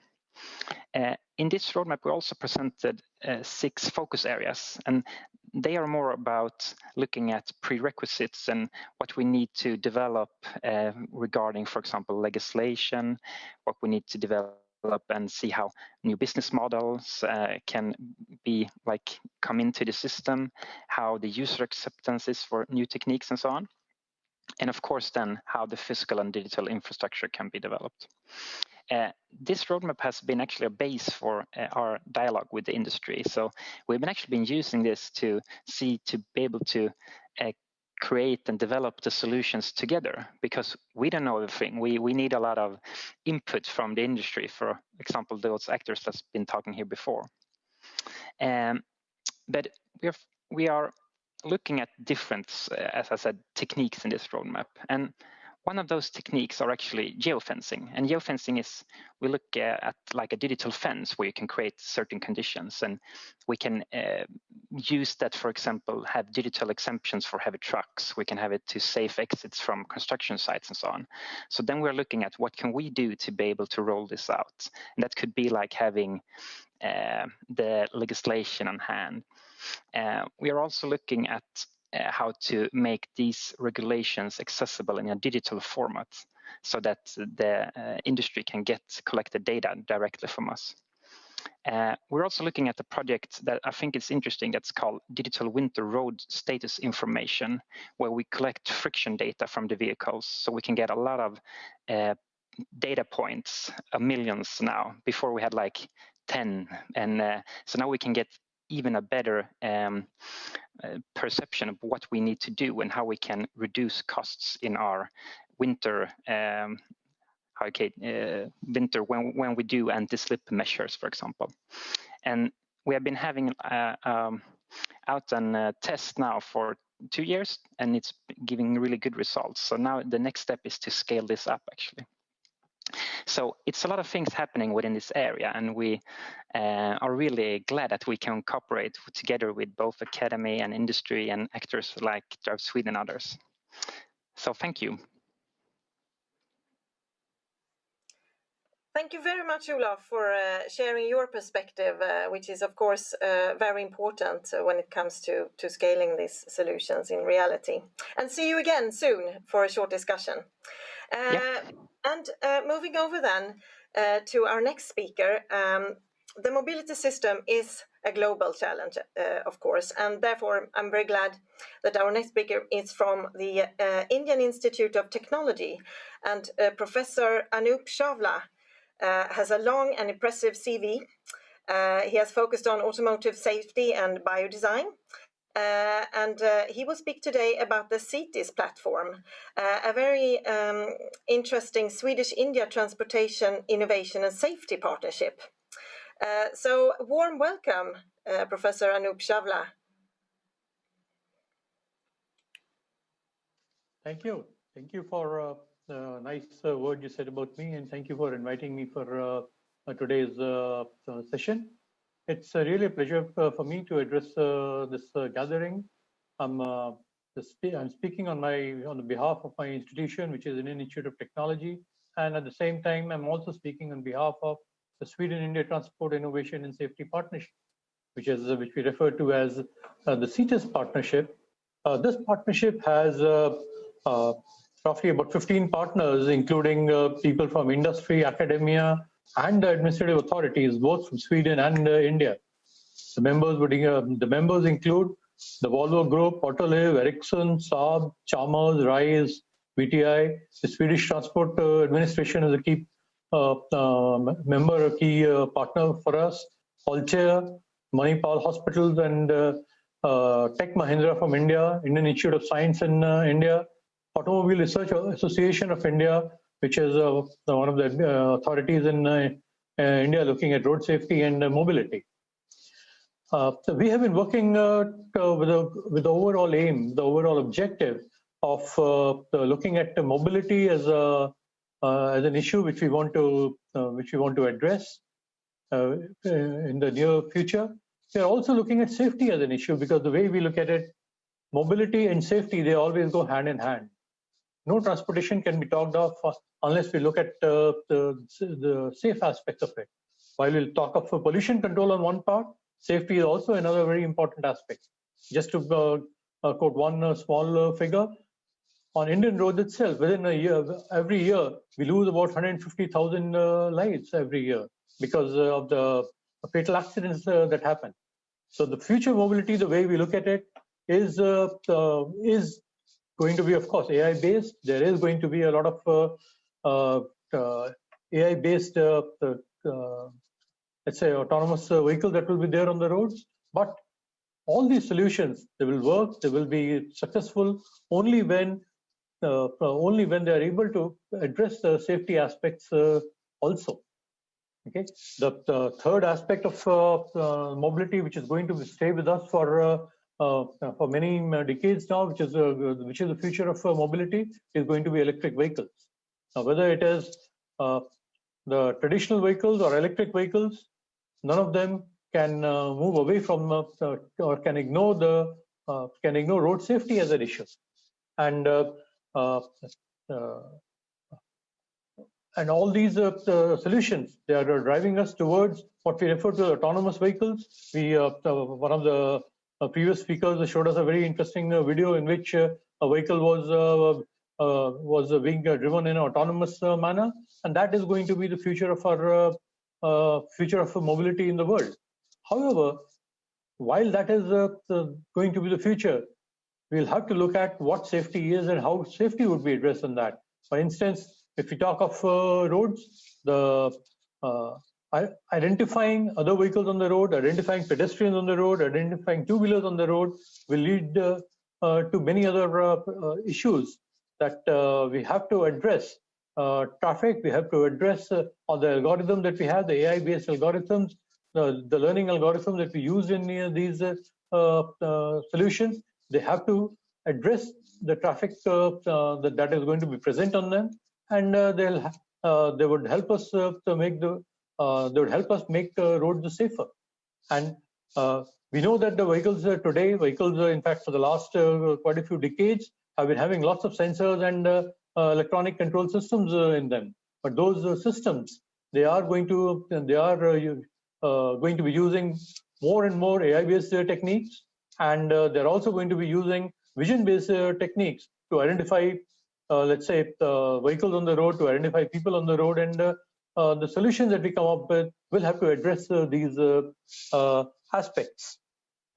In this roadmap, we also presented 6 focus areas, and they are more about looking at prerequisites and what we need to develop regarding, for example, legislation, what we need to develop and see how new business models can be come into the system, how the user acceptance is for new techniques and so on. And of course, then how the physical and digital infrastructure can be developed. This roadmap has been actually a base for our dialogue with the industry. So we've been using this to be able to create and develop the solutions together, because we don't know everything. We need a lot of input from the industry, for example, those actors that's been talking here before. But we are looking at different, as I said, techniques in this roadmap. And one of those techniques are actually geofencing. And geofencing is, we look at like a digital fence where you can create certain conditions, and we can use that, for example, have digital exemptions for heavy trucks. We can have it to safe exits from construction sites and so on. So then we're looking at what can we do to be able to roll this out. And that could be like having the legislation on hand. We are also looking at how to make these regulations accessible in a digital format so that the industry can get collected data directly from us. We're also looking at a project that I think is interesting that's called Digital Winter Road Status Information, where we collect friction data from the vehicles so we can get a lot of data points, millions now. Before we had like 10, and so now we can get even a better perception of what we need to do and how we can reduce costs in our winter winter when we do anti-slip measures, for example. And we have been having out a test now for 2 years, and it's giving really good results. So now the next step is to scale this up, actually. So it's a lot of things happening within this area, and we are really glad that we can cooperate together with both academy and industry and actors like Drive Sweden and others. So thank you. Thank you very much, Olaf, for sharing your perspective, which is, of course, very important when it comes to scaling these solutions in reality. And see you again soon for a short discussion. And moving over then to our next speaker, the mobility system is a global challenge, of course, and therefore I'm very glad that our next speaker is from the Indian Institute of Technology, and Professor Anup Chawla has a long and impressive CV. He has focused on automotive safety and biodesign. And he will speak today about the CITES platform, a very interesting Swedish-India transportation innovation and safety partnership. So warm welcome, Professor Anup Chawla. Thank you. Thank you for the nice word you said about me, and thank you for inviting me for today's session. It's really a pleasure for me to address this gathering. I'm speaking on behalf of my institution, which is an Institute of Technology, and at the same time, I'm also speaking on behalf of the Sweden-India Transport Innovation and Safety Partnership, which we refer to as the CITES partnership. This partnership has roughly about 15 partners, including people from industry, academia, and the administrative authorities, both from Sweden and India. The members include the Volvo Group, Autoliv, Ericsson, Saab, Chalmers, RISE, VTI. The Swedish Transport Administration is a key member, a key partner for us. Altair, Manipal Hospitals, and Tech Mahindra from India, Indian Institute of Science in India, Automobile Research Association of India, which is one of the authorities in India looking at road safety and mobility. So we have been working with the overall aim, the overall objective of looking at mobility as an issue which we want to address in the near future. We are also looking at safety as an issue, because the way we look at it, mobility and safety, they always go hand in hand. No transportation can be talked of unless we look at the safe aspects of it. While we'll talk of pollution control on one part, safety is also another very important aspect. Just to quote one small figure, on Indian roads itself, within a year, every year, we lose about 150,000 lives every year because of the fatal accidents that happen. So the future mobility, the way we look at it, is going to be, of course, AI-based. There is going to be a lot of AI-based, let's say, autonomous vehicles that will be there on the roads. But all these solutions, they will work, they will be successful only when they are able to address the safety aspects also. Okay. The third aspect of mobility, which is going to stay with us for for many decades now, which is the future of mobility, is going to be electric vehicles. Now, whether it is the traditional vehicles or electric vehicles, none of them can move away from or can ignore road safety as an issue. And all these solutions, they are driving us towards what we refer to as autonomous vehicles. One of the previous speakers showed us a very interesting video in which a vehicle was being driven in an autonomous manner, and that is going to be the future of our future of mobility in the world. However, while that is going to be the future, we'll have to look at what safety is and how safety would be addressed in that. For instance, if we talk of roads, identifying other vehicles on the road, identifying pedestrians on the road, identifying two-wheelers on the road will lead to many other issues that we have to address. Traffic, we have to address all the algorithm that we have, the AI-based algorithms, the learning algorithm that we use in these solutions. They have to address the traffic that is going to be present on them, and they would help us make roads safer. And we know that the vehicles today, in fact, for the last quite a few decades, have been having lots of sensors and electronic control systems in them. But those systems, they are going to be using more and more AI-based techniques, and they're also going to be using vision-based techniques to identify, let's say, vehicles on the road, to identify people on the road, and the solutions that we come up with will have to address these aspects.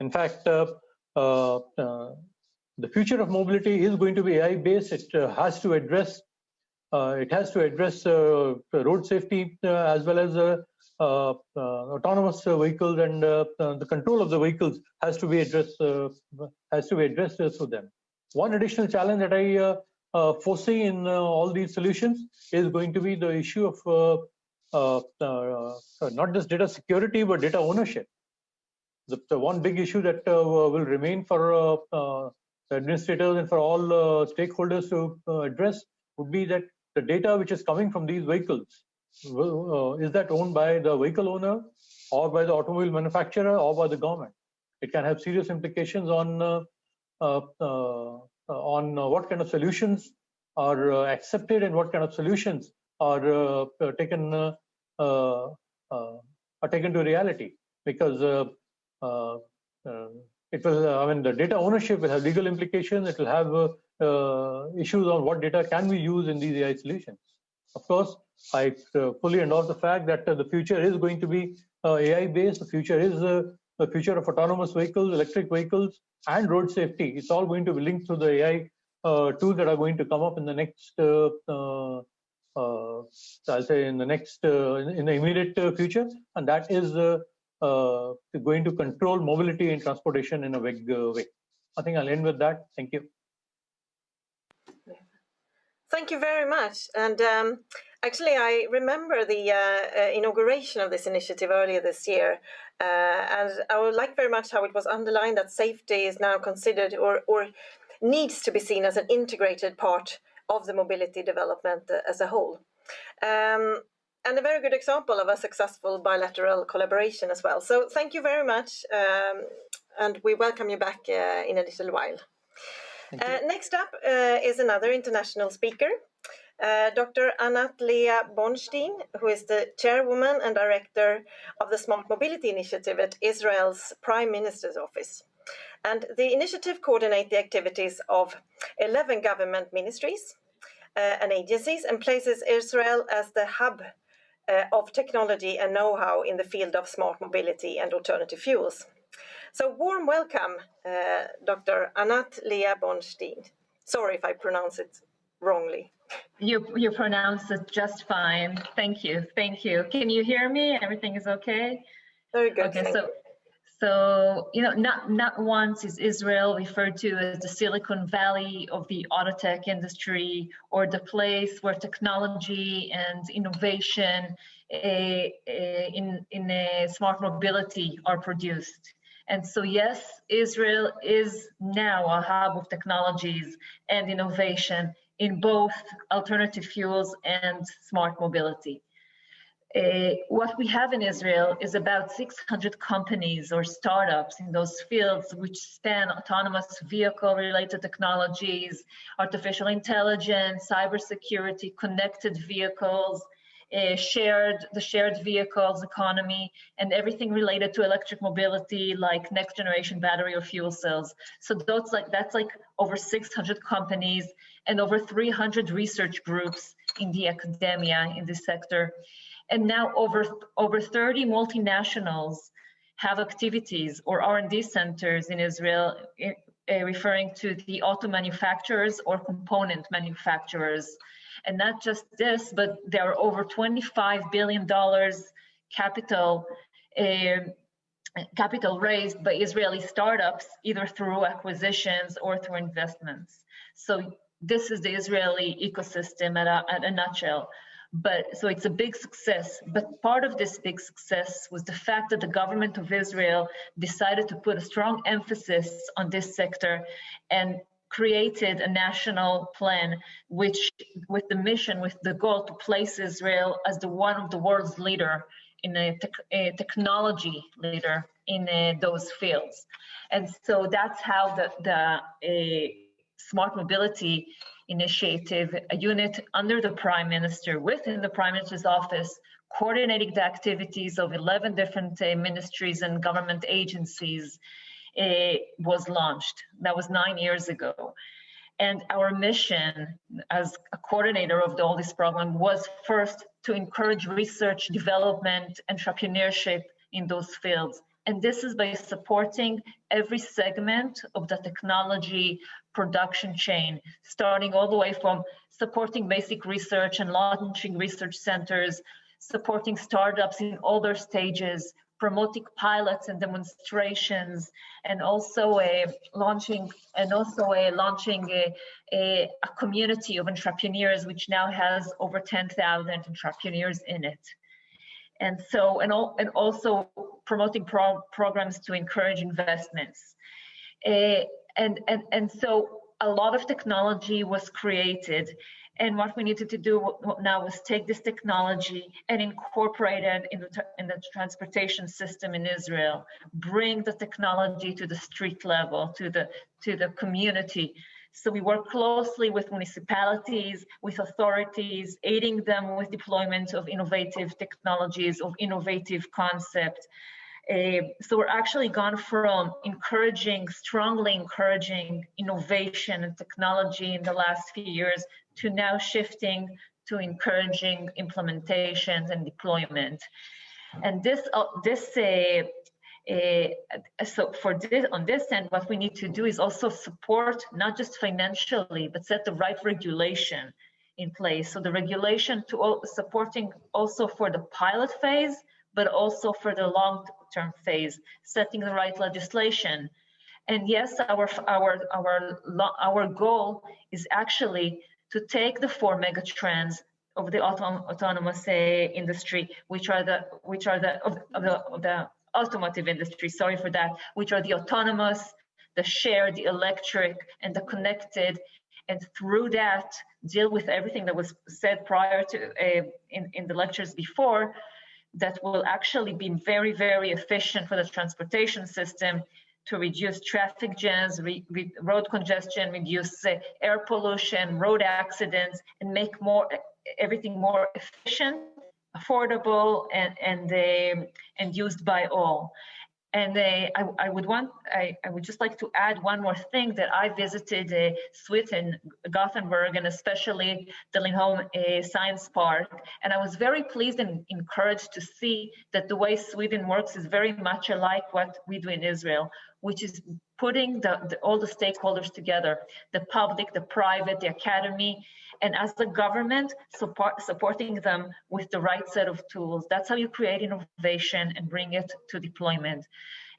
In fact, the future of mobility is going to be AI-based. It has to address road safety as well as autonomous vehicles, and the control of the vehicles has to be addressed through them. One additional challenge that I foresee in all these solutions is going to be the issue of not just data security but data ownership. The one big issue that will remain for administrators and for all stakeholders to address would be that the data which is coming from these vehicles, is that owned by the vehicle owner or by the automobile manufacturer or by the government? It can have serious implications on what kind of solutions are accepted and what kind of solutions are taken to reality, because it will, the data ownership will have legal implications. It will have issues on what data can we use in these AI solutions. Of course, I fully endorse the fact that the future is going to be AI-based. The future is the future of autonomous vehicles, electric vehicles, and road safety. It's all going to be linked to the AI tools that are going to come up in the next, I'll say in the immediate future, and that is going to control mobility and transportation in a big way. I think I'll end with that. Thank you. Thank you very much. And actually, I remember the inauguration of this initiative earlier this year. And I would like very much how it was underlined that safety is now considered or needs to be seen as an integrated part of the mobility development as a whole. And a very good example of a successful bilateral collaboration as well. So thank you very much. And we welcome you back in a little while. Next up is another international speaker, Dr. Anat Lea Bornstein, who is the chairwoman and director of the Smart Mobility Initiative at Israel's Prime Minister's Office. And the initiative coordinates the activities of 11 government ministries and agencies and places Israel as the hub of technology and know-how in the field of smart mobility and alternative fuels. So warm welcome, Dr. Anat Lea Bornstein. Sorry if I pronounce it wrongly. You pronounced it just fine. Thank you. Thank you. Can you hear me? Everything is okay? Very good. Okay, so you know, not once is Israel referred to as the Silicon Valley of the auto tech industry, or the place where technology and innovation in smart mobility are produced. And so yes, Israel is now a hub of technologies and innovation in both alternative fuels and smart mobility. What we have in Israel is about 600 companies or startups in those fields, which span autonomous vehicle-related technologies, artificial intelligence, cybersecurity, connected vehicles, the shared vehicles economy, and everything related to electric mobility, like next generation battery or fuel cells. So that's like over 600 companies and over 300 research groups in the academia in this sector. And now over 30 multinationals have activities or R&D centers in Israel, referring to the auto manufacturers or component manufacturers. And not just this, but there are over $25 billion capital raised by Israeli startups, either through acquisitions or through investments. So this is the Israeli ecosystem at a nutshell. So it's a big success, but part of this big success was the fact that the government of Israel decided to put a strong emphasis on this sector and created a national plan, which with the mission, with the goal to place Israel as one of the world's leader in a technology leader in those fields. And so that's how the smart mobility initiative, a unit under the Prime Minister, within the Prime Minister's office, coordinating the activities of 11 different ministries and government agencies, was launched. That was 9 years ago. And our mission as a coordinator of all this program was first to encourage research, development, entrepreneurship in those fields. And this is by supporting every segment of the technology production chain, starting all the way from supporting basic research and launching research centers, supporting startups in all their stages, promoting pilots and demonstrations, and also launching a community of entrepreneurs, which now has over 10,000 entrepreneurs in it. And so, and also promoting programs to encourage investments. And so a lot of technology was created. And what we needed to do now was take this technology and incorporate it in the transportation system in Israel, bring the technology to the street level, to the community. So we work closely with municipalities, with authorities, aiding them with deployment of innovative technologies, of innovative concepts. So we're actually gone from strongly encouraging innovation and technology in the last few years to now shifting to encouraging implementations and deployment. And on this end, what we need to do is also support, not just financially, but set the right regulation in place. So the regulation supporting also for the pilot phase, but also for the long-term phase, setting the right legislation. And yes, our goal is actually to take the 4 megatrends of the autonomous industry, which are the automotive industry, sorry for that, which are the autonomous, the shared, the electric, and the connected, and through that deal with everything that was said prior to in the lectures before, that will actually be very, very efficient for the transportation system to reduce traffic jams, road congestion, reduce air pollution, road accidents, and make everything more efficient, affordable, and used by all. And I would just like to add one more thing, that I visited Sweden, Gothenburg, and especially the Lindholm Science Park. And I was very pleased and encouraged to see that the way Sweden works is very much alike what we do in Israel, which is putting all the stakeholders together, the public, the private, the academy, and as the government, supporting them with the right set of tools. That's how you create innovation and bring it to deployment.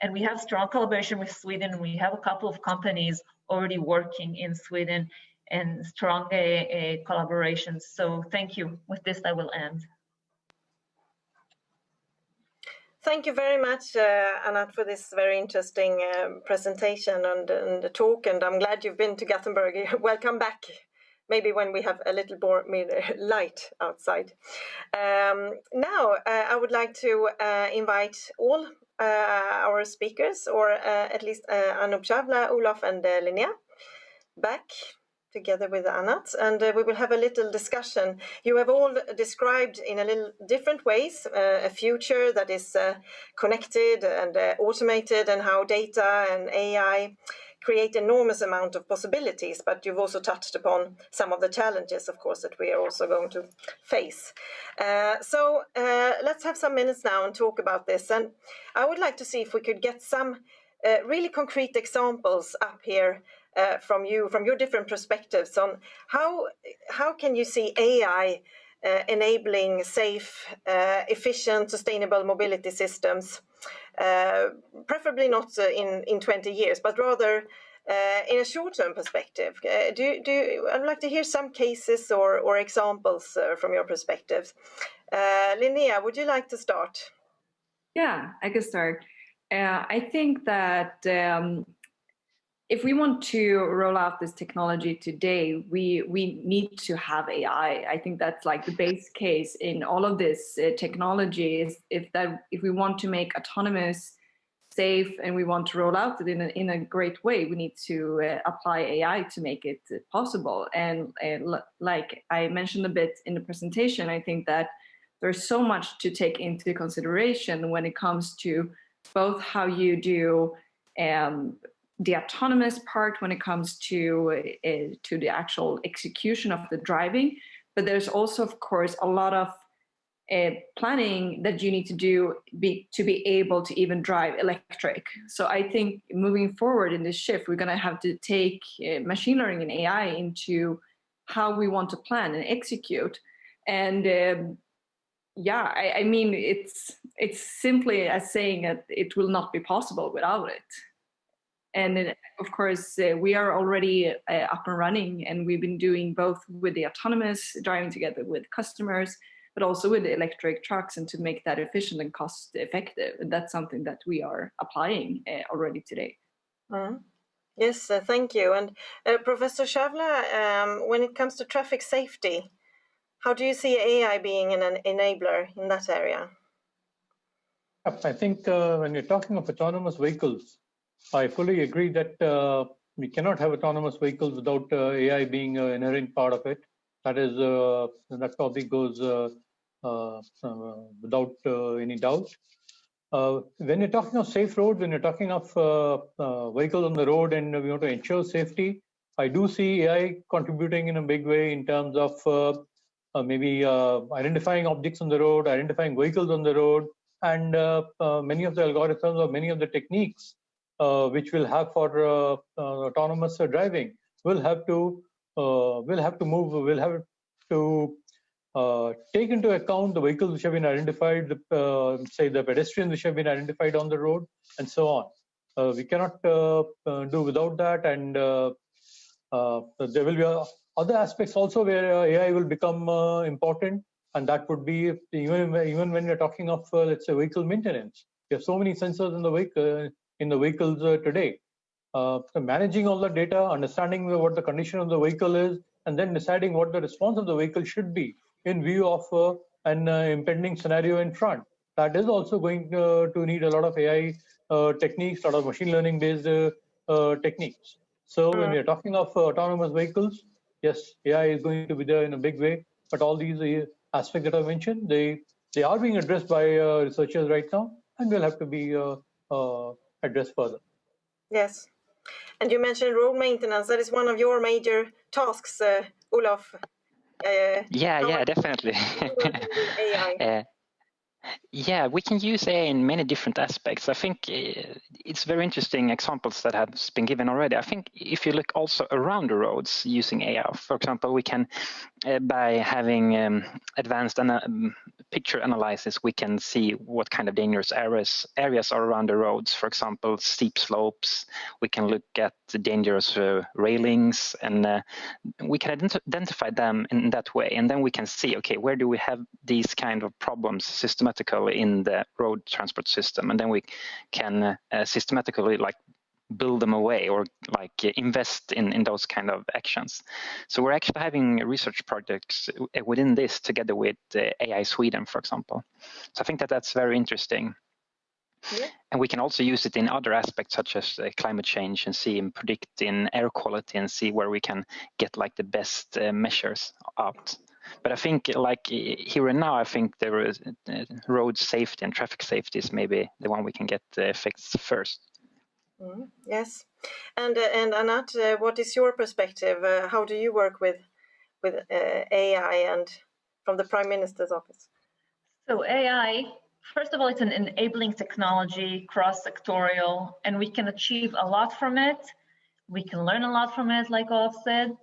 And we have strong collaboration with Sweden. We have a couple of companies already working in Sweden and strong collaborations. So thank you. With this, I will end. Thank you very much, Anat, for this very interesting presentation and the talk. And I'm glad you've been to Gothenburg. Welcome back. Maybe when we have a little more light outside. Now, I would like to invite all our speakers, or at least Anup Chawla, Olof, and Linnea, back together with Anat, and we will have a little discussion. You have all described in a little different ways a future that is connected and automated, and how data and AI create enormous amount of possibilities, but you've also touched upon some of the challenges, of course, that we are also going to face. So let's have some minutes now and talk about this. And I would like to see if we could get some really concrete examples up here from you, from your different perspectives on how can you see AI enabling safe, efficient, sustainable mobility systems, preferably not in 20 years, but rather in a short-term perspective. I'd like to hear some cases or examples from your perspective. Linnea, would you like to start? Yeah, I can start. I think that if we want to roll out this technology today, we need to have AI. I think that's like the base case in all of this technology. Is if we want to make autonomous safe and we want to roll out it in a great way, we need to apply AI to make it possible. And like I mentioned a bit in the presentation, I think that there's so much to take into consideration when it comes to both how you do the autonomous part when it comes to the actual execution of the driving, but there's also, of course, a lot of planning that you need to do to be able to even drive electric. So I think moving forward in this shift, we're going to have to take machine learning and AI into how we want to plan and execute. And yeah, I mean, it's simply as saying that it will not be possible without it. And of course, we are already up and running, and we've been doing both with the autonomous driving together with customers, but also with the electric trucks, and to make that efficient and cost effective. And that's something that we are applying already today. Yes, thank you. And Professor Chawla, when it comes to traffic safety, how do you see AI being an enabler in that area? I think when you're talking of autonomous vehicles, I fully agree that we cannot have autonomous vehicles without AI being an inherent part of it. That probably goes without any doubt. When you're talking of safe roads, when you're talking of vehicles on the road and we want to ensure safety, I do see AI contributing in a big way in terms of maybe identifying objects on the road, identifying vehicles on the road, and many of the algorithms or many of the techniques which we'll have for autonomous driving will have to take into account the vehicles which have been identified, say the pedestrians which have been identified on the road, and so on. We cannot do without that, and there will be other aspects also where AI will become important, and that would be even when we're talking of let's say vehicle maintenance. We have so many sensors in the vehicles today. So managing all the data, understanding what the condition of the vehicle is, and then deciding what the response of the vehicle should be in view of an impending scenario in front. That is also going to need a lot of AI techniques, a lot of machine learning based techniques. So when we are talking of autonomous vehicles, yes, AI is going to be there in a big way, but all these aspects that I mentioned, they are being addressed by researchers right now, and will have to be addressed further. Yes. And you mentioned road maintenance. That is one of your major tasks, Olof. Yeah, definitely. AI. Yeah, we can use AI in many different aspects. I think it's very interesting examples that have been given already. I think if you look also around the roads using AI, for example, we can, by having advanced picture analysis, we can see what kind of dangerous areas are around the roads. For example, steep slopes. We can look at the dangerous railings, and we can identify them in that way. And then we can see, okay, where do we have these kind of problems systematically in the road transport system? And then we can systematically build them away, or invest in those kind of actions. So we're actually having research projects within this together with AI Sweden, for example. So I think that that's very interesting. Yeah. And we can also use it in other aspects such as climate change, and see and predict in air quality, and see where we can get the best measures out. But I think here and now, I think there is road safety and traffic safety is maybe the one we can get the effects first. Yes, and Anat, what is your perspective? How do you work with AI and from the Prime Minister's office? So AI, first of all, it's an enabling technology, cross-sectorial, and we can achieve a lot from it. We can learn a lot from it, like Olaf said.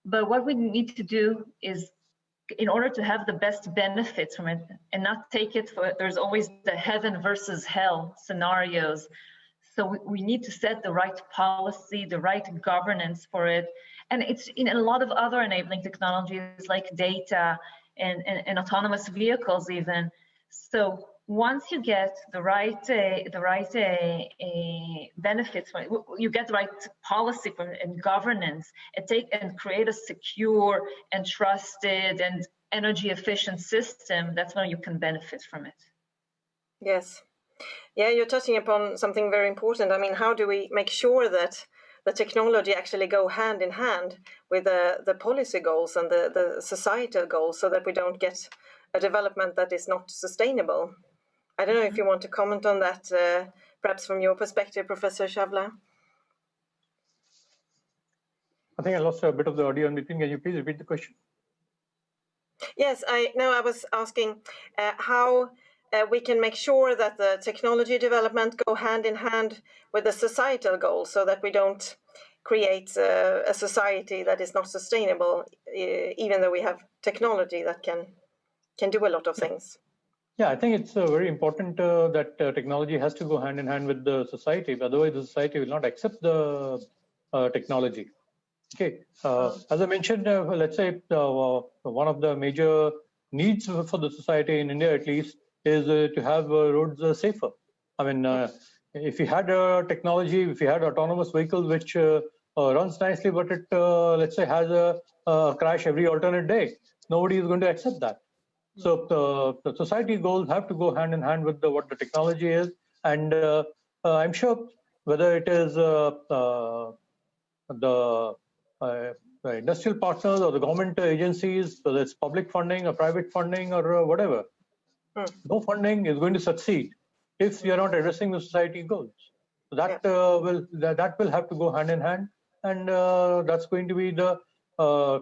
But what we need to do is, in order to have the best benefits from it and not take it for, there's always the heaven versus hell scenarios. So we need to set the right policy, the right governance for it. And it's in a lot of other enabling technologies like data and autonomous vehicles even. So once you get the right benefits, you get the right policy and governance, and create a secure and trusted and energy efficient system, that's when you can benefit from it. Yes. Yeah, you're touching upon something very important. I mean, how do we make sure that the technology actually go hand in hand with the policy goals and the societal goals, so that we don't get a development that is not sustainable? I don't know if you want to comment on that, perhaps from your perspective, Professor Chavla. I think I lost a bit of the audio in between. Can you please repeat the question? Yes, I was asking how we can make sure that the technology development go hand in hand with the societal goals, so that we don't create a society that is not sustainable, even though we have technology that can do a lot of things. Yeah, I think it's very important that technology has to go hand in hand with the society. Otherwise, the society will not accept the technology. Okay, as I mentioned, let's say one of the major needs for the society in India, at least, is to have roads safer. I mean, if we had technology, if we had autonomous vehicles which runs nicely, but it, let's say, has a crash every alternate day, nobody is going to accept that. So the society goals have to go hand in hand with what the technology is. And I'm sure whether it is the industrial partners or the government agencies, whether it's public funding or private funding or whatever, no funding is going to succeed if you're not addressing the society goals. So that will have to go hand in hand, and that's going to be the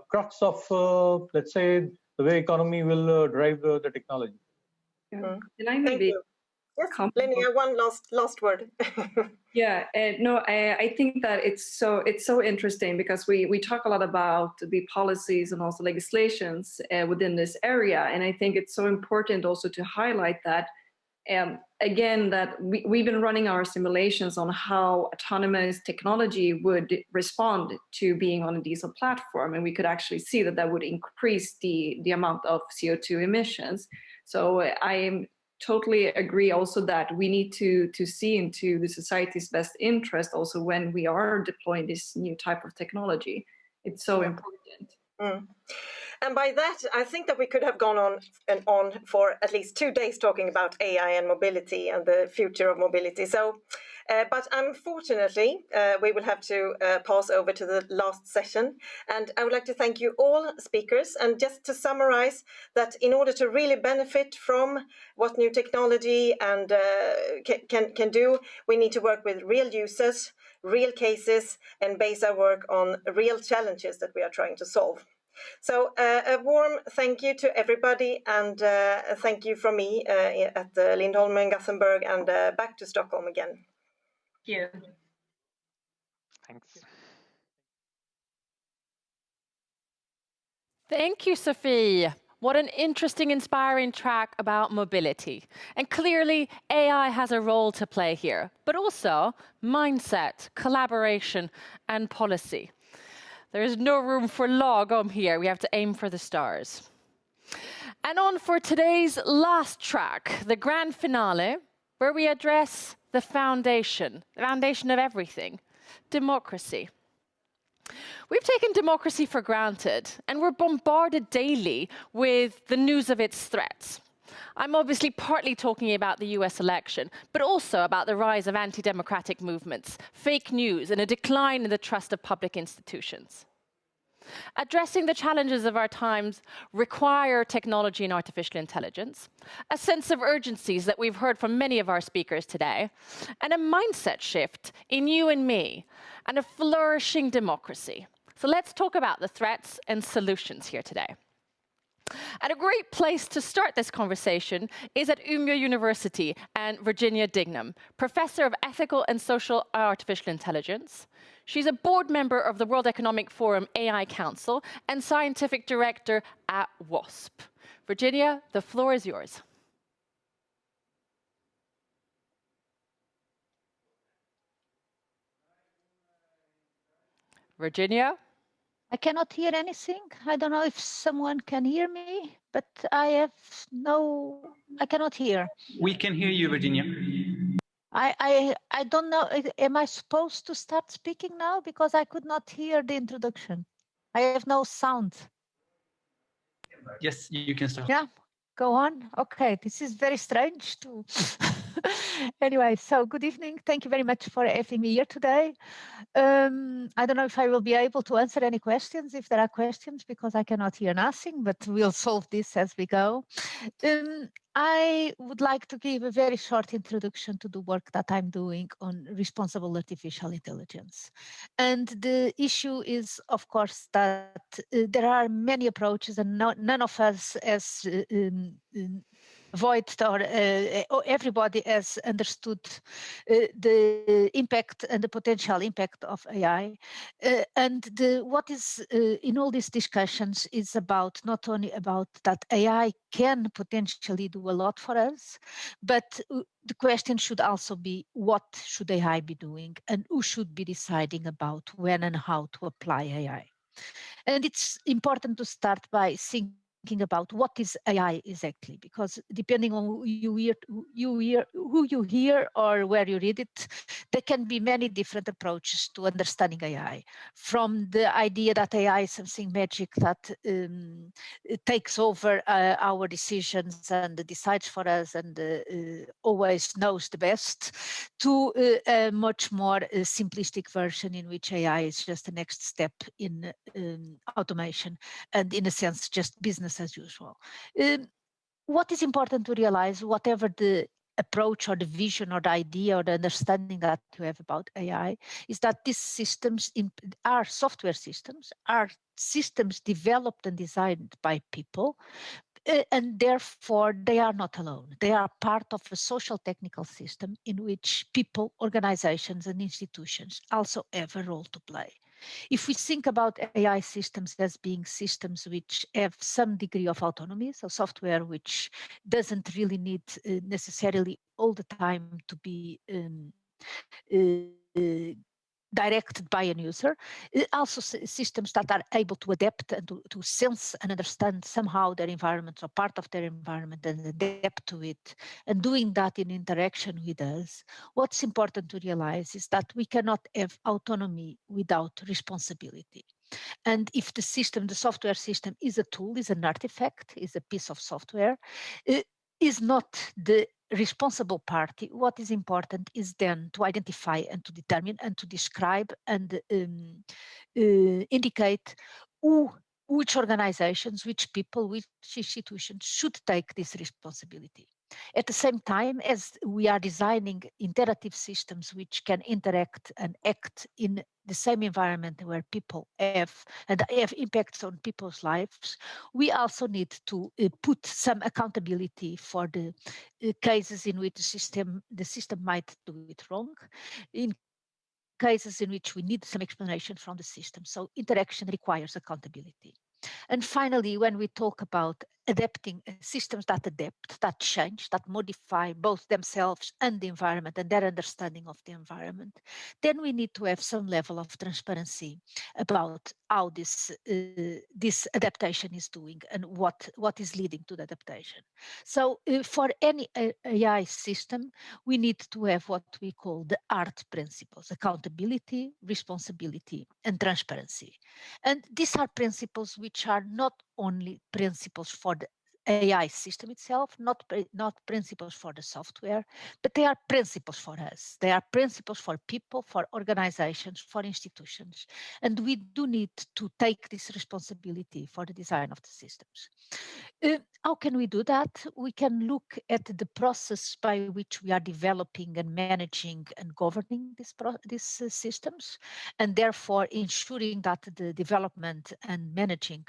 crux of, let's say, the way economy will drive the technology. Yeah. Can I maybe? Yes, Linnea, one last word. Yeah, no, I think that it's so interesting, because we talk a lot about the policies and also legislations within this area, and I think it's so important also to highlight that again, that we've been running our simulations on how autonomous technology would respond to being on a diesel platform, and we could actually see that that would increase the amount of CO2 emissions. So I totally agree also that we need to see into the society's best interest also when we are deploying this new type of technology. It's so important. And by that, I think that we could have gone on and on for at least 2 days talking about AI and mobility and the future of mobility. So, but unfortunately, we will have to pass over to the last session. And I would like to thank you all speakers. And just to summarize that, in order to really benefit from what new technology and can do, we need to work with real users, real cases, and base our work on real challenges that we are trying to solve. So a warm thank you to everybody, and thank you from me at Lindholm and Gothenburg, and back to Stockholm again. Thank you. Thanks. Thank you, Sophie. What an interesting, inspiring track about mobility. And clearly, AI has a role to play here, but also mindset, collaboration, and policy. There is no room for lagom here. We have to aim for the stars. And on for today's last track, the grand finale, where we address the foundation of everything, democracy. We've taken democracy for granted, and we're bombarded daily with the news of its threats. I'm obviously partly talking about the US election, but also about the rise of anti-democratic movements, fake news, and a decline in the trust of public institutions. Addressing the challenges of our times require technology and artificial intelligence, a sense of urgencies that we've heard from many of our speakers today, and a mindset shift in you and me, and a flourishing democracy. So let's talk about the threats and solutions here today. And a great place to start this conversation is at Umeå University and Virginia Dignam, Professor of Ethical and Social Artificial Intelligence. She's a board member of the World Economic Forum AI Council and Scientific Director at WASP. Virginia, the floor is yours. Virginia? I cannot hear anything. I don't know if someone can hear me, but I cannot hear. We can hear you, Virginia. I don't know. Am I supposed to start speaking now? Because I could not hear the introduction. I have no sound. Yes, you can start. Yeah, go on. Okay, this is very strange too. Anyway, so good evening. Thank you very much for having me here today. I don't know if I will be able to answer any questions, if there are questions, because I cannot hear nothing, but we'll solve this as we go. I would like to give a very short introduction to the work that I'm doing on responsible artificial intelligence. And the issue is, of course, that there are many approaches and none of us as voiced or everybody has understood the impact and the potential impact of AI. And what is in all these discussions is about not only about that AI can potentially do a lot for us, but the question should also be, what should AI be doing and who should be deciding about when and how to apply AI? And it's important to start by thinking about what is AI exactly, because depending on who you hear or where you read it, there can be many different approaches to understanding AI. From the idea that AI is something magic that takes over our decisions and decides for us and always knows the best, to a much more simplistic version in which AI is just the next step in automation and, in a sense, just business as usual. What is important to realize, whatever the approach or the vision or the idea or the understanding that you have about AI, is that these systems are software systems, are systems developed and designed by people, and therefore they are not alone. They are part of a social technical system in which people, organizations, and institutions also have a role to play. If we think about AI systems as being systems which have some degree of autonomy, so software which doesn't really need necessarily all the time to be directed by a user, also systems that are able to adapt and to sense and understand somehow their environment or part of their environment and adapt to it, and doing that in interaction with us. What's important to realize is that we cannot have autonomy without responsibility. And if the system, the software system, is a tool, is an artifact, is a piece of software, it is not the responsible party. What is important is then to identify and to determine and to describe and indicate which organizations, which people, which institutions should take this responsibility. At the same time as we are designing interactive systems which can interact and act in the same environment where people have and have impacts on people's lives, we also need to put some accountability for the cases in which the system might do it wrong, in cases in which we need some explanation from the system. So interaction requires accountability. And finally, when we talk about adapting systems that adapt, that change, that modify both themselves and the environment and their understanding of the environment, then we need to have some level of transparency about how this adaptation is doing and what is leading to the adaptation. So for any AI system, we need to have what we call the ART principles: accountability, responsibility, and transparency. And these are principles which are not only principles for the AI system itself, not principles for the software, but they are principles for us. They are principles for people, for organizations, for institutions. And we do need to take this responsibility for the design of the systems. How can we do that? We can look at the process by which we are developing and managing and governing these systems, and therefore ensuring that the development and managing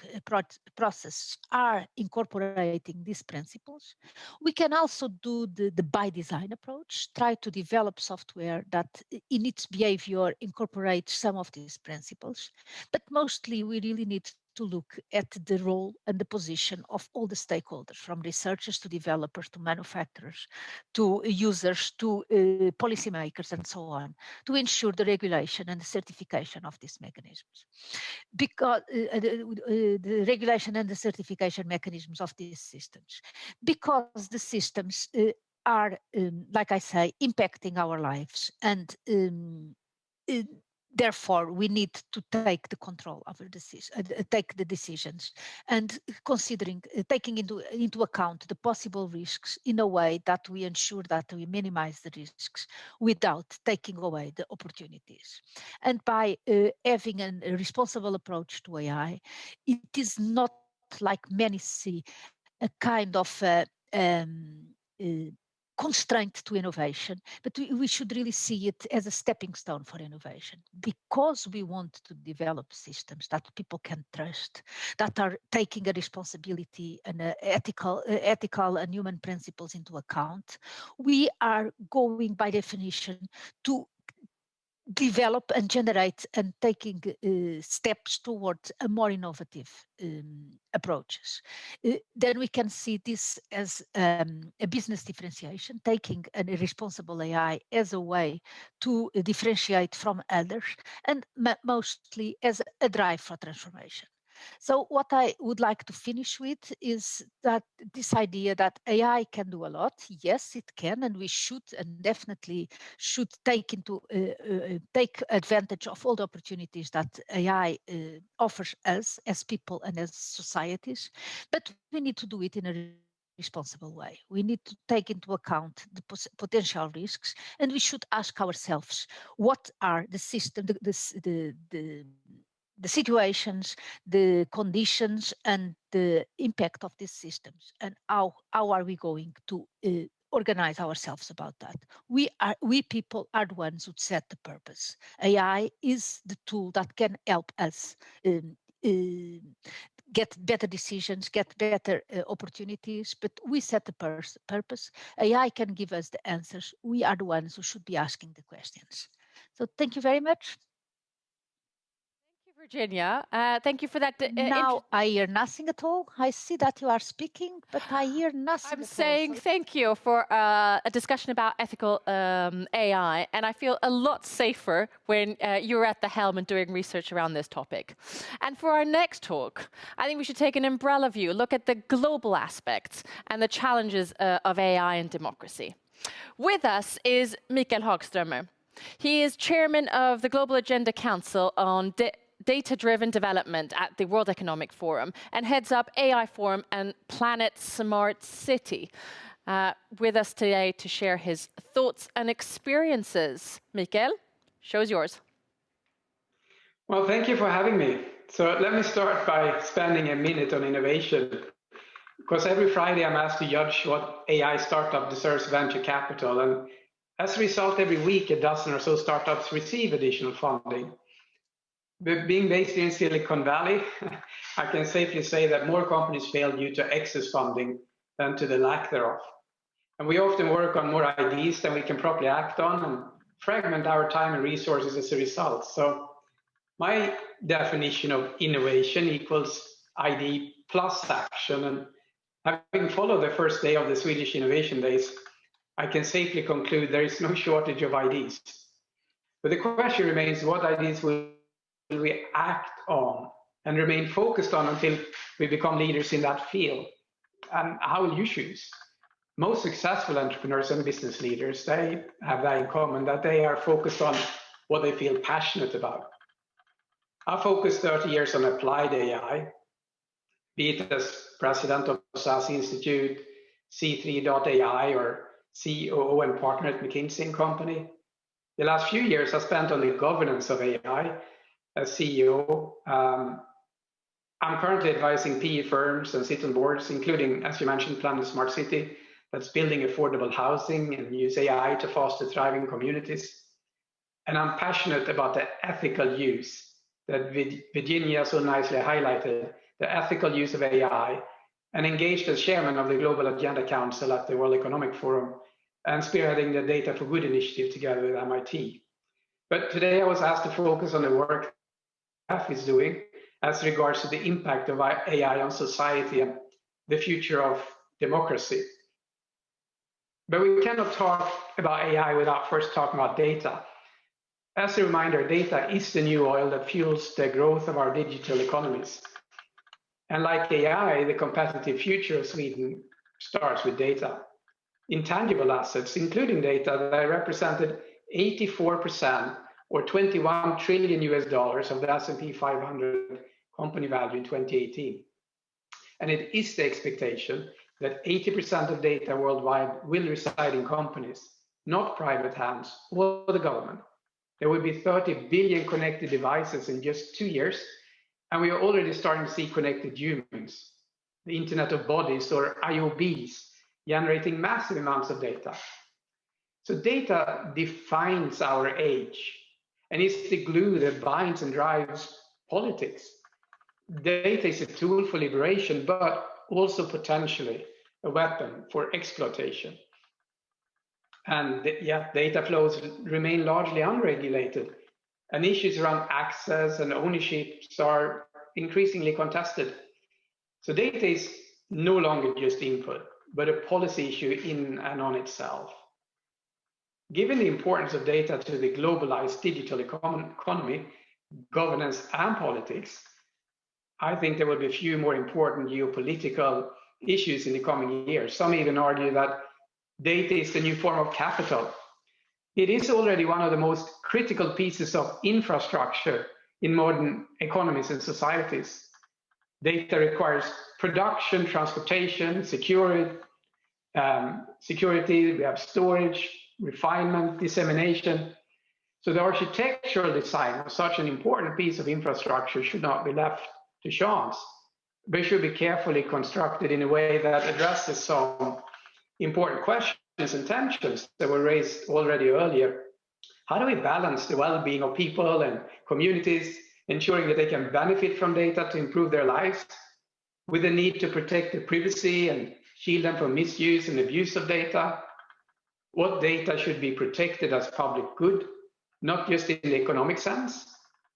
process are incorporating these principles. We can also do the by design approach, try to develop software that in its behavior incorporates some of these principles, but mostly we really need to look at the role and the position of all the stakeholders, from researchers to developers to manufacturers to users to policymakers and so on, to ensure the regulation and the certification of these mechanisms. Because the regulation and the certification mechanisms of these systems, because the systems are, like I say, impacting our lives, and therefore, we need to take the control of take the decisions, and taking into account the possible risks in a way that we ensure that we minimize the risks without taking away the opportunities. And by having a responsible approach to AI, it is not like many see a kind of constraint to innovation, but we should really see it as a stepping stone for innovation, because we want to develop systems that people can trust, that are taking a responsibility and ethical and human principles into account. We are going by definition to develop and generate and taking steps towards a more innovative approaches. Then we can see this as a business differentiation, taking a responsible AI as a way to differentiate from others, and mostly as a drive for transformation. So what I would like to finish with is that this idea that AI can do a lot. Yes, it can, and we should, and definitely should take advantage of all the opportunities that AI offers us as people and as societies. But we need to do it in a responsible way. We need to take into account the potential risks, and we should ask ourselves, what are the system, the situations, the conditions, and the impact of these systems, and how are we going to organize ourselves about that? We people are the ones who set the purpose. AI is the tool that can help us get better decisions, get better opportunities, but we set the purpose. AI can give us the answers. We are the ones who should be asking the questions. So thank you very much. Virginia, thank you for that. Now I hear nothing at all. I see that you are speaking, but I hear nothing. I'm saying thank you for a discussion about ethical AI, and I feel a lot safer when you're at the helm and doing research around this topic. And for our next talk, I think we should take an umbrella view, look at the global aspects and the challenges of AI and democracy. With us is Mikael Hagströmer. He is chairman of the Global Agenda Council on Data-Driven Development at the World Economic Forum, and heads up AI Forum and Planet Smart City. With us today to share his thoughts and experiences. Mikael, show's yours. Well, thank you for having me. So let me start by spending a minute on innovation. Because every Friday I'm asked to judge what AI startup deserves venture capital. And as a result, every week a dozen or so startups receive additional funding. But being based in Silicon Valley, I can safely say that more companies fail due to excess funding than to the lack thereof. And we often work on more ideas than we can properly act on and fragment our time and resources as a result. So my definition of innovation equals ID plus action. And Having followed the first day of the Swedish Innovation Days, I can safely conclude there is no shortage of ideas. But the question remains, what ideas will we act on and remain focused on until we become leaders in that field? And how will you choose? Most successful entrepreneurs and business leaders, they have that in common, that they are focused on what they feel passionate about. I focused 30 years on applied AI, be it as president of SAS Institute, C3.ai, or COO and partner at McKinsey & Company. The last few years I spent on the governance of AI as CEO. I'm currently advising PE firms and sit on boards, including, as you mentioned, Planet Smart City, that's building affordable housing and use AI to foster thriving communities. And I'm passionate about the ethical use that Virginia so nicely highlighted, the ethical use of AI, and engaged as chairman of the Global Agenda Council at the World Economic Forum and spearheading the Data for Good initiative together with MIT. But today I was asked to focus on the work DAF is doing as regards to the impact of AI on society and the future of democracy. But we cannot talk about AI without first talking about data. As a reminder, data is the new oil that fuels the growth of our digital economies. And like AI, the competitive future of Sweden starts with data. Intangible assets, including data, that represented 84% or $21 trillion of the S&P 500 company value in 2018. And it is the expectation that 80% of data worldwide will reside in companies, not private hands or the government. There will be 30 billion connected devices in just 2 years, and we are already starting to see connected humans, the Internet of Bodies or IOBs, generating massive amounts of data. So data defines our age, and it's the glue that binds and drives politics. Data is a tool for liberation, but also potentially a weapon for exploitation. And yet data flows remain largely unregulated, and issues around access and ownership are increasingly contested. So data is no longer just input, but a policy issue in and on itself. Given the importance of data to the globalized digital economy, governance, and politics, I think there will be a few more important geopolitical issues in the coming years. Some even argue that data is the new form of capital. It is already one of the most critical pieces of infrastructure in modern economies and societies. Data requires production, transportation, security, we have storage, refinement, dissemination. So the architectural design of such an important piece of infrastructure should not be left to chance, but should be carefully constructed in a way that addresses some important questions and tensions that were raised already earlier. How do we balance the well-being of people and communities, ensuring that they can benefit from data to improve their lives, with the need to protect their privacy and shield them from misuse and abuse of data? What data should be protected as public good, not just in the economic sense,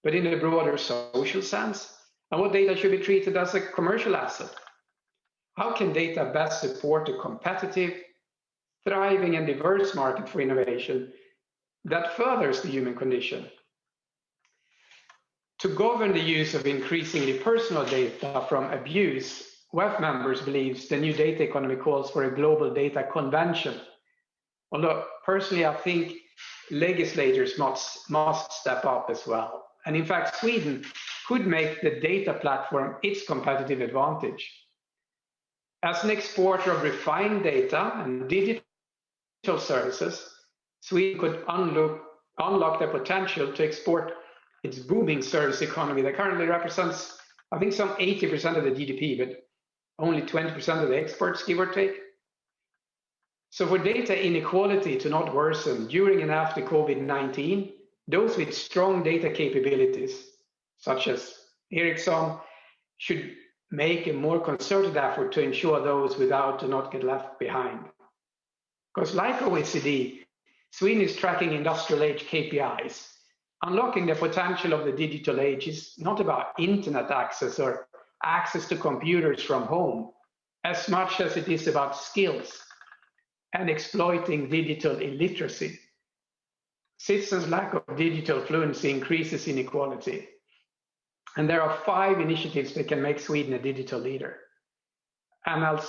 but in a broader social sense? And what data should be treated as a commercial asset? How can data best support a competitive, thriving, and diverse market for innovation that furthers the human condition? To govern the use of increasingly personal data from abuse, WEF members believes the new data economy calls for a global data convention. Although personally, I think legislators must step up as well. And in fact, Sweden could make the data platform its competitive advantage. As an exporter of refined data and digital services, Sweden could unlock the potential to export its booming service economy that currently represents, I think, some 80% of the GDP, but only 20% of the exports, give or take. So for data inequality to not worsen during and after COVID-19, those with strong data capabilities, such as Ericsson, should make a more concerted effort to ensure those without do not get left behind. Because like OECD, Sweden is tracking industrial age KPIs. Unlocking the potential of the digital age is not about internet access or access to computers from home, as much as it is about skills and exploiting digital illiteracy. Citizens' lack of digital fluency increases inequality. And there are 5 initiatives that can make Sweden a digital leader. And I'll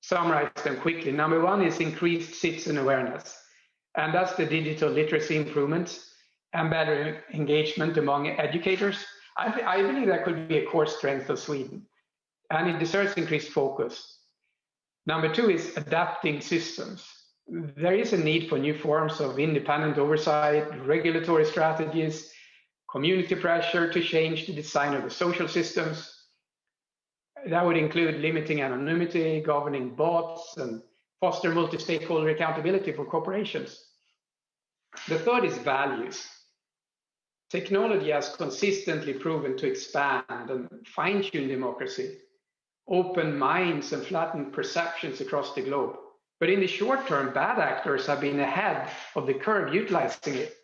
summarize them quickly. Number 1 is increased citizen awareness. And that's the digital literacy improvements and better engagement among educators. I believe that could be a core strength of Sweden. And it deserves increased focus. Number 2 is adapting systems. There is a need for new forms of independent oversight, regulatory strategies, community pressure to change the design of the social systems. That would include limiting anonymity, governing bots, and foster multi-stakeholder accountability for corporations. The third is values. Technology has consistently proven to expand and fine-tune democracy, open minds and flatten perceptions across the globe. But in the short term, bad actors have been ahead of the curve utilizing it.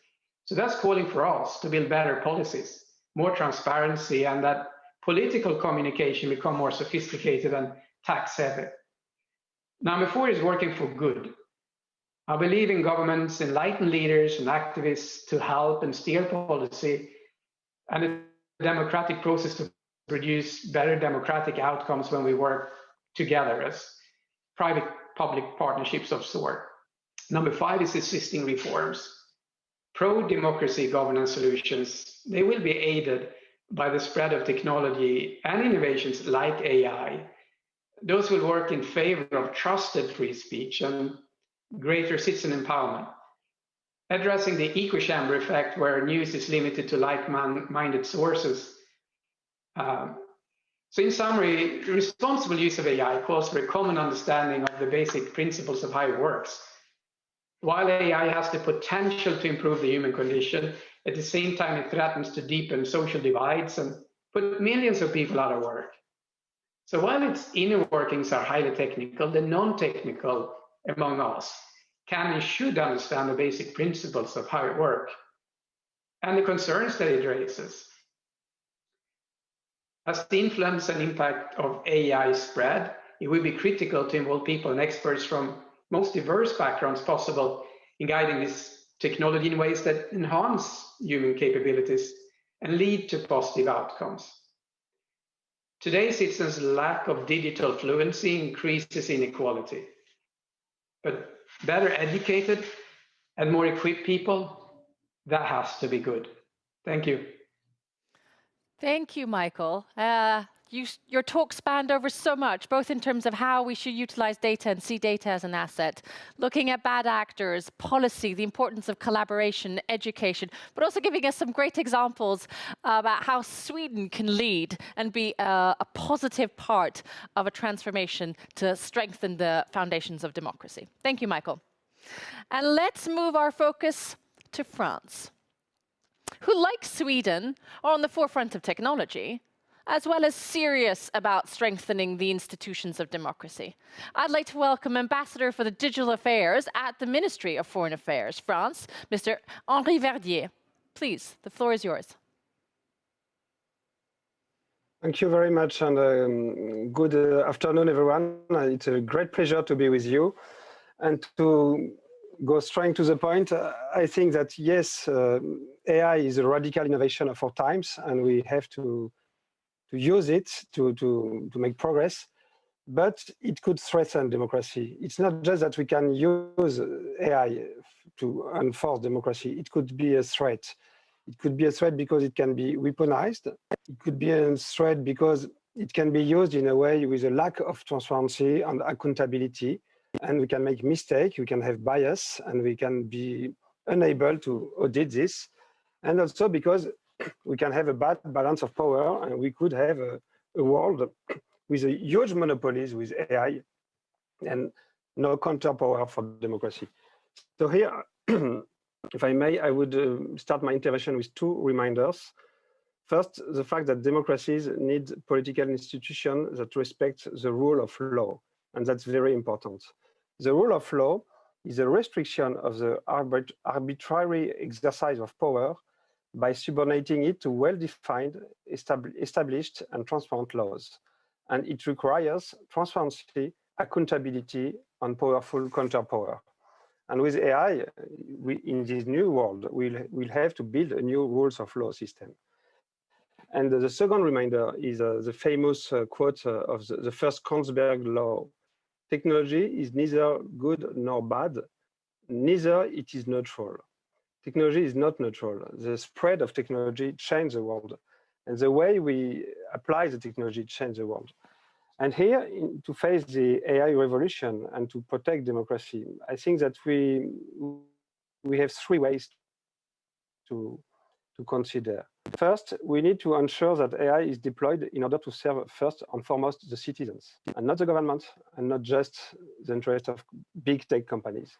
So that's calling for us to build better policies, more transparency, and that political communication become more sophisticated and tax-heavy. Number 4 is working for good. I believe in governments, enlightened leaders and activists to help and steer policy and a democratic process to produce better democratic outcomes when we work together as private-public partnerships of sort. Number 5 is assisting reforms. Pro-democracy governance solutions, they will be aided by the spread of technology and innovations like AI. Those will work in favor of trusted free speech and greater citizen empowerment, addressing the echo chamber effect where news is limited to like-minded sources. So in summary, responsible use of AI calls for a common understanding of the basic principles of how it works. While AI has the potential to improve the human condition, at the same time it threatens to deepen social divides and put millions of people out of work. So while its inner workings are highly technical, the non-technical among us can and should understand the basic principles of how it works and the concerns that it raises. As the influence and impact of AI spread, it will be critical to involve people and experts from most diverse backgrounds possible in guiding this technology in ways that enhance human capabilities and lead to positive outcomes. Today's citizens' lack of digital fluency increases inequality. But better educated and more equipped people, that has to be good. Thank you. Thank you, Michael. Your talk spanned over so much, both in terms of how we should utilize data and see data as an asset, looking at bad actors, policy, the importance of collaboration, education, but also giving us some great examples about how Sweden can lead and be a positive part of a transformation to strengthen the foundations of democracy. Thank you, Michael. And let's move our focus to France, who, like Sweden, are on the forefront of technology, as well as serious about strengthening the institutions of democracy. I'd like to welcome Ambassador for the Digital Affairs at the Ministry of Foreign Affairs, France, Mr. Henri Verdier. Please, the floor is yours. Thank you very much, and good afternoon, everyone. It's a great pleasure to be with you. And to go straight to the point, I think that, yes, AI is a radical innovation of our times, and we have to use it to make progress, but it could threaten democracy. It's not just that we can use AI to enforce democracy. It could be a threat. It could be a threat because it can be weaponized. It could be a threat because it can be used in a way with a lack of transparency and accountability, and we can make mistakes, we can have bias, and we can be unable to audit this. And also because we can have a bad balance of power, and we could have a world with a huge monopolies with AI and no counterpower for democracy. So here, if I may, I would start my intervention with 2 reminders. First, the fact that democracies need political institutions that respect the rule of law, and that's very important. The rule of law is a restriction of the arbitrary exercise of power by subordinating it to well-defined, established, and transparent laws. and it requires transparency, accountability, and powerful counterpower. And with AI, in this new world, we'll have to build a new rules of law system. And the second reminder is the famous quote of the first Kongsberg law. Technology is neither good nor bad, neither it is neutral. Technology is not neutral. The spread of technology changed the world, and the way we apply the technology changed the world. And here, to face the AI revolution and to protect democracy, I think that we have three ways to consider. First, we need to ensure that AI is deployed in order to serve first and foremost the citizens, and not the government, and not just the interest of big tech companies.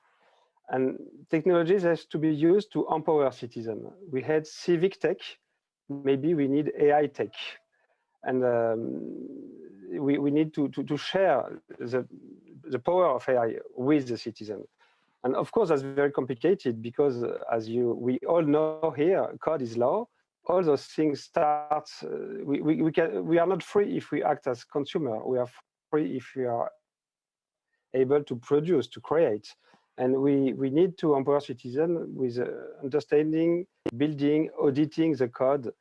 And technologies have to be used to empower citizens. We had civic tech, maybe we need AI tech. And we need to share the power of AI with the citizen. And of course, that's very complicated because we all know here, code is law. All those things start, we are not free if we act as consumer. We are free if we are able to produce, to create. And we need to empower citizens with understanding, building, auditing the code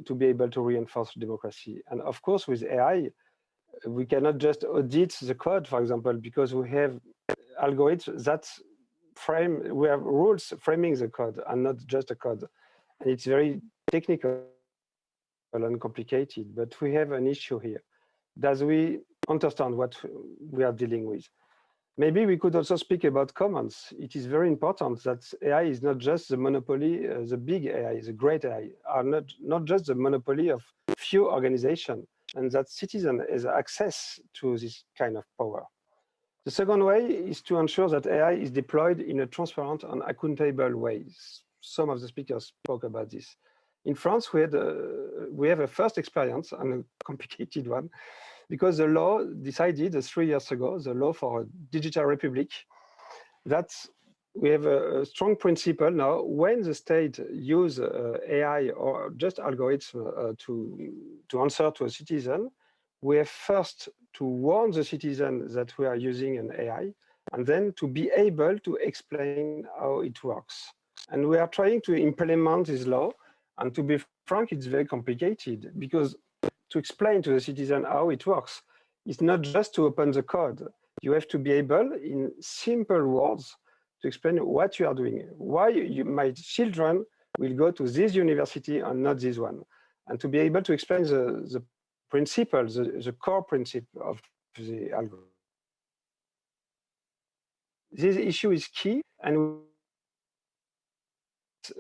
to be able to reinforce democracy. And of course, with AI, we cannot just audit the code, for example, because we have algorithms that we have rules framing the code and not just a code. And it's very technical and complicated, but we have an issue here. Does we understand what we are dealing with? Maybe we could also speak about commons. It is very important that AI is not just the monopoly, the big AI, the great AI, are not just the monopoly of few organizations, and that citizen has access to this kind of power. The second way is to ensure that AI is deployed in a transparent and accountable way. Some of the speakers spoke about this. In France, we have a first experience, and a complicated one, because the law decided 3 years ago, the law for a digital republic, that we have a strong principle now. When the state use AI or just algorithms to answer to a citizen, we have first to warn the citizen that we are using an AI, and then to be able to explain how it works. And we are trying to implement this law, and to be frank, it's very complicated, because to explain to the citizen how it works, it's not just to open the code. You have to be able, in simple words, to explain what you are doing, why my children will go to this university and not this one, and to be able to explain the principles, the core principle of the algorithm. This issue is key, and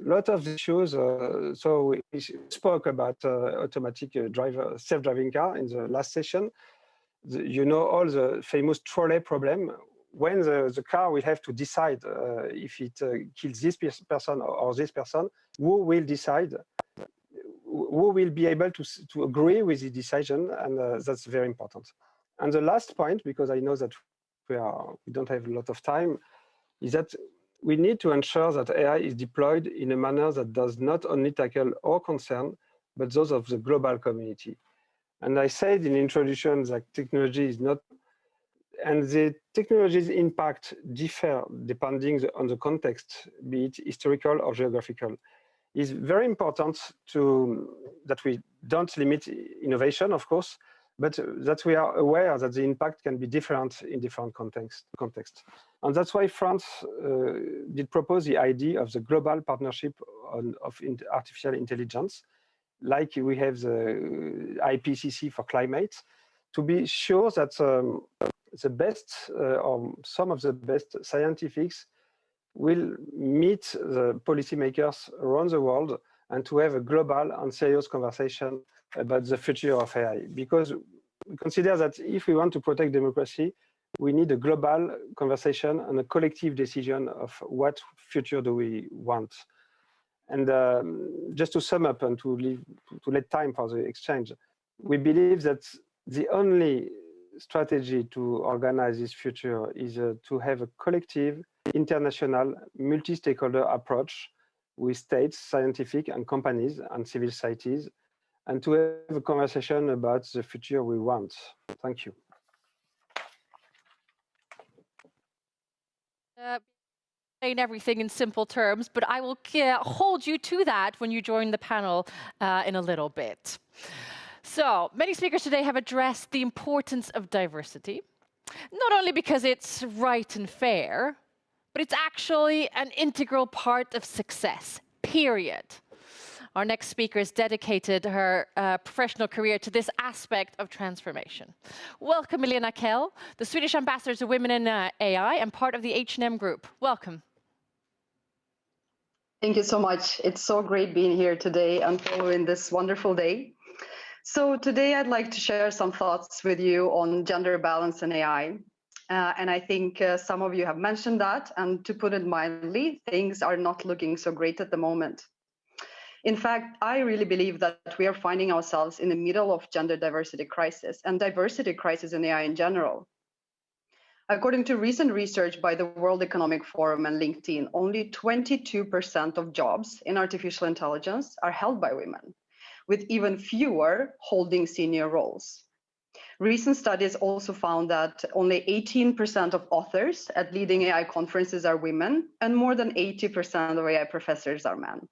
a lot of issues. So we spoke about automatic self-driving car in the last session. You know all the famous trolley problem. When the car will have to decide if it kills this person or this person, who will decide? Who will be able to agree with the decision? And that's very important. And the last point, because I know that we don't have a lot of time, is that we need to ensure that AI is deployed in a manner that does not only tackle our concern, but those of the global community. And I said in introduction that technology is not, and the technology's impact differ depending on the context, be it historical or geographical. It's very important that we don't limit innovation, of course, but that we are aware that the impact can be different in different contexts. And that's why France did propose the idea of the global partnership of artificial intelligence, like we have the IPCC for climate, to be sure that the best or some of the best scientists will meet the policymakers around the world and to have a global and serious conversation about the future of AI. Because we consider that if we want to protect democracy, we need a global conversation and a collective decision of what future do we want. And just to sum up and to let time for the exchange, we believe that the only strategy to organize this future is to have a collective, international, multi-stakeholder approach with states, scientific and companies and civil societies. and to have a conversation about the future we want. Thank you. Explain everything in simple terms, but I will hold you to that when you join the panel in a little bit. So, many speakers today have addressed the importance of diversity, not only because it's right and fair, but it's actually an integral part of success, period. Our next speaker has dedicated her professional career to this aspect of transformation. Welcome, Milena Kell, the Swedish Ambassador to Women in AI and part of the H&M Group. Welcome. Thank you so much. It's so great being here today and following this wonderful day. So today I'd like to share some thoughts with you on gender balance in AI. And I think some of you have mentioned that, and to put it mildly, things are not looking so great at the moment. In fact, I really believe that we are finding ourselves in the middle of gender diversity crisis and diversity crisis in AI in general. According to recent research by the World Economic Forum and LinkedIn, only 22% of jobs in artificial intelligence are held by women, with even fewer holding senior roles. Recent studies also found that only 18% of authors at leading AI conferences are women, and more than 80% of AI professors are men.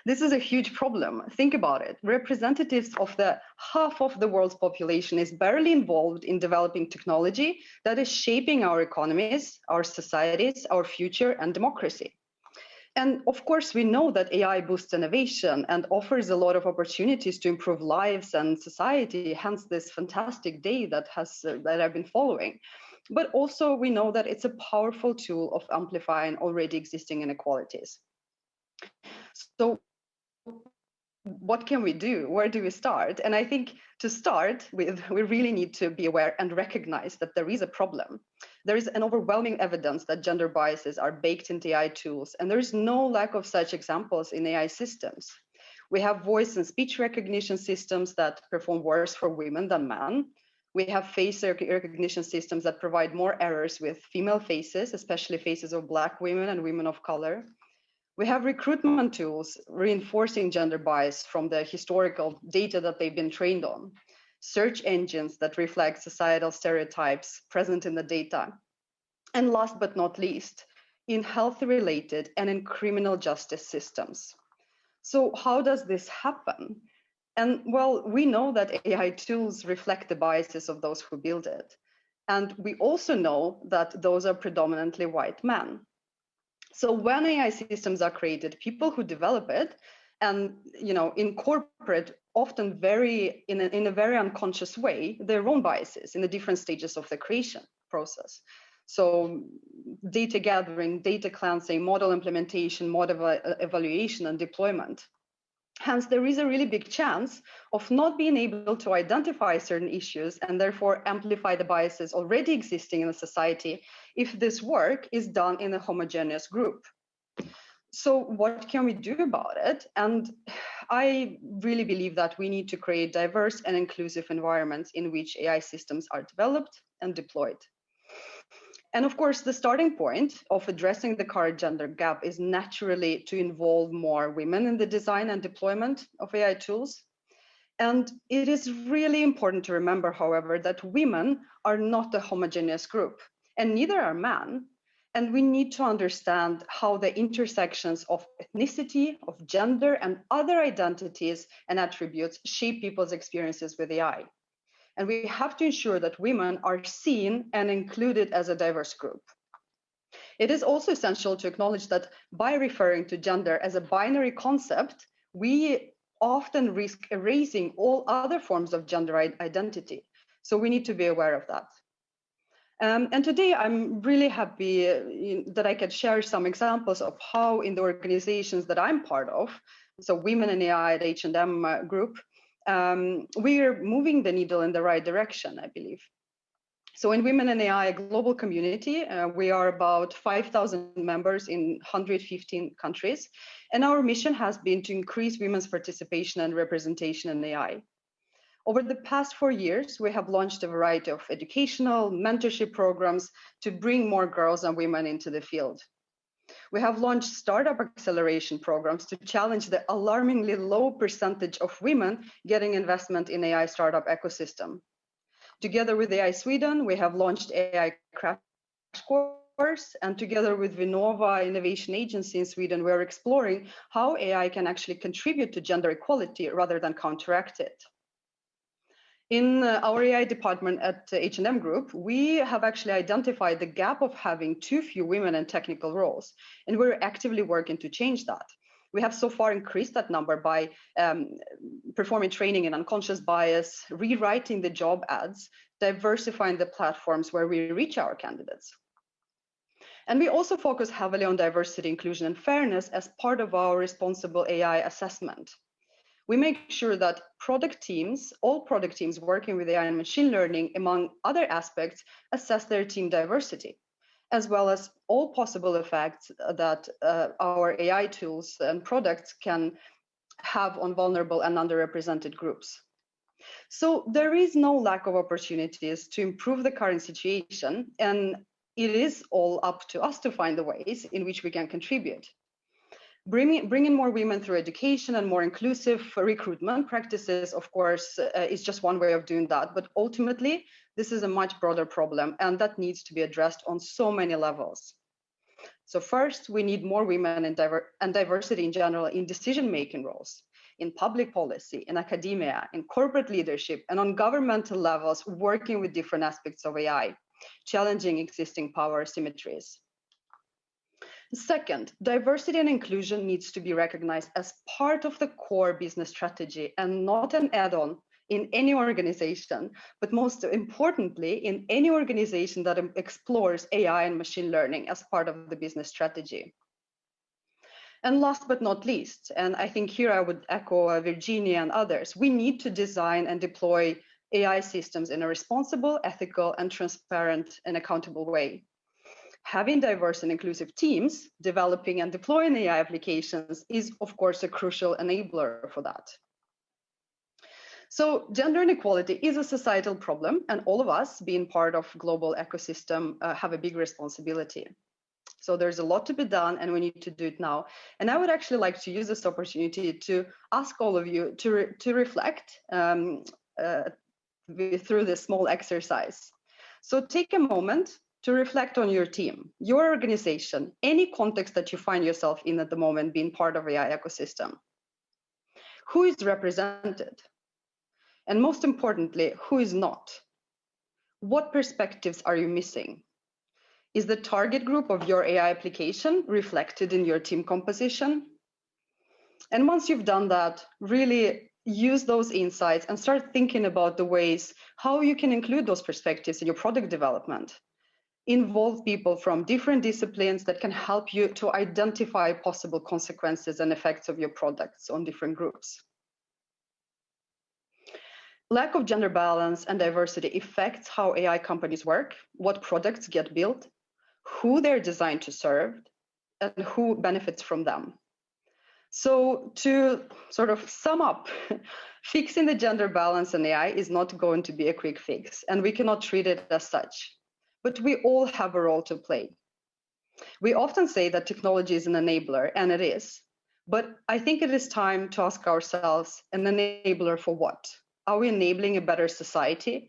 This is a huge problem. Think about it. Representatives of the half of the world's population is barely involved in developing technology that is shaping our economies, our societies, our future, and democracy. And of course, we know that AI boosts innovation and offers a lot of opportunities to improve lives and society, hence this fantastic day that I've been following. But also we know that it's a powerful tool of amplifying already existing inequalities. So what can we do? Where do we start? And I think to start with, we really need to be aware and recognize that there is a problem. There is an overwhelming evidence that gender biases are baked into AI tools, and there is no lack of such examples in AI systems. We have voice and speech recognition systems that perform worse for women than men. We have face recognition systems that provide more errors with female faces, especially faces of Black women and women of color. We have recruitment tools reinforcing gender bias from the historical data that they've been trained on, search engines that reflect societal stereotypes present in the data, and last but not least, in health-related and in criminal justice systems. So how does this happen? And well, we know that AI tools reflect the biases of those who build it. And we also know that those are predominantly white men. So when AI systems are created, people who develop it and incorporate often in a very unconscious way their own biases in the different stages of the creation process. So data gathering, data cleansing, model implementation, model evaluation, and deployment. Hence, there is a really big chance of not being able to identify certain issues and therefore amplify the biases already existing in the society if this work is done in a homogeneous group. So what can we do about it? And I really believe that we need to create diverse and inclusive environments in which AI systems are developed and deployed. And of course, the starting point of addressing the current gender gap is naturally to involve more women in the design and deployment of AI tools. And it is really important to remember, however, that women are not a homogeneous group, and neither are men. And we need to understand how the intersections of ethnicity, of gender, and other identities and attributes shape people's experiences with AI. And we have to ensure that women are seen and included as a diverse group. It is also essential to acknowledge that by referring to gender as a binary concept, we often risk erasing all other forms of gender identity. So we need to be aware of that. And today I'm really happy that I can share some examples of how in the organizations that I'm part of, so Women in AI at H&M Group, we are moving the needle in the right direction, I believe. So in Women in AI, a global community, we are about 5,000 members in 115 countries. And our mission has been to increase women's participation and representation in AI. Over the past 4 years, we have launched a variety of educational mentorship programs to bring more girls and women into the field. We have launched startup acceleration programs to challenge the alarmingly low percentage of women getting investment in AI startup ecosystem. Together with AI Sweden, we have launched AI Crash Course, and together with Vinnova Innovation Agency in Sweden, we are exploring how AI can actually contribute to gender equality rather than counteract it. In our AI department at H&M Group, we have actually identified the gap of having too few women in technical roles, and we're actively working to change that. We have so far increased that number by performing training in unconscious bias, rewriting the job ads, diversifying the platforms where we reach our candidates. And we also focus heavily on diversity, inclusion, and fairness as part of our responsible AI assessment. We make sure that all product teams working with AI and machine learning, among other aspects, assess their team diversity, as well as all possible effects that our AI tools and products can have on vulnerable and underrepresented groups. So there is no lack of opportunities to improve the current situation, and it is all up to us to find the ways in which we can contribute. Bringing more women through education and more inclusive recruitment practices, of course, is just one way of doing that. But ultimately, this is a much broader problem, and that needs to be addressed on so many levels. So first, we need more women and diversity in general in decision-making roles, in public policy, in academia, in corporate leadership, and on governmental levels, working with different aspects of AI, challenging existing power asymmetries. Second, diversity and inclusion needs to be recognized as part of the core business strategy and not an add-on in any organization, but most importantly, in any organization that explores AI and machine learning as part of the business strategy. And last but not least, and I think here I would echo Virginia and others, we need to design and deploy AI systems in a responsible, ethical, and transparent and accountable way. Having diverse and inclusive teams developing and deploying AI applications is, of course, a crucial enabler for that. So gender inequality is a societal problem, and all of us, being part of global ecosystem, have a big responsibility. So there's a lot to be done, and we need to do it now. And I would actually like to use this opportunity to ask all of you to reflect through this small exercise. So take a moment to reflect on your team, your organization, any context that you find yourself in at the moment being part of AI ecosystem. Who is represented? And most importantly, who is not? What perspectives are you missing? Is the target group of your AI application reflected in your team composition? And once you've done that, really use those insights and start thinking about the ways how you can include those perspectives in your product development. Involve people from different disciplines that can help you to identify possible consequences and effects of your products on different groups. Lack of gender balance and diversity affects how AI companies work, what products get built, who they're designed to serve, and who benefits from them. So to sort of sum up, fixing the gender balance in AI is not going to be a quick fix, and we cannot treat it as such. But we all have a role to play. We often say that technology is an enabler, and it is. But I think it is time to ask ourselves, an enabler for what? Are we enabling a better society,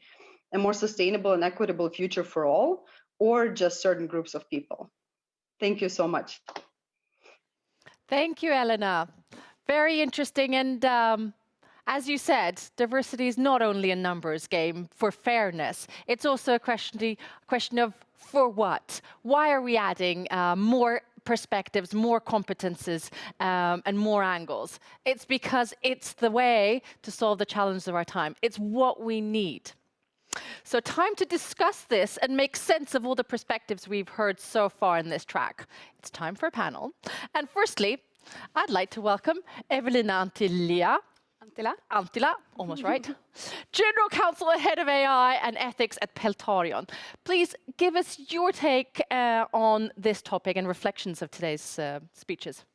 a more sustainable and equitable future for all, or just certain groups of people? Thank you so much. Thank you, Elena. Very interesting. And as you said, diversity is not only a numbers game for fairness. It's also a question of for what? Why are we adding more perspectives, more competences, and more angles? It's because it's the way to solve the challenges of our time. It's what we need. So time to discuss this and make sense of all the perspectives we've heard so far in this track. It's time for a panel. And firstly, I'd like to welcome Evelina Anttila, almost right, General Counsel and Head of AI and Ethics at Peltarion. Please give us your take on this topic and reflections of today's speeches.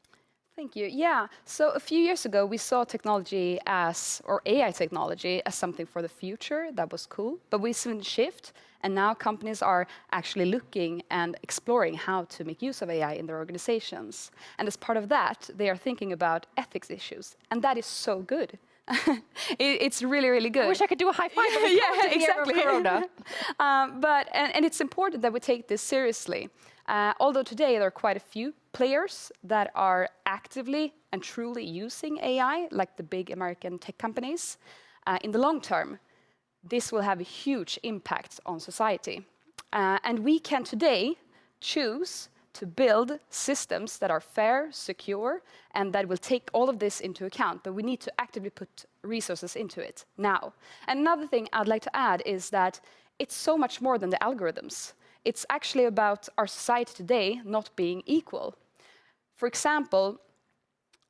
Thank you. Yeah, so a few years ago, we saw technology or AI technology as something for the future that was cool, but we've seen a shift, And now companies are actually looking and exploring how to make use of AI in their organizations. And as part of that, they are thinking about ethics issues. And that is so good. It's really, really good. I wish I could do a high five. But yeah, exactly. Corona. And it's important that we take this seriously. Although today there are quite a few players that are actively and truly using AI, like the big American tech companies, in the long term, this will have a huge impact on society. And we can today choose to build systems that are fair, secure, and that will take all of this into account. But we need to actively put resources into it now. And another thing I'd like to add is that it's so much more than the algorithms. It's actually about our society today not being equal. For example,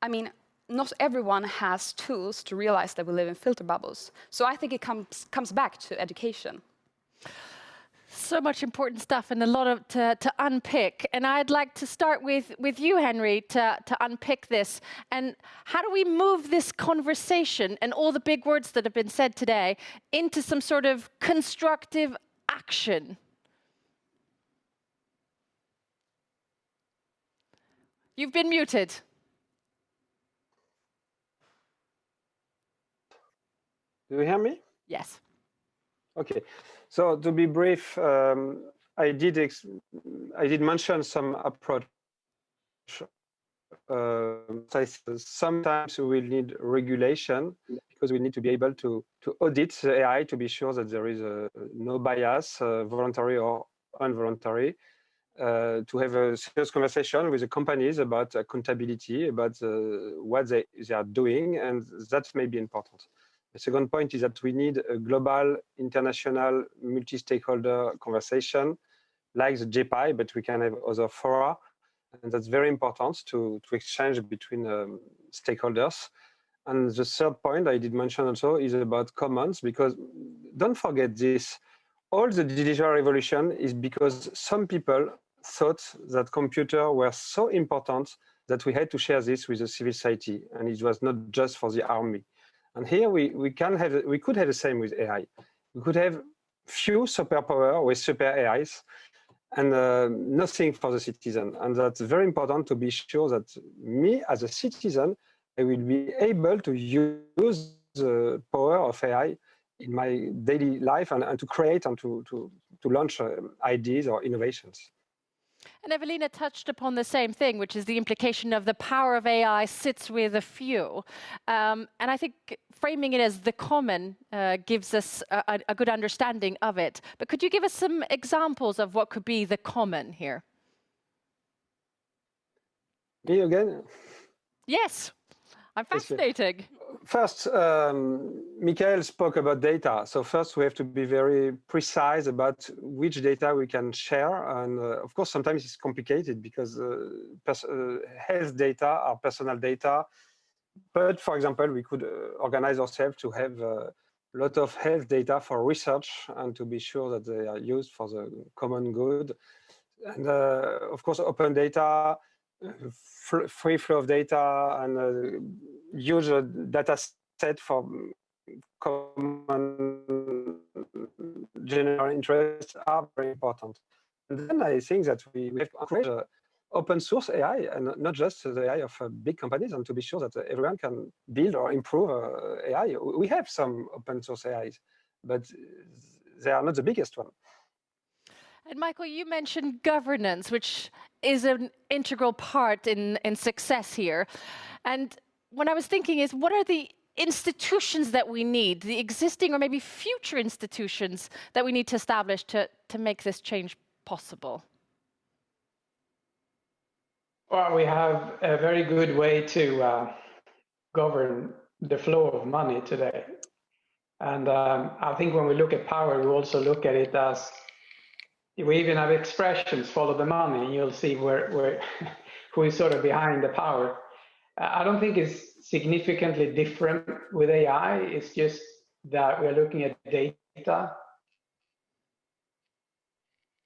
I mean, not everyone has tools to realize that we live in filter bubbles. So I think it comes back to education. So much important stuff and a lot to unpick. And I'd like to start with you, Henry, to unpick this. And how do we move this conversation and all the big words that have been said today into some sort of constructive action? You've been muted. Do you hear me? Yes. Okay. So to be brief, I did mention some approach. Sometimes we will need regulation because we need to be able to audit the AI to be sure that there is no bias, voluntary or involuntary. To have a serious conversation with the companies about accountability, about what they are doing, and that may be important. The second point is that we need a global, international, multi-stakeholder conversation like the JPI, but we can have other fora, and that's very important to exchange between stakeholders. And the third point I did mention also is about commons, because don't forget this, all the digital revolution is because some people thought that computers were so important that we had to share this with the civil society, and it was not just for the army. And here we could have the same with AI. We could have few superpower with super AIs and nothing for the citizen. And that's very important to be sure that me as a citizen, I will be able to use the power of AI in my daily life and to create and to launch ideas or innovations. And Evelina touched upon the same thing, which is the implication of the power of AI sits with a few. And I think framing it as the common gives us a good understanding of it. But could you give us some examples of what could be the common here? Me again? Yes, I'm fascinating. First, Michael spoke about data. So first, we have to be very precise about which data we can share. And of course, sometimes it's complicated because health data are personal data. But for example, we could organize ourselves to have a lot of health data for research and to be sure that they are used for the common good. And of course, open data, free flow of data, and use a data set for common general interest are very important. And then I think that we have to encourage open source AI and not just the AI of big companies, and to be sure that everyone can build or improve AI. We have some open source AIs, but they are not the biggest one. And Michael, you mentioned governance, which is an integral part in success here. And what I was thinking is, what are the institutions that we need, the existing or maybe future institutions that we need to establish to make this change possible? Well, we have a very good way to govern the flow of money today. And I think when we look at power, we also look at it as, we even have expressions, follow the money, and you'll see where who is sort of behind the power. I don't think it's significantly different with AI. It's just that we're looking at data.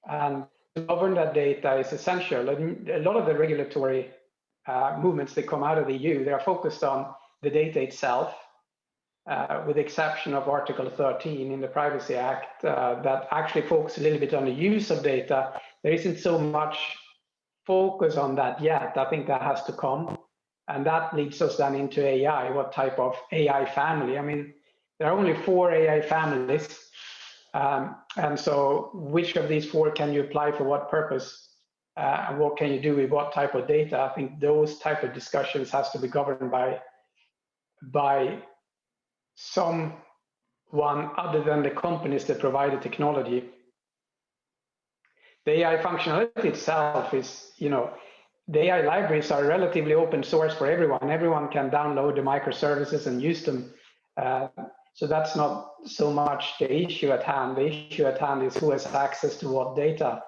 And to govern that data is essential. And a lot of the regulatory movements that come out of the EU, they are focused on the data itself. with the exception of Article 13 in the Privacy Act, that actually focus a little bit on the use of data. There isn't so much focus on that yet. I think that has to come. And that leads us then into AI, what type of AI family. I mean, there are only 4 AI families. And so which of these 4 can you apply for what purpose? And what can you do with what type of data? I think those type of discussions has to be governed by someone other than the companies that provide the technology. The AI functionality itself is, the AI libraries are relatively open source for everyone. Everyone can download the microservices and use them. So that's not so much the issue at hand. The issue at hand is who has access to what data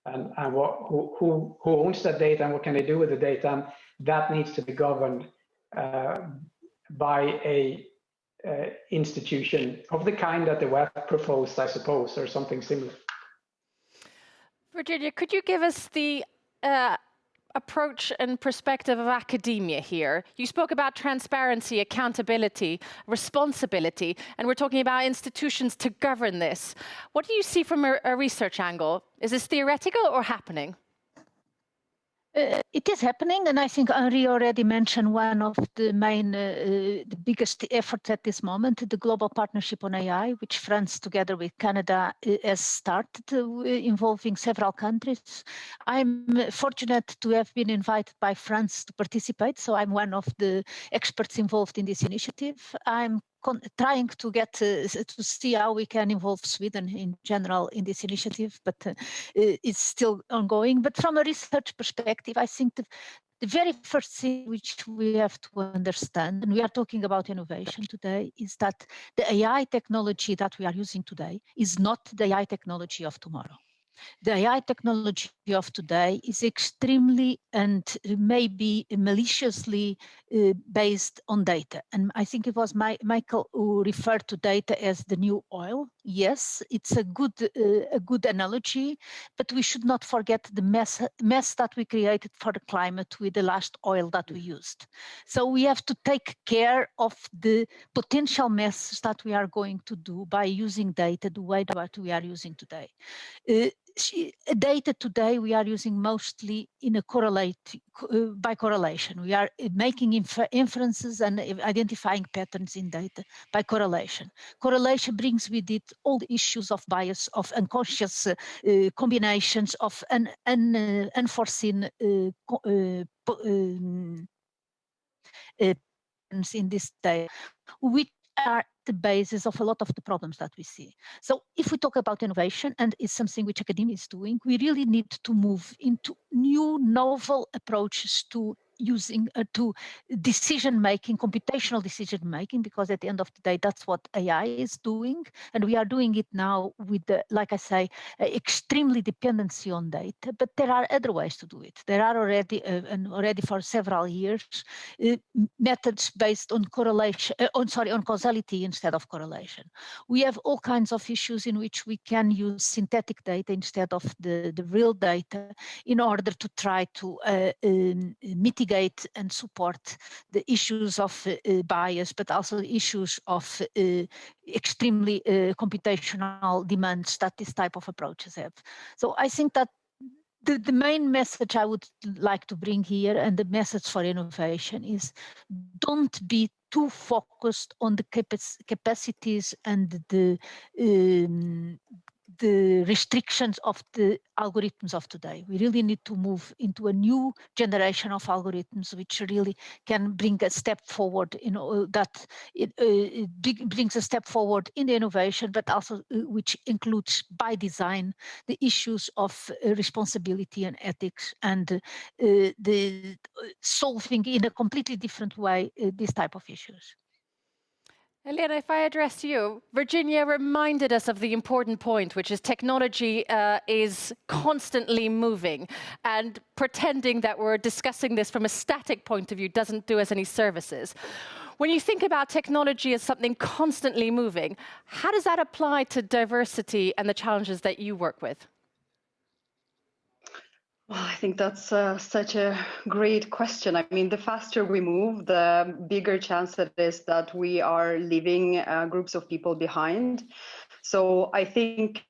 and who owns that data and what can they do with the data. And that needs to be governed by a institution of the kind that the web proposed, I suppose, or something similar. Virginia, could you give us the approach and perspective of academia here? You spoke about transparency, accountability, responsibility, and we're talking about institutions to govern this. What do you see from a research angle? Is this theoretical or happening? It is happening, and I think Henri already mentioned one of the main, the biggest efforts at this moment, the Global Partnership on AI, which France, together with Canada, has started, involving several countries. I'm fortunate to have been invited by France to participate, so I'm one of the experts involved in this initiative. I'm trying to get to see how we can involve Sweden in general in this initiative, but it's still ongoing. But from a research perspective, I think the very first thing which we have to understand, and we are talking about innovation today, is that the AI technology that we are using today is not the AI technology of tomorrow. The AI technology of today is extremely and maybe maliciously based on data. And I think it was Michael who referred to data as the new oil. Yes, it's a good analogy, but we should not forget the mess that we created for the climate with the last oil that we used. So we have to take care of the potential mess that we are going to do by using data the way that we are using today. Data today we are using mostly in a by correlation. We are making inferences and identifying patterns in data by correlation. Correlation brings with it all the issues of bias, of unconscious combinations, of unforeseen patterns in this data, which are the basis of a lot of the problems that we see. So if we talk about innovation, and it's something which academia is doing, we really need to move into new novel approaches to using to decision-making, computational decision-making, because at the end of the day, that's what AI is doing. And we are doing it now with, like I say, extremely dependency on data, but there are other ways to do it. There are already, and already for several years, methods based on correlation, on causality instead of correlation. We have all kinds of issues in which we can use synthetic data instead of the real data in order to try to mitigate and support the issues of bias, but also issues of extremely computational demands that this type of approaches have. So I think that the main message I would like to bring here, and the message for innovation, is don't be too focused on the capacities and the restrictions of the algorithms of today. We really need to move into a new generation of algorithms which really can bring a step forward, that it brings a step forward in the innovation, but also which includes by design the issues of responsibility and ethics, and the solving in a completely different way these type of issues. Helena, if I address you, Virginia reminded us of the important point, which is technology is constantly moving, and pretending that we're discussing this from a static point of view doesn't do us any services. When you think about technology as something constantly moving, how does that apply to diversity and the challenges that you work with? Well, I think that's such a great question. I mean, the faster we move, the bigger chance it is that we are leaving groups of people behind. So I think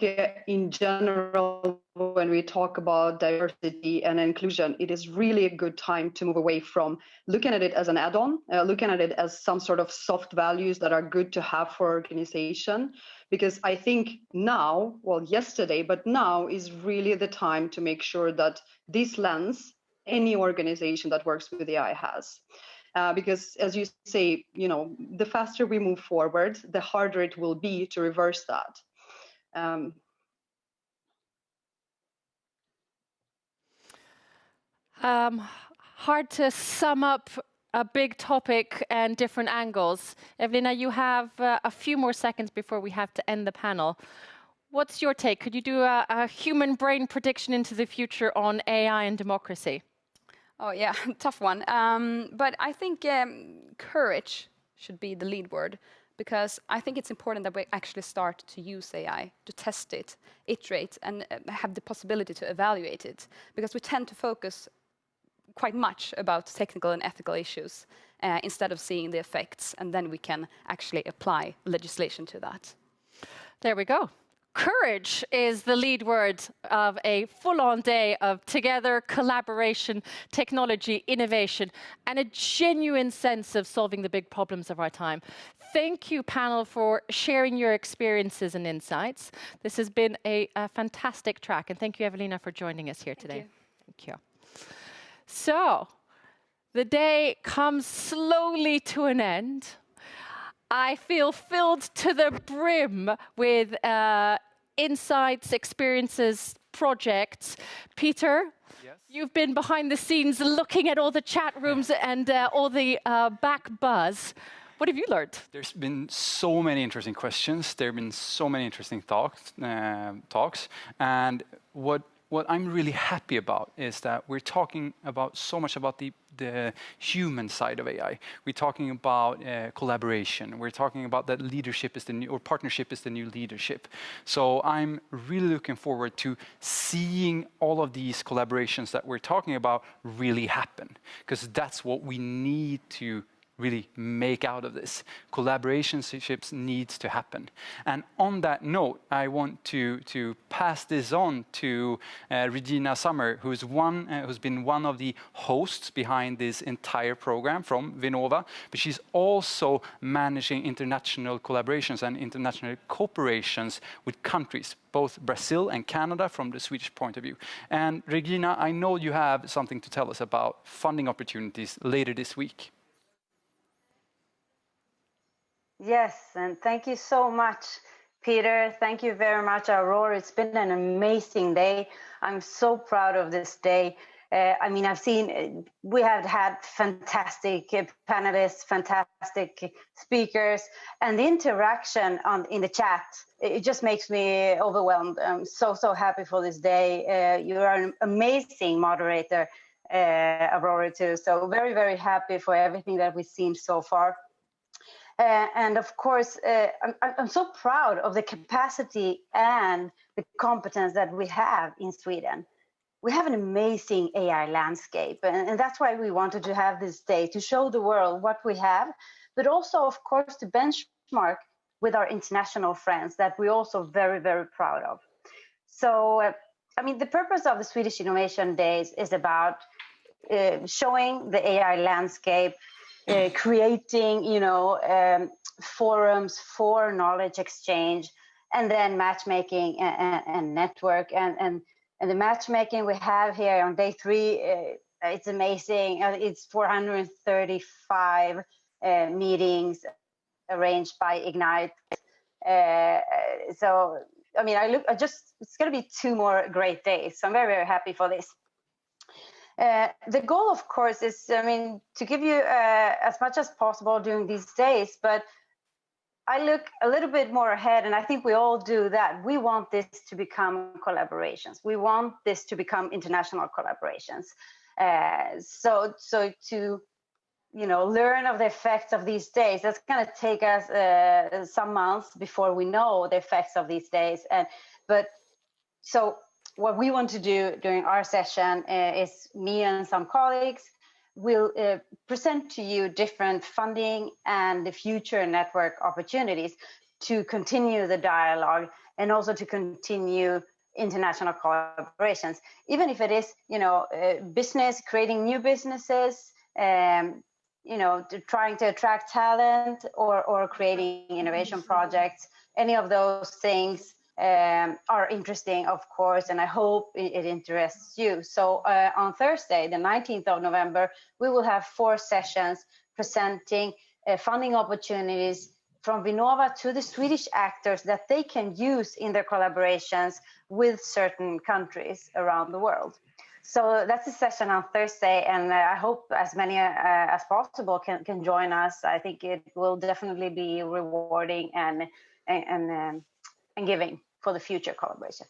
in general, when we talk about diversity and inclusion, it is really a good time to move away from looking at it as an add-on, looking at it as some sort of soft values that are good to have for organization. Because I think now, well, yesterday, but now is really the time to make sure that this lens, any organization that works with AI has. Because as you say, the faster we move forward, the harder it will be to reverse that. Hard to sum up a big topic and different angles. Evelina, you have a few more seconds before we have to end the panel. What's your take? Could you do a human brain prediction into the future on AI and democracy? Oh yeah, tough one. But I think courage should be the lead word, because I think it's important that we actually start to use AI, to test it, iterate, and have the possibility to evaluate it. Because we tend to focus quite much about technical and ethical issues instead of seeing the effects, and then we can actually apply legislation to that. There we go. Courage is the lead word of a full-on day of together, collaboration, technology, innovation, and a genuine sense of solving the big problems of our time. Thank you, panel, for sharing your experiences and insights. This has been a fantastic track, and thank you, Evelina, for joining us here today. Thank you. So, the day comes slowly to an end. I feel filled to the brim with insights, experiences, projects. Peter, yes? You've been behind the scenes looking at all the chat rooms and all the back buzz. What have you learned? There's been so many interesting questions. There have been so many interesting talks. And what I'm really happy about is that we're talking about so much about the human side of AI. We're talking about collaboration. We're talking about that leadership is the new, or partnership is the new leadership. So I'm really looking forward to seeing all of these collaborations that we're talking about really happen, because that's what we need to really make out of this. Collaborationships needs to happen. And on that note, I want to pass this on to Regina Sommer, who's been one of the hosts behind this entire program from Vinnova, but she's also managing international collaborations and international cooperations with countries, both Brazil and Canada from the Swedish point of view. And Regina, I know you have something to tell us about funding opportunities later this week. Yes, and thank you so much, Peter. Thank you very much, Aurora. It's been an amazing day. I'm so proud of this day. I mean, we have had fantastic panelists, fantastic speakers, and the interaction in the chat, it just makes me overwhelmed. I'm so happy for this day. You are an amazing moderator, Aurora, too. So very happy for everything that we've seen so far. And of course, I'm so proud of the capacity and the competence that we have in Sweden. We have an amazing AI landscape, and that's why we wanted to have this day, to show the world what we have, but also, of course, to benchmark with our international friends that we're also very proud of. So, I mean, the purpose of the Swedish Innovation Days is about showing the AI landscape, creating, forums for knowledge exchange, and then matchmaking and network. And the matchmaking we have here on day 3, it's amazing. It's 435 meetings arranged by Ignite. So, I mean, it's going to be 2 more great days. So I'm very happy for this. The goal, of course, is, to give you as much as possible during these days, but I look a little bit more ahead, and I think we all do that. We want this to become collaborations. We want this to become international collaborations. So to, learn of the effects of these days, that's going to take us some months before we know the effects of these days. So what we want to do during our session is me and some colleagues will present to you different funding and the future network opportunities to continue the dialogue and also to continue international collaborations, even if it is, business, creating new businesses, trying to attract talent or creating innovation projects. Any of those things are interesting, of course, and I hope it interests you. So on Thursday, the 19th of November, we will have 4 sessions presenting funding opportunities from Vinnova to the Swedish actors that they can use in their collaborations with certain countries around the world. So that's a session on Thursday, and I hope as many as possible can join us. I think it will definitely be rewarding and giving for the future collaboration.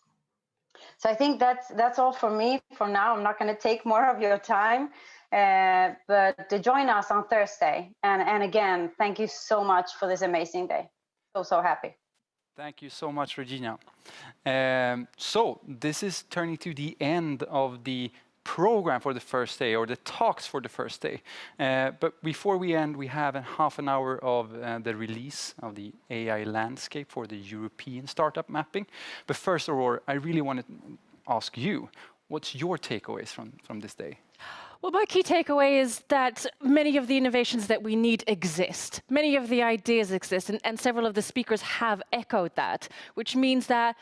So I think that's all for me for now. I'm not going to take more of your time, but to join us on Thursday. And again, thank you so much for this amazing day. So happy. Thank you so much, Regina. So this is turning to the end of the program for the first day, or the talks for the first day. But before we end, we have a half an hour of the release of the AI landscape for the European startup mapping. But first, Aurora, I really want to ask you, what's your takeaways from this day? Well, my key takeaway is that many of the innovations that we need exist. Many of the ideas exist, and several of the speakers have echoed that, which means that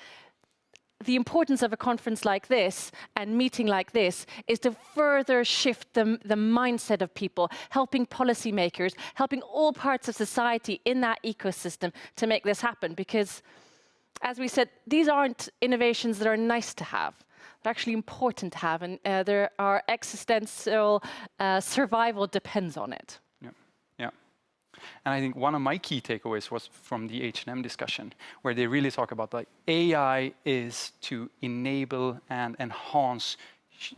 the importance of a conference like this and meeting like this is to further shift the mindset of people, helping policymakers, helping all parts of society in that ecosystem to make this happen. Because, as we said, these aren't innovations that are nice to have. They're actually important to have, and our existential survival depends on it. Yeah. And I think one of my key takeaways was from the H&M discussion, where they really talk about like AI is to enable and enhance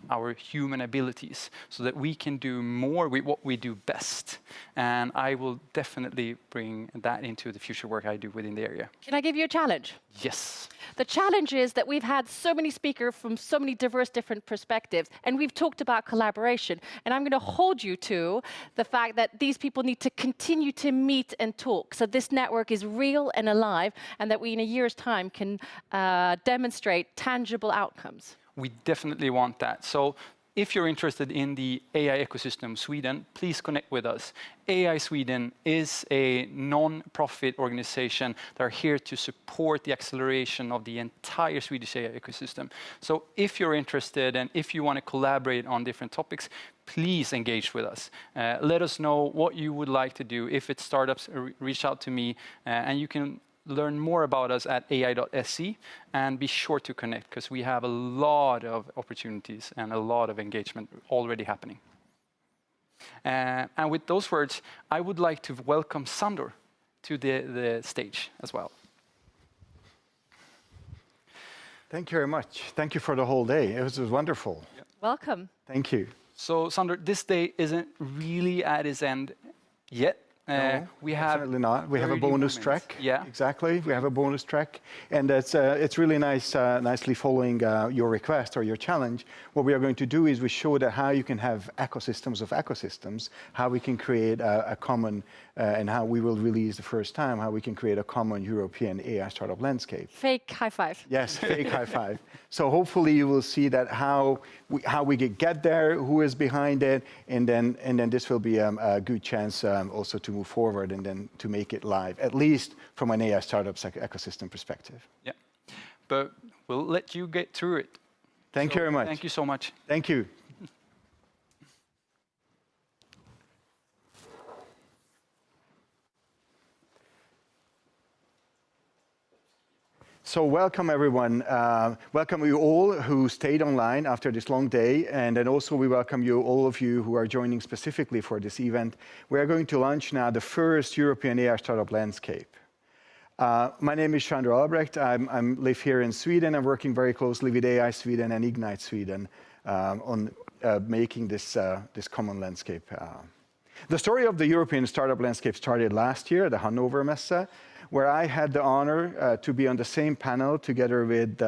our human abilities so that we can do more with what we do best. And I will definitely bring that into the future work I do within the area. Can I give you a challenge? Yes. The challenge is that we've had so many speakers from so many diverse different perspectives, and we've talked about collaboration. And I'm going to hold you to the fact that these people need to continue to meet and talk, so this network is real and alive, and that we in a year's time can demonstrate tangible outcomes. We definitely want that. So if you're interested in the AI ecosystem Sweden, please connect with us. AI Sweden is a non-profit organization that are here to support the acceleration of the entire Swedish AI ecosystem. So if you're interested and if you want to collaborate on different topics, please engage with us. Let us know what you would like to do. If it's startups, reach out to me, and you can learn more about us at ai.se, and be sure to connect, because we have a lot of opportunities and a lot of engagement already happening. And with those words, I would like to welcome Sandor to the stage as well. Thank you very much. Thank you for the whole day. It was wonderful. Yeah. Welcome. Thank you. So Sandor, this day isn't really at its end yet. No, we have definitely not. We have a bonus track. Yeah, exactly. We have a bonus track, and it's really nice, nicely following your request or your challenge. What we are going to do is we show that how you can have ecosystems of ecosystems, how we can create a common, and how we will release the first time how we can create a common European AI startup landscape. Fake high five. Yes, fake high five. So hopefully you will see that how we get there, who is behind it, and then this will be a good chance also to move forward and then to make it live, at least from an AI startup ecosystem perspective. Yeah, but we'll let you get through it. Thank you very much. Thank you so much. Thank you. So welcome everyone. Welcome you all who stayed online after this long day, and then also we welcome you, all of you who are joining specifically for this event. We are going to launch now the first European AI startup landscape. My name is Chandra Albrecht. I live here in Sweden. I'm working very closely with AI Sweden and Ignite Sweden on making this common landscape. The story of the European startup landscape started last year at the Hannover Messe, where I had the honor to be on the same panel together with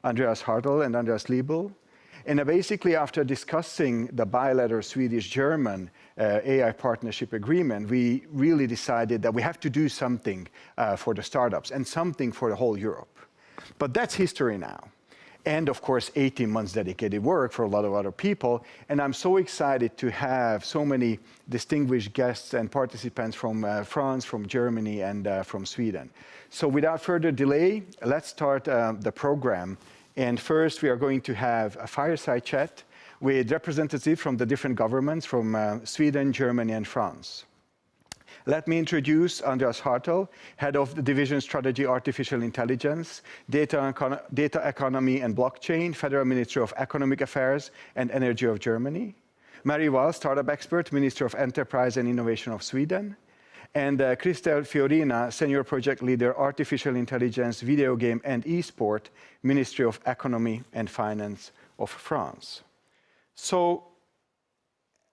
Andreas Hartl and Andreas Liebel. And basically, after discussing the bilateral Swedish-German AI partnership agreement, we really decided that we have to do something for the startups and something for the whole Europe. But that's history now. And of course, 18 months dedicated work for a lot of other people. And I'm so excited to have so many distinguished guests and participants from France, from Germany, and from Sweden. So without further delay, let's start the program. And first, we are going to have a fireside chat with representatives from the different governments from Sweden, Germany, and France. Let me introduce Andreas Hartl, Head of the Division Strategy Artificial Intelligence, Data Economy and Blockchain, Federal Ministry of Economic Affairs and Energy of Germany. Mary Wall, Startup Expert, Minister of Enterprise and Innovation of Sweden. And Christel Fiorina, Senior Project Leader, Artificial Intelligence, Video Game and Esport, Ministry of Economy and Finance of France. So,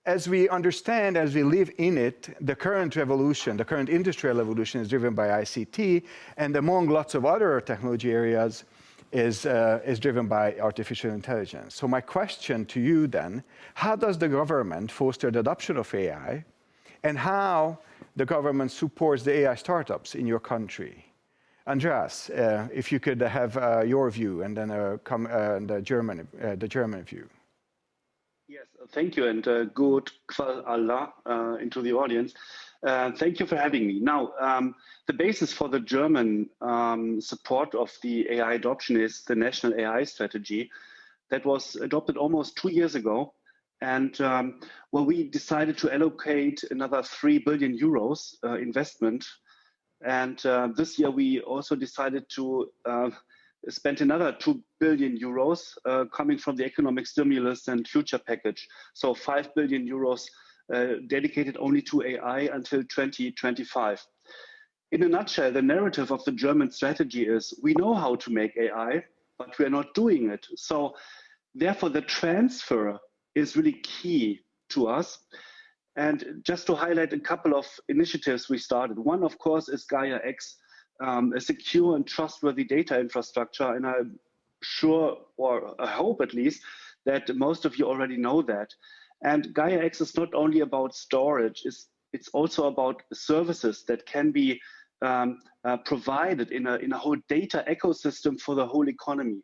as we understand, as we live in it, the current revolution, the current industrial revolution is driven by ICT, and among lots of other technology areas is driven by artificial intelligence. So my question to you then, how does the government foster the adoption of AI, and how the government supports the AI startups in your country? Andreas, if you could have your view, and then the German view. Yes, thank you, and good Qual Allah into the audience. Thank you for having me. Now, the basis for the German support of the AI adoption is the National AI Strategy that was adopted almost 2 years ago. And we decided to allocate another 3 billion euros investment. And this year, we also decided to spent another 2 billion euros coming from the economic stimulus and future package. So 5 billion euros dedicated only to AI until 2025. In a nutshell, the narrative of the German strategy is we know how to make AI, but we are not doing it. So therefore, the transfer is really key to us. And just to highlight a couple of initiatives we started. One, of course, is Gaia X, a secure and trustworthy data infrastructure. And I'm sure, or I hope at least, that most of you already know that. And Gaia X is not only about storage, it's also about services that can be provided in a whole data ecosystem for the whole economy.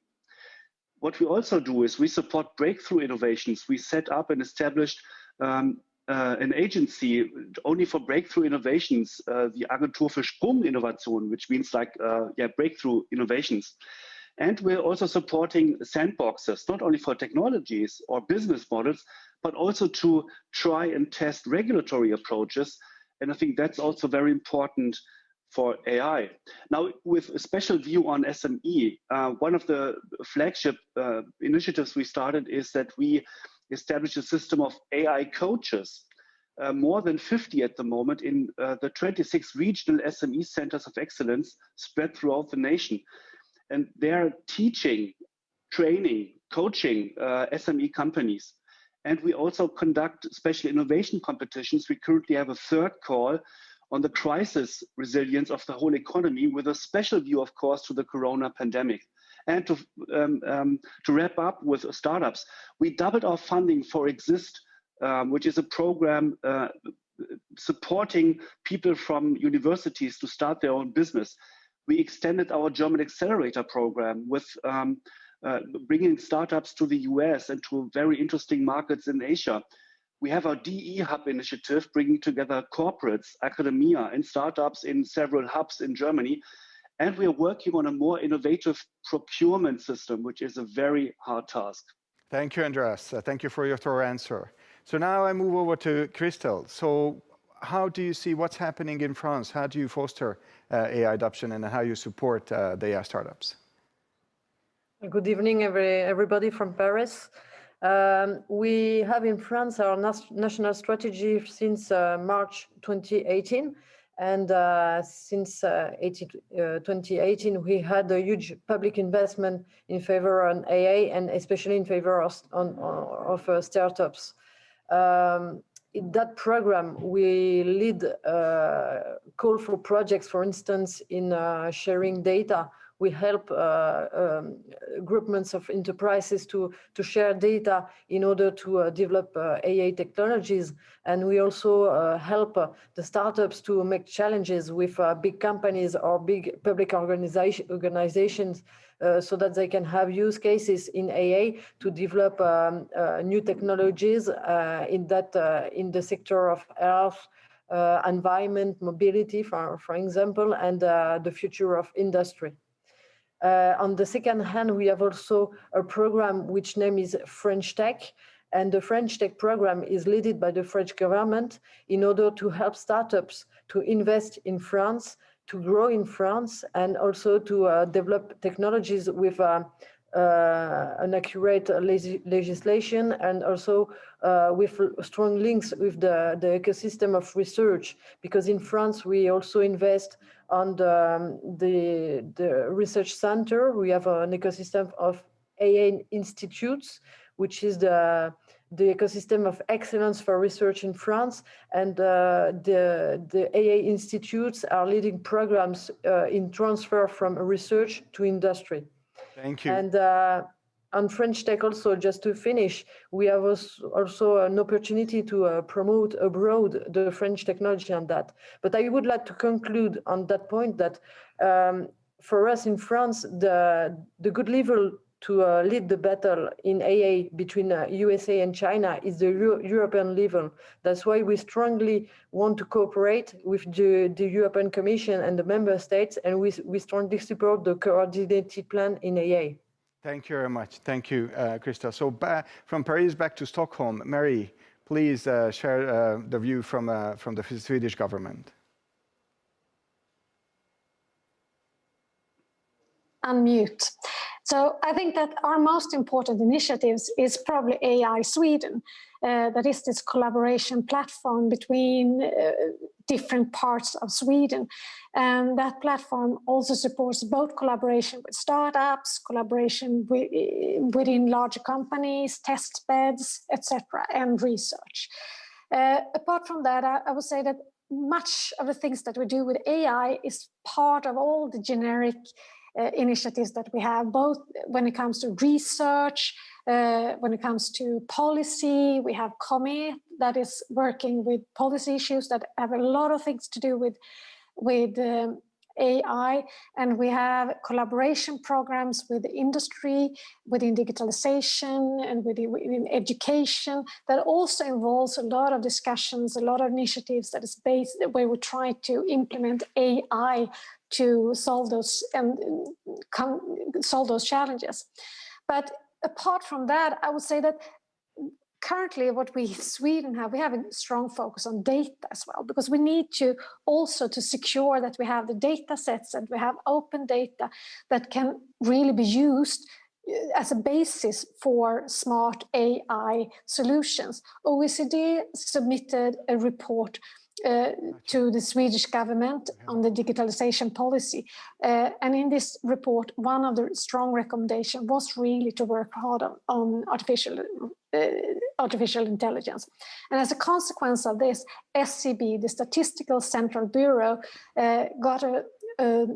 What we also do is we support breakthrough innovations. We set up and established an agency only for breakthrough innovations, the Agentur für Sprunginnovation, which means like breakthrough innovations. And we're also supporting sandboxes, not only for technologies or business models, but also to try and test regulatory approaches. And I think that's also very important for AI. Now, with a special view on SME, one of the flagship initiatives we started is that we established a system of AI coaches, more than 50 at the moment in the 26 regional SME centers of excellence spread throughout the nation. And they're teaching, training, coaching SME companies. And we also conduct special innovation competitions. We currently have a third call on the crisis resilience of the whole economy with a special view, of course, to the corona pandemic. And to wrap up with startups, we doubled our funding for Exist, which is a program supporting people from universities to start their own business. We extended our German accelerator program with bringing startups to the US and to very interesting markets in Asia. We have our DE Hub initiative, bringing together corporates, academia, and startups in several hubs in Germany. And we are working on a more innovative procurement system, which is a very hard task. Thank you, Andreas. Thank you for your thorough answer. So now I move over to Christel. So how do you see what's happening in France? How do you foster AI adoption and how you support the AI startups? Good evening, everybody from Paris. We have in France our national strategy since March 2018. And since 2018, we had a huge public investment in favor of AI and especially in favor of startups. in that program, we lead call for projects, for instance, in sharing data. We help groupments of enterprises to share data in order to develop AI technologies. And we also help the startups to make challenges with big companies or big public organizations so that they can have use cases in AI to develop new technologies in the sector of health, environment, mobility, for example, and the future of industry. On the second hand, we have also a program which name is French Tech, and the French Tech program is led by the French government in order to help startups to invest in France, to grow in France, and also to develop technologies with an accurate legislation, and also with strong links with the ecosystem of research, because in France we also invest on the research center. We have an ecosystem of AI institutes, which is the ecosystem of excellence for research in France, and the AI institutes are leading programs in transfer from research to industry. Thank you. And on French Tech also, just to finish, we have also an opportunity to promote abroad the French technology on that. But I would like to conclude on that point that for us in France, the good level to lead the battle in AI between USA and China is the European level. That's why we strongly want to cooperate with the European Commission and the member states, and we strongly support the coordinated plan in AI. Thank you very much. Thank you, Krista. So from Paris back to Stockholm, Mary, please share the view from the Swedish government. Unmute. So I think that our most important initiatives is probably AI Sweden. That is this collaboration platform between different parts of Sweden. And that platform also supports both collaboration with startups, collaboration within larger companies, test beds, etc., and research. Apart from that, I would say that much of the things that we do with AI is part of all the generic initiatives that we have, both when it comes to research, when it comes to policy. We have COMI that is working with policy issues that have a lot of things to do with AI, and we have collaboration programs with industry, within digitalization, and within education that also involves a lot of discussions, a lot of initiatives that is based where we try to implement AI to solve those challenges. But apart from that, I would say that currently what we in Sweden have, we have a strong focus on data as well, because we need to also to secure that we have the data sets and we have open data that can really be used as a basis for smart AI solutions. OECD submitted a report to the Swedish government on the digitalization policy. And in this report, one of the strong recommendations was really to work hard on artificial intelligence. And as a consequence of this, SCB, the Statistical Central Bureau, got a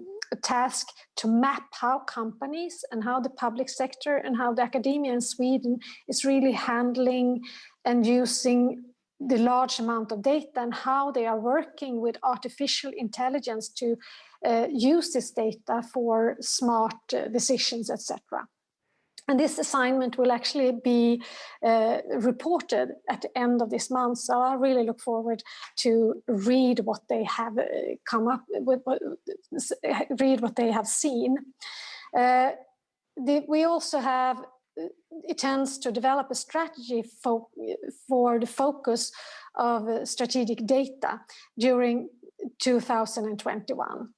task to map how companies and how the public sector and how the academia in Sweden is really handling and using the large amount of data and how they are working with artificial intelligence to use this data for smart decisions, etc. And this assignment will actually be reported at the end of this month. So I really look forward to read what they have come up with, read what they have seen. We also have intends to develop a strategy for the focus of strategic data during 2021.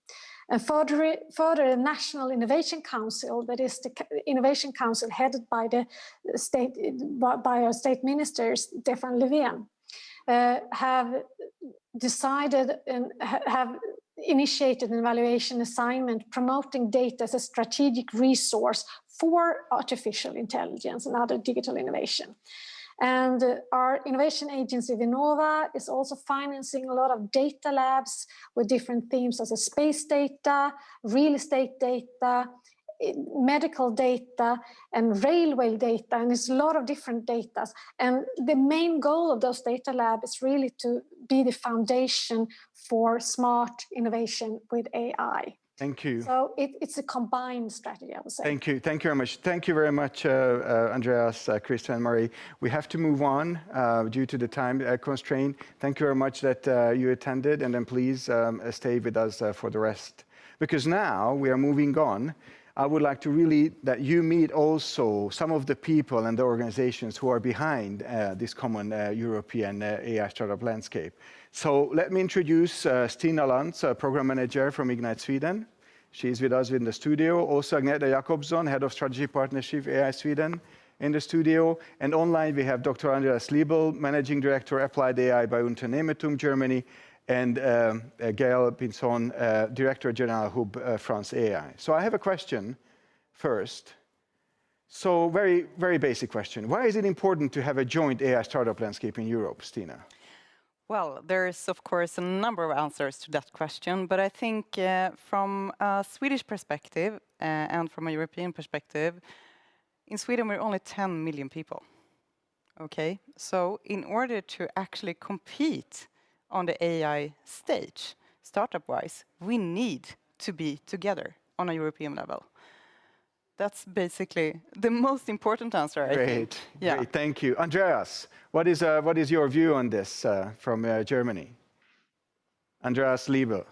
And further, the National Innovation Council, that is the Innovation Council headed by our state ministers, Stefan Löfven, have decided and have initiated an evaluation assignment promoting data as a strategic resource for artificial intelligence and other digital innovation. And our innovation agency, Vinnova, is also financing a lot of data labs with different themes such as space data, real estate data, medical data, and railway data, and it's a lot of different data. And the main goal of those data labs is really to be the foundation for smart innovation with AI. Thank you. So it's a combined strategy, I would say. Thank you. Thank you very much. Thank you very much, Andreas, Krista, and Marie. We have to move on due to the time constraint. Thank you very much that you attended, and then please stay with us for the rest. Because now we are moving on. I would like to really that you meet also some of the people and the organizations who are behind this common European AI startup landscape. So let me introduce Stina Lantz, Program Manager from Ignite Sweden. She's with us in the studio. Also Agneta Jakobsson, Head of Strategy Partnership AI Sweden in the studio. And online we have Dr. Andreas Liebel, Managing Director, Applied AI by Unternehmertum Germany, and Gail Pinson, Director General Hub France AI. So I have a question first. So very basic question. Why is it important to have a joint AI startup landscape in Europe, Stina? Well, there's of course a number of answers to that question, but I think from a Swedish perspective and from a European perspective, in Sweden we're only 10 million people. Okay, so in order to actually compete on the AI stage, startup-wise, we need to be together on a European level. That's basically the most important answer, I think. Great, thank you. Andreas, what is your view on this from Germany? Andreas Liebel.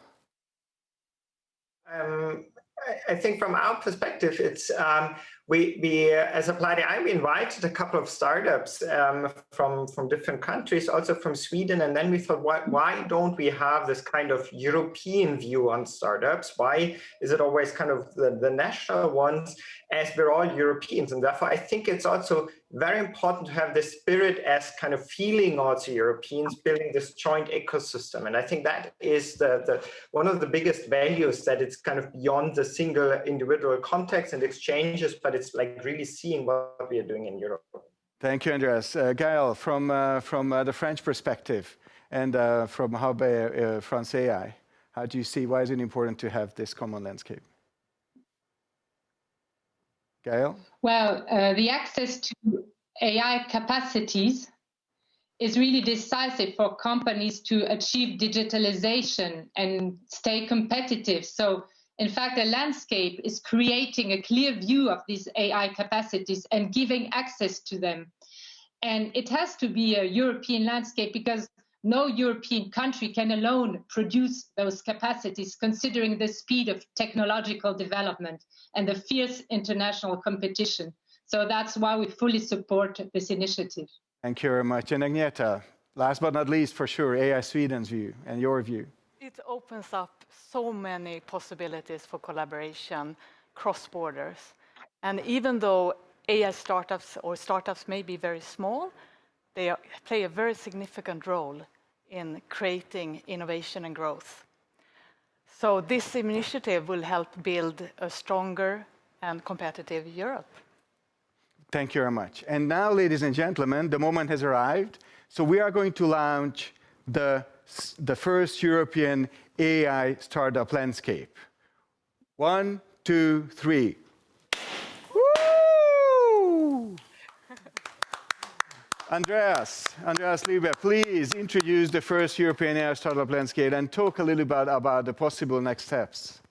I think from our perspective, it's we as Applied AI, we invited a couple of startups from different countries, also from Sweden, and then we thought, why don't we have this kind of European view on startups? Why is it always kind of the national ones, as we're all Europeans? And therefore, I think it's also very important to have this spirit as kind of feeling also Europeans, building this joint ecosystem. And I think that is one of the biggest values, that it's kind of beyond the single individual context and exchanges, but it's like really seeing what we are doing in Europe. Thank you, Andreas. Gail, from the French perspective and from Hub France AI, how do you see, why is it important to have this common landscape? Gail? Well, the access to AI capacities is really decisive for companies to achieve digitalization and stay competitive. So, in fact, the landscape is creating a clear view of these AI capacities and giving access to them. And it has to be a European landscape, because no European country can alone produce those capacities, considering the speed of technological development and the fierce international competition. So that's why we fully support this initiative. Thank you very much. And Agneta, last but not least, for sure, AI Sweden's view and your view. It opens up so many possibilities for collaboration cross borders. And even though AI startups or startups may be very small, they play a very significant role in creating innovation and growth. So this initiative will help build a stronger and competitive Europe. Thank you very much. And now, ladies and gentlemen, the moment has arrived. So we are going to launch the first European AI startup landscape. 1, 2, 3. Woo! Andreas Liebe, please introduce the first European AI startup landscape and talk a little bit about the possible next steps.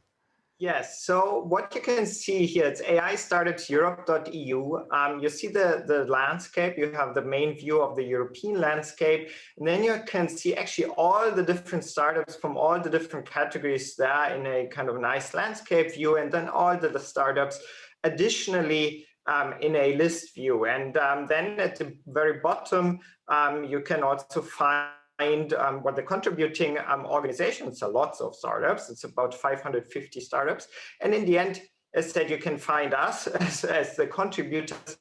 Yes, so what you can see here, it's aistartupseurope.eu. You see the landscape, you have the main view of the European landscape, and then you can see actually all the different startups from all the different categories there in a kind of nice landscape view, and then all the startups additionally in a list view. And then at the very bottom, you can also find what the contributing organizations are. Lots of startups. It's about 550 startups. And in the end, as said, you can find us as the contributors,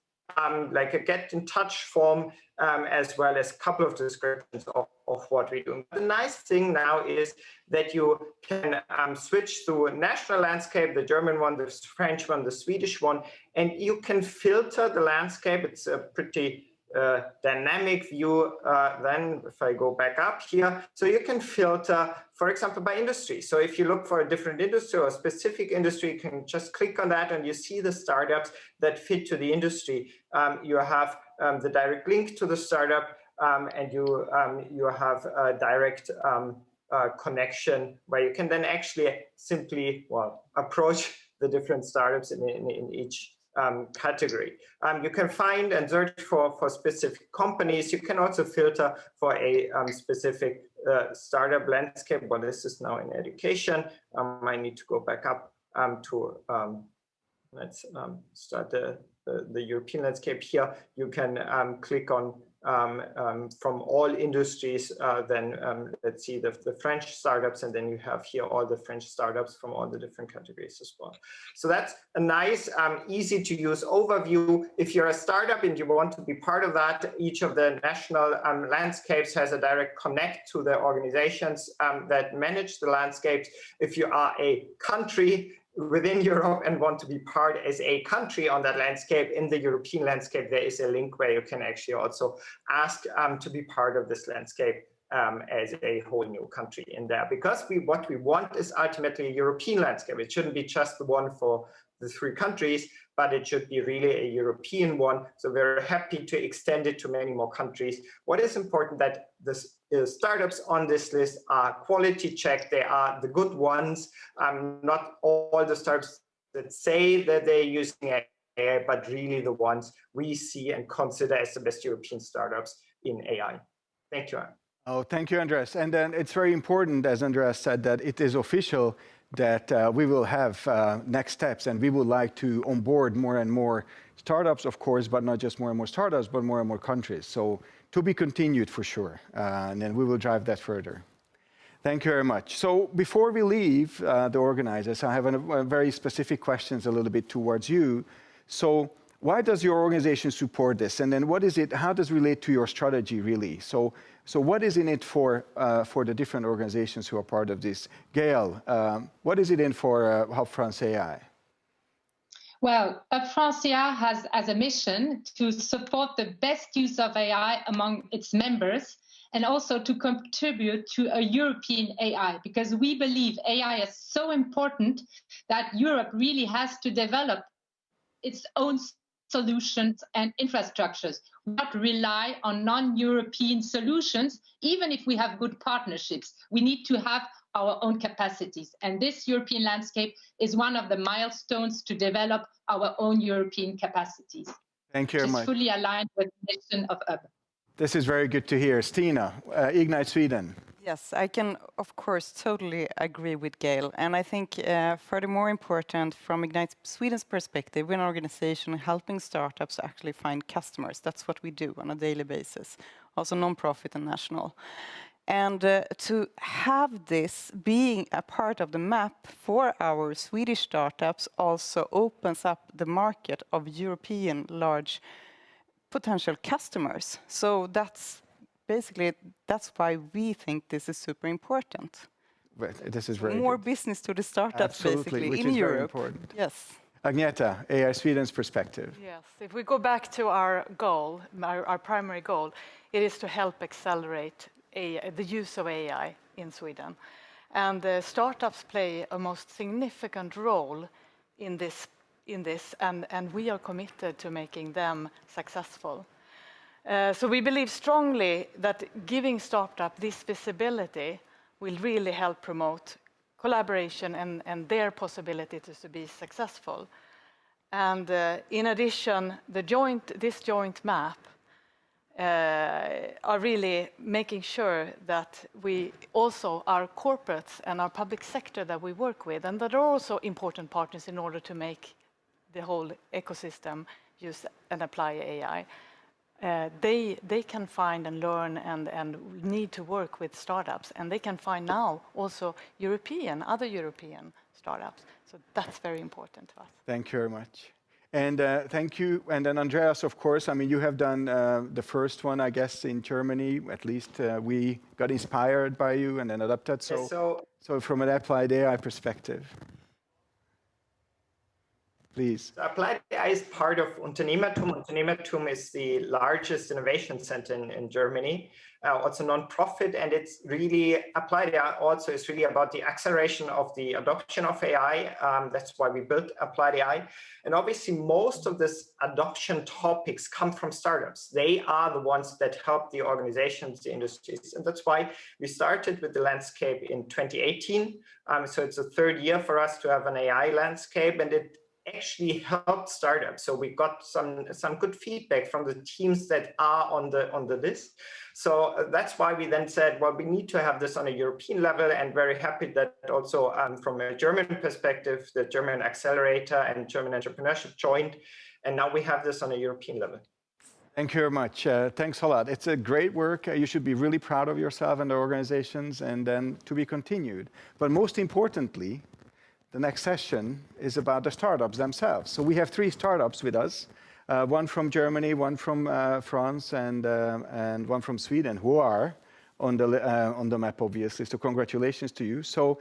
like a get in touch form, as well as a couple of descriptions of what we do. The nice thing now is that you can switch to a national landscape, the German one, the French one, the Swedish one, and you can filter the landscape. It's a pretty dynamic view. Then if I go back up here, so you can filter, for example, by industry. So if you look for a different industry or a specific industry, you can just click on that and you see the startups that fit to the industry. You have the direct link to the startup, and you have a direct connection where you can then actually simply, well, approach the different startups in each category. You can find and search for specific companies. You can also filter for a specific startup landscape. Well, this is now in education. I need to go back up to, let's start the European landscape here. You can click on from all industries, then let's see the French startups, and then you have here all the French startups from all the different categories as well. So that's a nice, easy to use overview. If you're a startup and you want to be part of that, each of the national landscapes has a direct connect to the organizations that manage the landscapes. If you are a country within Europe and want to be part as a country on that landscape, in the European landscape, there is a link where you can actually also ask to be part of this landscape as a whole new country in there. Because what we want is ultimately a European landscape. It shouldn't be just the one for the 3 countries, but it should be really a European one. So we're happy to extend it to many more countries. What is important that the startups on this list are quality checked. They are the good ones, not all the startups that say that they're using AI, but really the ones we see and consider as the best European startups in AI. Thank you. Oh, thank you, Andreas. And then it's very important, as Andreas said, that it is official that we will have next steps, and we would like to onboard more and more startups, of course, but not just more and more startups, but more and more countries. So to be continued for sure, and then we will drive that further. Thank you very much. So before we leave the organizers, I have a very specific questions a little bit towards you. So why does your organization support this? And then what is it, how does it relate to your strategy really? So what is in it for the different organizations who are part of this? Gail, what is it in for Hub France AI? Well, Hub France AI has as a mission to support the best use of AI among its members, and also to contribute to a European AI, because we believe AI is so important that Europe really has to develop its own solutions and infrastructures, not rely on non-European solutions. Even if we have good partnerships, we need to have our own capacities. And this European landscape is one of the milestones to develop our own European capacities. Thank you very much. Which is fully aligned with the mission of Hub. This is very good to hear. Stina, Ignite Sweden. Yes, I can, of course, totally agree with Gail. And I think furthermore important from Ignite Sweden's perspective, we're an organization helping startups actually find customers. That's what we do on a daily basis, also non-profit and national. And to have this being a part of the map for our Swedish startups also opens up the market of European large potential customers. So that's basically, that's why we think this is super important. This is very more good. Business to the startups, absolutely, basically, which in is Europe. Very important. Yes. Agneta, AI Sweden's perspective. Yes, if we go back to our goal, our primary goal, it is to help accelerate the use of AI in Sweden. And startups play a most significant role in this, and we are committed to making them successful. So we believe strongly that giving startup this visibility will really help promote collaboration and their possibility to be successful. And in addition, this joint map are really making sure that we also, our corporates and our public sector that we work with, and that are also important partners in order to make the whole ecosystem use and apply AI. They can find and learn and need to work with startups, and they can find now also other European startups. So that's very important to us. Thank you very much. And thank you. And then Andreas, of course, I mean, you have done the first one, I guess, in Germany. At least we got inspired by you and then adapted. So from an applied AI perspective. Please. So Applied AI is part of Unternehmertum. Unternehmertum is the largest innovation center in Germany, also non-profit, and it's really, Applied AI also is really about the acceleration of the adoption of AI. That's why we built Applied AI. And obviously most of this adoption topics come from startups. They are the ones that help the organizations, the industries. And that's why we started with the landscape in 2018. So it's the third year for us to have an AI landscape, and it actually helped startups. So we got some good feedback from the teams that are on the list. So that's why we then said, well, we need to have this on a European level, and very happy that also from a German perspective, the German Accelerator and German Entrepreneurship joined, and now we have this on a European level. Thank you very much. Thanks a lot. It's a great work. You should be really proud of yourself and the organizations, and then to be continued. But most importantly, the next session is about the startups themselves. So we have 3 startups with us, one from Germany, one from France, and one from Sweden, who are on the map, obviously. So congratulations to you. So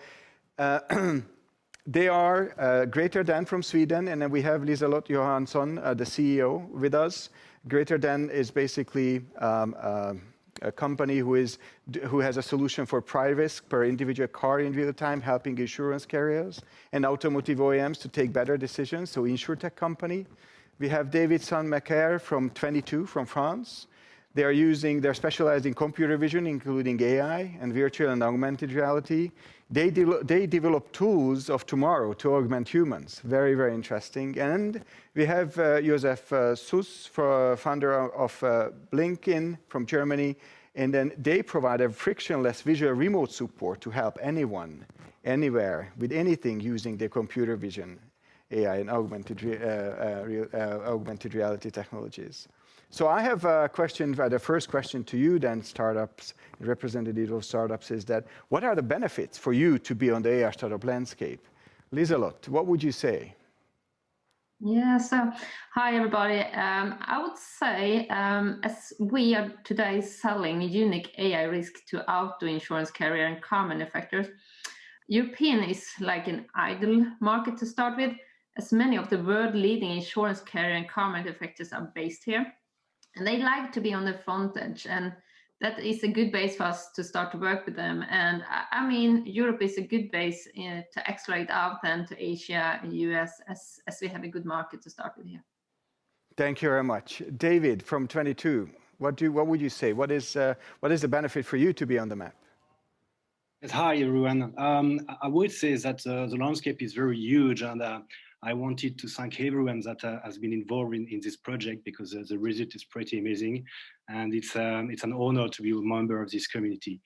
they are Greater Than from Sweden, and then we have Liselott Johansson, the CEO, with us. Greater Than is basically a company who has a solution for price risk per individual car in real time, helping insurance carriers and automotive OEMs to take better decisions. So InsurTech company. We have David San-Macaire from 22 from France. They're specialized in computer vision, including AI and virtual and augmented reality. They develop tools of tomorrow to augment humans. Very, very interesting. And we have Josef Suss, founder of Blinkin from Germany. And then they provide a frictionless visual remote support to help anyone, anywhere, with anything using their computer vision, AI, and augmented reality technologies. So I have a question, the first question to you then, startups, representative of startups, is that what are the benefits for you to be on the AI startup landscape? Liselott, what would you say? Yeah, so hi everybody. I would say as we are today selling unique AI risk to auto insurance carrier and car manufacturers, European is like an ideal market to start with, as many of the world leading insurance carrier and car manufacturers are based here. And they like to be on the front edge, and that is a good base for us to start to work with them. And I mean, Europe is a good base to accelerate out then to Asia and US, as we have a good market to start with here. Thank you very much. David from 22, what would you say? What is the benefit for you to be on the map? Hi, everyone. I would say that the landscape is very huge, and I wanted to thank everyone that has been involved in this project, because the result is pretty amazing, and it's an honor to be a member of this community.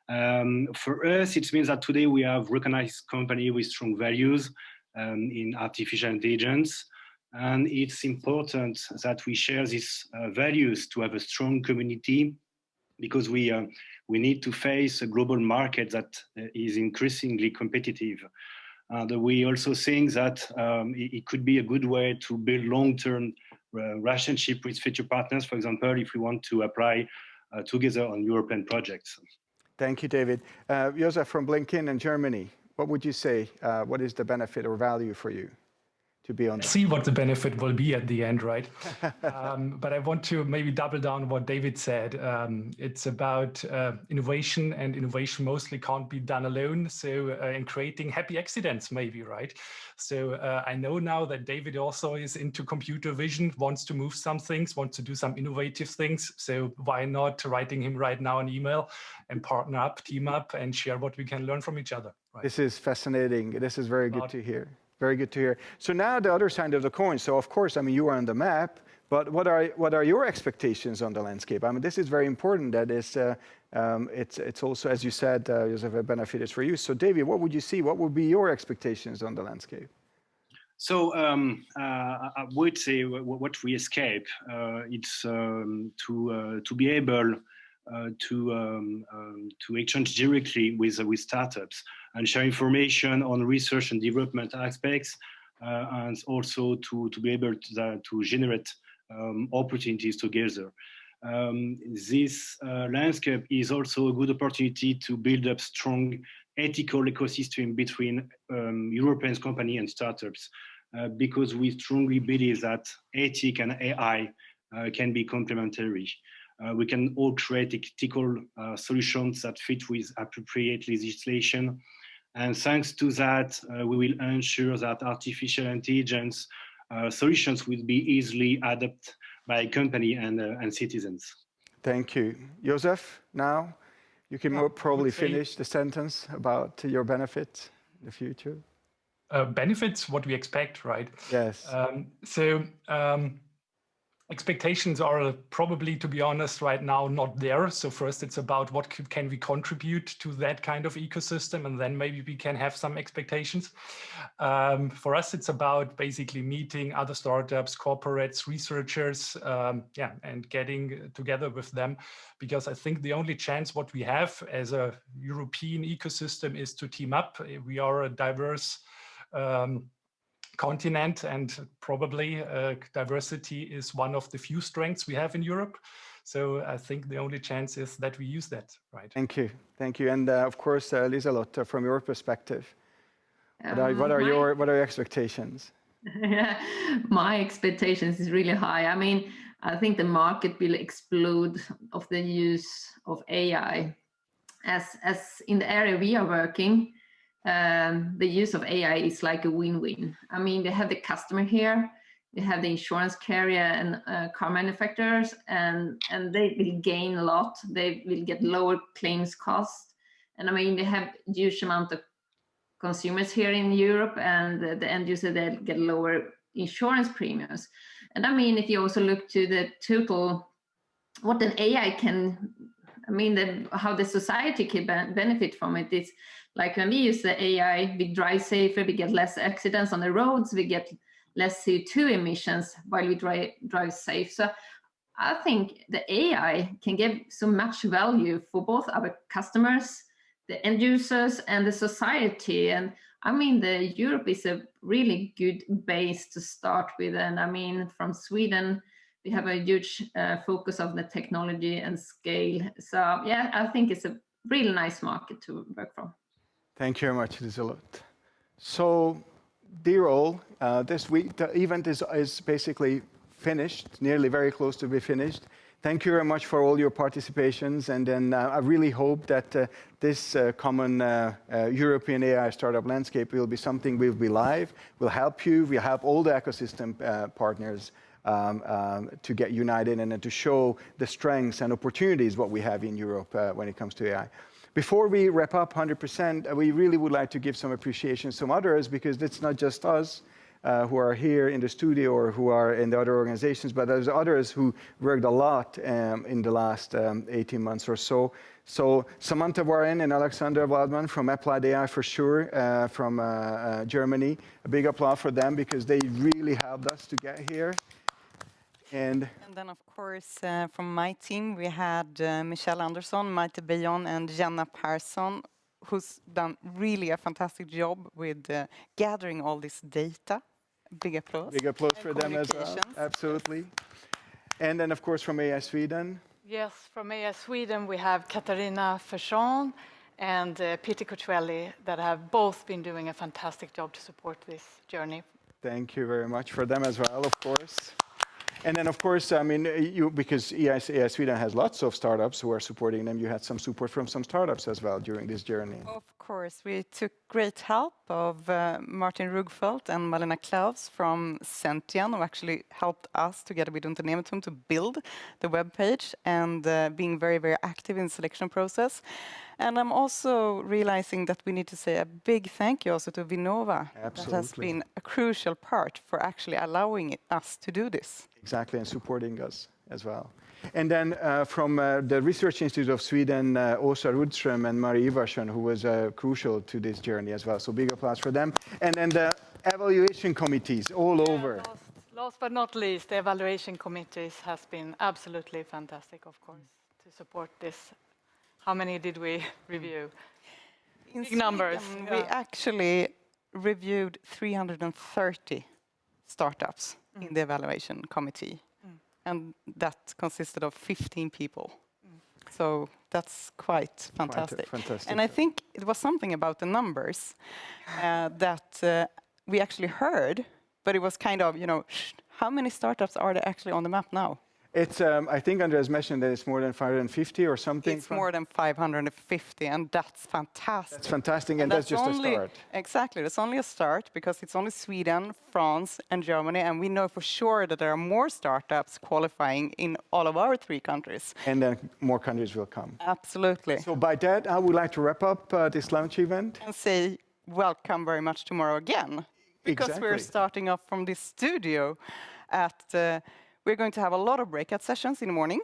For us, it means that today we have recognized company with strong values in artificial intelligence, and it's important that we share these values to have a strong community, because we need to face a global market that is increasingly competitive. We also think that it could be a good way to build long-term relationship with future partners, for example, if we want to apply together on European projects. Thank you, David. Josef from Blinkin in Germany, what would you say? What is the benefit or value for you to be on? See what the benefit will be at the end, right? But I want to maybe double down on what David said. It's about innovation, and innovation mostly can't be done alone. So in creating happy accidents, maybe, right? So I know now that David also is into computer vision, wants to move some things, wants to do some innovative things. So why not writing him right now an email and partner up, team up, and share what we can learn from each other? Right? This is fascinating. This is very good to hear. Very good to hear. So now the other side of the coin. So of course, I mean, you are on the map, but what are your expectations on the landscape? I mean, this is very important. That is, it's also, as you said, Josef, a benefit is for you. So David, what would you see? What would be your expectations on the landscape? So I would say what we escape, it's to be able to exchange directly with startups and share information on research and development aspects, and also to be able to generate opportunities together. This landscape is also a good opportunity to build up strong ethical ecosystem between European companies and startups. because we strongly believe that ethics and AI can be complementary. We can all create ethical solutions that fit with appropriate legislation. And thanks to that, we will ensure that artificial intelligence solutions will be easily adopted by company and citizens. Thank you. Joseph, now you can probably finish the sentence about your benefits in the future. Benefits, what we expect, right? Yes. Expectations are probably, to be honest, right now not there. So first it's about what can we contribute to that kind of ecosystem, and then maybe we can have some expectations. For us, it's about basically meeting other startups, corporates, researchers, and getting together with them, because I think the only chance what we have as a European ecosystem is to team up. We are a diverse continent, and probably diversity is one of the few strengths we have in Europe. So I think the only chance is that we use that, right? Thank you, thank you, and of course, Liselott, from your perspective, what are your expectations? My expectations is really high. I mean, I think the market will explode of the use of AI, as in the area we are working. The use of AI is like a win-win. I mean, they have the customer here, they have the insurance carrier and car manufacturers, and they will gain a lot. They will get lower claims costs. And I mean, they have huge amount of consumers here in Europe, and the end user, they get lower insurance premiums. And I mean, if you also look to the total, what an AI can, I mean, how the society can benefit from it is, like when we use the AI, we drive safer, we get less accidents on the roads, we get less CO2 emissions while we drive safe. So I think the AI can give so much value for both our customers, the end users, and the society. And I mean, Europe is a really good base to start with. And I mean, from Sweden, we have a huge focus on the technology and scale. So yeah, I think it's a really nice market to work from. Thank you very much, Liselott. So, dear all, this week the event is basically finished, nearly very close to be finished. Thank you very much for all your participations, and then I really hope that this common European AI startup landscape will be something will be live, will help you, will help all the ecosystem partners to get united and to show the strengths and opportunities what we have in Europe when it comes to AI. Before we wrap up 100%, we really would like to give some appreciation to some others, because it's not just us who are here in the studio or who are in the other organizations, but there's others who worked a lot in the last 18 months or so. So Samantha Warren and Alexander Waldman from Applied AI for sure, from Germany. A big applause for them, because they really helped us to get here. And then, of course, from my team, we had Michelle Andersson, Maite Baylan, and Jenna Persson, who's done really a fantastic job with gathering all this data. Big applause. Big applause for them as well. Absolutely. And then, of course, from AI Sweden. Yes, from AI Sweden, we have Katarina Ferson and Peter Cuccielli, that have both been doing a fantastic job to support this journey. Thank you very much for them as well, of course. And then, of course, I mean, because AI Sweden has lots of startups who are supporting them, you had some support from some startups as well during this journey. Of course, we took great help of Martin Rugfeldt and Malena Klaus from Sentian, who actually helped us together with Unternehmertum to build the webpage, and being very, very active in the selection process. And I'm also realizing that we need to say a big thank you also to Vinnova. Absolutely. That has been a crucial part for actually allowing us to do this. Exactly, and supporting us as well. And then from the Research Institute of Sweden, Åsa Rudström and Marie Ivarsson, who was crucial to this journey as well. So big applause for them. And then the evaluation committees all over. Last but not least, the evaluation committees has been absolutely fantastic, of course, to support this. How many did we review? In big numbers. We actually reviewed 330 startups in the evaluation committee. And that consisted of 15 people. So that's quite fantastic. And I think it was something about the numbers that we actually heard but it was kind of, how many startups are there actually on the map now? It's, I think Andreas mentioned that it's more than 550 or something. It's more than 550, and that's fantastic. That's fantastic, and that's just a start. Exactly, that's only a start, because it's only Sweden, France, and Germany, and we know for sure that there are more startups qualifying in all of our 3 countries. And then more countries will come. Absolutely. So by that, I would like to wrap up this launch event. And say welcome very much tomorrow again, because we're starting off from this studio at... We're going to have a lot of breakout sessions in the morning,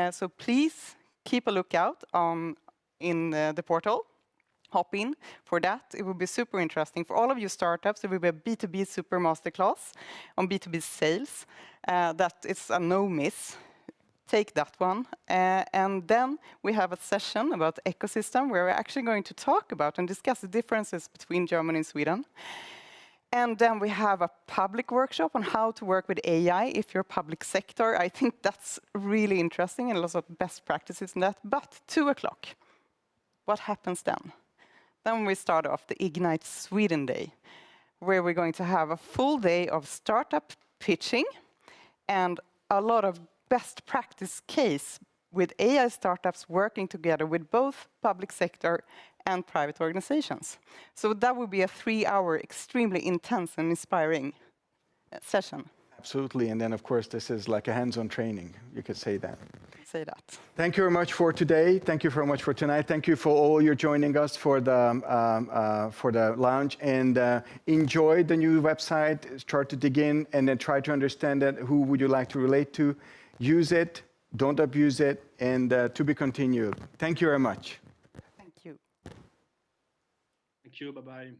so please keep a lookout in the portal. Hop in for that. It will be super interesting. For all of you startups, there will be a B2B super masterclass on B2B sales. That is a no-miss. Take that one. And then we have a session about ecosystem, where we're actually going to talk about and discuss the differences between Germany and Sweden. And then we have a public workshop on how to work with AI if you're public sector. I think that's really interesting and lots of best practices in that. But 2 o'clock, what happens then? Then we start off the Ignite Sweden Day, where we're going to have a full day of startup pitching and a lot of best practice case with AI startups working together with both public sector and private organizations. So that will be a 3-hour, extremely intense and inspiring session. Absolutely, and then of course this is like a hands-on training, you could say that. Say that. Thank you very much for today. Thank you very much for tonight. Thank you for all you joining us for the launch, and enjoy the new website. Start to dig in and then try to understand that. Who would you like to relate to? Use it, don't abuse it, and to be continued. Thank you very much. Thank you. Thank you, bye-bye.